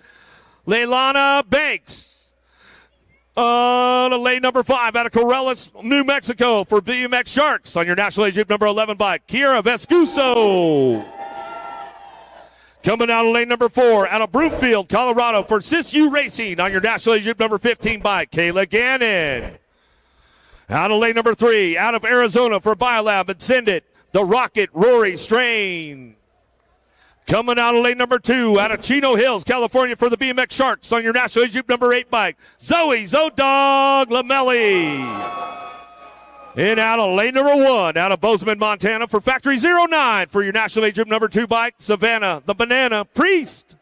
Leilana Banks. To lane number 5 out of Corrales, New Mexico for BMX Sharks on your National Age Group number 11 bike. Kira Vescuso. Coming out of lane number 4 out of Broomfield, Colorado for SysU Racing on your National Age Group number 15 bike. Kayla Gannon. Out of lane number 3 out of Arizona for Biolab and Send It. The Rocket, Rory Strain. Coming out of lane number 2, out of Chino Hills, California for the BMX Sharks on your National Age Group number 8 bike, Zoe Zodog Lamelli. And out of lane number 1, out of Bozeman, Montana for Factory 09 for your National Age Group number 2 bike, Savannah the Banana Priest.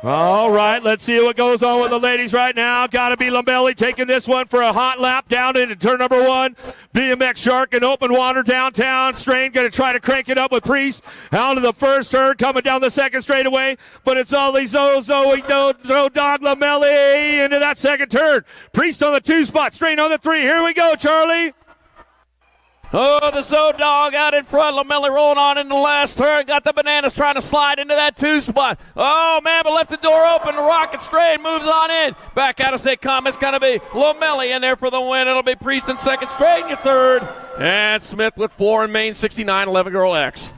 All right, let's see what goes on with the ladies right now. Got to be Lamelli taking this one for a hot lap down into turn number 1. BMX Shark in open water downtown. Strain going to try to crank it up with Priest. Out of the first turn, coming down the second straightaway. But it's only Zoe Dog Lamelli into that second turn. Priest on the 2 spot. Strain on the 3. Here we go, Charlie. Oh, the Zo Dog out in front. Lamelli rolling on in the last turn. Got the Bananas trying to slide into that 2 spot. Oh, man, but left the door open. The Rocket straight moves on in. Back out of say come. It's going to be Lamelli in there for the win. It'll be Priest in second, straight in your third. And Smith with 4 in main 69, 11 Girl X.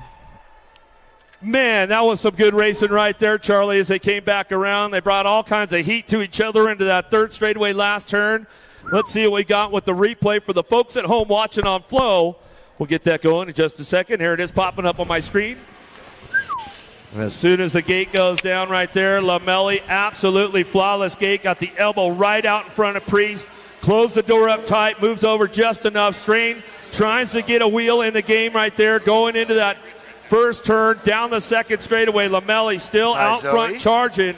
Man, that was some good racing right there, Charlie, as they came back around. They brought all kinds of heat to each other into that third straightaway last turn. Let's see what we got with the replay for the folks at home watching on Flow. We'll get that going in just a second. Here it is popping up on my screen. And as soon as the gate goes down right there, Lamelli, absolutely flawless gate. Got the elbow right out in front of Priest. Closed the door up tight, moves over just enough. Strain tries to get a wheel in the game right there, going into that first turn, down the second straightaway. Lamelli still out front charging.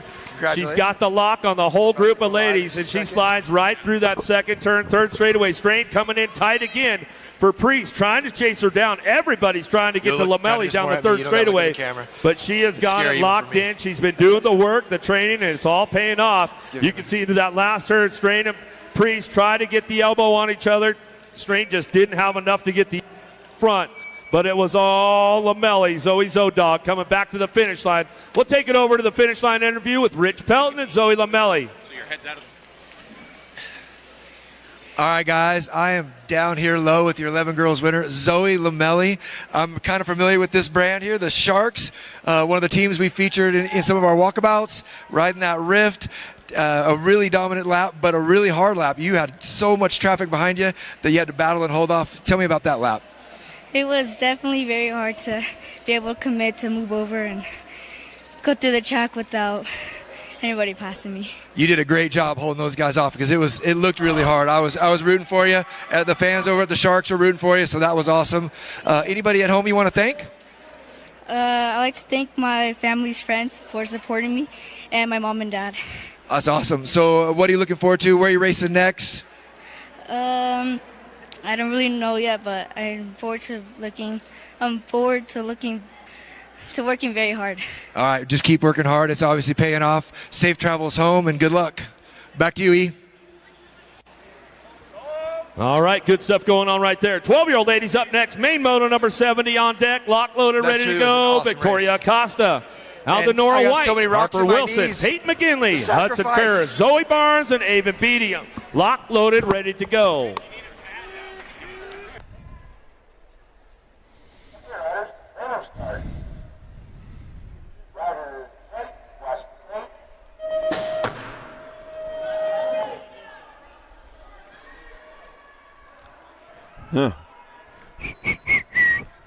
She's got the lock on the whole group of ladies, and she slides right through that second turn, third straightaway. Strain coming in tight again for Priest, trying to chase her down. Everybody's trying to get to Lamelli down the third straightaway, but she has got it locked in. She's been doing the work, the training, and it's all paying off. You can see into that last turn, Strain and Priest try to get the elbow on each other. Strain just didn't have enough to get the front. But it was all Lamelli, Zoe Zodog coming back to the finish line. We'll take it over to the finish line interview with Rich Pelton and Zoe Lamelli. So your head's out of All right, guys, I am down here low with your 11 girls winner, Zoe Lamelli. I'm kind of familiar with this brand here, the Sharks, one of the teams we featured in some of our walkabouts, riding that Rift. A really dominant lap, but a really hard lap. You had so much traffic behind you that you had to battle and hold off. Tell me about that lap. It was definitely very hard to be able to commit to move over and go through the track without anybody passing me. You did a great job holding those guys off because it looked really hard. I was rooting for you. The fans over at the Sharks were rooting for you, so that was awesome. Anybody at home you want to thank? I'd like to thank my family's friends for supporting me and my mom and dad. That's awesome. So what are you looking forward to? Where are you racing next? I don't really know yet, but I'm forward to working very hard. All right, just keep working hard. It's obviously paying off. Safe travels home, and good luck. Back to you, E. All right, good stuff going on right there. 12-year-old ladies up next. Main moto number 70 on deck. Lock loaded, ready to go. Awesome Victoria race. Acosta. Aldenora White, so Harper Wilson, Peyton McGinley, Hudson Ferris, Zoe Barnes, and Avon Beatty. Lock loaded, ready to go.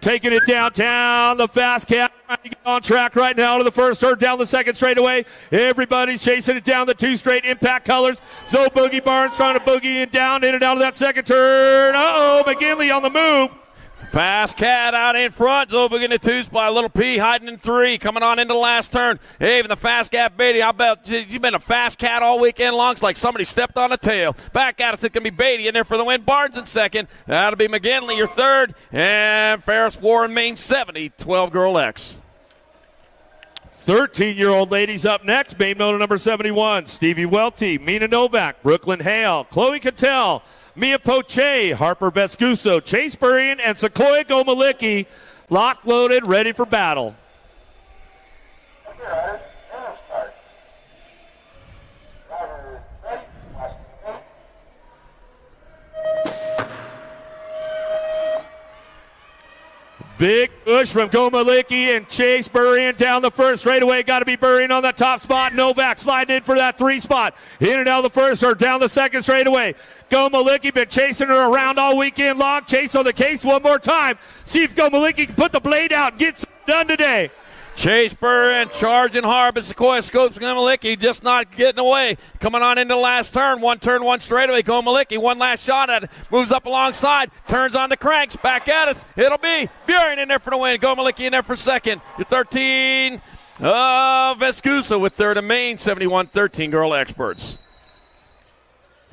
Taking it downtown, the fast cat on track right now to the first turn, down the second straightaway. Everybody's chasing it down the two straight impact colors. Zoe Boogie Barnes trying to boogie it down, in and out of that second turn. McGinley on the move. Fast Cat out in front. Zobug in the 2 spot. Little P hiding in 3. Coming on into the last turn. Even the Fast Cat Beatty. I bet you've been a Fast Cat all weekend long. It's like somebody stepped on a tail. Back at us. It's going to be Beatty in there for the win. Barnes in second. That'll be McGinley, your third. And Ferris Warren main 70. 12 Girl X. 13-year-old ladies up next. Main moto number 71. Stevie Welty, Mina Novak, Brooklyn Hale, Chloe Cattell, Mia Poche, Harper Vescuso, Chase Burrian, and Sequoia Gomalicki. Lock loaded, ready for battle. Big push from Gomalicki and Chase Burrian down the first straightaway. Got to be Burrian on the top spot. Novak sliding in for that 3 spot. In and out of the first or down the second straightaway. Gomalicki been chasing her around all weekend long. Chase on the case one more time. See if Gomalicki can put the blade out and get something done today. Chase Burrian charging hard, but Sequoia Scopes Gomalicki just not getting away. Coming on into the last turn. One turn, one straightaway. Gomalicki, one last shot at it. Moves up alongside. Turns on the cranks. Back at us. It'll be Burrian in there for the win. Gomalicki in there for second. Your 13, Vescusa with third and main. 71-13 Girl Experts.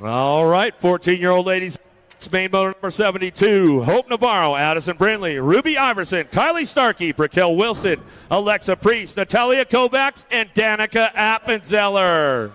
All right, 14-year-old ladies. It's main motor number 72. Hope Navarro, Addison Brindley, Ruby Iverson, Kylie Starkey, Brickell Wilson, Alexa Priest, Natalia Kovacs, and Danica Appenzeller.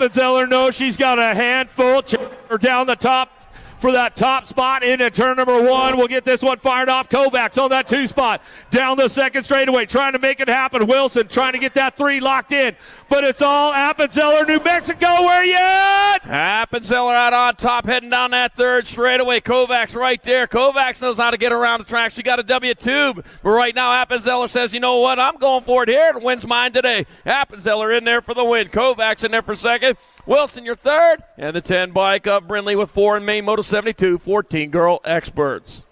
Appenzeller knows she's got a handful. Her down the top for that top spot into turn number 1. We'll get this one fired off. Kovacs on that 2 spot. Down the second straightaway, trying to make it happen. Wilson trying to get that 3 locked in. But it's all Appenzeller, New Mexico. Where you at? Appenzeller out on top, heading down that third straightaway. Kovacs right there. Kovacs knows how to get around the track. She got a W2. But right now, Appenzeller says, you know what? I'm going for it here. The win's mine today. Appenzeller in there for the win. Kovacs in there for second. Wilson, your third. And the 10 bike up Brindley with 4 in Maine Moto 72, 14 girl experts.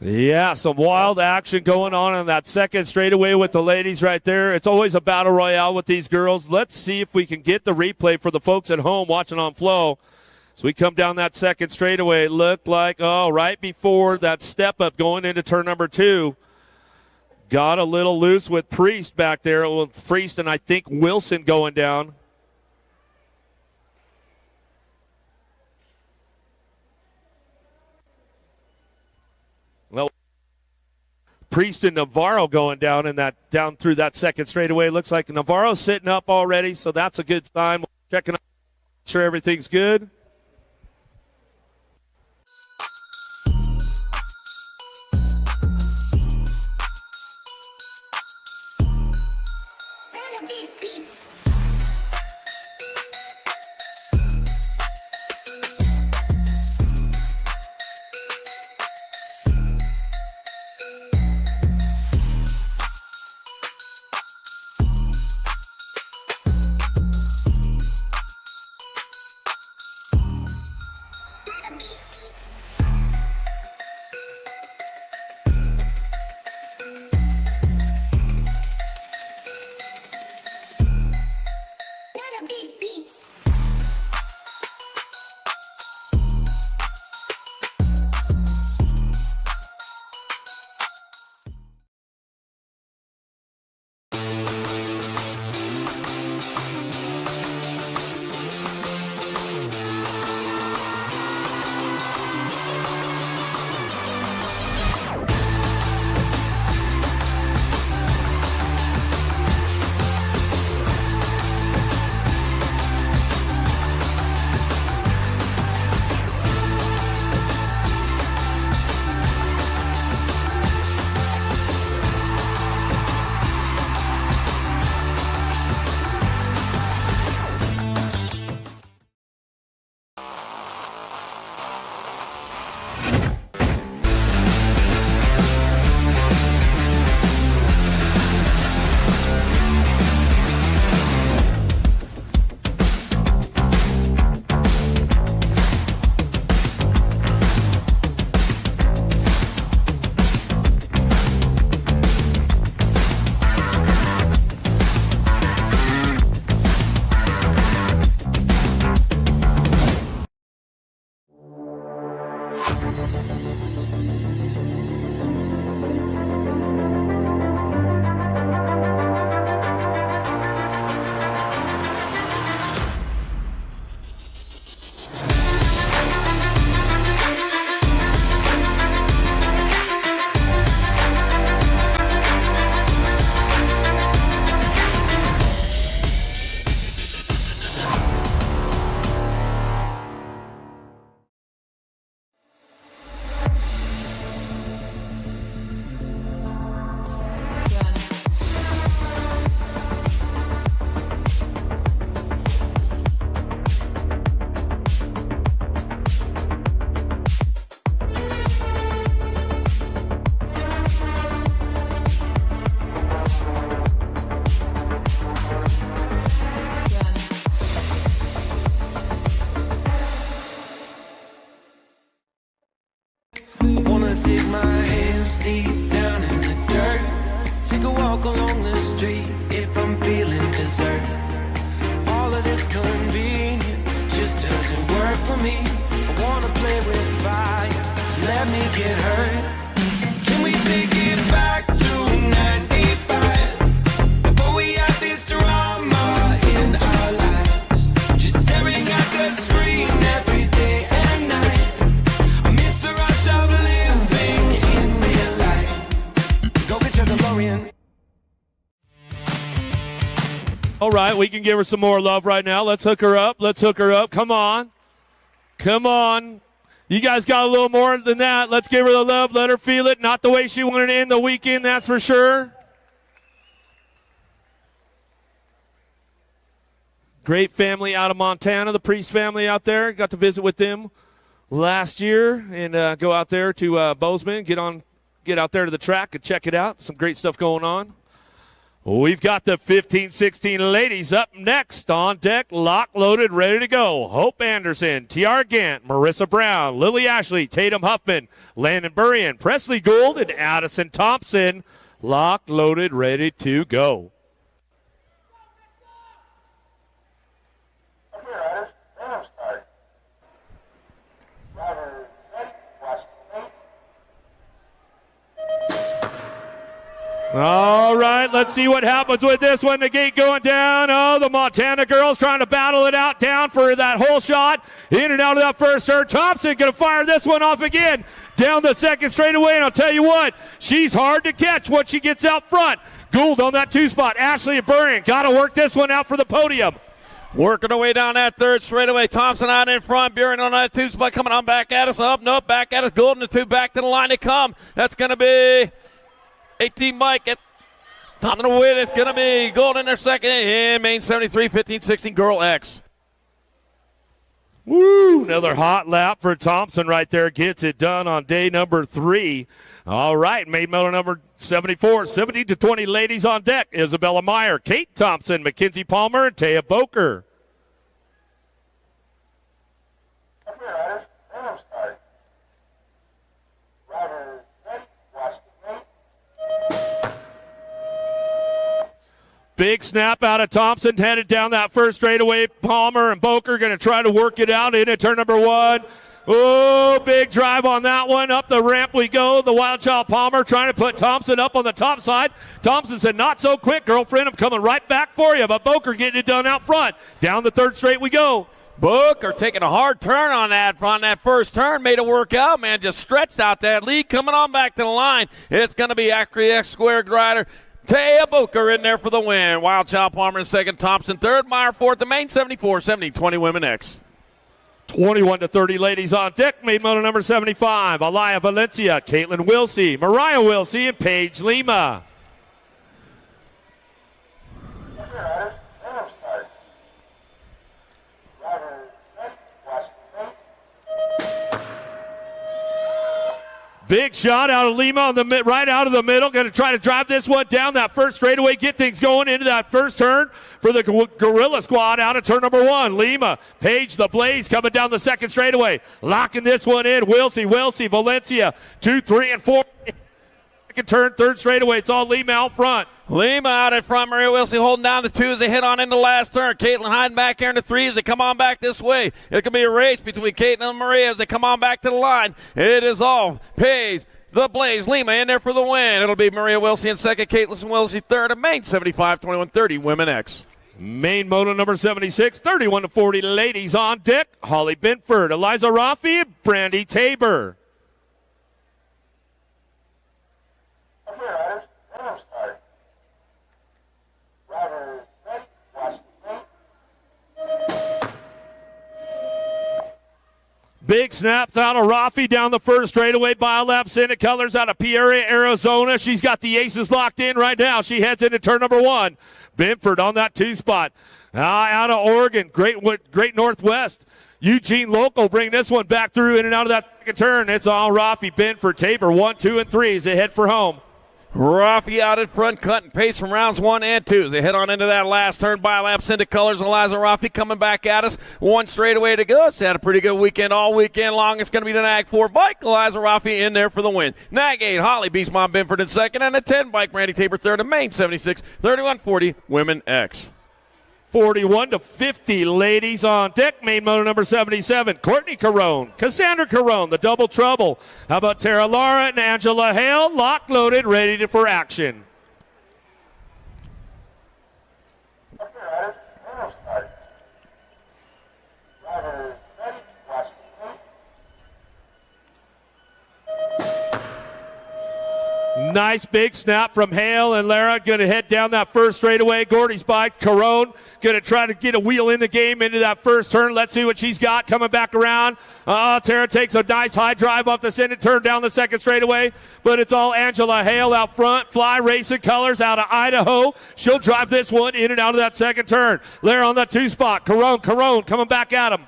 Yeah, some wild action going on that second straightaway with the ladies right there. It's always a battle royale with these girls. Let's see if we can get the replay for the folks at home watching on Flow. So we come down that second straightaway. It looked like, right before that step up going into turn number 2. Got a little loose with Priest back there. With Priest and I think Wilson going down. Well, Priest and Navarro going down through that second straightaway. Looks like Navarro's sitting up already, so that's a good sign. Checking out, make sure everything's good. All right, we can give her some more love right now. Let's hook her up. Let's hook her up. Come on. Come on. You guys got a little more than that. Let's give her the love. Let her feel it. Not the way she wanted to end the weekend, that's for sure. Great family out of Montana, the Priest family out there. Got to visit with them last year and go out there to Bozeman, get out there to the track and check it out. Some great stuff going on. We've got the 15-16 ladies up next on deck, locked, loaded, ready to go. Hope Anderson, Tiara Gant, Marissa Brown, Lily Ashley, Tatum Huffman, Landon Burrian, Presley Gould, and Addison Thompson, locked, loaded, ready to go. All right, let's see what happens with this one. The gate going down. Oh, the Montana girls trying to battle it out down for that whole shot. In and out of that first turn. Thompson going to fire this one off again. Down the second straightaway, and I'll tell you what, she's hard to catch once she gets out front. Gould on that two spot. Ashley and Burrian got to work this one out for the podium. Working her way down that third straightaway. Thompson out in front. Burrian on that two spot coming on back at us. Up, no, back at us. Gould and the two back to the line they come. That's going to be 18 Mike. It's top of the win. It's going to be Gould in their second. And main 73, 15-16 Girl X. Woo! Another hot lap for Thompson right there. Gets it done on day number 3. All right, main motor number 74, 70-20 ladies on deck. Isabella Meyer, Kate Thompson, Mackenzie Palmer, and Taya Boker. Big snap out of Thompson, headed down that first straightaway. Palmer and Boker going to try to work it out into turn number 1. Oh, big drive on that one. Up the ramp we go. The Wild Child Palmer trying to put Thompson up on the top side. Thompson said, not so quick, girlfriend. I'm coming right back for you. But Boker getting it done out front. Down the third straight we go. Booker taking a hard turn on that first turn. Made it work out, man. Just stretched out that lead. Coming on back to the line. It's going to be Acri Square Rider. Taya Boker in there for the win. Wild Child Palmer in second. Thompson third. Meyer fourth. The main 74, 70-20 Women X. 21-30 ladies on deck. Main motor number 75. Alaya Valencia, Caitlin Wilsey, Mariah Wilsey, and Paige Lima. Big shot out of Lima on the right out of the middle. Going to try to drive this one down that first straightaway. Get things going into that first turn for the Gorilla Squad out of turn number 1. Lima, Paige, the Blaze coming down the second straightaway. Locking this one in. Wilsey, Valencia, 2, 3, and 4. Second turn, third straightaway. It's all Lima out front. Lima out in front. Maria Wilsey holding down the 2 as they hit on into the last turn. Caitlin hiding back here in the 3 as they come on back this way. It could be a race between Caitlin and Maria as they come on back to the line. It is all Paige, the Blaze, Lima in there for the win. It'll be Maria Wilsey in second, Caitlin Wilsey third, and main 75, 21-30 Women X. Main moto number 76, 31-40 ladies on deck. Holly Binford, Eliza Raffi, and Brandy Tabor. Big snaps out of Raffi down the first straightaway. Biolab Senate Colors out of Peoria, Arizona. She's got the aces locked in right now. She heads into turn number 1. Binford on that 2 spot. Out of Oregon, Great Northwest. Eugene Local bring this one back through in and out of that second turn. It's all Raffi, Binford, Tabor, 1, 2, and 3 as they head for home. Raffi out in front, cutting pace from rounds 1 and 2. They head on into that last turn. Biolab Syndic Colors, Eliza Raffi coming back at us. 1 straightaway to go. It's had a pretty good weekend all weekend long. It's going to be the Nag 4 bike. Eliza Raffi in there for the win. Nag 8, Holly Beast Mom Binford in second, and a 10 bike, Randy Tabor third, and main 76, 31-40 Women X. 41-50 ladies on deck. Main motor number 77. Courtney Carone, Cassandra Carone, the double trouble. How about Tara Lara and Angela Hale? Locked, loaded, ready for action. Nice big snap from Hale and Lara. Going to head down that first straightaway. Gordy's bike. Carone going to try to get a wheel in the game into that first turn. Let's see what she's got coming back around. Tara takes a nice high drive off the center turn down the second straightaway. But it's all Angela Hale out front. Fly Racing Colors out of Idaho. She'll drive this one in and out of that second turn. Lara on the 2 spot. Carone coming back at him.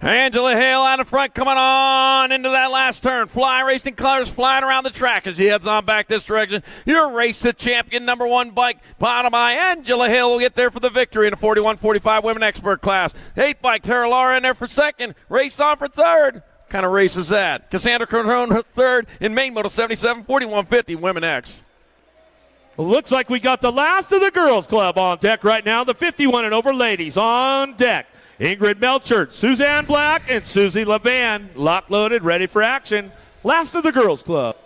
Angela Hale out in front, coming on into that last turn. Fly Racing Colors flying around the track as he heads on back this direction. Your race to champion number 1 bike, bottom by Angela Hale, will get there for the victory in the 41-45 women expert class. 8 bike, Tara Lara in there for second. Race on for third. What kind of race is that? Cassandra Crone third in main moto 77, 41-50 women X. Looks like we got the last of the girls club on deck right now. The 51 and over ladies on deck. Ingrid Melchert, Suzanne Black, and Susie Levan. Lock loaded, ready for action. Last of the girls club.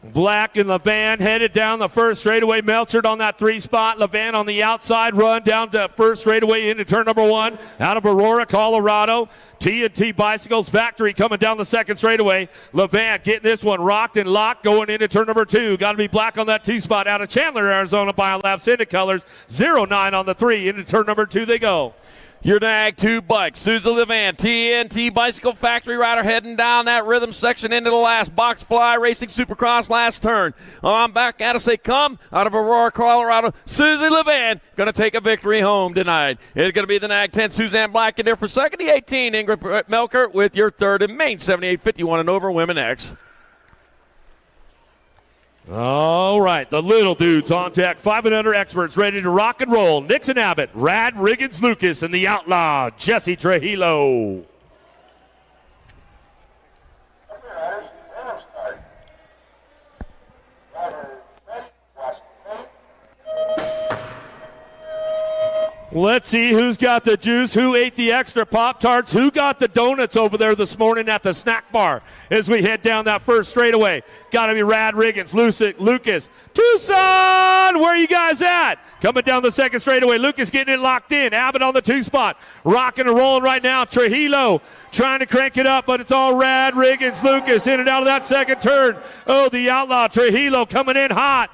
Black and Levan headed down the first straightaway. Melchert on that 3 spot. Levan on the outside run down to first straightaway into turn number 1 out of Aurora, Colorado. T&T Bicycles Factory coming down the second straightaway. Levan getting this one rocked and locked going into turn number 2. Got to be Black on that 2 spot out of Chandler, Arizona. Biolab Syndic Colors 09 on the 3. Into turn number 2 they go. Your NAG 2 bike, Susie Levan, TNT Bicycle Factory rider heading down that rhythm section into the last. Box Fly Racing Supercross last turn. On back at us they come out of Aurora, Colorado. Susie Levan going to take a victory home tonight. It's going to be the NAG 10, Suzanne Black in there for second. The 18, Ingrid Melchert with your third in main 78-51 and over women X. All right, the little dudes on deck. 5 and under experts ready to rock and roll. Nixon Abbott, Rad Riggins Lucas, and the outlaw, Jesse Trujillo. Let's see who's got the juice, who ate the extra Pop-Tarts, who got the donuts over there this morning at the snack bar as we head down that first straightaway. Got to be Rad Riggins, Lucas, Tucson, where are you guys at? Coming down the second straightaway, Lucas getting it locked in. Abbott on the 2 spot, rocking and rolling right now. Trujillo trying to crank it up, but it's all Rad Riggins, Lucas in and out of that second turn. Oh, the outlaw, Trujillo coming in hot.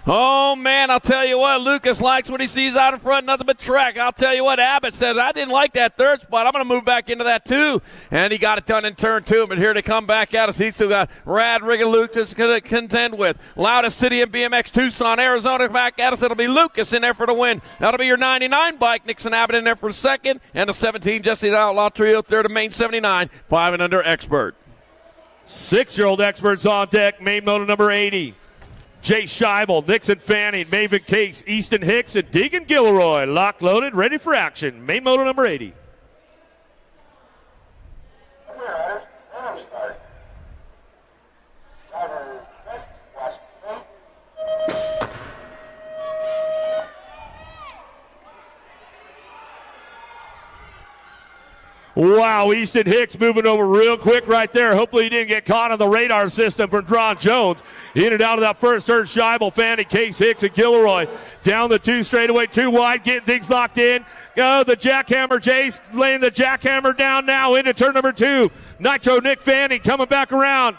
Oh, man, I'll tell you what, Lucas likes what he sees out in front, nothing but track. I'll tell you what, Abbott says, I didn't like that third spot. I'm going to move back into that, too. And he got it done in turn 2, but here to come back at us, he's still got Rad Riggins Lucas going to contend with. Loudest City in BMX, Tucson, Arizona, back at us. It'll be Lucas in there for the win. That'll be your 99 bike. Nixon Abbott in there for second. And the 17, Jesse the Outlaw Trio, third, and main 79, 5 and under expert. 6-year-old experts on deck, main moto number 80. Jay Scheibel, Nixon Fanning, Maven Case, Easton Hicks, and Deegan Gilroy. Lock loaded, ready for action. Main moto number 80. Wow, Easton Hicks moving over real quick right there. Hopefully he didn't get caught on the radar system from Ron Jones. In and out of that first turn, Scheibel, Fanning, Case, Hicks, and Gilroy. Down the 2 straightaway, 2 wide, getting things locked in. The jackhammer, Jace laying the jackhammer down now into turn number 2. Nitro Nick Fanning coming back around.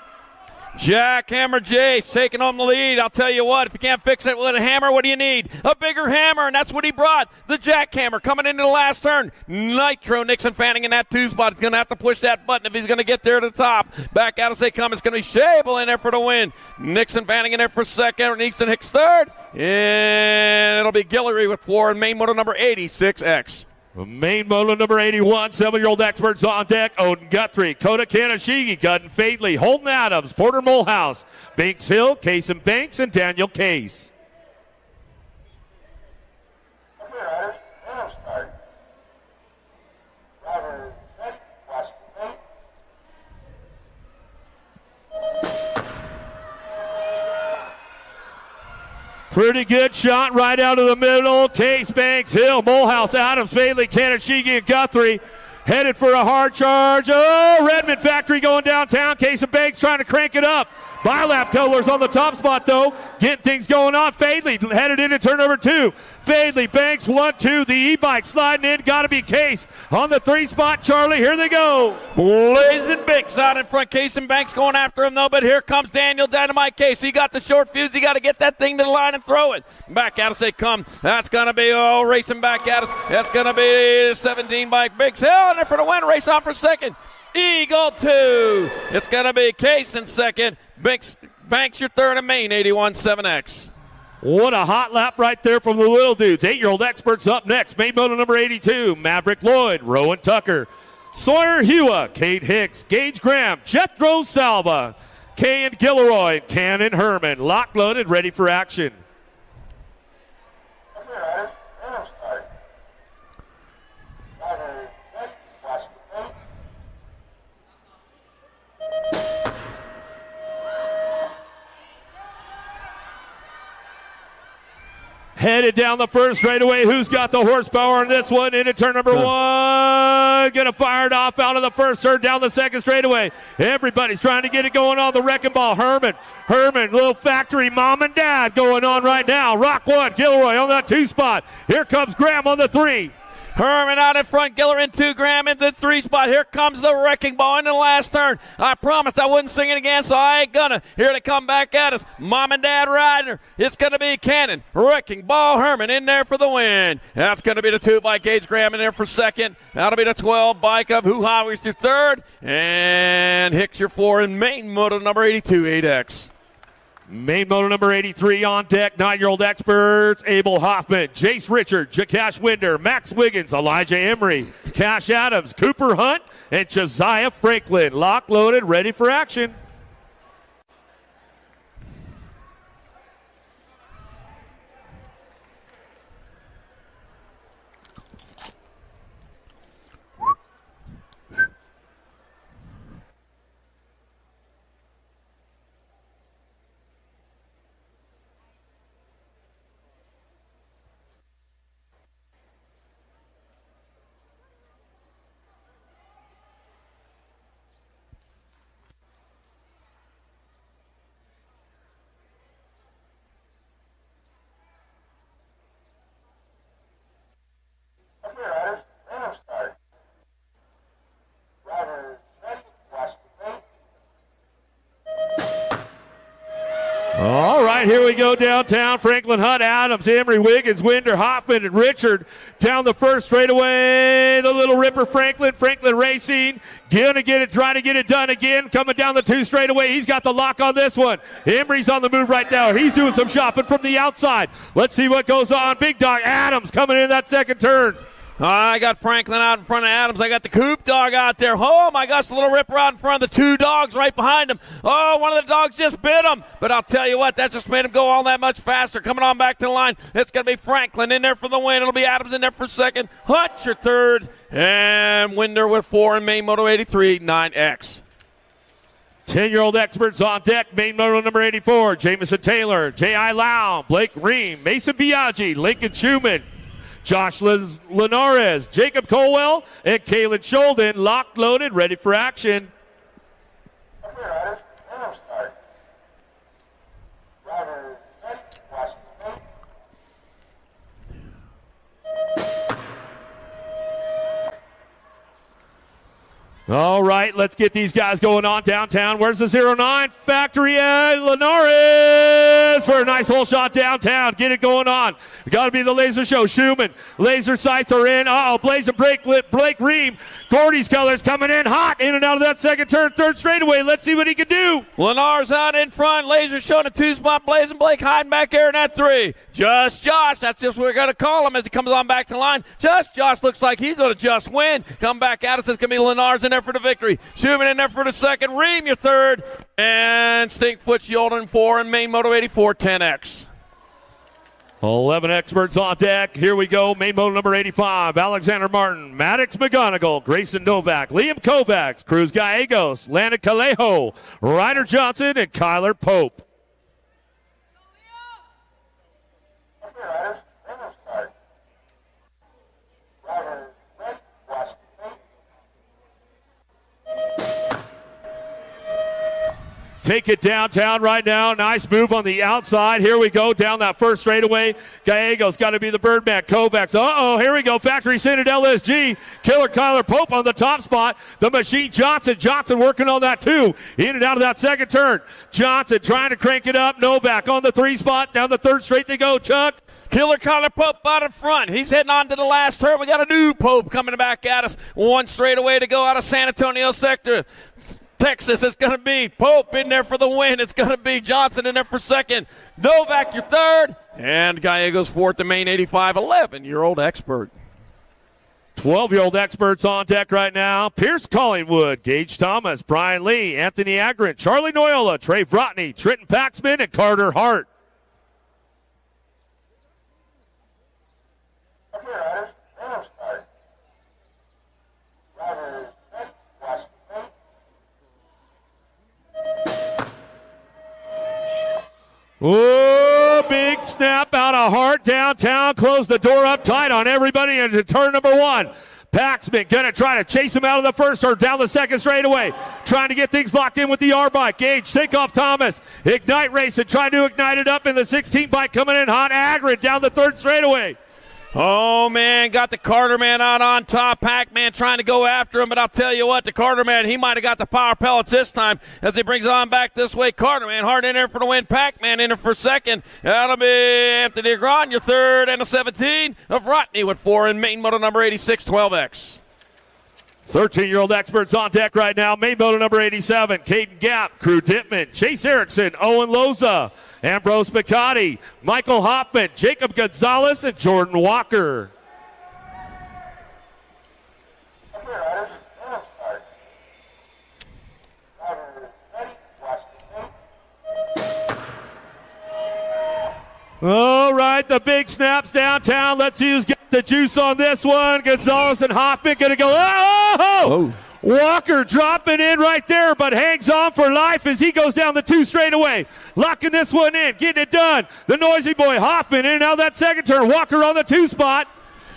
Jackhammer Jace taking on the lead. I'll tell you what, if you can't fix it with a hammer, what do you need? A bigger hammer, and that's what he brought. The jackhammer coming into the last turn. Nitro Nixon Fanning in that 2 spot. He's going to have to push that button if he's going to get there to the top. Back out as they come. It's going to be Scheibel in there for the win. Nixon Fanning in there for second. And Easton Hicks third. And it'll be Guillory with 4 in main moto number 86X. Main moto number 81, 7-year-old experts on deck. Odin Guthrie, Kota Kanashigi, Gutton Fadley, Holden Adams, Porter Mulhouse, Banks Hill, Case and Banks, and Daniel Case. Pretty good shot right out of the middle. Case, Banks, Hill, Mulhouse, Adams, Fadley, Kanashigi, and Guthrie headed for a hard charge. Oh, Redmond Factory going downtown. Case and Banks trying to crank it up. Bilap colors on the top spot, though. Getting things going on. Fadley headed into turn number 2. Fadley banks 1-2. The e-bike sliding in. Got to be Case on the 3 spot. Charlie, here they go. Blazing Bix out in front. Case and Banks going after him, though, but here comes Daniel Dynamite Case. He got the short fuse. He got to get that thing to the line and throw it. Back at us they come. That's going to be, racing back at us. That's going to be 17 bike Bix Hill in there for the win. Race on for second. Eagle 2. It's going to be Case in second. Banks your third and main 81-7X. What a hot lap right there from the little dudes. 8-year-old experts up next. Main moto number 82, Maverick Lloyd, Rowan Tucker, Sawyer Hewa, Kate Hicks, Gage Graham, Jethro Salva, Kay and Gilroy, Cannon Herman, lock loaded, ready for action. Headed down the first straightaway. Who's got the horsepower on this one? Into turn number 1. Gonna fire it off out of the first turn down the second straightaway. Everybody's trying to get it going on the wrecking ball. Herman, little factory mom and dad going on right now. Rock 1, Gilroy on that 2 spot. Here comes Graham on the 3. Herman out in front, Giller in 2, Graham in the 3 spot. Here comes the wrecking ball in the last turn. I promised I wouldn't sing it again, so I ain't gonna. Here they come back at us. Mom and Dad riding. It's gonna be Cannon, wrecking ball, Herman in there for the win. That's gonna be the 2 by Gage Graham in there for second. That'll be the 12 bike of Hoo-Ha with your third. And Hicks your 4 in main moto number 82, 8X. Main moto number 83 on deck. 9-year-old experts. Abel Hoffman, Jace Richard, Jakash Winder, Max Wiggins, Elijah Emery, Cash Adams, Cooper Hunt, and Josiah Franklin. Lock loaded, ready for action. All right, here we go downtown. Franklin, Hunt, Adams, Emery, Wiggins, Winder, Hoffman, and Richard down the first straightaway. The little ripper Franklin racing. Gonna get it, trying to get it done again. Coming down the 2 straightaway. He's got the lock on this one. Emery's on the move right now. He's doing some shopping from the outside. Let's see what goes on. Big dog Adams coming in that second turn. I got Franklin out in front of Adams. I got the Coop dog out there. Oh, my gosh, the little ripper out in front of the 2 dogs right behind him. Oh, one of the dogs just bit him. But I'll tell you what, that just made him go all that much faster. Coming on back to the line, it's going to be Franklin in there for the win. It'll be Adams in there for second. Hunt your third. And Winder with 4 in main moto 83, 9X. 10-year-old experts on deck. Main moto number 84, Jamison Taylor, J.I. Lau, Blake Ream, Mason Biaggi, Lincoln Schumann, Josh Linares, Jacob Colwell, and Kalen Sholden. Locked, loaded, ready for action. All right, let's get these guys going on downtown. Where's the 09? Factory at Linares for a nice hole shot downtown. Get it going on. Got to be the laser show. Schumann. Laser sights are in. Blazing Blake Ream. Gordy's colors coming in hot. In and out of that second turn. Third straightaway. Let's see what he can do. Linares out in front. Laser showing a 2-spot. Blazing Blake hiding back there in that 3. Just Josh. That's just what we're going to call him as he comes on back to the line. Just Josh looks like he's going to just win. Come back at us. It's going to be Linares in there for the victory. Schumann in there for the second. Ream your third. And Stinkfoot Yolden 4 and main moto 84 10X. 11 experts on deck. Here we go. Main moto number 85. Alexander Martin, Maddox McGonigal, Grayson Novak, Liam Kovacs, Cruz Gallegos, Lana Calejo, Ryder Johnson, and Kyler Pope. take it downtown right now. Nice move on the outside. Here we go down that first straightaway. Gallego's got to be the Birdman. Kovacs. Uh-oh, here we go. Factory Synod LSG. Killer Kyler Pope on the top spot. The Machine Johnson. Johnson working on that too. In and out of that second turn. Johnson trying to crank it up. Novak on the 3 spot. Down the third straight they go. Chuck. Killer Kyler Pope out in front. He's heading on to the last turn. We got a new Pope coming back at us. 1 straightaway to go out of San Antonio sector. Texas, it's going to be Pope in there for the win. It's going to be Johnson in there for second. Novak, your third. And Gallegos fourth, the main 85, 11-year-old expert. 12-year-old experts on deck right now. Pierce Collingwood, Gage Thomas, Brian Lee, Anthony Agron, Charlie Noyola, Trey Vrotny, Trenton Paxman, and Carter Hart. Oh, big snap out of Hart downtown. Close the door up tight on everybody into turn number 1. Paxman going to try to chase him out of the first or down the second straightaway. Trying to get things locked in with the R-bike. Gage, take off Thomas. Ignite racing, trying to ignite it up in the 16 bike coming in hot. Agron down the third straightaway. Oh, man, got the Carter man out on top. Pac-Man trying to go after him, but I'll tell you what, the Carter man, he might have got the power pellets this time as he brings on back this way. Carter man, hard in there for the win. Pac-Man in there for second. That'll be Anthony Agron, your third, and a 17 of Rotney with 4 in main moto number 86, 12X. 13-year-old experts on deck right now. Main moto number 87, Caden Gap, Crew Dittman, Chase Erickson, Owen Loza, Ambrose McCarty, Michael Hoffman, Jacob Gonzalez, and Jordan Walker. All right, the big snaps downtown. Let's see who's got the juice on this one. Gonzalez and Hoffman going to go. Oh! Walker dropping in right there, but hangs on for life as he goes down the 2 straightaway. Locking this one in, getting it done. The Noisy Boy Hoffman in and out of that second turn. Walker on the 2 spot.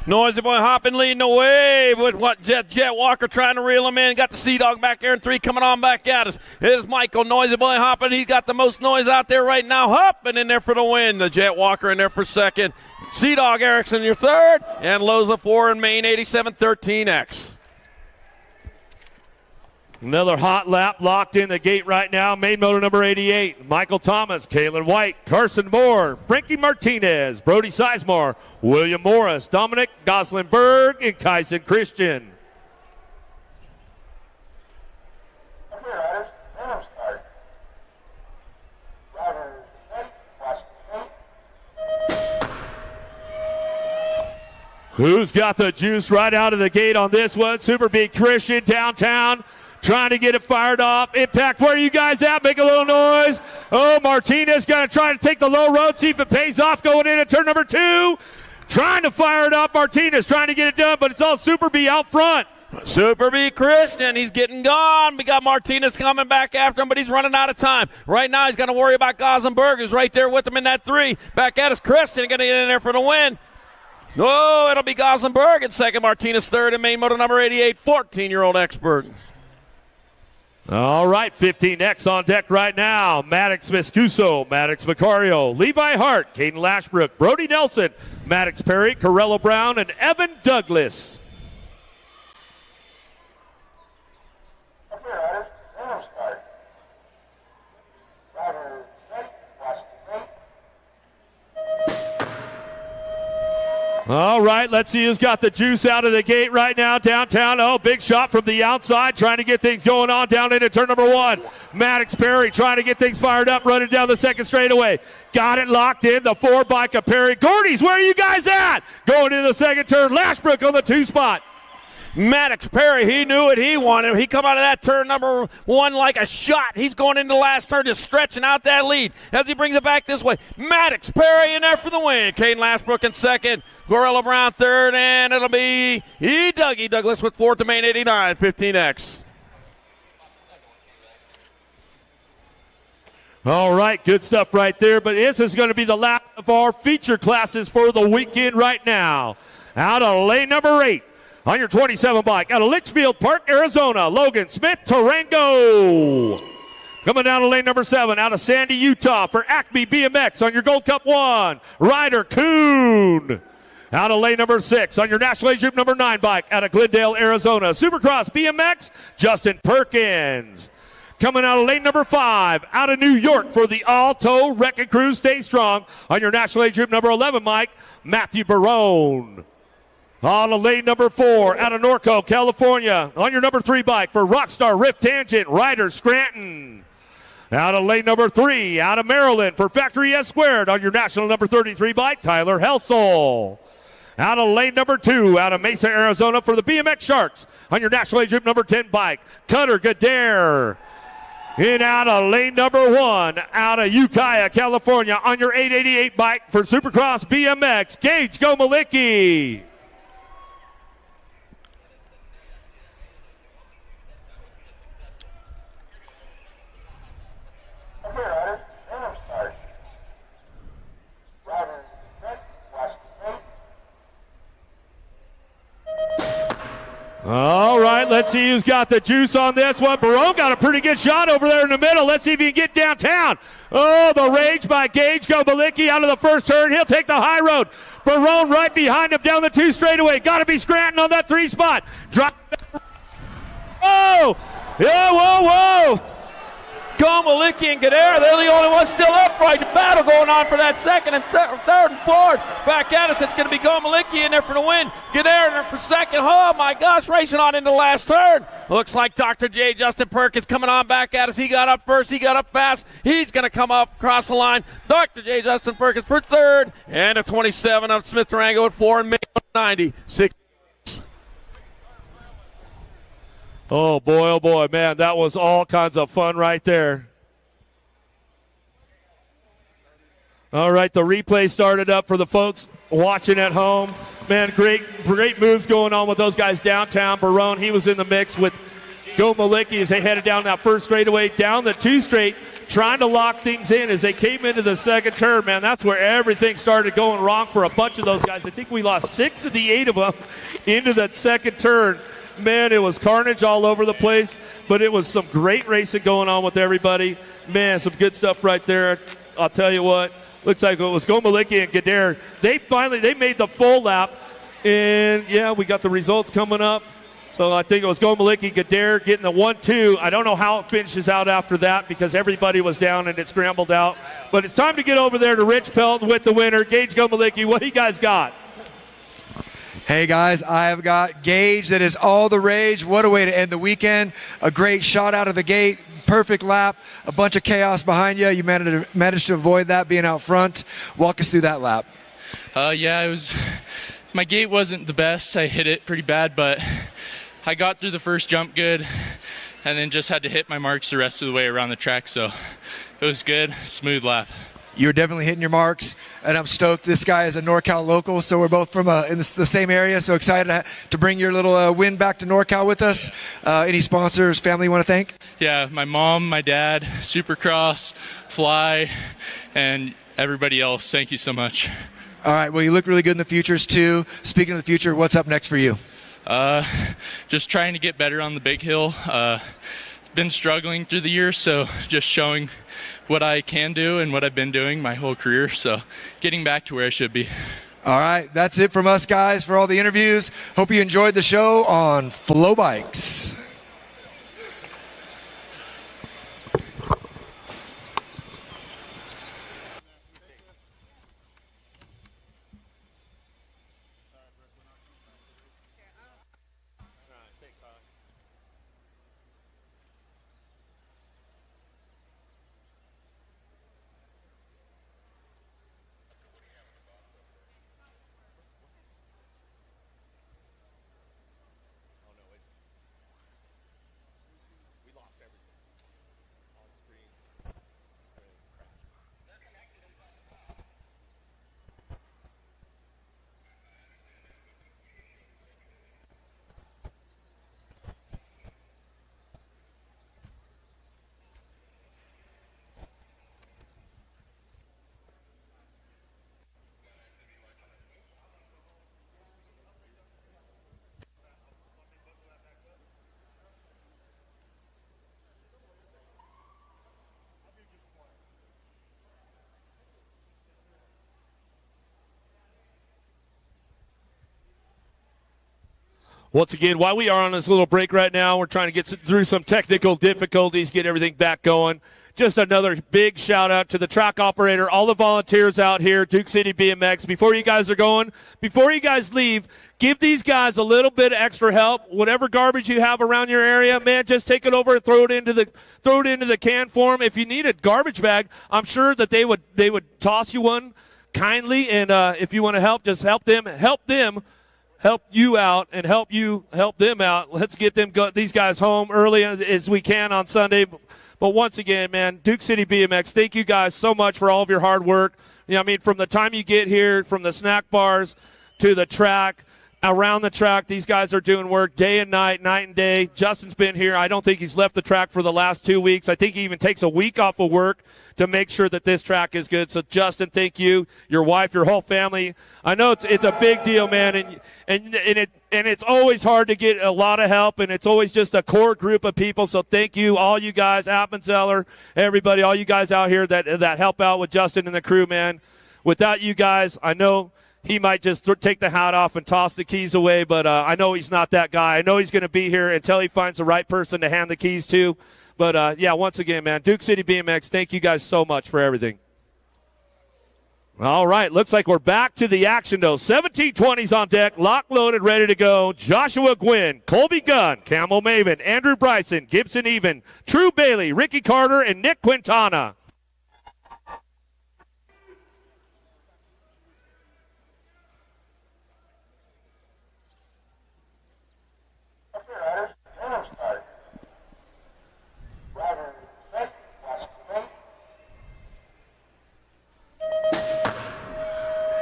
Noisy Boy Hopping leading the way with what Jet Walker trying to reel him in. Got the Sea Dog back there in 3 coming on back at us. Here's Michael Noisy Boy Hopping. He's got the most noise out there right now. Hopping in there for the win. The Jet Walker in there for second. Sea Dog Erickson your third. And Loza 4 in main 87 13X. Another hot lap locked in the gate right now. Main motor number 88. Michael Thomas, Kalen White, Carson Moore, Frankie Martinez, Brody Sizemore, William Morris, Dominic Goslinberg, and Kyson Christian. Who's got the juice right out of the gate on this one? Super Big Christian downtown. Trying to get it fired off. Impact, where are you guys at? Make a little noise. Oh, Martinez going to try to take the low road, see if it pays off going in at turn number 2. Trying to fire it up. Martinez trying to get it done, but it's all Super B out front. Super B Christian, he's getting gone. We got Martinez coming back after him, but he's running out of time. Right now, he's going to worry about Gossenberg, who's right there with him in that 3. Back at us, Christian going to get in there for the win. Oh, it'll be Gossenberg in second. Martinez third in main motor number 88, 14-year-old expert. All right, 15X on deck right now. Maddox Viscuso, Maddox Vicario, Levi Hart, Caden Lashbrook, Brody Nelson, Maddox Perry, Corello Brown, and Evan Douglas. All right, let's see who's got the juice out of the gate right now downtown. Oh, big shot from the outside, trying to get things going on down into turn number 1. Maddox Perry trying to get things fired up, running down the second straightaway. Got it locked in, the 4 bike of Perry. Gordy's, where are you guys at? Going into the second turn, Lashbrook on the 2 spot. Maddox Perry, he knew what he wanted. He come out of that turn number 1 like a shot. He's going into the last turn, just stretching out that lead as he brings it back this way. Maddox Perry in there for the win. Caden Lashbrook in second. Gorilla Brown third, and it'll be Dougie Douglas with fourth to main 89, 15X. All right, good stuff right there. But this is going to be the last of our feature classes for the weekend right now. Out of lane number 8. On your 27 bike, out of Litchfield Park, Arizona, Logan Smith Tarango. Coming down to lane number 7 out of Sandy, Utah for Acme BMX on your Gold Cup 1, Ryder Kuhn. Out of lane number 6 on your National Age Group number 9 bike out of Glendale, Arizona, Supercross BMX, Justin Perkins. Coming out of lane number 5 out of New York for the Alto Wrecking Crew, Stay Strong on your National Age Group number 11 bike, Matthew Barone. On the lane number 4 out of Norco, California on your number 3 bike for Rockstar Rift Tangent, Ryder Scranton. Out of lane number 3 out of Maryland for Factory S Squared on your national number 33 bike, Tyler Helsel. Out of lane number 2 out of Mesa, Arizona for the BMX Sharks on your national age group number 10 bike, Cutter Gadare. In out of lane number 1 out of Ukiah, California on your 888 bike for Supercross BMX, Gage Gomalicki. All right, let's see who's got the juice on this one. Barone got a pretty good shot over there in the middle. Let's see if he can get downtown. Oh, the rage by Gage Gobalicki out of the first turn. He'll take the high road. Barone right behind him down the 2 straightaway. Got to be Scranton on that 3 spot. Drop. Oh! Yeah, whoa, whoa! Gomalicki and Gadare, they're the only ones still upright. The battle going on for that second and third and fourth. Back at us, it's going to be Gomalicki in there for the win. Gadare in there for second. Oh, my gosh, racing on into the last turn. Looks like Dr. J. Justin Perkins coming on back at us. He got up first. He got up fast. He's going to come up across the line. Dr. J. Justin Perkins for third. And a 27 of Smith Durango at 4 and 96. Oh, boy, man, that was all kinds of fun right there. All right, the replay started up for the folks watching at home. Man, great moves going on with those guys downtown. Barone, he was in the mix with Gomalicki as they headed down that first straightaway, down the 2 straight, trying to lock things in as they came into the second turn. Man, that's where everything started going wrong for a bunch of those guys. I think we lost 6 of the 8 of them into that second turn. Man, it was carnage all over the place, but it was some great racing going on with everybody. Man, some good stuff right there. I'll tell you what, looks like it was Gomalicki and Gadare. They made the full lap, and yeah, we got the results coming up. So I think it was Gomalicki, Gadare getting the 1-2. I don't know how it finishes out after that because everybody was down and it scrambled out. But it's time to get over there to Rich Pelton with the winner, Gage Gomalicki. What do you guys got? Hey guys, I have got Gage. That is all the rage. What a way to end the weekend. A great shot out of the gate. Perfect lap. A bunch of chaos behind you. You managed to avoid that being out front. Walk us through that lap. Yeah, it was. My gate wasn't the best. I hit it pretty bad, but I got through the first jump good and then just had to hit my marks the rest of the way around the track. So it was good. Smooth lap. You're definitely hitting your marks, and I'm stoked. This guy is a NorCal local, so we're both from in the same area, so excited to bring your little win back to NorCal with us. Any sponsors, family you want to thank? Yeah, my mom, my dad, Supercross, Fly, and everybody else. Thank you so much. All right, well, you look really good in the futures, too. Speaking of the future, what's up next for you? Just trying to get better on the big hill. Been struggling through the year, so just showing what I can do and what I've been doing my whole career, so getting back to where I should be. All right, that's it from us guys for all the interviews. Hope you enjoyed the show on Flow Bikes. Once again, while we are on this little break right now, we're trying to get through some technical difficulties, get everything back going. Just another big shout out to the track operator, all the volunteers out here, Duke City BMX. Before you guys leave, give these guys a little bit of extra help. Whatever garbage you have around your area, man, just take it over and throw it into the can for them. If you need a garbage bag, I'm sure that they would toss you one kindly. And if you want to help, just help them help you out and help them out. Let's get these guys home early as we can on Sunday. But once again, man, Duke City BMX, thank you guys so much for all of your hard work. From the time you get here, from the snack bars to the track, around the track, these guys are doing work day and night and day. Justin's been here. I don't think he's left the track for the last 2 weeks. I think he even takes a week off of work to make sure that this track is good. So, Justin, thank you, your wife, your whole family. I know it's a big deal, man, and it's always hard to get a lot of help, and it's always just a core group of people. So thank you, all you guys, Appenzeller, everybody, all you guys out here that help out with Justin and the crew, man. Without you guys, I know he might just take the hat off and toss the keys away, but I know he's not that guy. I know he's going to be here until he finds the right person to hand the keys to. But, once again, man, Duke City BMX, thank you guys so much for everything. All right, looks like we're back to the action, though. 1720s on deck, lock loaded, ready to go. Joshua Gwynn, Colby Gunn, Camel Maven, Andrew Bryson, Gibson Even, True Bailey, Ricky Carter, and Nick Quintana.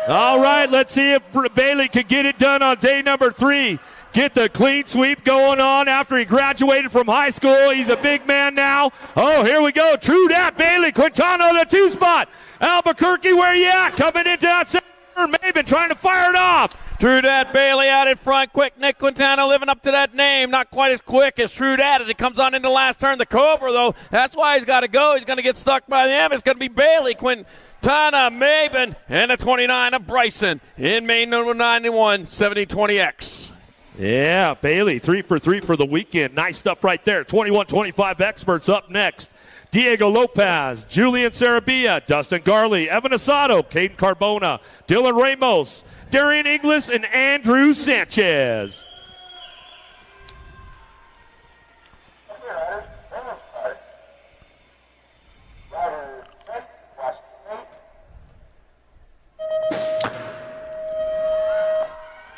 All right, let's see if Bailey can get it done on day number 3. Get the clean sweep going on after he graduated from high school. He's a big man now. Oh, here we go. True that, Bailey. Quintana on the 2 spot. Albuquerque, where you at? Coming into that center. Maven trying to fire it off. True that, Bailey out in front. Quick Nick Quintana living up to that name. Not quite as quick as True that as he comes on into the last turn. The Cobra, though, that's why he's got to go. He's going to get stuck by them. It's going to be Bailey, Quintana, Maven, and the 29 of Bryson in main number 91, 7020X. Yeah, Bailey, 3 for 3 for the weekend. Nice stuff right there. 21-25 experts up next. Diego Lopez, Julian Sarabia, Dustin Garley, Evan Asado, Caden Carbona, Dylan Ramos, Darian Inglis, and Andrew Sanchez.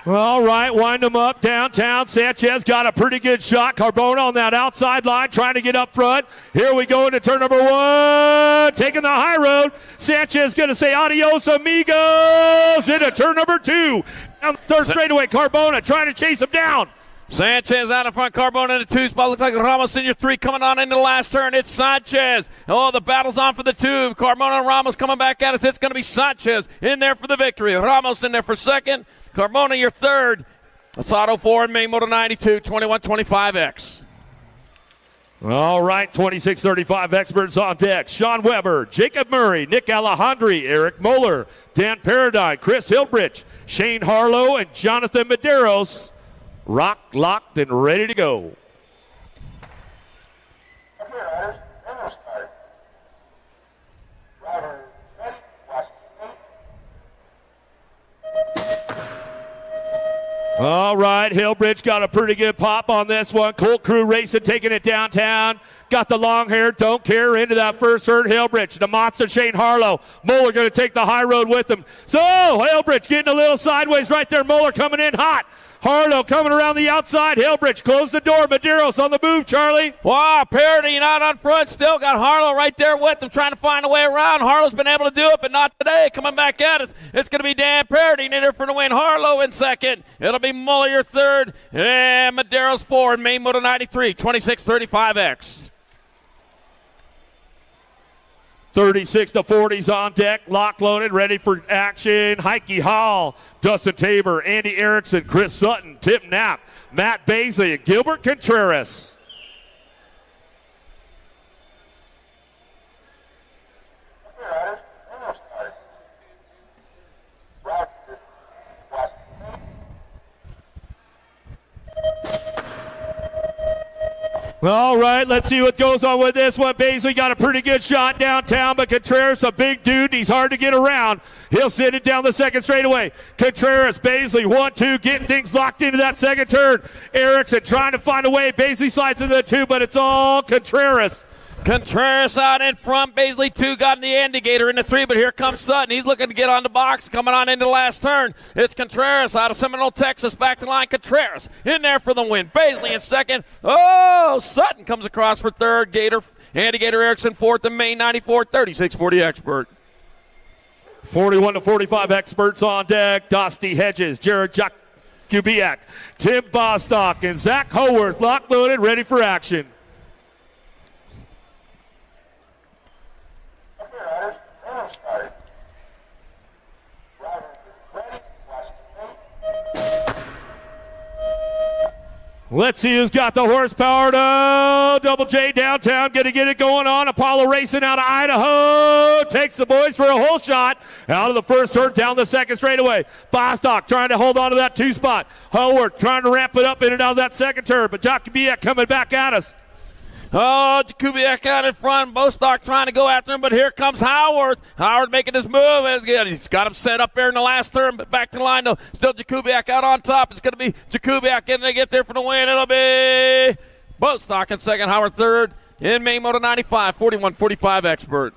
All right, wind them up downtown. Sanchez got a pretty good shot. Carbona on that outside line trying to get up front. Here we go into turn number 1. Taking the high road. Sanchez going to say adios, amigos. Into turn number 2. Down the third straightaway. Carbona trying to chase him down. Sanchez out in front, Carbona in the 2 spot. Looks like Ramos in your 3 coming on into the last turn. It's Sanchez. Oh, the battle's on for the 2. Carbona and Ramos coming back at us. It's going to be Sanchez in there for the victory. Ramos in there for second. Carbona your 3rd. Asado 4 in main motor 92, 21-25X. All right, 26-35 experts on deck. Sean Weber, Jacob Murray, Nick Alejandri, Eric Moeller, Dan Paradine, Chris Hilbrich, Shane Harlow, and Jonathan Medeiros. Rock, locked, and ready to go. All right, Hillbridge got a pretty good pop on this one. Colt Crew Racing taking it downtown. Got the long hair, don't care, into that first hurt. Hillbridge, the monster Shane Harlow. Moeller going to take the high road with him. So, Hillbridge getting a little sideways right there. Moeller coming in hot. Harlow coming around the outside. Hillbridge, close the door. Medeiros on the move, Charlie. Wow, Parody not on front. Still got Harlow right there with him, trying to find a way around. Harlow's been able to do it, but not today. Coming back at us. It's going to be Dan Parody in there for the win. Harlow in second. It'll be Muller your 3rd. And Medeiros 4 in main motor 93, 26-35X. 36-40s on deck, lock loaded, ready for action. Heike Hall, Dustin Tabor, Andy Erickson, Chris Sutton, Tim Knapp, Matt Baisley, and Gilbert Contreras. All right, let's see what goes on with this one. Baisley got a pretty good shot downtown, but Contreras, a big dude, he's hard to get around. He'll send it down the second straightaway. Contreras, Baisley, 1-2, getting things locked into that second turn. Erickson trying to find a way. Baisley slides into the 2, but it's all Contreras. Contreras out in front. Baisley 2 got in the indicator in the 3, but here comes Sutton. He's looking to get on the box, coming on into the last turn. It's Contreras out of Seminole, Texas, back to the line. Contreras in there for the win. Baisley in second. Oh, Sutton comes across for third. Indicator Erickson fourth, and May 94, 36-40 expert. 41-45 experts on deck. Dusty Hedges, Jared Kubiak, Tim Bostock, and Zach Howarth locked, loaded, ready for action. Let's see who's got the horsepower to Double J downtown. Going to get it going on. Apollo Racing out of Idaho. Takes the boys for a whole shot. Out of the first turn, down the second straightaway. Bostock trying to hold on to that 2 spot. Howard trying to ramp it up in and out of that second turn. But Jakubiak coming back at us. Oh, Jakubiak out in front. Bostock trying to go after him, but here comes Howard. Howard making his move. He's got him set up there in the last turn, but back to the line, though. Still Jakubiak out on top. It's going to be Jakubiak getting to get there for the win. It'll be Bostock in second, Howard third. In main moto 95, 41-45 expert.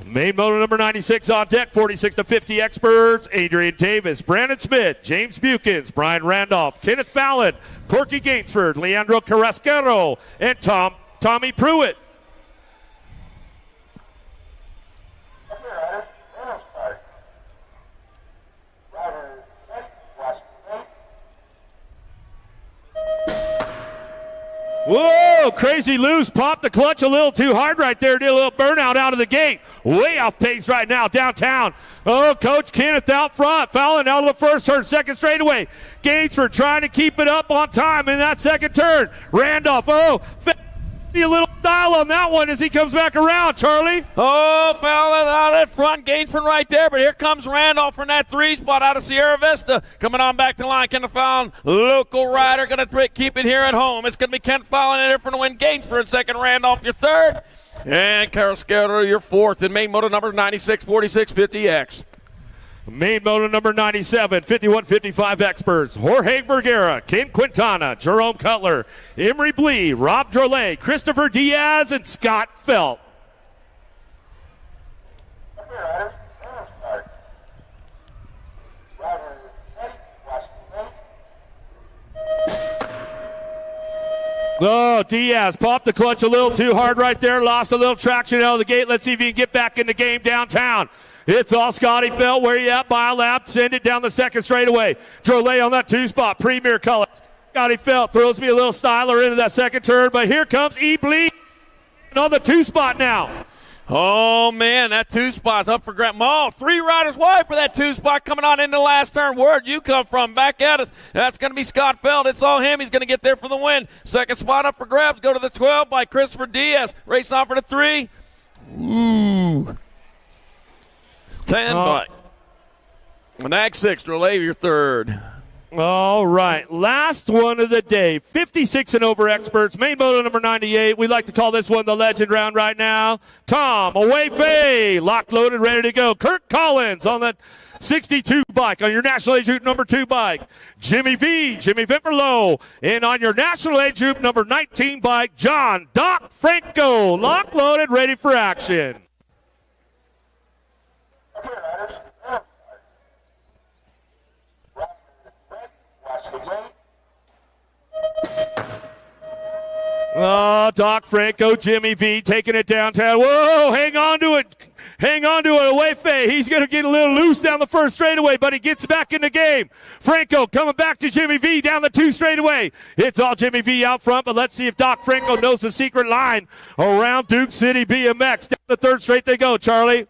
Main motor number 96 on deck, 46-50 experts. Adrian Davis, Brandon Smith, James Bukins, Brian Randolph, Kenneth Fallon, Corky Gainsford, Leandro Carrasquero, and Tommy Pruitt. Whoa, Crazy Loose popped the clutch a little too hard right there. Did a little burnout out of the gate. Way off pace right now downtown. Oh, Coach Kenneth out front. Fallon out of the first turn, second straightaway. Gainsford trying to keep it up on time in that second turn. Randolph, a little style on that one as he comes back around, Charlie. Oh, Fallon out in front. Gainsford right there, but here comes Randolph from that 3 spot out of Sierra Vista. Coming on back to the line. Kenneth Fallon, local rider, going to keep it here at home. It's going to be Kenneth Fallon in there for the win. Gainsford in second, Randolph your third. And Carrasquero your fourth in main moto number 96, 46-50X. Main motor number 97, 51-55 experts. Jorge Vergara, Ken Quintana, Jerome Cutler, Emery Blee, Rob Drolet, Christopher Diaz, and Scott Felt. Oh, Diaz popped the clutch a little too hard right there. Lost a little traction out of the gate. Let's see if he can get back in the game downtown. It's all Scotty Felt. Where you at? By a lap. Send it down the second straightaway. Drolet on that 2 spot. Premier colors. Scotty Felt throws me a little styler into that second turn, but here comes E. Blee on the 2 spot now. Oh, man, that 2 spot's up for grabs. Oh, 3 riders wide for that 2 spot coming on into the last turn. Where'd you come from? Back at us. That's going to be Scott Feld. It's all him. He's going to get there for the win. Second spot up for grabs. Go to the 12 by Christopher Diaz. Race on for the 3. Ooh. 10 by Nag 6, Drolet your third. All right, last one of the day. 56 and over experts. Main moto number 98. We like to call this one the legend round right now. Tom Away, locked, loaded, ready to go. Kirk Collins on that 62 bike on your National Age Group number 2 bike. Jimmy Vimperlow. And on your National Age Group number 19 bike, John Doc Franco. Locked, loaded, ready for action. Oh, Doc Franco, Jimmy V taking it downtown. Whoa, hang on to it. Hang on to it, away Faye. He's going to get a little loose down the first straightaway, but he gets back in the game. Franco coming back to Jimmy V down the 2 straightaway. It's all Jimmy V out front, but let's see if Doc Franco knows the secret line around Duke City BMX. Down the 3rd straight they go, Charlie.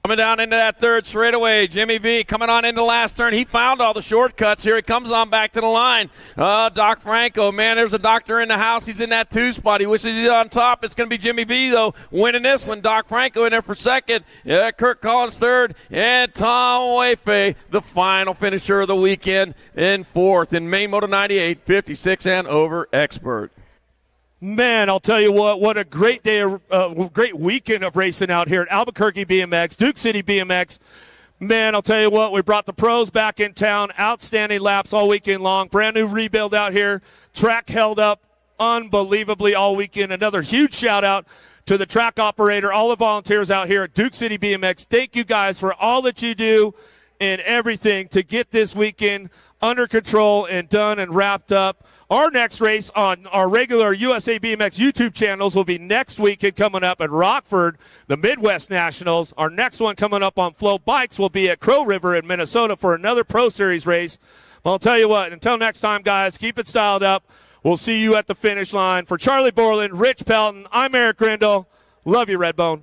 Coming down into that third straightaway, Jimmy V coming on into the last turn. He found all the shortcuts. Here he comes on back to the line. Doc Franco, man, there's a doctor in the house. He's in that 2 spot. He wishes he's on top. It's going to be Jimmy V, though, winning this one. Doc Franco in there for second. Kirk Collins third. And Tom Wayfay, the final finisher of the weekend, in fourth. In Maine Moto 98, 56 and over expert. Man, I'll tell you what a great day, great weekend of racing out here at Albuquerque BMX, Duke City BMX. Man, I'll tell you what, we brought the pros back in town, outstanding laps all weekend long, brand new rebuild out here, track held up unbelievably all weekend. Another huge shout out to the track operator, all the volunteers out here at Duke City BMX. Thank you guys for all that you do and everything to get this weekend under control and done and wrapped up. Our next race on our regular USA BMX YouTube channels will be next weekend coming up at Rockford, the Midwest Nationals. Our next one coming up on Flow Bikes will be at Crow River in Minnesota for another Pro Series race. Well, I'll tell you what, until next time, guys, keep it styled up. We'll see you at the finish line. For Charlie Borland, Rich Pelton, I'm Eric Grindle. Love you, Redbone.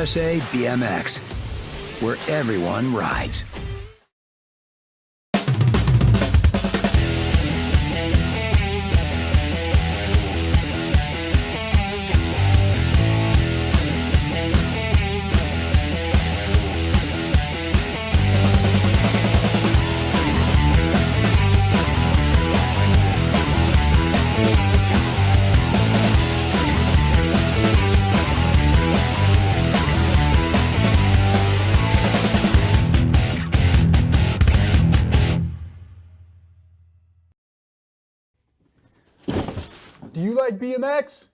USA BMX, where everyone rides. Do you like BMX?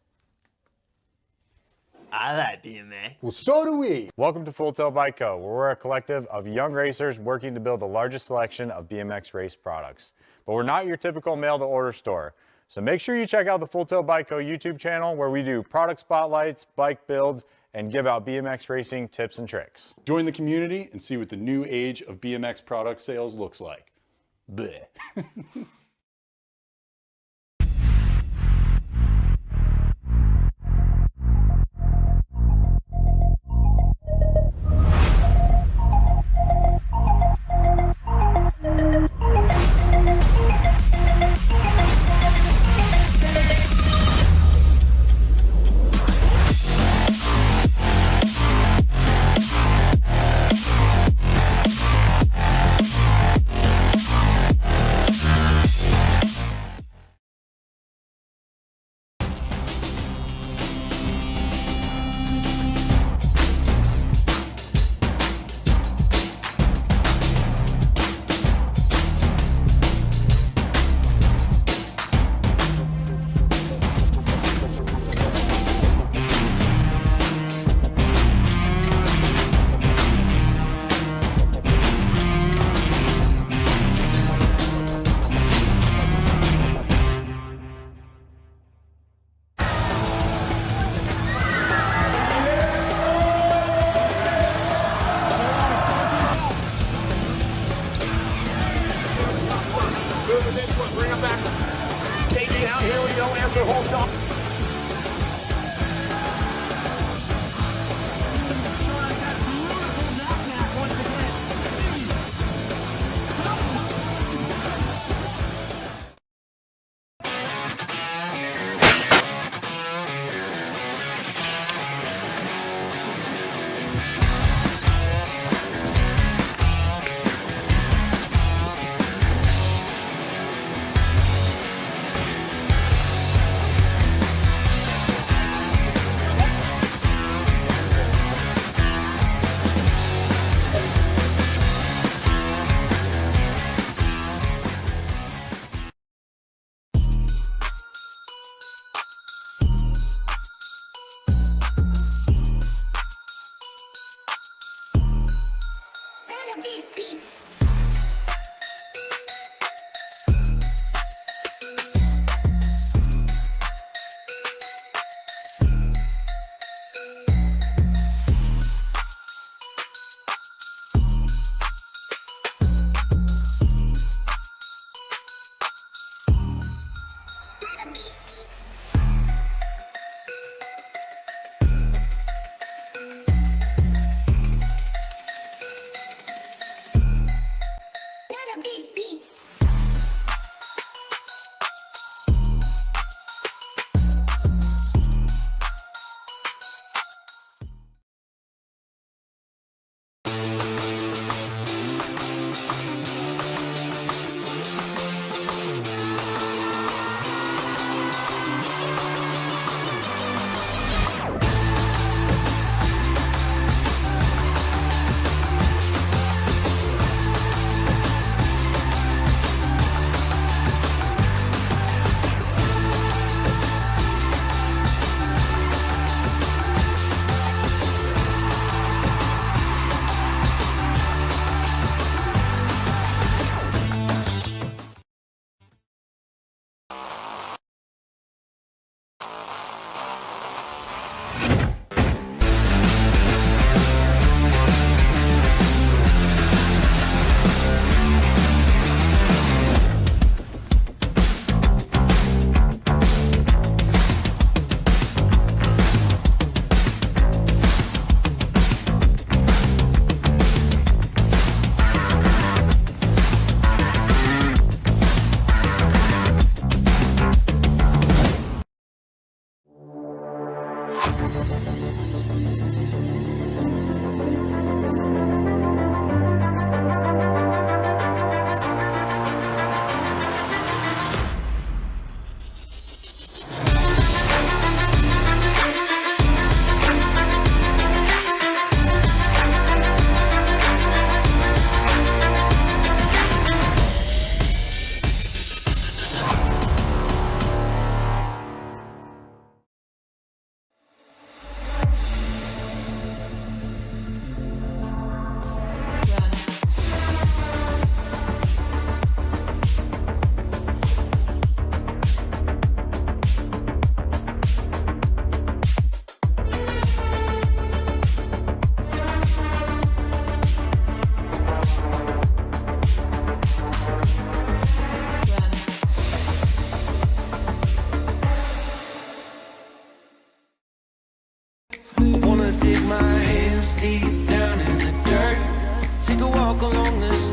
I like BMX. Well, so do we. Welcome to Full Tilt Bike Co., where we're a collective of young racers working to build the largest selection of BMX race products. But we're not your typical mail-to-order store. So make sure you check out the Full Tilt Bike Co. YouTube channel, where we do product spotlights, bike builds, and give out BMX racing tips and tricks. Join the community and see what the new age of BMX product sales looks like. Bleh.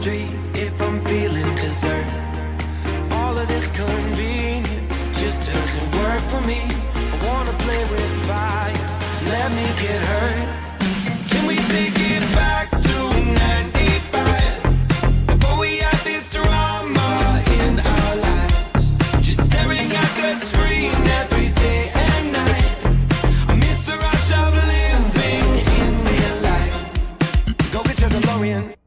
street if I'm feeling dessert. All of this convenience just doesn't work for me. I wanna play with fire, let me get hurt. Can we take it back to 95? Before we had this drama in our lives, just staring at the screen every day and night. I miss the rush of living in real life. Go get your DeLorean.